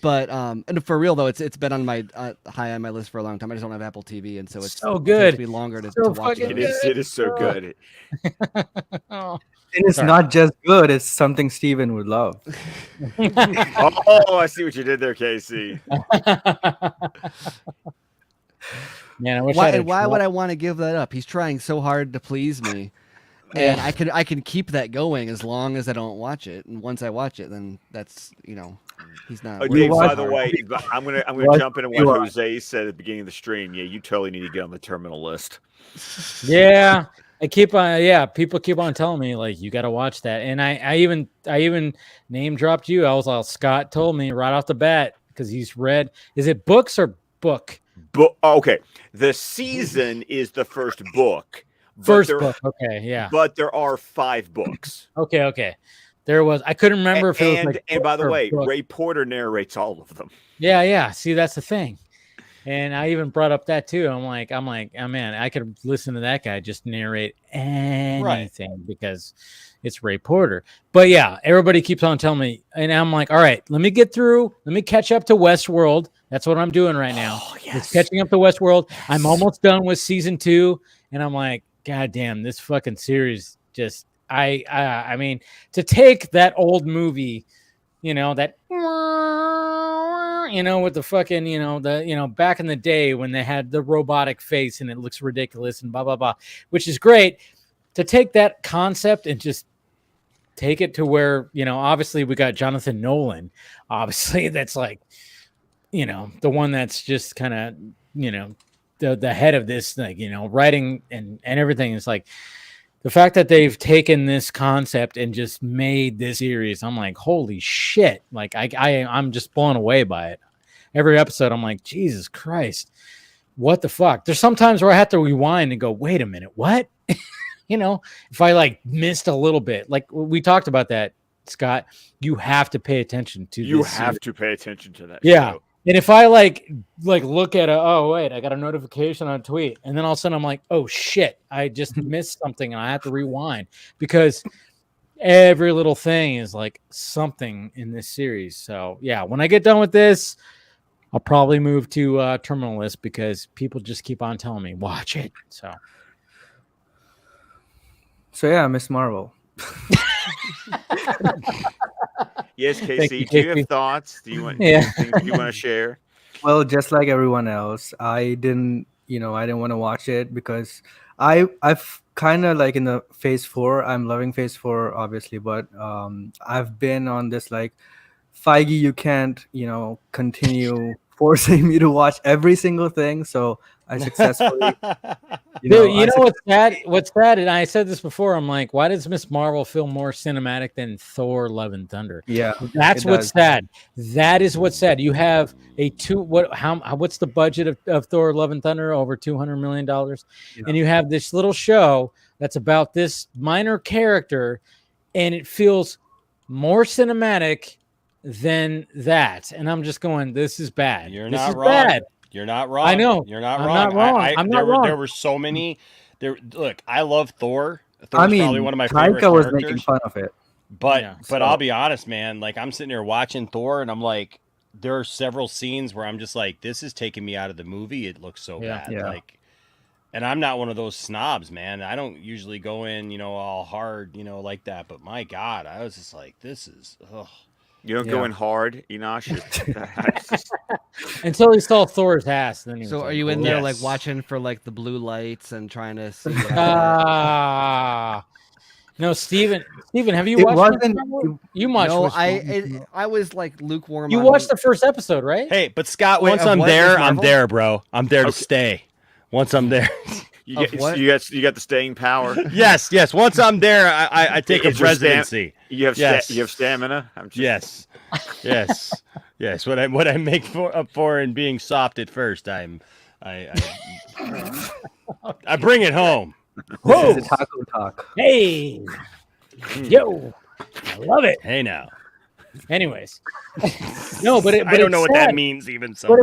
But and for real though, it's been on my high on my list for a long time. I just don't have Apple TV, and so it's so good. It takes me longer to so watch it. It is so good. And it's not just good; it's something Steven would love. Oh, I see what you did there, Casey. Man, I wish why would I want to give that up? He's trying so hard to please me, and Yeah. I can keep that going as long as I don't watch it. And once I watch it, then that's he's not. Oh, working Dave, so by the hard. way, I'm gonna Watch jump into you what watch. Jose said at the beginning of the stream. Yeah, you totally need to get on the terminal list. Yeah, I keep on. Yeah, people keep on telling me like you got to watch that, and I even name dropped you. I was like, Scott told me right off the bat because he's read. Is it books or book? Okay, the season is the first book. First book. Okay, yeah. But there are 5 books. Okay. There was. I couldn't remember if it was like. And by the book or way, book. Ray Porter narrates all of them. Yeah. See, that's the thing. And I even brought up that too. I'm like, oh man, I could listen to that guy just narrate anything because it's Ray Porter. But yeah, everybody keeps on telling me, and I'm like, all right, let me catch up to Westworld. That's what I'm doing right now. Oh, It's catching up to Westworld. I'm almost done with season 2, and I'm like, God damn, this fucking series just I mean, to take that old movie, that with the fucking, back in the day when they had the robotic face and it looks ridiculous and blah, blah, blah, which is great to take that concept and just take it to where, obviously we got Jonathan Nolan, obviously that's like, the one that's just kind of, the head of this thing, writing and everything is like, the fact that they've taken this concept and just made this series, I'm like, holy shit. Like I'm just blown away by it. Every episode, I'm like, Jesus Christ, what the fuck? There's sometimes where I have to rewind and go, wait a minute, what? If I like missed a little bit, like we talked about that, Scott, you have to pay attention to You this have series. to pay attention to that. Yeah. show. And if I like look at I got a notification on a tweet, and then all of a sudden I'm like, oh shit, I just missed something, and I have to rewind because every little thing is like something in this series. So yeah, when I get done with this, I'll probably move to Terminal List because people just keep on telling me watch it. So yeah, Miss Marvel. Yes, Casey. you, Do you Casey. have thoughts? Do you want Yeah. things you want to share? Well, just like everyone else, I didn't want to watch it because I've kind of like in the phase 4. I'm loving phase 4, obviously, but I've been on this like, Feige, you can't continue forcing me to watch every single thing. So I successfully, Dude, what's sad? What's sad, and I said this before. I'm like, why does Miss Marvel feel more cinematic than Thor: Love and Thunder? Yeah, that's it what's does. sad. That is what's sad. You have what's the budget of Thor: Love and Thunder? Over $200 million, and you have this little show that's about this minor character, and it feels more cinematic than that. And I'm just going, this is bad. You're this not is wrong. bad. You're not wrong. I know. You're not I'm wrong. not wrong. I'm not wrong. There were so many. Look, I love Thor. Thor's I mean, probably one of my favorite Taika was characters. making fun of it. But so- I'll be honest, man. Like I'm sitting here watching Thor, and I'm like, there are several scenes where I'm just like, this is taking me out of the movie. It looks so Yeah. bad. Yeah. Like, and I'm not one of those snobs, man. I don't usually go in, all hard, like that. But my God, I was just like, this is. Ugh. You don't go in hard, Enosh. Until he saw Thor's ass. Then he So was are like, you in "Oh." there like watching for like the blue lights and trying to see? No, Steven, have you It watched? wasn't- You watched? No, Miss I Marvel? I was like lukewarm. You on- watched the first episode, right? Hey, but Scott, Wait, once of I'm what, there, Miss I'm Marvel? there, bro. I'm there to stay. Once I'm there. You Of got, what? you got the staying power. yes. Once I'm there, I take a Is your presidency. You have Yes. you have stamina. I'm just... Yes. What I make up for in being soft at first, I bring it home. This is a taco talk. Hey, yo, I love it. Hey now. Anyways, no, but I don't know it's what that sad. means even. So.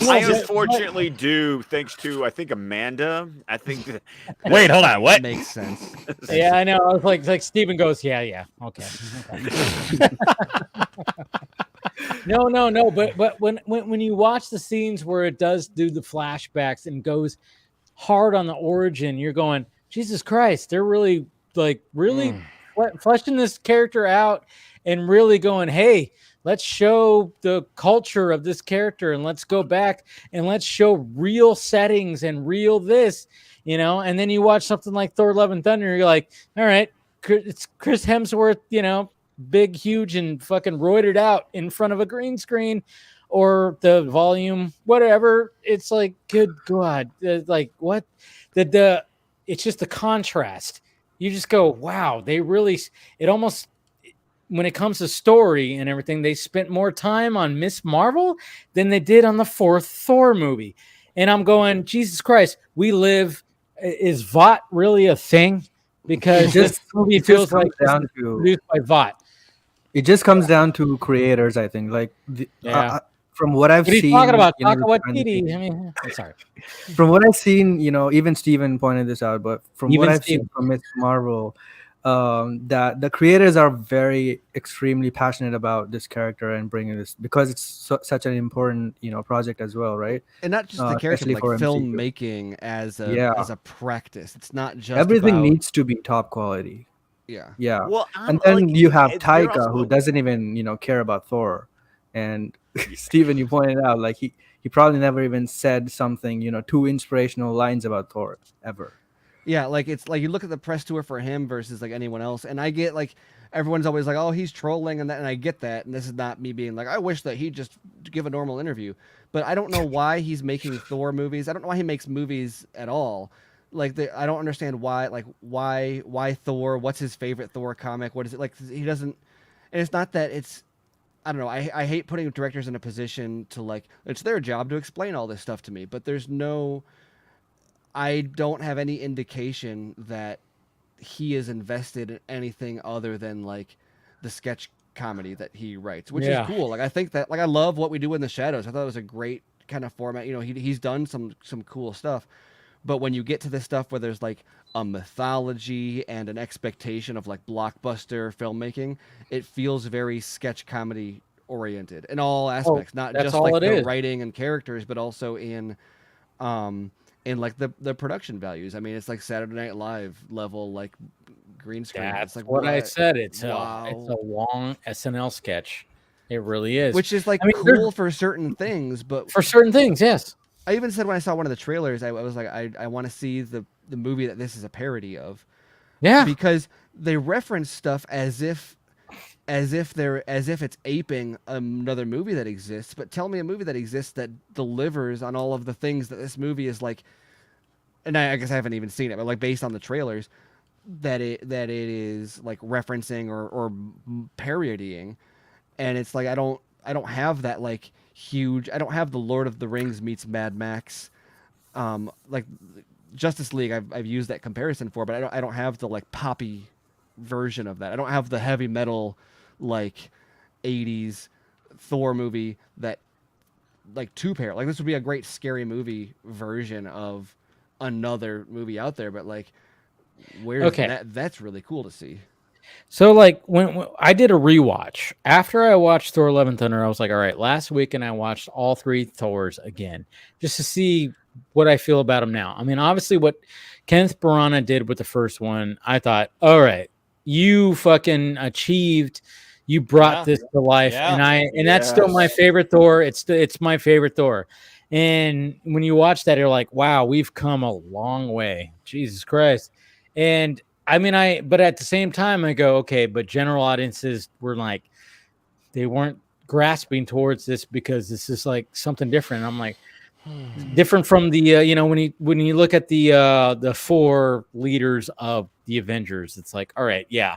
I unfortunately do, thanks to I think Amanda. I think. Wait, hold on. What makes sense? Yeah, I know. I was like Steven goes, yeah, okay. No, but when you watch the scenes where it does do the flashbacks and goes hard on the origin, you're going, Jesus Christ, they're really like really fleshing this character out and really going, hey, let's show the culture of this character and let's go back and let's show real settings and real this, you know. And then you watch something like Thor: Love and Thunder, you're like, all right, it's Chris Hemsworth, you know, big, huge, and fucking roided out in front of a green screen, or the volume, whatever. It's like, good God, like what? It's just the contrast. You just go, wow, they really. It almost, when it comes to story and everything, they spent more time on Miss Marvel than they did on the 4th Thor movie. And I'm going, Jesus Christ, we live. Is VOT really a thing? Because this movie feels like down to produced by VOT. It just comes down to creators, I think. Like, from what I've What are you seen, talking about? you know, Talk about Waititi. I mean, I'm sorry. From what I've seen, you know, even Steven pointed this out, but from Even what I've Steven. seen from Miss Marvel, that the creators are very extremely passionate about this character and bringing this, because it's such an important, you know, project as well, right? And not just the character, especially but for like MCU. filmmaking as a practice. It's not just Everything about, needs to be top quality. Yeah. Yeah. Well, And then like, you have they're Taika, who also- doesn't even, you know, care about Thor. And Steven, you pointed out, like, he probably never even said something, you know, 2 inspirational lines about Thor ever. Yeah, like it's like you look at the press tour for him versus like anyone else, and I get like everyone's always like, oh, he's trolling and that, and I get that, and this is not me being like, I wish that he'd just give a normal interview, but I don't know why he's making Thor movies. I don't know why he makes movies at all. Like I don't understand why Thor. What's his favorite Thor comic? What is it like? He doesn't, and it's not that it's. I don't know. I hate putting directors in a position to like it's their job to explain all this stuff to me, but there's no. I don't have any indication that he is invested in anything other than like the sketch comedy that he writes, which is cool. Like I think that like I love What We Do in the Shadows. I thought it was a great kind of format. You know, he's done some cool stuff. But when you get to this stuff where there's like a mythology and an expectation of like blockbuster filmmaking, it feels very sketch comedy oriented in all aspects, not just like the writing and characters, but also in like the production values. I mean, it's like Saturday Night Live level, like green screen. That's it's like what I said. It's wow. it's a long SNL sketch. It really is. Which is like cool for certain things, but for certain things, yes. I even said when I saw one of the trailers, I was like, I want to see the movie that this is a parody of. Yeah. Because they reference stuff as if it's aping another movie that exists, but tell me a movie that exists that delivers on all of the things that this movie is like, and I guess I haven't even seen it, but like based on the trailers, that it is like referencing or parodying, and it's like I don't have that like huge. I don't have the Lord of the Rings meets Mad Max, like Justice League. I've used that comparison for, but I don't have the like poppy version of that. I don't have the heavy metal like 80s Thor movie that like to pair. Like this would be a great scary movie version of another movie out there, but like where's that's really cool to see. So like when I did a rewatch after I watched Thor: Love and Thunder, I was like, all right, last weekend I watched all 3 Thors again just to see what I feel about them now. I mean, obviously what Kenneth Branagh did with the first one, I thought, all right, you fucking achieved. You brought this to life, and that's still my favorite Thor. It's my favorite Thor. And when you watch that, you're like, wow, we've come a long way. Jesus Christ. And I mean, but at the same time, I go, okay, but general audiences were like, they weren't grasping towards this because this is like something different. I'm like, different from the, you know, when you look at the 4 leaders of the Avengers, it's like, all right, yeah,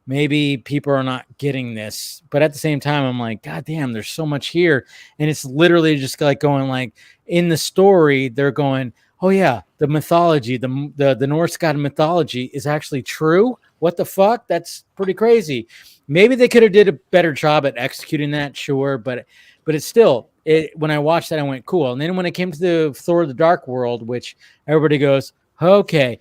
maybe people are not getting this, but at the same time, I'm like, God damn, there's so much here. And it's literally just like going like in the story, they're going, oh yeah, the mythology, the Norse god mythology is actually true. What the fuck? That's pretty crazy. Maybe they could have did a better job at executing that, sure, but it's still, when I watched that, I went cool. And then when it came to the Thor: The Dark World, which everybody goes, okay,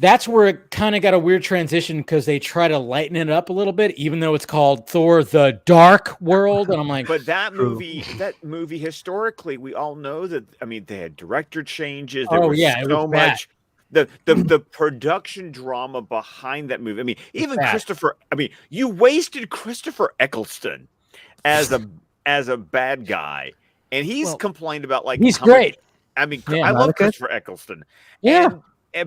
that's where it kind of got a weird transition because they try to lighten it up a little bit, even though it's called Thor: The Dark World. And I'm like, but that movie historically, we all know that. I mean, they had director changes. There Oh, was yeah, it so was bad. much the production drama behind that movie. I mean, even Christopher. I mean, you wasted Christopher Eccleston as a bad guy, and he's complained about like he's how great. I mean, Yeah, I love Christopher Eccleston. Yeah.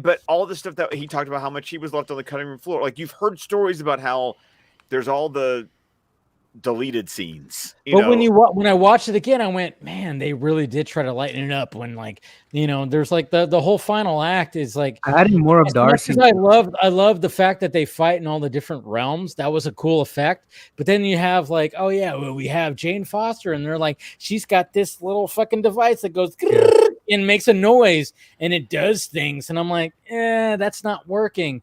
But all the stuff that he talked about, how much he was left on the cutting room floor. Like, you've heard stories about how there's all the deleted scenes. But when I watched it again, I went, man, they really did try to lighten it up. When like, there's like the whole final act is like adding more of Darcy. I love the fact that they fight in all the different realms. That was a cool effect. But then you have like, oh yeah, well, we have Jane Foster, and they're like, she's got this little fucking device that goes and makes a noise, and it does things, and I'm like, that's not working.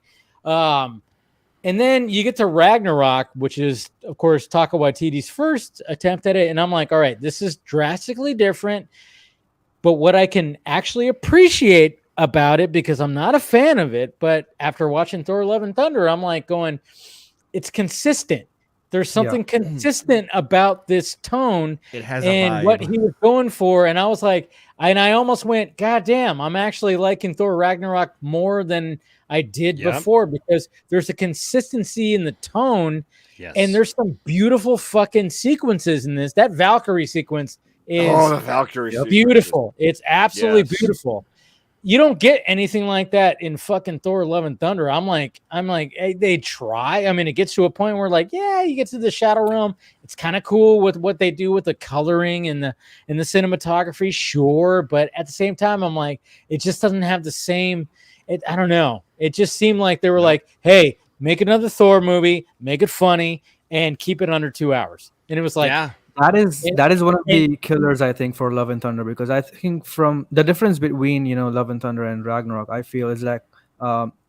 And then you get to Ragnarok, which is, of course, Taika Waititi's first attempt at it. And I'm like, all right, this is drastically different. But what I can actually appreciate about it, because I'm not a fan of it, but after watching Thor: Love and Thunder, I'm like going, it's consistent. There's something consistent about this tone. It has and what he was going for. And I was like, and I almost went, God damn, I'm actually liking Thor Ragnarok more than I did before, because there's a consistency in the tone. Yes. And there's some beautiful fucking sequences in this. That Valkyrie sequence is the Valkyrie beautiful. It's absolutely beautiful. You don't get anything like that in fucking Thor: Love and Thunder. I'm like, hey, they try. I mean, it gets to a point where like, yeah, you get to the Shadow Realm. It's kind of cool with what they do with the coloring and the cinematography, sure. But at the same time, I'm like, it just doesn't have the same. I don't know. It just seemed like they were like, hey, make another Thor movie, make it funny, and keep it under 2 hours. And it was like, that is one of the killers, I think, for Love and Thunder, because I think from the difference between Love and Thunder and Ragnarok, I feel is like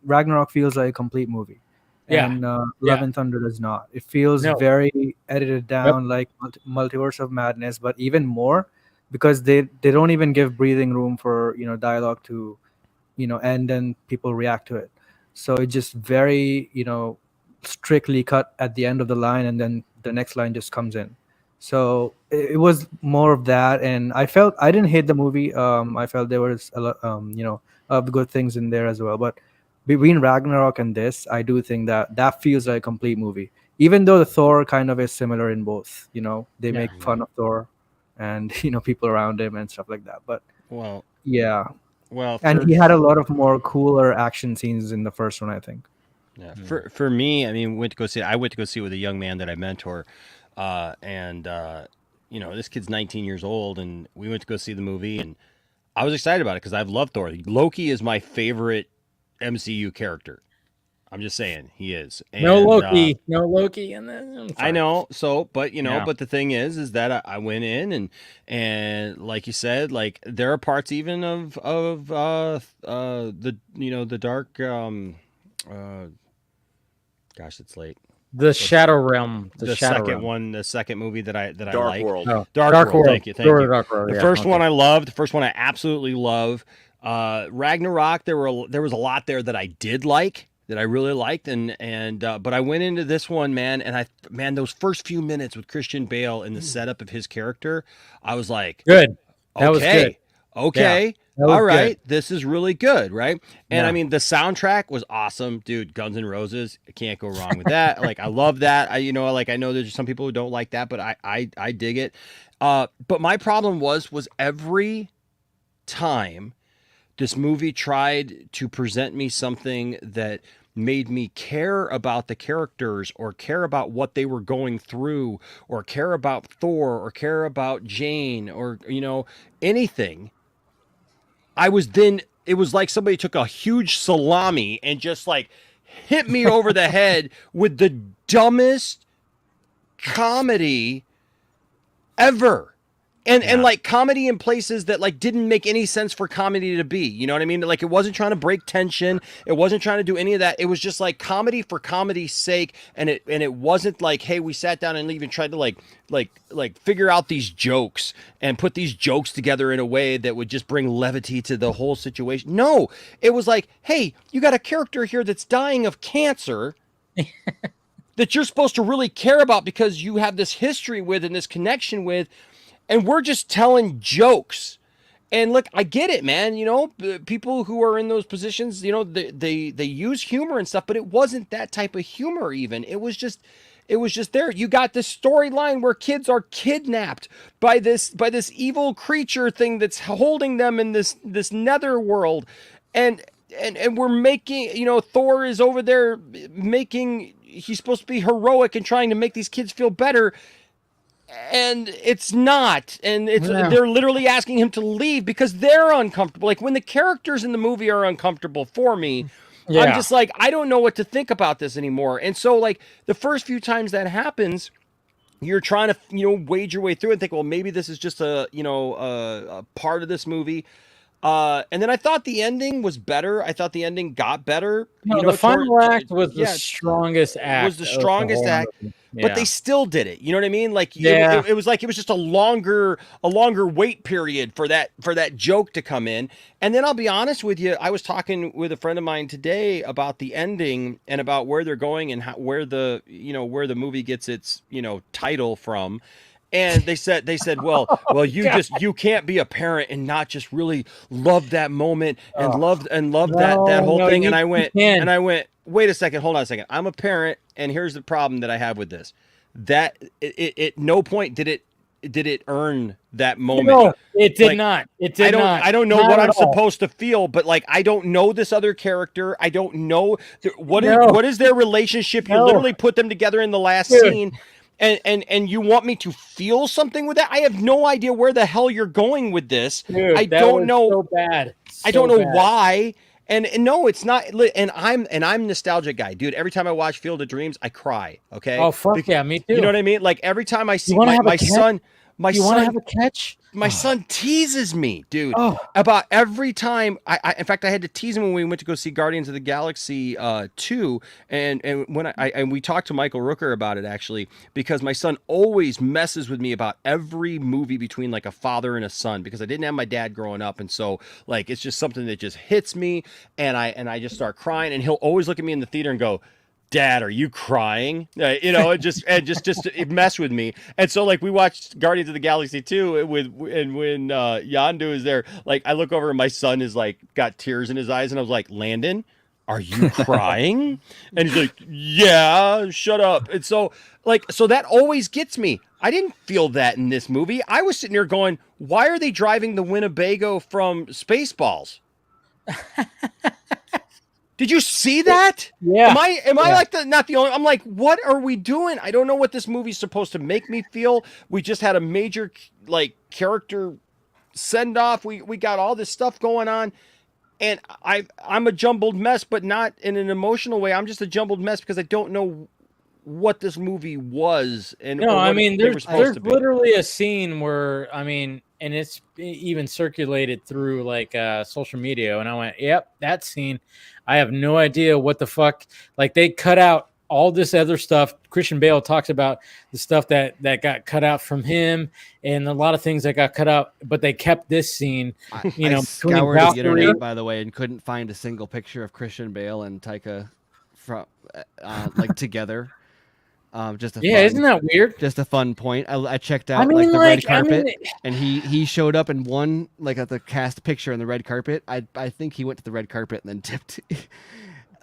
Ragnarok feels like a complete movie, and Love and Thunder does not. It feels very edited down, like Multiverse of Madness, but even more because they don't even give breathing room for dialogue to and then people react to it. So it's just very strictly cut at the end of the line, and then the next line just comes in. So it was more of that, and I didn't hate the movie. I felt there was a lot, of good things in there as well. But between Ragnarok and this, I do think that feels like a complete movie. Even though the Thor kind of is similar in both. They make fun of Thor, and people around him and stuff like that. But and he had a lot of more cooler action scenes in the first one, I think. Yeah. For me, I mean, I went to go see it with a young man that I mentor. This kid's 19 years old, and we went to go see the movie, and I was excited about it because I've loved Thor. Loki is my favorite MCU character. I'm just saying, he is. And, no Loki in this. I know. So, but but the thing is that I went in and like you said, like there are parts even of the dark. Gosh, it's late. The Shadow Realm. The second one, the second movie that I like. World. Oh, Dark World. Thank you. Dark World, the first one I loved. The first one I absolutely love. Ragnarok. There was a lot there that I did like, that I really liked, but I went into this one, man, and those first few minutes with Christian Bale and the setup of his character, I was like, good. That was good. Okay. Yeah, all right. good. This is really good, right? And I mean, the soundtrack was awesome, dude. Guns N' Roses, I can't go wrong with that. Like, I love that. I know there's some people who don't like that, but I dig it. But my problem was every time this movie tried to present me something that made me care about the characters or care about what they were going through or care about Thor or care about Jane or, anything. It was like somebody took a huge salami and just like hit me over the head with the dumbest comedy ever. And like comedy in places that like didn't make any sense for comedy to be, you know what I mean? Like it wasn't trying to break tension. It wasn't trying to do any of that. It was just like comedy for comedy's sake. And it wasn't like, hey, we sat down and even tried to like figure out these jokes and put these jokes together in a way that would just bring levity to the whole situation. No, it was like, hey, you got a character here that's dying of cancer that you're supposed to really care about because you have this history with and this connection with. And we're just telling jokes. And look, I get it, man. You know, people who are in those positions, you know, they use humor and stuff, but it wasn't that type of humor. Even it was just there. You got this storyline where kids are kidnapped by this evil creature thing that's holding them in this nether world, and we're making, you know, Thor is over there making, he's supposed to be heroic and trying to make these kids feel better. And it's not, and they're literally asking him to leave because they're uncomfortable. Like when the characters in the movie are uncomfortable for me, I'm just like, I don't know what to think about this anymore. And so like the first few times that happens, you're trying to, you know, wade your way through and think, well, maybe this is just a part of this movie. And then I thought the ending was better. I thought the ending got better. No, you know, the final act was the strongest act. Was the strongest act. Yeah. But they still did it. You know what I mean? Like it was like it was just a longer wait period for that joke to come in. And then I'll be honest with you, I was talking with a friend of mine today about the ending and about where they're going and where the movie gets its, you know, title from. And they said, well, you can't be a parent and not just really love that moment and love that whole thing. And I went, wait a second, hold on a second. I'm a parent, and here's the problem that I have with this: that at no point did it earn that moment. No, it did not. It did not. I don't know what I'm supposed to feel, but like I don't know this other character. I don't know what is their relationship. You literally put them together in the last scene. And you want me to feel something with that? I have no idea where the hell you're going with this. Dude, I don't know. So bad. I don't know why. And no, it's not. And I'm nostalgic guy, dude. Every time I watch Field of Dreams, I cry. Okay. Oh fuck yeah, me too. You know what I mean? Like every time I see my son. You want to have a catch? My son teases me, dude, about every time. In fact, I had to tease him when we went to go see Guardians of the Galaxy 2, and when we talked to Michael Rooker about it actually, because my son always messes with me about every movie between like a father and a son, because I didn't have my dad growing up, and so like it's just something that just hits me, and I just start crying, and he'll always look at me in the theater and go, Dad, are you crying? You know, just mess with me. And so like we watched Guardians of the Galaxy 2 when Yondu is there, like I look over and my son is like got tears in his eyes, and I was like, Landon, are you crying? And he's like, yeah, shut up. And so that always gets me. I didn't feel that in this movie. I was sitting here going, why are they driving the Winnebago from Spaceballs? Did you see that? Yeah. Am I like not the only? I'm like, what are we doing? I don't know what this movie's supposed to make me feel. We just had a major like character send off. We got all this stuff going on, and I'm a jumbled mess, but not in an emotional way. I'm just a jumbled mess because I don't know what this movie was. And no, I mean, there's literally a scene where and it's even circulated through like social media, and I went, yep, that scene. I have no idea what the fuck. Like they cut out all this other stuff. Christian Bale talks about the stuff that got cut out from him, and a lot of things that got cut out, but they kept this scene. I scoured the internet, by the way, and couldn't find a single picture of Christian Bale and Taika from like together. Isn't that weird? Just a fun point. I checked out the red carpet, and he showed up in one like at the cast picture on the red carpet. I think he went to the red carpet and then tipped.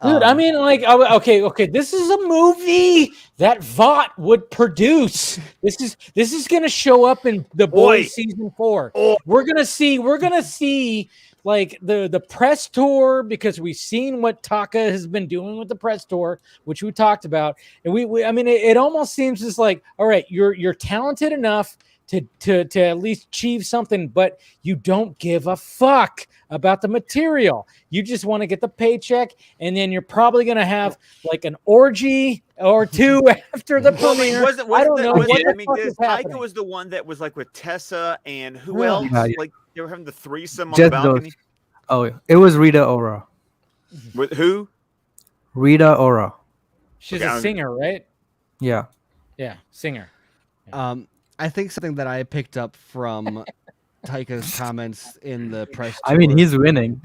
Dude, okay. This is a movie that Vought would produce. This is gonna show up in The Boys season 4. We're gonna see like the press tour, because we've seen what Taka has been doing with the press tour, which we talked about, and it almost seems just like, all right, you're talented enough to at least achieve something, but you don't give a fuck about the material. You just want to get the paycheck, and then you're probably gonna have like an orgy or two after the premiere. I don't know. Taika was the one that was like with Tessa and who else? Yeah. Like they were having the threesome on the balcony. Oh, it was Rita Ora. With who? Rita Ora. She's a singer, right? Yeah. Yeah, singer. I think something that I picked up from Taika's comments in the press tour, I mean, he's winning.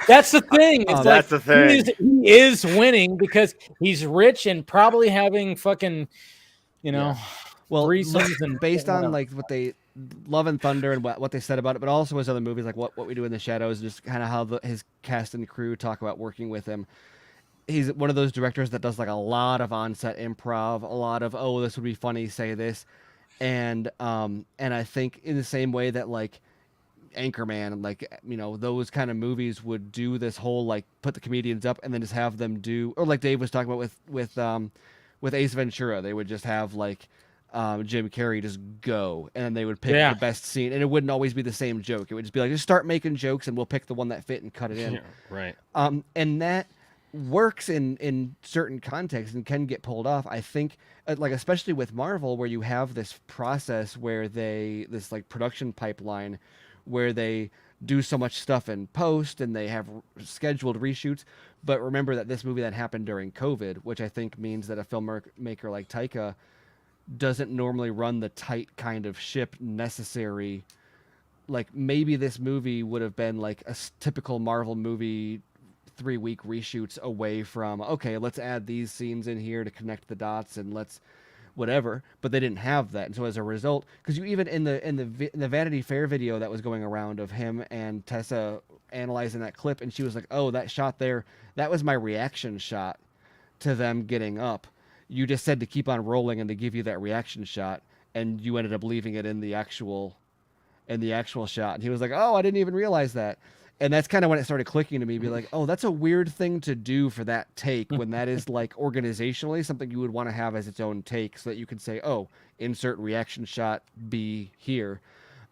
That's the thing. That's the thing. He is winning because he's rich and probably having fucking, threesomes and based on like what they Love and Thunder and what they said about it, but also his other movies like What We Do in the Shadows, just kind of how his cast and crew talk about working with him. He's one of those directors that does like a lot of on-set improv, a lot of, oh, this would be funny, say this. And I think in the same way that like Anchorman and like, you know, those kind of movies would do this whole like put the comedians up and then just have them do, or like Dave was talking about with Ace Ventura, they would just have like Jim Carrey just go, and then they would pick the best scene, and it wouldn't always be the same joke. It would just be like, just start making jokes and we'll pick the one that fit and cut it in. Yeah, right. And that works in certain contexts and can get pulled off. I think like especially with Marvel, where you have this process where this like production pipeline where they do so much stuff in post and they have scheduled reshoots. But remember that this movie that happened during COVID, which I think means that a filmmaker like Taika doesn't normally run the tight kind of ship necessary. Like maybe this movie would have been like a typical Marvel movie 3-week reshoots away from, okay, let's add these scenes in here to connect the dots and let's whatever, but they didn't have that. And so as a result, because you even in the Vanity Fair video that was going around of him and Tessa analyzing that clip, and she was like, oh, that shot there, that was my reaction shot to them getting up. You just said to keep on rolling and to give you that reaction shot, and you ended up leaving it in the actual shot. And he was like, oh, I didn't even realize that. And that's kind of when it started clicking to me, be like, oh, that's a weird thing to do for that take, when that is like organizationally something you would want to have as its own take, so that you could say, oh, insert reaction shot B here.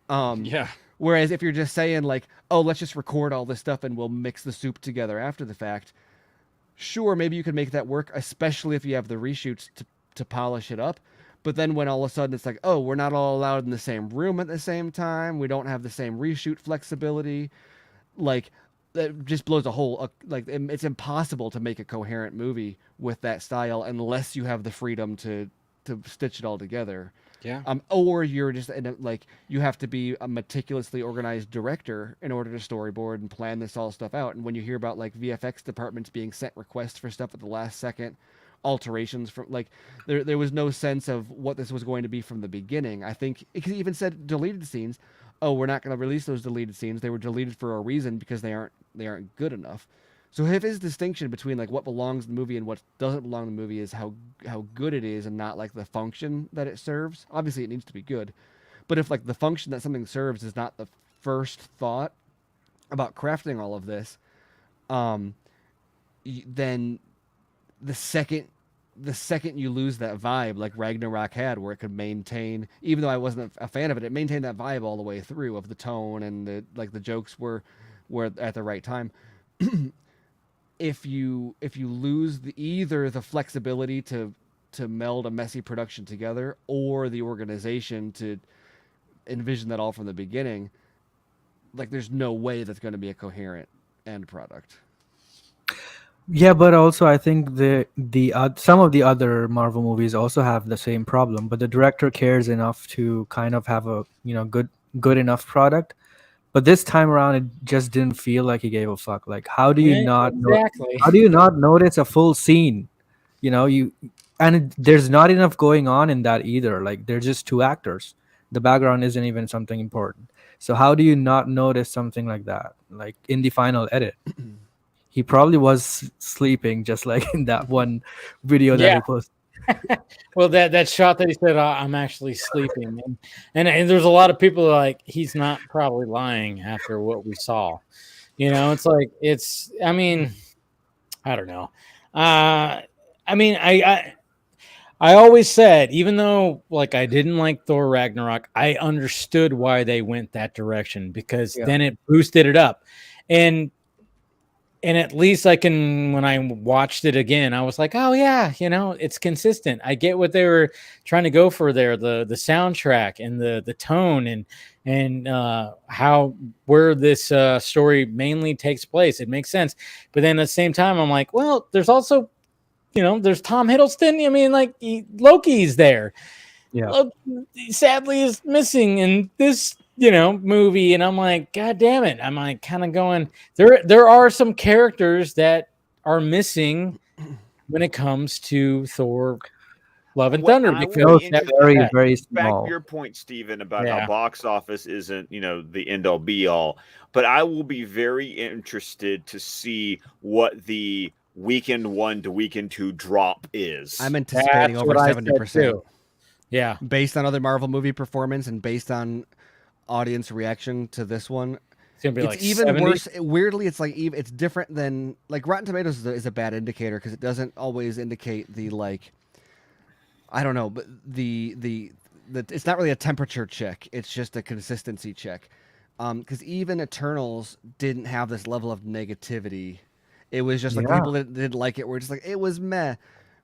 Yeah. Whereas if you're just saying like, oh, let's just record all this stuff and we'll mix the soup together after the fact, sure, maybe you could make that work, especially if you have the reshoots to polish it up. But then when all of a sudden it's like, oh, we're not all allowed in the same room at the same time, we don't have the same reshoot flexibility, like that just blows a hole. Like it's impossible to make a coherent movie with that style unless you have the freedom to stitch it all together. Yeah. Or you're just like you have to be a meticulously organized director in order to storyboard and plan this all stuff out. And when you hear about like VFX departments being sent requests for stuff at the last second, alterations from like there was no sense of what this was going to be from the beginning. I think it even said deleted scenes. Oh, we're not going to release those deleted scenes. They were deleted for a reason because they aren't good enough. So if his distinction between like what belongs in the movie and what doesn't belong in the movie is how good it is and not like the function that it serves. Obviously, it needs to be good, but if like the function that something serves is not the first thought about crafting all of this, then the second you lose that vibe, like Ragnarok had, where it could maintain, even though I wasn't a fan of it, it maintained that vibe all the way through of the tone and the jokes were at the right time. If you lose either the flexibility to meld a messy production together or the organization to envision that all from the beginning, like there's no way that's going to be a coherent end product. Yeah, but also I think the some of the other Marvel movies also have the same problem, but the director cares enough to kind of have a good enough product. But this time around, it just didn't feel like he gave a fuck. Like, how do you not notice a full scene? There's not enough going on in that either. Like, they're just two actors. The background isn't even something important. So how do you not notice something like that? Like in the final edit. He probably was sleeping, just like in that one video that he posted. Well, that shot that he said, I'm actually sleeping. And there's a lot of people like, he's not probably lying after what we saw. It's like, I don't know. I always said, even though like I didn't like Thor Ragnarok, I understood why they went that direction, because then it boosted it up. And at least when I watched it again, I was like, oh yeah, it's consistent. I get what they were trying to go for there, the soundtrack and the tone and where this story mainly takes place. It makes sense. But then at the same time, I'm like, well, there's also, there's Tom Hiddleston. Loki's there. Yeah. Loki, sadly, is missing in this movie, and I'm like, God damn it. I'm like kind of going, there are some characters that are missing when it comes to Thor Love and Thunder I because will be interested- very, back- very Back small. to your point, Stephen, about Yeah. how box office isn't, the end all be all. But I will be very interested to see what the weekend 1 to weekend 2 drop is. I'm anticipating That's over what I said 70%. too. Yeah. Based on other Marvel movie performance and based on audience reaction to this one. It's gonna be It's like even 70? worse. Weirdly, it's like it's different than like Rotten Tomatoes is a bad indicator because it doesn't always indicate the I don't know, but the it's not really a temperature check. It's just a consistency check. Because even Eternals didn't have this level of negativity. It was just like the people that didn't like it were just like it was meh.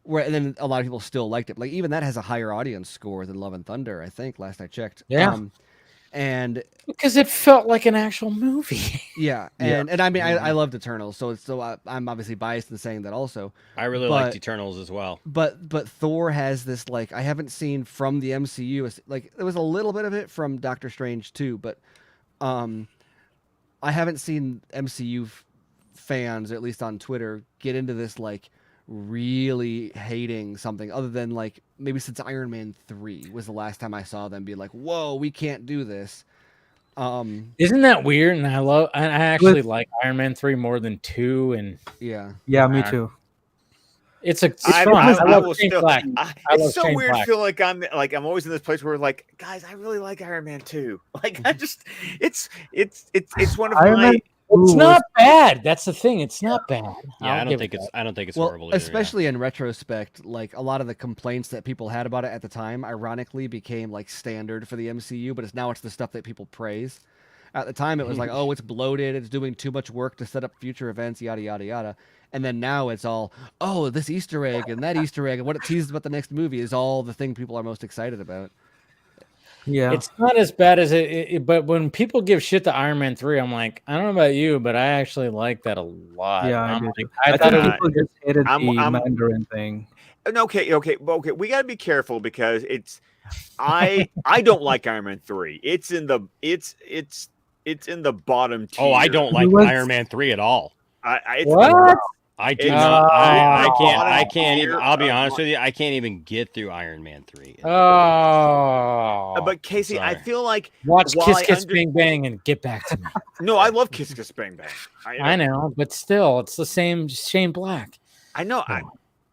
And then a lot of people still liked it. Like even that has a higher audience score than Love and Thunder, I think. Last I checked. Yeah. And because it felt like an actual movie. Yeah, and I mean I loved Eternals, so I'm obviously biased in saying that also. I really liked Eternals as well. But Thor has this I haven't seen from the MCU there was a little bit of it from Doctor Strange too, but I haven't seen MCU fans, at least on Twitter, get into this really hating something other than maybe since Iron Man 3 was the last time I saw them be like, whoa, we can't do this. Isn't that weird? And I actually like Iron Man 3 more than 2 and yeah, me too. It's fun. I will still. It's so Shane weird. Black. Feel like I'm always in this place where guys, I really like Iron Man 2. It's one of my. It's not bad. That's the thing. It's not bad. Yeah, I don't think it's horrible. Either, especially in retrospect, a lot of the complaints that people had about it at the time, ironically, became standard for the MCU. But it's the stuff that people praise. At the time, it was oh, it's bloated. It's doing too much work to set up future events. Yada yada yada. And then now it's all this Easter egg and that Easter egg and what it teases about the next movie is all the thing people are most excited about. Yeah, it's not as bad as it. But when people give shit to Iron Man 3, I'm like, I don't know about you, but I actually like that a lot. Yeah, I thought thought people just hated the Mandarin thing. Okay. We got to be careful because it's. I don't like Iron Man 3. It's in the bottom tier. Oh, I don't like Iron Man 3 at all. What? I do not. I can't even. I'll be honest with you. I can't even get through Iron Man 3. Oh, but Casey, sorry. I feel like watch Kiss Kiss Bang Bang and get back to me. No, I love Kiss Kiss Bang Bang. I know, but still, it's the same Shane Black. I know,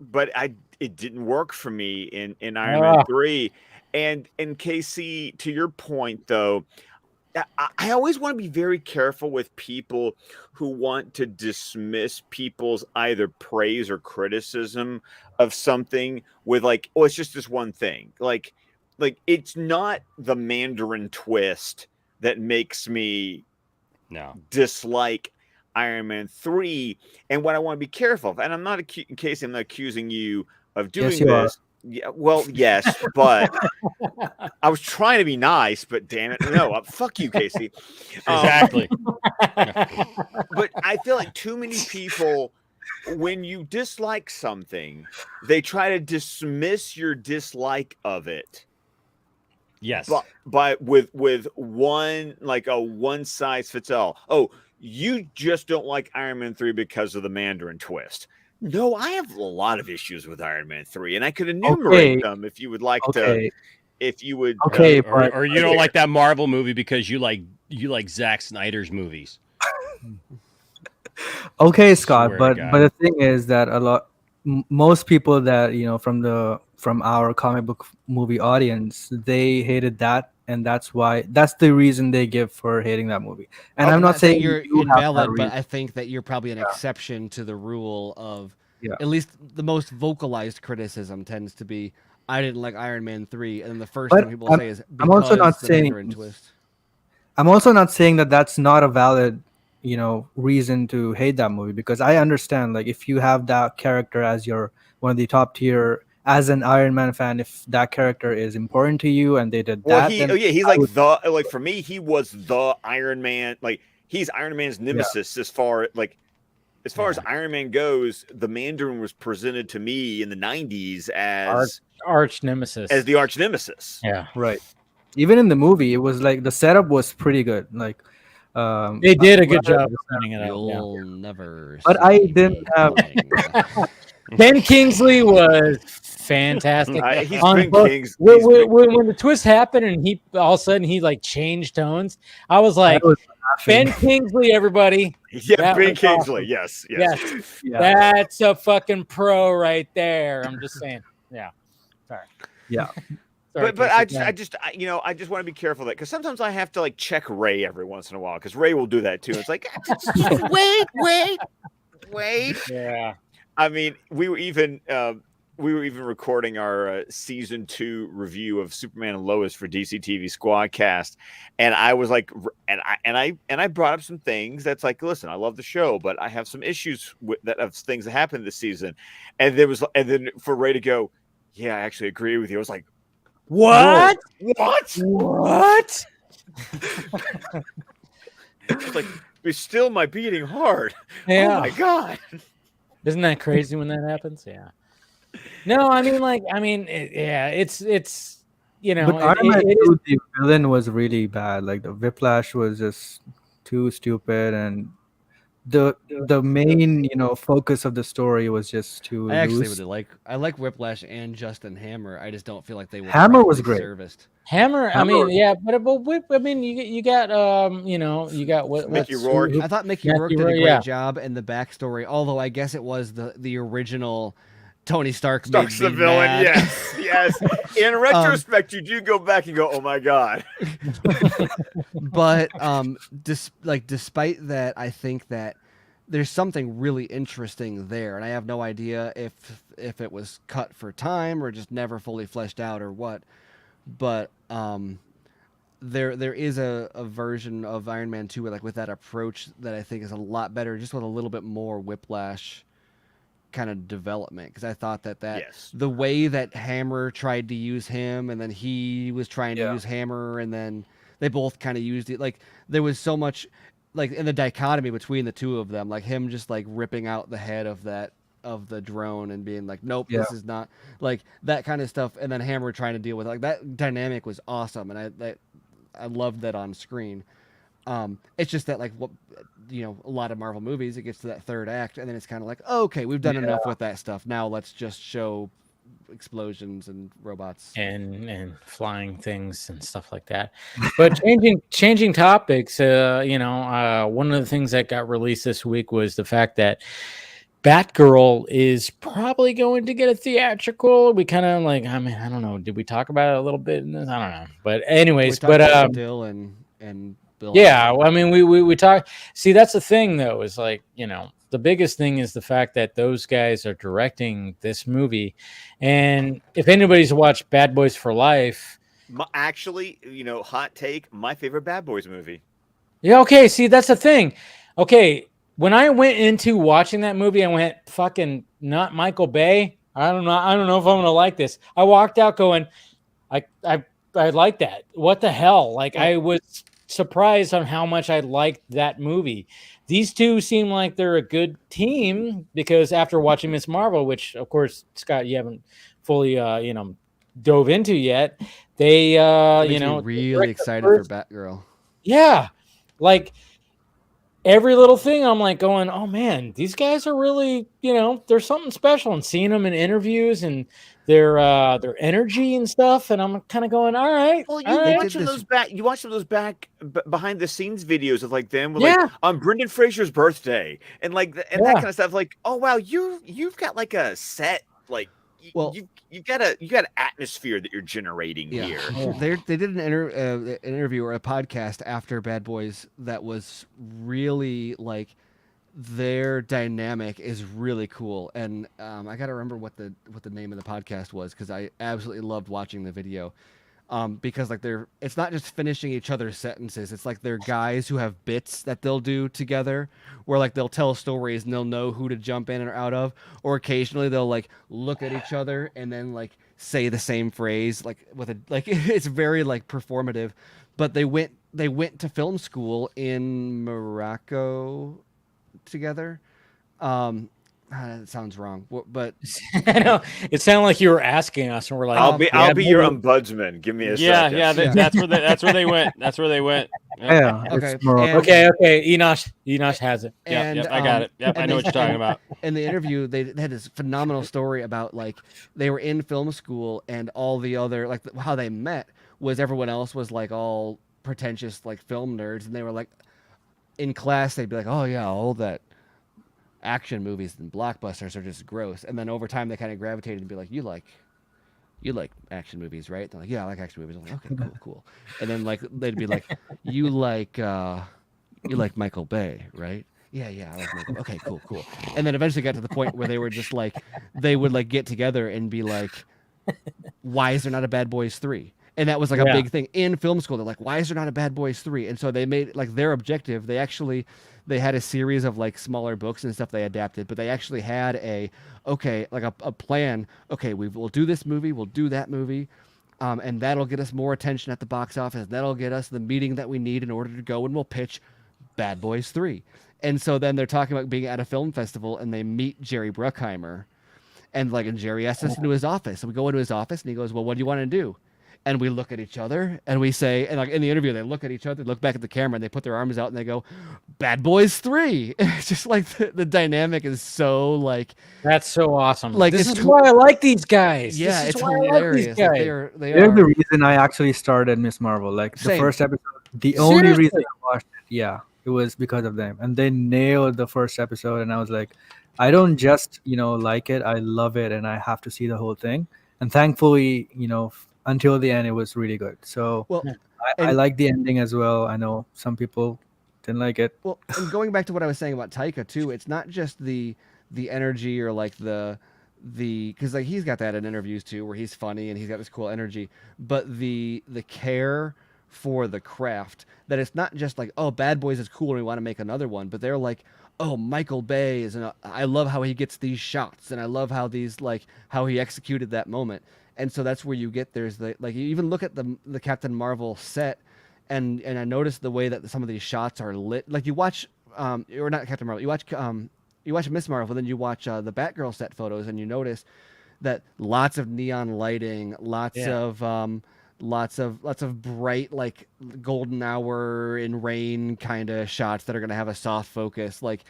but it didn't work for me in Iron Man 3. And Casey, to your point though. I always want to be very careful with people who want to dismiss people's either praise or criticism of something with it's just this one thing. Like it's not the Mandarin twist that makes me dislike Iron Man 3. And what I want to be careful of, and I'm not accusing you of doing this. Yeah, well, yes, but I was trying to be nice, but damn it, no, fuck you, Casey. Exactly. But I feel like too many people, when you dislike something, they try to dismiss your dislike of it. Yes. But with one a one size fits all. Oh, you just don't like Iron Man 3 because of the Mandarin twist. No, I have a lot of issues with Iron Man 3, and I could enumerate them if you would like to. If you would, or you don't like that Marvel movie because you like Zack Snyder's movies. Okay, Scott, but the thing is that most people that from our comic book movie audience, they hated that, and that's the reason they give for hating that movie. And I'm not saying you're invalid, but I think that you're probably an exception to the rule of at least the most vocalized criticism tends to be I didn't like Iron Man 3, and then the first thing people say is I'm also not saying twist. I'm also not saying that that's not a valid reason to hate that movie, because I understand if you have that character as your one of the top tier. As an Iron Man fan, if that character is important to you and they did that, he's for me, he was the Iron Man. He's Iron Man's nemesis as far as Iron Man goes. The Mandarin was presented to me in the 90s as arch nemesis, as the arch nemesis. Yeah, right. Even in the movie, it was the setup was pretty good. They did a good job of setting it up. You'll never. But I didn't have. Ben Kingsley was fantastic. He's On been both- Kings. when the twist happened and he all of a sudden he like changed tones, I was like, Ben Kingsley, everybody. Yeah, That Ben was Kingsley. awesome. Yes. That's a fucking pro right there. I'm just saying. Yeah. Sorry. Yeah. Sorry, But Casey, I just want to be careful of that because sometimes I have to like check Ray every once in a while because Ray will do that too. It's like wait. Yeah. I mean, we were even recording our season 2 review of Superman and Lois for DC TV Squadcast, and I was like, and I brought up some things that's like, listen, I love the show, but I have some issues with that of things that happened this season, and then for Ray to go, yeah, I actually agree with you. I was like, what? What? It's like it's still my beating heart. Yeah. Oh my god. Isn't that crazy when that happens? Yeah. No, I mean, it's you know, But Iron Man 2, the villain was really bad. Like the Whiplash was just too stupid, and the main focus of the story was just too I actually loose. really like Whiplash and Justin Hammer. I just don't feel like they were Hammer was properly great. serviced. Hammer. I Hammer mean, was- yeah, but I mean, you got you got Mickey Rourke. I thought Mickey Rourke did a Rourke, great yeah. job in the backstory, although I guess it was the original Tony Stark. Stark's made the me villain. mad. Yes. In retrospect, you do go back and go, "Oh my god!" But despite that, I think that there's something really interesting there, and I have no idea if it was cut for time or just never fully fleshed out or what. But there is a version of Iron Man 2 with that approach that I think is a lot better, just with a little bit more Whiplash kind of development, because I thought that the way that Hammer tried to use him and then he was trying to use Hammer and then they both kind of used it, like there was so much like in the dichotomy between the two of them, like him just like ripping out the head of the drone and being like, nope, this is not, like that kind of stuff, and then Hammer trying to deal with like that dynamic was awesome, and I loved that on screen. It's just that, like, what a lot of Marvel movies, it gets to that third act, and then it's kind of like, oh, okay, we've done enough with that stuff. Now let's just show explosions and robots and flying things and stuff like that. But changing topics, one of the things that got released this week was the fact that Batgirl is probably going to get a theatrical. We kind of like, I mean, I don't know. Did we talk about it a little bit in this? I don't know. But anyways, Dill and Bill. Yeah, I mean, we talk. See, that's the thing, though, is like, the biggest thing is the fact that those guys are directing this movie, and if anybody's watched Bad Boys for Life, Actually, hot take, my favorite Bad Boys movie. Yeah, okay, see, that's the thing. Okay, when I went into watching that movie, I went, fucking not Michael Bay. I don't know if I'm gonna like this. I walked out going, I like that. What the hell? Like, I was surprised on how much I liked that movie. These two seem like they're a good team, because after watching Miss Marvel, which of course, Scott, you haven't fully dove into yet, they Makes me really excited for Batgirl. Yeah, like every little thing, I'm like going, oh man, these guys are really, there's something special. And seeing them in interviews and their energy and stuff, and I'm kind of going, all right. Well, you watch some of those back behind the scenes videos of like them with like on Brendan Fraser's birthday and like that kind of stuff. Like, oh wow, you've got like a set, like you got an atmosphere that you're generating here. They did an interview or a podcast after Bad Boys that was really like, their dynamic is really cool, and I gotta remember what the name of the podcast was, because I absolutely loved watching the video. Because like it's not just finishing each other's sentences. It's like they're guys who have bits that they'll do together, where like they'll tell stories and they'll know who to jump in or out of, or occasionally they'll like look at each other and then like say the same phrase, like with a like it's very like performative. But they went to film school in Morocco together. That sounds wrong, but I know it sounded like you were asking us, and we're like, I'll be your ombudsman. Give me a second. That's where they went. That's where they went. Yeah. Okay. It's more. Okay. Enosh has it. Yep. I got it. Yep. I know what you're talking about. In the interview, they had this phenomenal story about like they were in film school and all the other like how they met was everyone else was like all pretentious like film nerds, and they were like in class they'd be like, oh yeah, all that action movies and blockbusters are just gross, and then over time they kind of gravitated and be like, you like action movies, right? They're like, yeah, I like action movies. I'm like, okay, cool. And then like they'd be like, you like Michael Bay, right? Yeah, I like Michael. Okay, cool. And then eventually got to the point where they were just like, they would like get together and be like, why is there not a Bad Boys 3? And that was like a big thing in film school. They're like, why is there not a Bad Boys 3? And so they made like their objective. They had a series of like smaller books and stuff they adapted, but they actually had a plan. Okay, we'll do this movie, we'll do that movie, and that'll get us more attention at the box office. That'll get us the meeting that we need in order to go and we'll pitch Bad Boys 3. And so then they're talking about being at a film festival and they meet Jerry Bruckheimer, and Jerry asks us into his office. And we go into his office and he goes, well, what do you want to do? And we look at each other and we say, and like in the interview, they look at each other, look back at the camera, and they put their arms out and they go, Bad Boys 3. And it's just like the dynamic is so like. That's so awesome. Like this is why I like these guys. Yeah, this is it's why hilarious. I like these guys. They're the reason I actually started Miss Marvel. Like the first episode, the only reason I watched it, it was because of them. And they nailed the first episode, and I was like, I don't just like it, I love it, and I have to see the whole thing. And thankfully, until the end, it was really good. So I like the ending as well. I know some people didn't like it. Well, and going back to what I was saying about Taika too, it's not just the energy or like the because like he's got that in interviews too, where he's funny and he's got this cool energy, but the care for the craft, that it's not just like, oh, Bad Boys is cool and we want to make another one, but they're like, oh, Michael Bay is I love how he gets these shots, and I love how how he executed that moment. And so that's where you get, there's you even look at the Captain Marvel set, and I noticed the way that some of these shots are lit. Like you watch, or not Captain Marvel, you watch Miss Marvel, then you watch the Batgirl set photos, and you notice that lots of neon lighting, lots of bright like golden hour in rain kind of shots that are going to have a soft focus. Like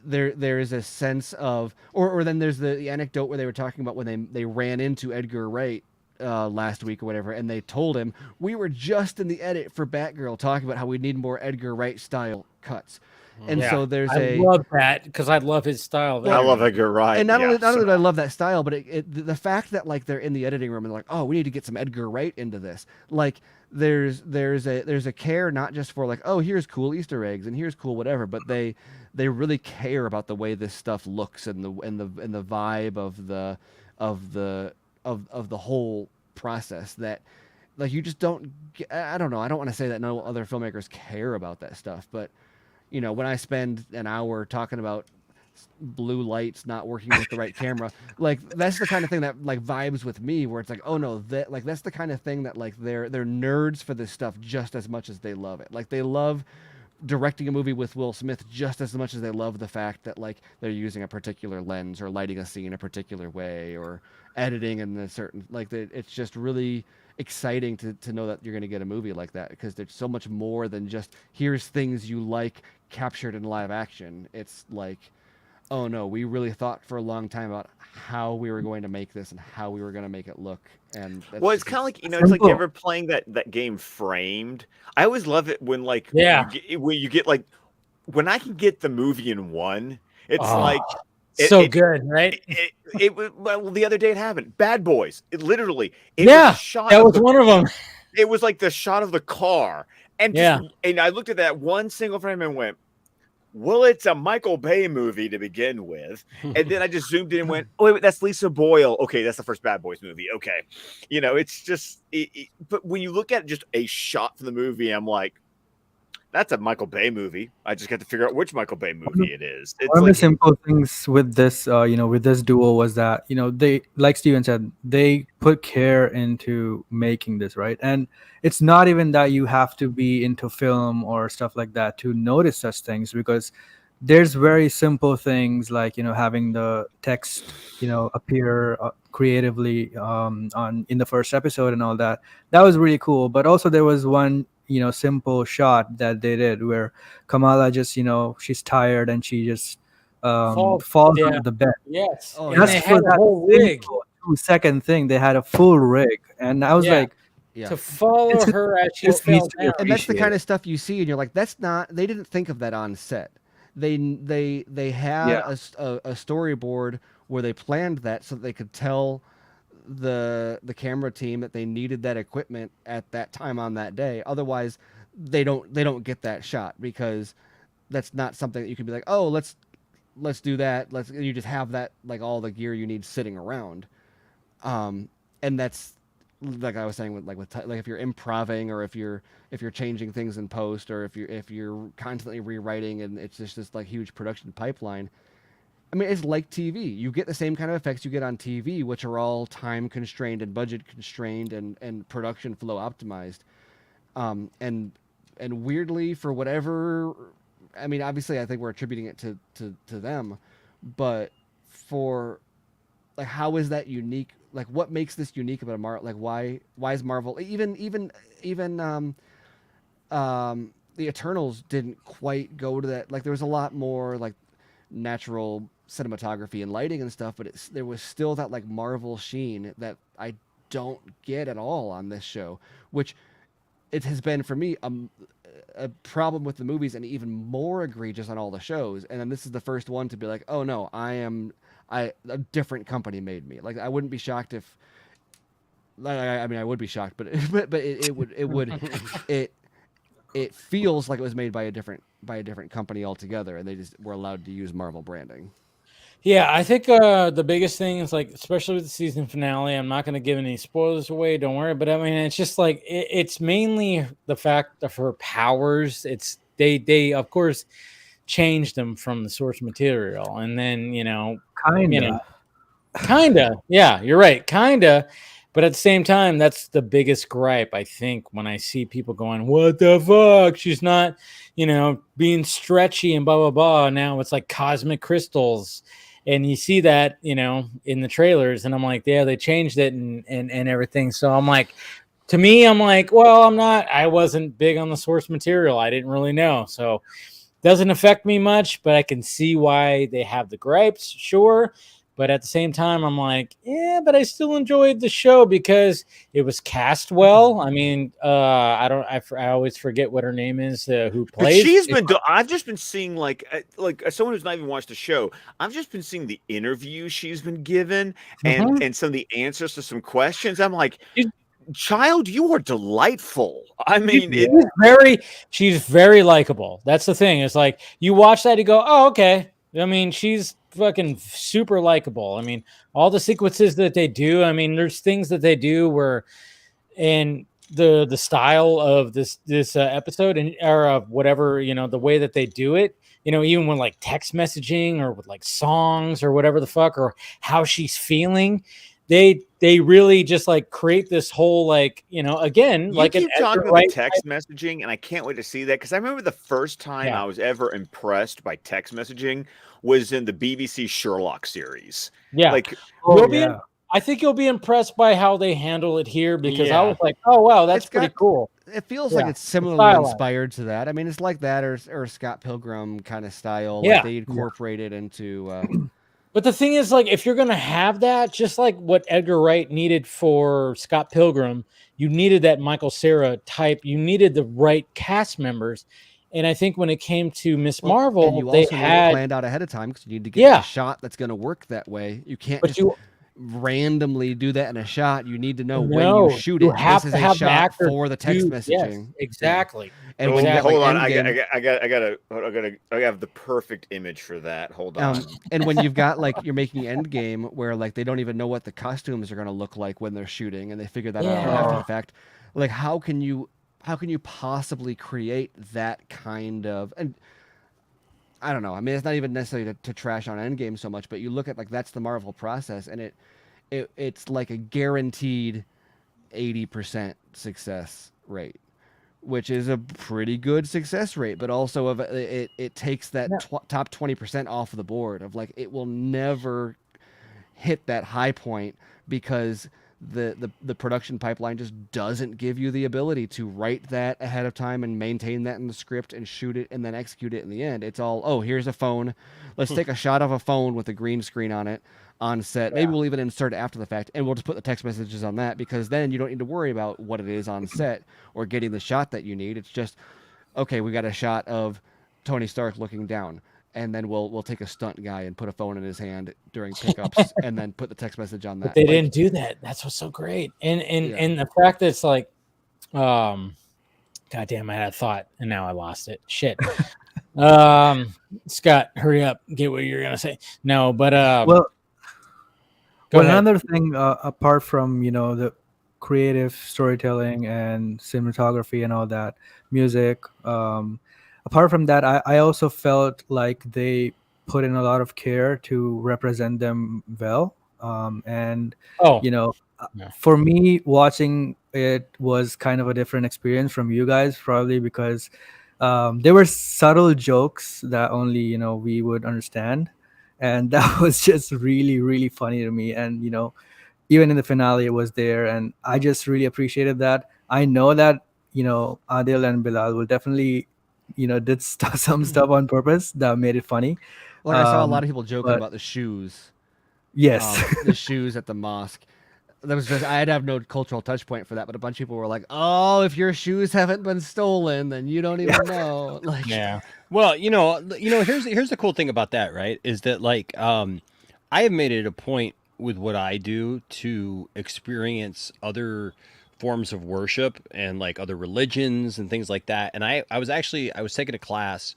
there is a sense of, or then there's the anecdote where they were talking about when they ran into Edgar Wright last week or whatever, and they told him, we were just in the edit for Batgirl talking about how we need more Edgar Wright style cuts. And so there's I love that because I love his style. I love Edgar Wright. And not only do I love that style, but the fact that like they're in the editing room and they're like, oh, we need to get some Edgar Wright into this. Like there's a care not just for like, oh, here's cool Easter eggs and here's cool whatever, but they really care about the way this stuff looks and the vibe of the whole process, that like you just don't get, I don't know, I don't want to say that no other filmmakers care about that stuff, but when I spend an hour talking about blue lights not working with the right camera, like that's the kind of thing that like vibes with me, where it's like, oh no, that's the kind of thing that like they're nerds for this stuff just as much as they love it. Like they love directing a movie with Will Smith just as much as they love the fact that like they're using a particular lens or lighting a scene a particular way or editing in a certain, like it's just really exciting to know that you're going to get a movie like that, because there's so much more than just here's things you like captured in live action. It's like, oh no, we really thought for a long time about how we were going to make this and how we were going to make it look. And well, it's kind of like, it's like you ever playing that game Framed. I always love it when like when you get like, when I can get the movie in one, it's like good, right? Well, the other day it happened. Bad Boys. It literally. Was shot that was one of them. It was like the shot of the car, and and I looked at that one single frame and went, "Well, it's a Michael Bay movie to begin with." And then I just zoomed in and went, "Oh wait, that's Lisa Boyle. Okay, that's the first Bad Boys movie. Okay, it's just." But when you look at just a shot from the movie, I'm like, that's a Michael Bay movie. I just got to figure out which Michael Bay movie it is. It's one of the simple things with this, with this duo was that, they, like Steven said, they put care into making this, right? And it's not even that you have to be into film or stuff like that to notice such things, because there's very simple things like, having the text, appear creatively on in the first episode and all that. That was really cool. But also there was one, simple shot that they did where Kamala just, she's tired and she just falls yeah. under the bed. Yes. Oh, And just they for had a that whole rig. simple 2-second thing, they had a full rig, and I was like, to follow her as she just needs fell to be down. And that's the kind appreciated. of stuff you see, and you're like, that's not. They didn't think of that on set. They had Yeah. a storyboard where they planned that so that they could tell the camera team that they needed that equipment at that time on that day. Otherwise, they don't get that shot, because that's not something that you can be like, oh, let's do that. You just have that, like, all the gear you need sitting around. And that's, like I was saying, with if you're improving, or if you're changing things in post, or if you're constantly rewriting, and it's just this like huge production pipeline. I mean, it's like TV. You get the same kind of effects you get on TV, which are all time constrained and budget constrained and production flow optimized. And weirdly, for whatever, I mean, obviously, I think we're attributing it to them, but for, like, how is that unique? Like, what makes this unique about Marvel? Like, why is Marvel even the Eternals didn't quite go to that. Like, there was a lot more like natural cinematography and lighting and stuff, but there was still that like Marvel sheen that I don't get at all on this show, which it has been for me a problem with the movies, and even more egregious on all the shows. And then this is the first one to be like, oh no, a different company made me. Like, I wouldn't be shocked if, I mean, I would be shocked, but it feels like it was made by a different company altogether, and they just were allowed to use Marvel branding. Yeah, I think the biggest thing is, like, especially with the season finale, I'm not going to give any spoilers away, don't worry, but I mean, it's just like it's mainly the fact of her powers. It's they of course changed them from the source material, and then kinda, yeah, you're right, kinda. But at the same time, that's the biggest gripe, I think, when I see people going, what the fuck? She's not, being stretchy and blah, blah, blah. Now it's like cosmic crystals. And you see that, in the trailers. And I'm like, yeah, they changed it and everything. So I'm like, to me, I'm like, well, I wasn't big on the source material. I didn't really know. So doesn't affect me much, but I can see why they have the gripes, sure. But at the same time, I'm like, yeah, but I still enjoyed the show because it was cast well. I mean, I always forget what her name is, who plays. But she's been. I've just been seeing like someone who's not even watched the show. I've just been seeing the interviews she's been given, and some of the answers to some questions. I'm like, child, you are delightful. I mean, she's very likable. That's the thing. It's like you watch that, you go, oh, okay. I mean, she's fucking super likable. I mean, all the sequences that they do. I mean, there's things that they do where, in the style of this episode or of whatever, the way that they do it. Even when like text messaging or with like songs or whatever the fuck, or how she's feeling. They really just like create this whole like, again, you like keep an talking Edgar about Wright the text messaging, and I can't wait to see that, because I remember the first time I was ever impressed by text messaging was in the BBC Sherlock series. Yeah, like I think you'll be impressed by how they handle it here, because I was like, oh wow, that's pretty cool. It feels like it's similarly inspired to that. I mean, it's like that or Scott Pilgrim kind of style. Yeah. Like they incorporated into. But the thing is, like, if you're going to have that, just like what Edgar Wright needed for Scott Pilgrim, you needed that Michael Cera type. You needed the right cast members. And I think when it came to Miss Marvel, and you they also need had it planned out ahead of time, because you need to get a shot that's going to work that way. You can't randomly do that in a shot. You need to know when you shoot it. Have this to is have a shot the for the text yes, messaging. exactly. And hold on, I Endgame, I have the perfect image for that. Hold on. And when you've got like you're making Endgame, where like they don't even know what the costumes are going to look like when they're shooting, and they figure that out after the fact. Like, how can you possibly create that kind of, and I don't know. I mean, it's not even necessarily to trash on Endgame so much, but you look at like that's the Marvel process, and it's like a guaranteed 80% success rate, which is a pretty good success rate, but also it takes that top 20% off of the board of like it will never hit that high point because the production pipeline just doesn't give you the ability to write that ahead of time and maintain that in the script and shoot it and then execute it in the end. It's all, oh, here's a phone. Let's take a shot of a phone with a green screen on it on set. Maybe we'll even insert it after the fact, and we'll just put the text messages on that because then you don't need to worry about what it is on set or getting the shot that you need. It's just, okay, we got a shot of Tony Stark looking down. And then we'll take a stunt guy and put a phone in his hand during pickups, and then put the text message on that. But they didn't do that. That's what's so great. And the fact that it's like, God damn, I had a thought and now I lost it. Shit. Scott, hurry up, get what you're gonna say. No, but well, ahead. Another thing apart from the creative storytelling and cinematography and all that, music. Apart from that, I also felt like they put in a lot of care to represent them well. For me, watching it was kind of a different experience from you guys, probably because there were subtle jokes that only we would understand, and that was just really, really funny to me. And even in the finale, it was there, and I just really appreciated that. I know that Adil and Bilal will definitely did some stuff on purpose that made it funny. Like I saw a lot of people joking about the shoes. Yes. The shoes at the mosque. That was just, I'd have no cultural touch point for that, but a bunch of people were like, "Oh, if your shoes haven't been stolen, then you don't even know." Like, yeah. Well, here's the cool thing about that, right? Is that like, I have made it a point with what I do to experience other forms of worship and like other religions and things like that. And I was taking a class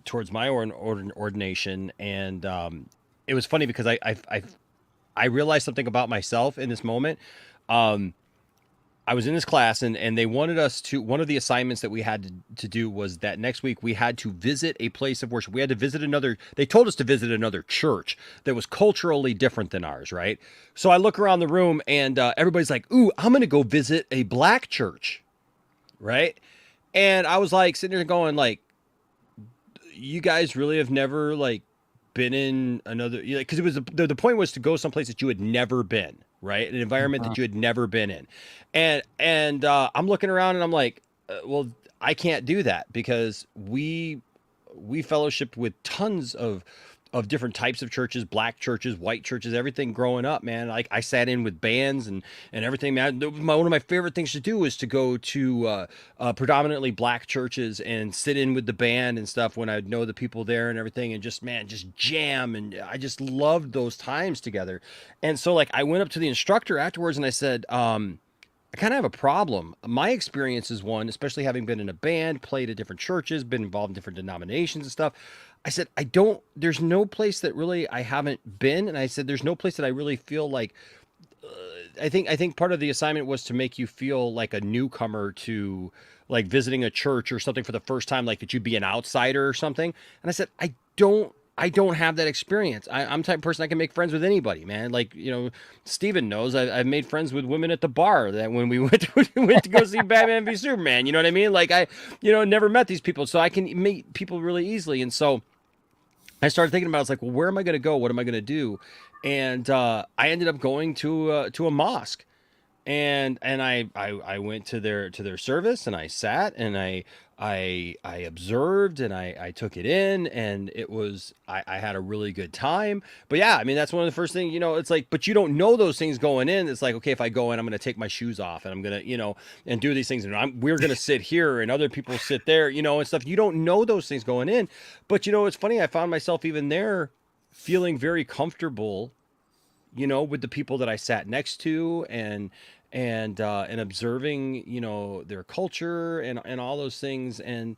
towards my ordination, and it was funny because I realized something about myself in this moment. I was in this class and they wanted us to, one of the assignments that we had to do was that next week we had to visit a place of worship. We had to visit they told us to visit another church that was culturally different than ours, right? So I look around the room and everybody's like, "Ooh, I'm going to go visit a black church," right? And I was like sitting there going like, you guys really have never like been in another, because it was the point was to go someplace that you had never been, right? An environment that you had never been in. And I'm looking around and I'm like, well, I can't do that because we fellowship with tons of different types of churches, black churches, white churches, everything growing up, man. Like I sat in with bands and everything, man. One of my favorite things to do is to go to predominantly black churches and sit in with the band and stuff when I'd know the people there and everything, and just jam. And I just loved those times together. And so like I went up to the instructor afterwards and I said, I kind of have a problem. My experience is one, especially having been in a band, played at different churches, been involved in different denominations and stuff. I said, there's no place that really I haven't been. And I said, there's no place that I really feel like, I think part of the assignment was to make you feel like a newcomer to like visiting a church or something for the first time, like that you'd be an outsider or something. And I said, I don't have that experience. I'm the type of person I can make friends with anybody, man. Like, Steven knows I've made friends with women at the bar that when we went to go see Batman v Superman, you know what I mean? Like I, never met these people, so I can meet people really easily. And so I started thinking about, I was like, well, where am I going to go? What am I going to do? And I ended up going to a mosque. And I went to their service and I sat and I observed and I took it in, and it was, I had a really good time. But yeah, I mean, that's one of the first things, it's like, but you don't know those things going in. It's like, okay, if I go in, I'm going to take my shoes off and I'm going to, and do these things, and we're going to sit here and other people sit there, and stuff. You don't know those things going in. But it's funny, I found myself even there feeling very comfortable, with the people that I sat next to and observing, their culture and all those things. And,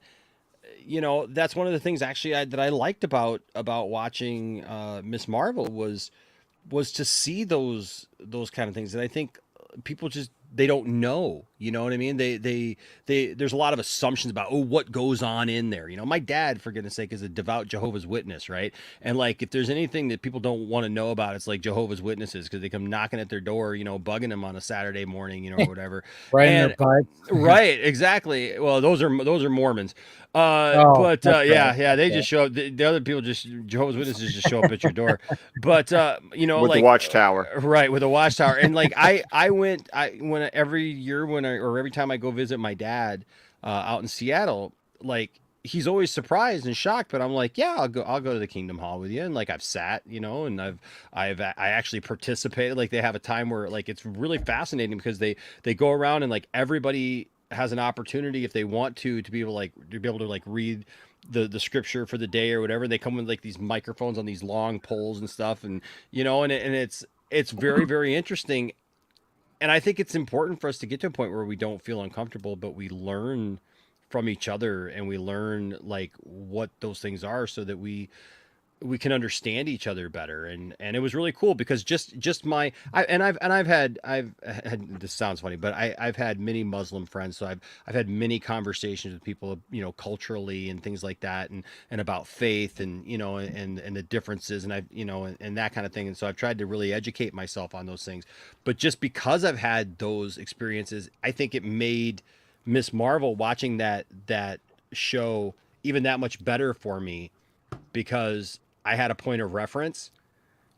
that's one of the things actually that I liked about watching Miss Marvel was to see those kind of things. And I think people just they don't know, you know what I mean? They there's a lot of assumptions about, oh, what goes on in there. You know, my dad, for goodness sake, is a devout Jehovah's Witness, right? And like, if there's anything that people don't want to know about, it's like Jehovah's Witnesses, because they come knocking at their door, you know, bugging them on a Saturday morning, you know, or whatever. Right in their pipes. Right, exactly. Well, those are Mormons. Yeah, they just show up. The other people, just Jehovah's Witnesses, just show up at your door. But you know, with like the watchtower, right, with a watchtower. And like I went every year or every time I go visit my dad out in Seattle, like he's always surprised and shocked, but I'm like, yeah, I'll go to the Kingdom Hall with you. And like, I've sat, you know, and I actually participated. Like, they have a time where like, it's really fascinating because they go around and like everybody has an opportunity, if they want to be able to like read the scripture for the day or whatever. They come with like these microphones on these long poles and stuff, and you know, and it's very, very interesting. And I think it's important for us to get to a point where we don't feel uncomfortable, but we learn from each other, and we learn like what those things are, so that we can understand each other better. And it was really cool, because I've had this sounds funny, but I've had many Muslim friends, so I've had many conversations with people, you know, culturally and things like that, and about faith, and you know, and the differences, and I've, you know, and that kind of thing. And so I've tried to really educate myself on those things. But just because I've had those experiences, I think it made Miss Marvel, watching that show, even that much better for me, because I had a point of reference,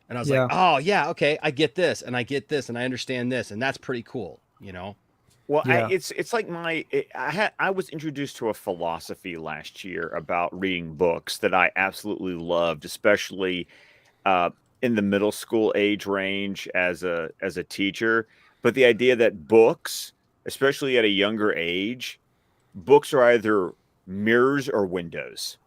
and I was like, oh yeah, okay, I get this, and I get this, and I understand this, and that's pretty cool, you know? Well, it's like I was introduced to a philosophy last year about reading books that I absolutely loved, especially in the middle school age range as a teacher. But the idea that books, especially at a younger age, books are either mirrors or windows.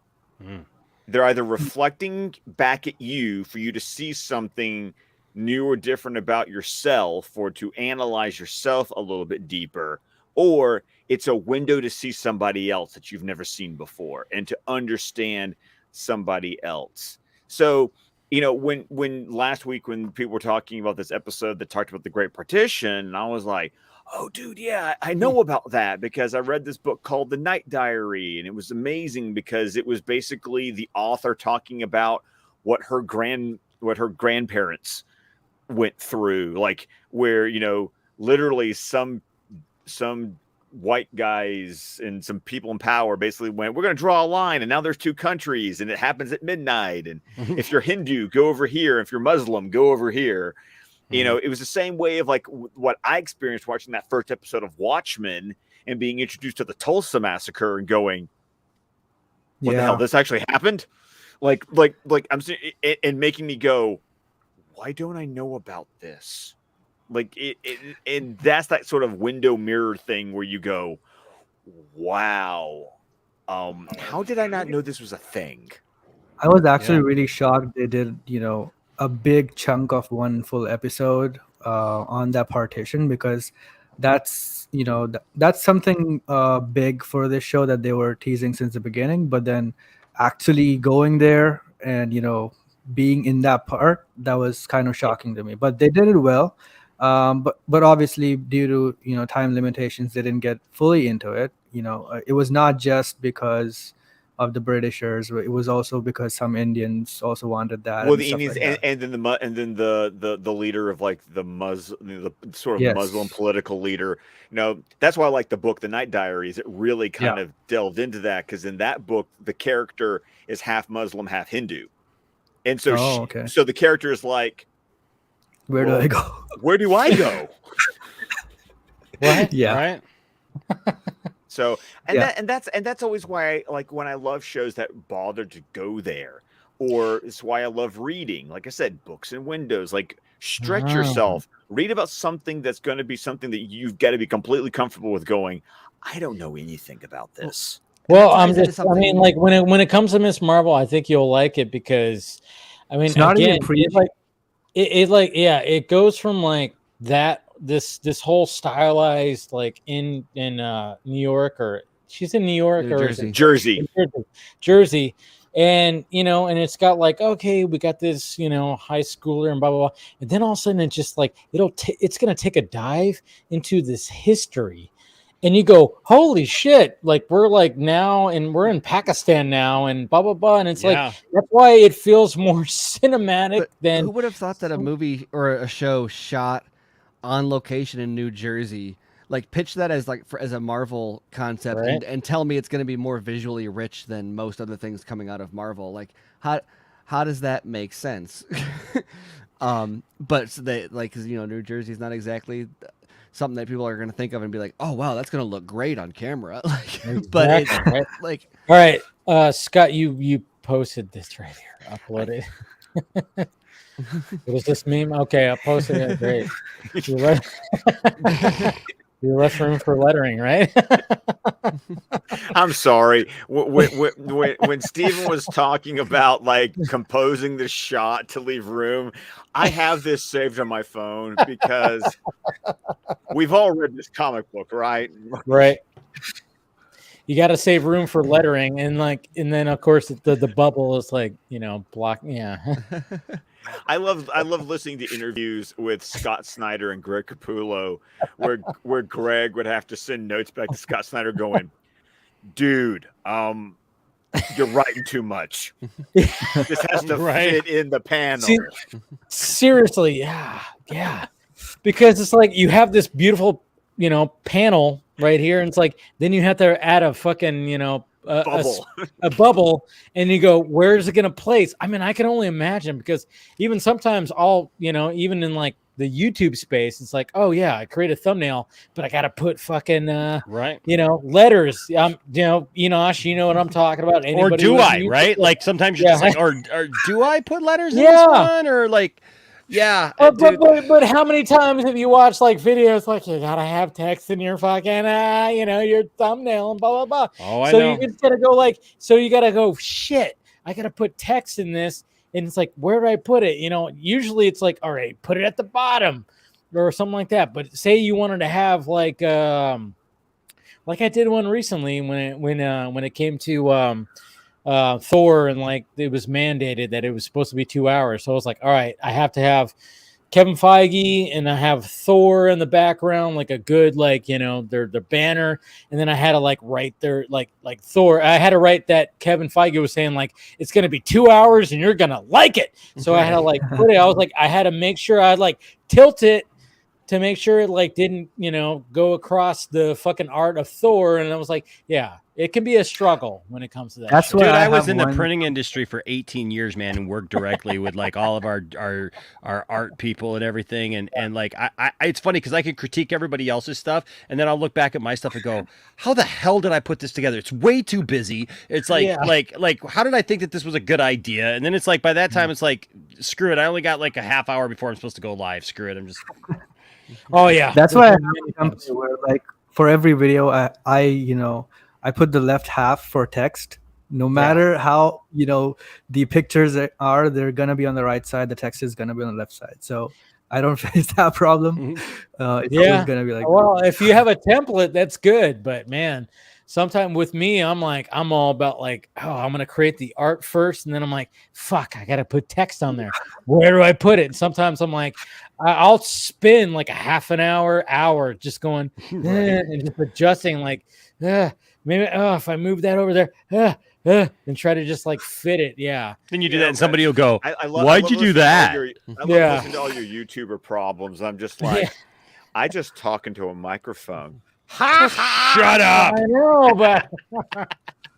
They're either reflecting back at you for you to see something new or different about yourself, or to analyze yourself a little bit deeper, or it's a window to see somebody else that you've never seen before and to understand somebody else. So, you know, when last week, when people were talking about this episode that talked about the Great Partition, I was like, oh, dude, yeah, I know about that, because I read this book called The Night Diary, and it was amazing because it was basically the author talking about what her grandparents went through, like, where, you know, literally some white guys and some people in power basically went, we're going to draw a line, and now there's two countries, and it happens at midnight, and if you're Hindu, go over here, if you're Muslim, go over here. You know, it was the same way of like what I experienced watching that first episode of Watchmen and being introduced to the Tulsa massacre and going, what the hell, this actually happened? Like I'm saying, and making me go, why don't I know about this? Like and that's that sort of window mirror thing where you go, wow, how did I not know this was a thing? I was actually really shocked they did, you know, a big chunk of one full episode on that partition, because that's, you know, that's something big for this show that they were teasing since the beginning. But then actually going there and, you know, being in that part, that was kind of shocking to me. But they did it well. But obviously, due to, you know, time limitations, they didn't get fully into it. You know, it was not just because of the Britishers, it was also because some Indians also wanted that. Well, the Indians, like and then the leader of like the Muslim, the sort of Muslim political leader. You know, that's why I like the book, The Night Diaries. It really kind of delved into that, because in that book, the character is half Muslim, half Hindu, and so so the character is like, where do I go? Where do I go? What? Yeah. Right. So, that's always why I like when I love shows that bother to go there, or it's why I love reading. Like I said, books and windows, like stretch yourself, read about something that's going to be something that you've got to be completely comfortable with going, I don't know anything about this. Well, I mean, like when it comes to Miss Marvel, I think you'll like it, because I mean, again, it goes from like that, this whole stylized, like in New York, or she's in New York, or Jersey, And and it's got like, okay, we got this high schooler and blah blah blah, and then all of a sudden it's just like it's gonna take a dive into this history, and you go, holy shit, like we're like now and we're in Pakistan now and blah blah blah, and it's like that's why it feels more cinematic than. Who would have thought that a movie or a show shot on location in New Jersey, like pitch that as like as a Marvel concept, Right. and tell me it's going to be more visually rich than most other things coming out of Marvel? Like how does that make sense? But they like, 'cause, New Jersey's not exactly something that people are going to think of and be like, oh wow, that's going to look great on camera. Like, but it's Exactly, right? like, All right, Scott, you posted this right here. Upload it. What is this meme? Okay, I posted it. Great. You left room for lettering, right? I'm sorry. When Steven was talking about like composing the shot to leave room, I have this saved on my phone because we've all read this comic book, right? Right. You got to save room for lettering, and then of course the bubble is like block. Yeah. I love listening to interviews with Scott Snyder and Greg Capullo, where Greg would have to send notes back to Scott Snyder going, dude, you're writing too much. This has to fit in the panel. Seriously, yeah. Because it's like you have this beautiful, panel right here, and it's like then you have to add a fucking, bubble. A bubble, and you go, where is it going to place? I mean, I can only imagine, because even sometimes even in like the YouTube space, it's like, oh yeah, I create a thumbnail, but I got to put fucking right, letters. Enosh, you know what I'm talking about? Or do I? Right? Like sometimes you're just like, or do I put letters in this one, or like. Yeah, but how many times have you watched like videos like you gotta have text in your fucking your thumbnail and blah blah blah? Oh, I know. know. You just gotta go you gotta go, shit, I gotta put text in this, and it's like, where do I put it? Usually it's like, all right, put it at the bottom or something like that. But say you wanted to have like I did one recently when it came to Thor, and like it was mandated that it was supposed to be 2 hours. So I was like, all right, I have to have Kevin Feige and I have Thor in the background, like a good, their banner. And then I had to write their like Thor. I had to write that Kevin Feige was saying like, it's going to be 2 hours and you're going to like it. So I had to put it, I was like, I had to make sure I'd tilt it to make sure it didn't, go across the fucking art of Thor. And I was like, yeah, it can be a struggle when it comes to that. Dude, I was in the printing industry for 18 years, man, and worked directly with all of our art people and everything. And I it's funny because I could critique everybody else's stuff, and then I'll look back at my stuff and go, how the hell did I put this together? It's way too busy. It's like how did I think that this was a good idea? And then it's like by that time it's like, screw it. I only got a half hour before I'm supposed to go live. Screw it. I'm just. Oh yeah, that's why I have a company where for every video I put the left half for text. No matter how the pictures are, they're gonna be on the right side. The text is gonna be on the left side. So I don't face that problem. It's always gonna be well, if you have a template, that's good. But man, sometimes with me, I'm all about I'm gonna create the art first, and then I'm like, fuck, I gotta put text on there. Where do I put it? And sometimes I'm like, I'll spend a half an hour just going and just adjusting maybe if I move that over there and try to just fit it. Yeah. Then you do that and somebody will go, I why'd you do that? I love listening to all your YouTuber problems. I'm just like, I just talk into a microphone. Shut up. I know, but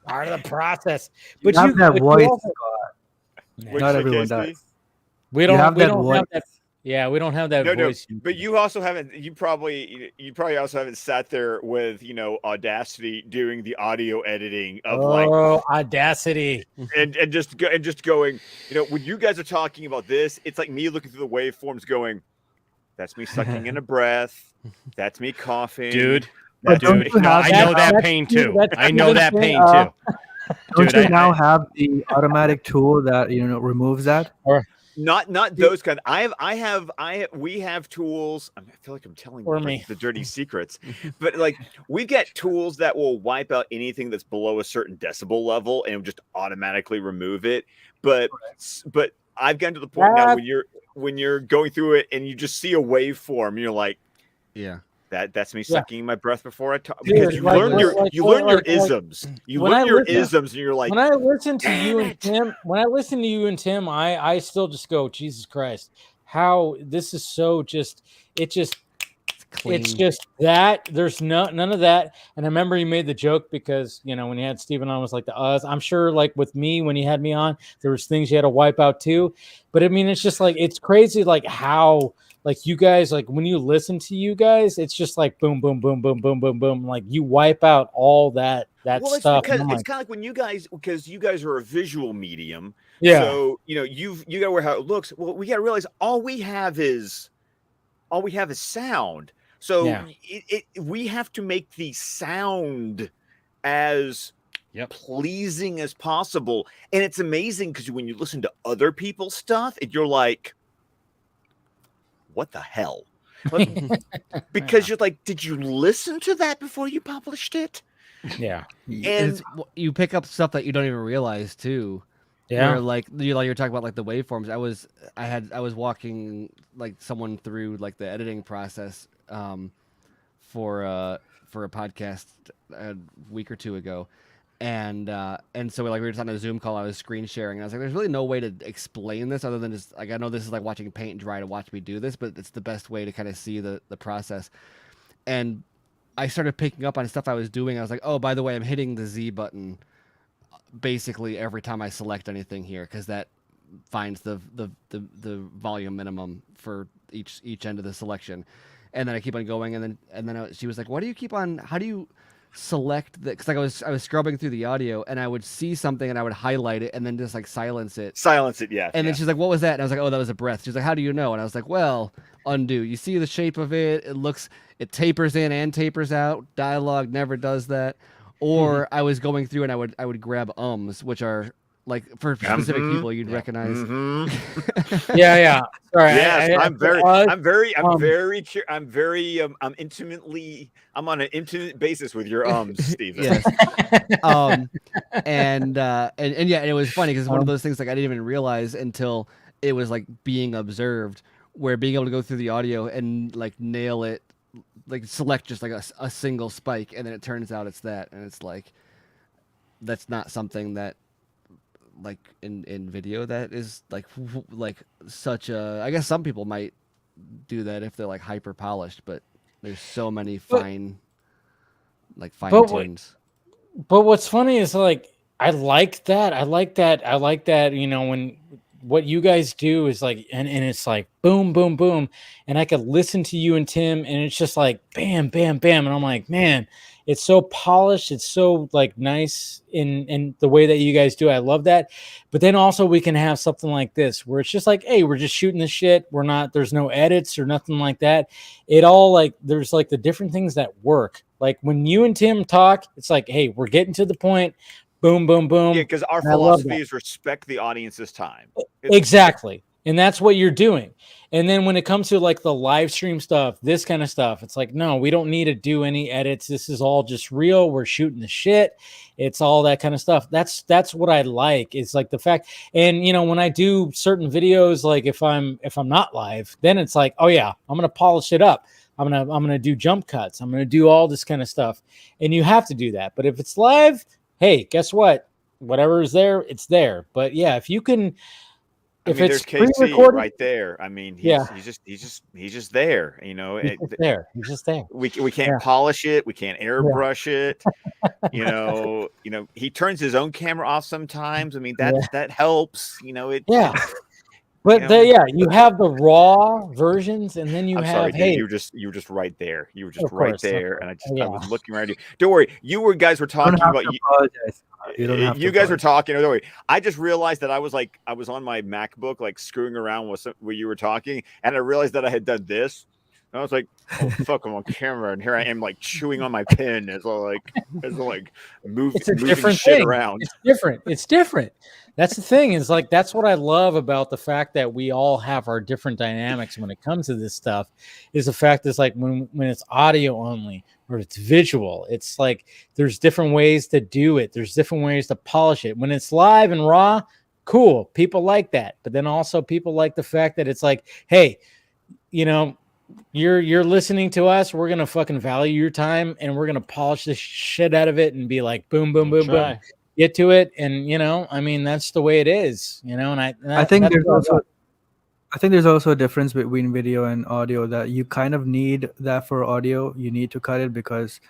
part of the process. But you have that voice. Not everyone does. We don't have that. Yeah, we don't have that voice. No, but you also haven't. You probably also haven't sat there with Audacity doing the audio editing of Audacity, and just going. When you guys are talking about this, it's like me looking through the waveforms, that's me sucking in a breath. That's me coughing, dude. I know that pain too. I know that pain too. Don't you now have the automatic tool that removes that? Not those kind. We have tools. I feel like I'm telling the dirty secrets, but like we get tools that will wipe out anything that's below a certain decibel level and just automatically remove it. But I've gotten to the point now when you're going through it and you just see a waveform, you're like, yeah. That's me sucking my breath before I talk, because you learn your isms. You learn your isms, and you're like. When I listen to you and Tim, I still just go, Jesus Christ, how this is so just it's just that there's none of that. And I remember you made the joke because when you had Steven on was like the us. I'm sure like with me when you had me on, there was things you had to wipe out too. But I mean, it's just like it's crazy like how. Like you guys, like when you listen to you guys, it's just like boom, boom, boom, boom, boom, boom, boom. Like you wipe out all that stuff. It's kind of like when you guys, because you guys are a visual medium. Yeah. So you got to wear how it looks. Well, we got to realize all we have is sound. So we have to make the sound as pleasing as possible. And it's amazing because when you listen to other people's stuff, you're like, what the hell? Because you're like, did you listen to that before you published it? Yeah. And you pick up stuff that you don't even realize too. Yeah. Like you're talking about like the waveforms. I was walking like someone through like the editing process for a podcast a week or two ago. And so like we were just on a Zoom call, I was screen sharing, and I was like, "There's really no way to explain this other than just like I know this is like watching paint dry to watch me do this, but it's the best way to kind of see the process." And I started picking up on stuff I was doing. I was like, "Oh, by the way, I'm hitting the Z button basically every time I select anything here because that finds the volume minimum for each end of the selection." And then I keep on going, and then she was like, "What do you keep on? How do you?" Select that because like I was scrubbing through the audio and I would see something and I would highlight it and then just like silence it. Yeah. And then she's like, "What was that?" And I was like, "Oh, that was a breath." She's like, "How do you know?" And I was like, "Well, undo. You see the shape of it. It tapers in and tapers out. Dialogue never does that." Or I was going through and I would grab ums, which are like for specific people you'd recognize. Yeah. Sorry. Yes, I'm on an intimate basis with your Steven. Yes. And it was funny because it's one of those things like I didn't even realize until it was like being observed, where being able to go through the audio and like nail it, like select just like a single spike, and then it turns out it's that, and it's like that's not something that like in video that is like such a. I guess some people might do that if they're like hyper polished, but there's so many fine tunes. But what's funny is like I like that. When what you guys do is like and it's like boom, boom, boom, and I could listen to you and Tim, and it's just like bam, bam, bam, and I'm like, man, it's so polished, it's so like nice in the way that you guys do. I love that. But then also we can have something like this where it's just like, hey, we're just shooting the shit. There's no edits or nothing like that. It all like there's like the different things that work. Like when you and Tim talk, it's like, hey, we're getting to the point. Boom, boom, boom. Yeah, because our philosophy is respect the audience's time. Exactly. And that's what you're doing. And then when it comes to like the live stream stuff, this kind of stuff, it's like, no, we don't need to do any edits. This is all just real. We're shooting the shit. It's all that kind of stuff. That's what I like. It's like the fact. And when I do certain videos, like if I'm not live, then it's like, oh yeah, I'm going to polish it up. I'm going to do jump cuts. I'm going to do all this kind of stuff. And you have to do that. But if it's live, hey, guess what? Whatever is there, it's there. But yeah, if you can, I mean, there's KC right there. I mean, he's just there. He's just there. We can't polish it. We can't airbrush it. He turns his own camera off sometimes. I mean, that helps. But you have the raw versions, and then you I'm have. Sorry, dude, hey, you were just right there. You were just right there, and I was looking right at you. Don't worry, guys were talking about you. Apologize. You guys were talking. Don't worry. I just realized that I was on my MacBook, like screwing around with where you were talking, and I realized that I had done this. I was like, oh fuck, I'm on camera, and here I am like chewing on my pen as I move It's a moving different shit thing. around. It's different. It's different. That's the thing. Is like that's what I love about the fact that we all have our different dynamics when it comes to this stuff. Is the fact is like when it's audio only or it's visual, it's like there's different ways to do it. There's different ways to polish it. When it's live and raw, cool. People like that. But then also people like the fact that it's like, hey, you know, you're listening to us. We're gonna fucking value your time, and we're gonna polish the shit out of it and be like, boom, boom, boom, boom, get to it. And you know, I mean, that's the way it is. You know, and I think there's also a difference between video and audio that you kind of need that for audio. You need to cut it because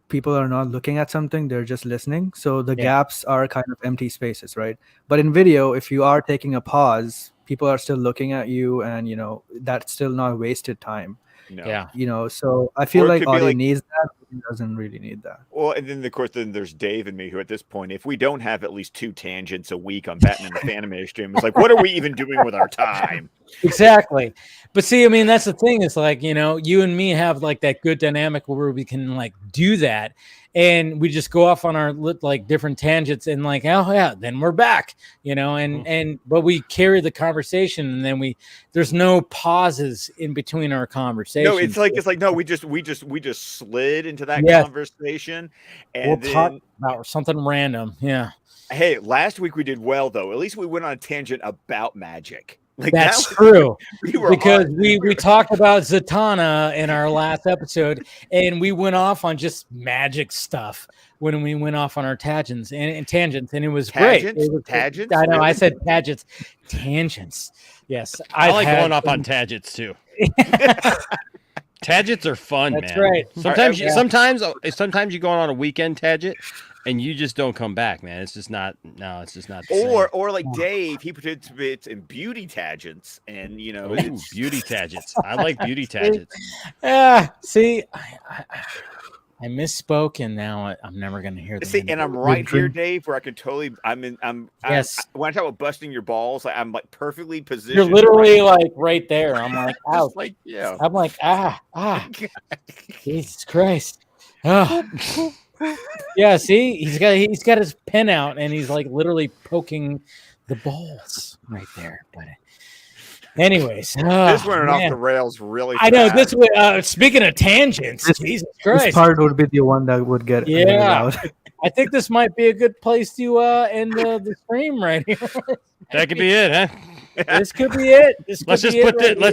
people are not looking at something; they're just listening. So the gaps are kind of empty spaces, right? But in video, if you are taking a pause, people are still looking at you, and you know that's still not wasted time. No. Yeah. You know, so I feel Or it like could be audio like- needs that, but it doesn't really need that. Well, and then of course, then there's Dave and me, who at this point, if we don't have at least 2 tangents a week on Batman the Animated Stream, it's like, what are we even doing with our time? Exactly. But see, I mean, that's the thing. It's like, you know, you and me have like that good dynamic where we can like do that. And we just go off on our like different tangents and like, oh yeah, then we're back, you know, but we carry the conversation, and then there's no pauses in between our conversations. No, it's like no, we just slid into that Yes. conversation, We'll and talk then about something random. Yeah. hey, last week we did well though. At least we went on a tangent about magic. Like That's that true. we were Because on- we talked about Zatanna in our last episode, and we went off on just magic stuff when we went off on our tangents, and it was great. Tangents? It was, Tangents? I know. I Really? said tangents. Tangents. Yes. I like going up off on tangents too. Tangents are fun, That's man. right. Sometimes Yeah. sometimes you go on a weekend tangent and you just don't come back, man. It's just not. No, it's just not. The same. or like Dave, he participates in beauty tangents, and you know, Ooh, it's beauty tangents. I like beauty tangents. See, I misspoke, and now I'm never going to hear that. See, and I'm right here, Dave, where I can totally. Yes. When I talk about busting your balls, I'm like perfectly positioned. You're literally like right there. I'm like, ouch. Just like, yeah. I'm like, Jesus Christ. Ah. Yeah, see, he's got his pen out, and he's like literally poking the balls right there. But anyways, this went off the rails really fast. I know this way. Speaking of tangents, Jesus Christ, This part would be the one that would get edited out. I think this might be a good place to end the stream right here. That could be it, huh? This could be it. Let's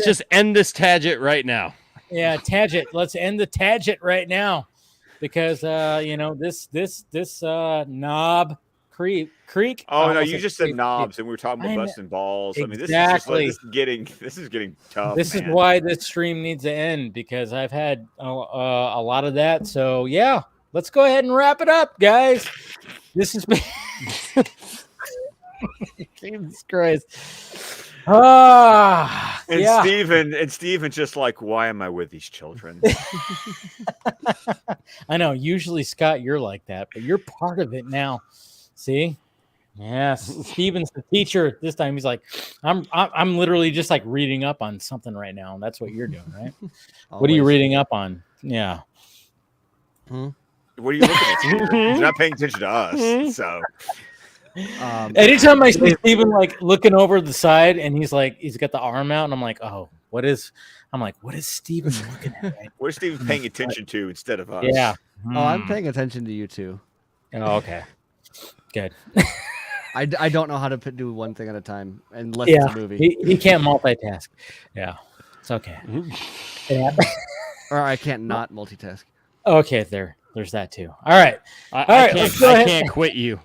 just end this tangent right now. Yeah, tangent. Let's end the tangent right now, because you know this knob creek. Oh no, you just said knobs, and we were talking about busting balls. Exactly. I mean, this is getting tough. This man. is why this stream needs to end, because I've had a lot of that. So yeah, let's go ahead and wrap it up, guys. This has been Jesus Christ. And Yeah. Steven's just like, why am I with these children? I know. Usually, Scott, you're like that, but you're part of it now. See? Yes. Steven's the teacher. This time he's like, I'm literally just like reading up on something right now. And that's what you're doing, right? What are you reading up on? Yeah. What are you looking at? Steven? He's not paying attention to us. So anytime I see Steven like looking over the side, and he's got the arm out, and I'm like, oh, what is Steven looking at? Right? what is Steven paying attention to instead of us? Yeah. Oh, I'm paying attention to you too. Oh, okay. Good. I don't know how to do one thing at a time unless it's a movie. He can't multitask. Yeah. It's okay. Yeah. Or I can't not multitask. Okay, there's that too. All right. I can't quit you.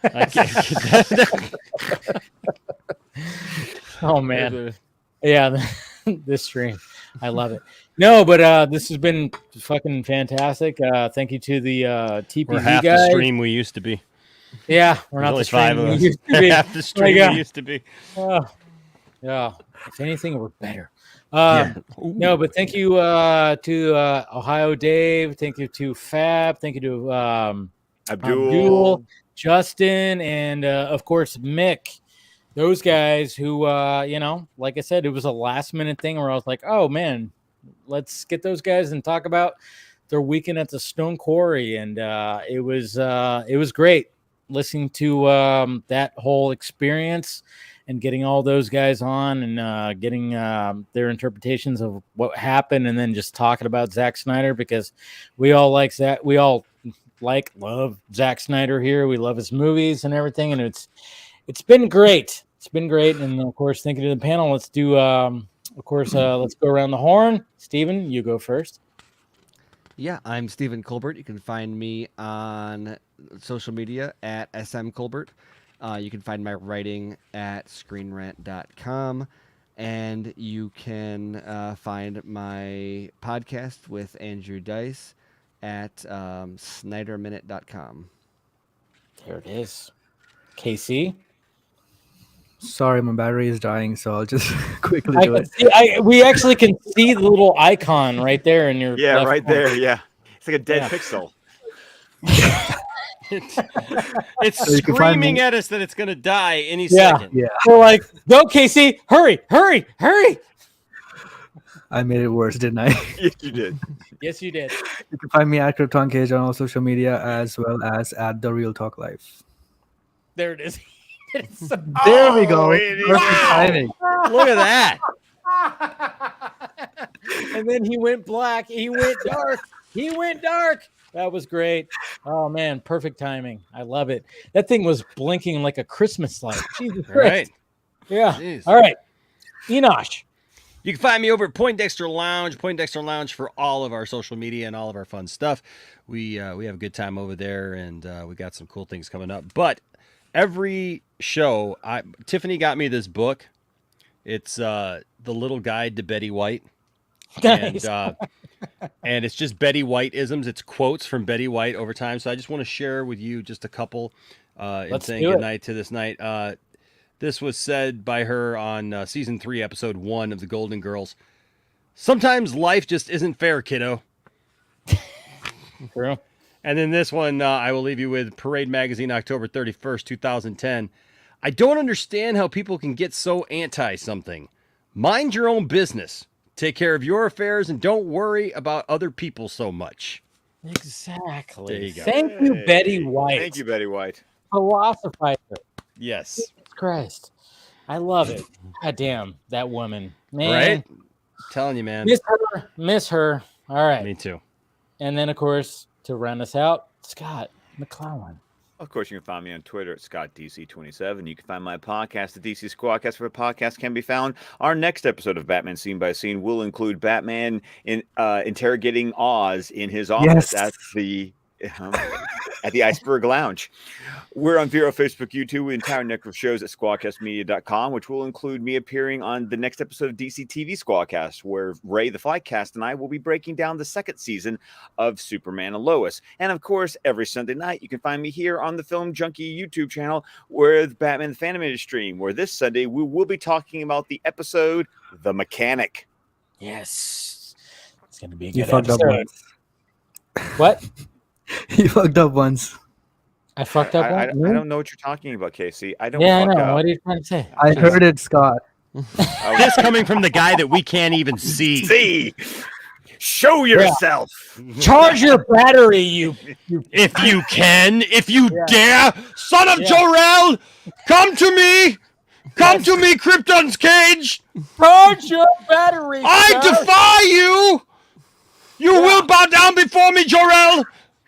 I can't. Oh man. Yeah, this stream. I love it. No, but this has been fucking fantastic. Thank you to the TPV We're half guys. the stream we used to be. Yeah, we're not There's the only 5 stream of we us. used to be. Half the stream we used to be. Yeah. If anything, we're better. No, but thank you to Ohio Dave. Thank you to Fab. Thank you to Abdul, Justin, and of course Mick. Those guys who, like I said, it was a last minute thing where I was like, oh man, let's get those guys and talk about their weekend at the Stone Quarry. And it was great listening to that whole experience and getting all those guys on and getting their interpretations of what happened, and then just talking about Zack Snyder, because we all like that. We all love Zack Snyder here. We love his movies and everything, and it's been great. It's been great. And of course, thinking of the panel, let's do let's go around the horn. Steven, you go first. Yeah, I'm Stephen Colbert. You can find me on social media at SM Colbert. You can find my writing at screenrant.com. And you can find my podcast with Andrew Dice at snyderminute.com. There it is. KC? Sorry, my battery is dying, so I'll just quickly do it. We actually can see the little icon right there in your Yeah, left right corner. there. Yeah. It's like a dead pixel. It's So you can find screaming me- at us that it's going to die any Yeah. second. Yeah. We're like, go, KC, hurry. I made it worse, didn't I? Yes, you did. Yes, you did. You can find me at Krypton Cage on all social media, as well as at The Real Talk Life. There it is. It's so- There we go. it Perfect is. timing. Look at that. And then he went black. He went dark. That was great. Oh man, perfect timing. I love it. That thing was blinking like a Christmas light. Jesus Christ. Right. Yeah. Jeez. All right. Enosh. You can find me over at Poindexter Lounge for all of our social media and all of our fun stuff. We have a good time over there, and we got some cool things coming up. But every show, Tiffany got me this book. It's The Little Guide to Betty White. Nice. And it's just Betty White-isms. It's quotes from Betty White over time. So I just want to share with you just a couple in Let's saying do it. goodnight to this night. This was said by her on season 3, episode 1 of The Golden Girls. Sometimes life just isn't fair, kiddo. True. And then this one I will leave you with Parade Magazine, October 31st, 2010. I don't understand how people can get so anti-something. Mind your own business. Take care of your affairs and don't worry about other people so much. Exactly. There you go. Thank you, Betty White. Thank you, Betty White. Philosophizer. Yes. Jesus Christ. I love it. God damn, that woman. Man. Right? Telling you, man. Miss her. All right. Me too. And then, of course, to round us out, Scott McClellan. Of course, you can find me on Twitter at ScottDC27. You can find my podcast, the DC Squadcast, where podcast can be found. Our next episode of Batman Scene by Scene will include Batman interrogating Oz in his office at the Iceberg Lounge. We're on Vero, Facebook, YouTube, the entire network of shows at squadcastmedia.com, which will include me appearing on the next episode of DC TV Squadcast, where Ray the Flycast and I will be breaking down the second season of Superman and Lois. And of course, every Sunday night, you can find me here on the Film Junkee YouTube channel with Batman the Animated Stream, where this Sunday we will be talking about the episode The Mechanic. Yes. It's going to be a You good fucked up episode. once. What? You fucked up once. I fucked up. I once? don't know what you're talking about, Casey. I don't. Yeah, I fuck know. up. What are you trying to say? I heard it, Scott. This coming from the guy that we can't even see. See, show yourself. Charge your battery, you. If you can, if you dare, son of Yeah. Jor-El, come to me. Come to me, Krypton's cage. Charge your battery. I sir. defy you. You will bow down before me, Jor-El.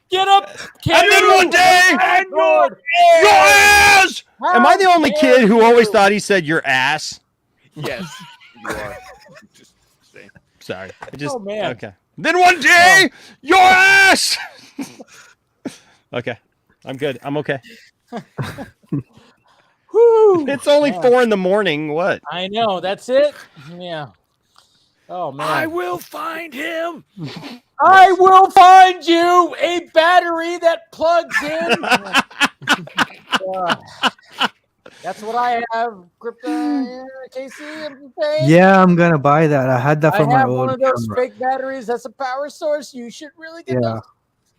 Get up. And then one day, And your ass. Am I the only kid who always thought he said your ass? Yes, you are. Just saying. Sorry. I just, Oh, man. Okay. Then one day, your ass. Okay. I'm good. I'm okay. Whew. It's only Man. 4 a.m. What? I know. That's it. Yeah. Oh man. I will find him. I will find you a battery that plugs in. That's what I have, Krypton, Casey. I'm saying. Yeah, I'm gonna buy that. I had that I for my have one old of those camera. fake batteries. That's a power source. You should really get Yeah, those.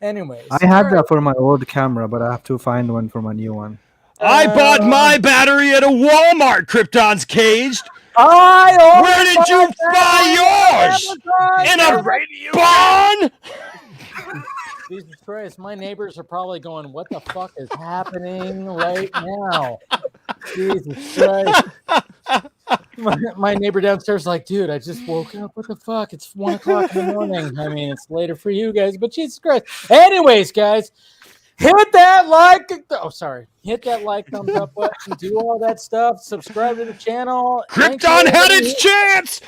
Anyways, I had all that for my old camera, but I have to find one for my new one. I bought my battery at a Walmart, Krypton's caged. Where did you buy yours? In a barn? Jesus Christ, my neighbors are probably going, what the fuck is happening right now? Jesus Christ. My neighbor downstairs is like, dude, I just woke up. What the fuck? It's 1 o'clock in the morning. I mean, it's later for you guys, but Jesus Christ. Anyways, guys, hit that like. Oh, sorry. Hit that like, thumbs up button. Do all that stuff. Subscribe to the channel. Krypton had its chance.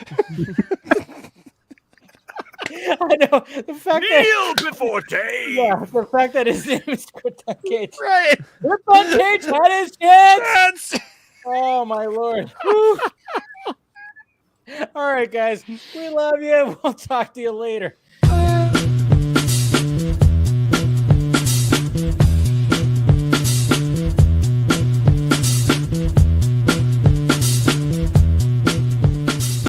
I know the fact Kneel before Dave. Yeah, the fact that his name is Krypton Cage. Right. Krypton Cage had his chance. Oh my lord. All right, guys. We love you. We'll talk to you later.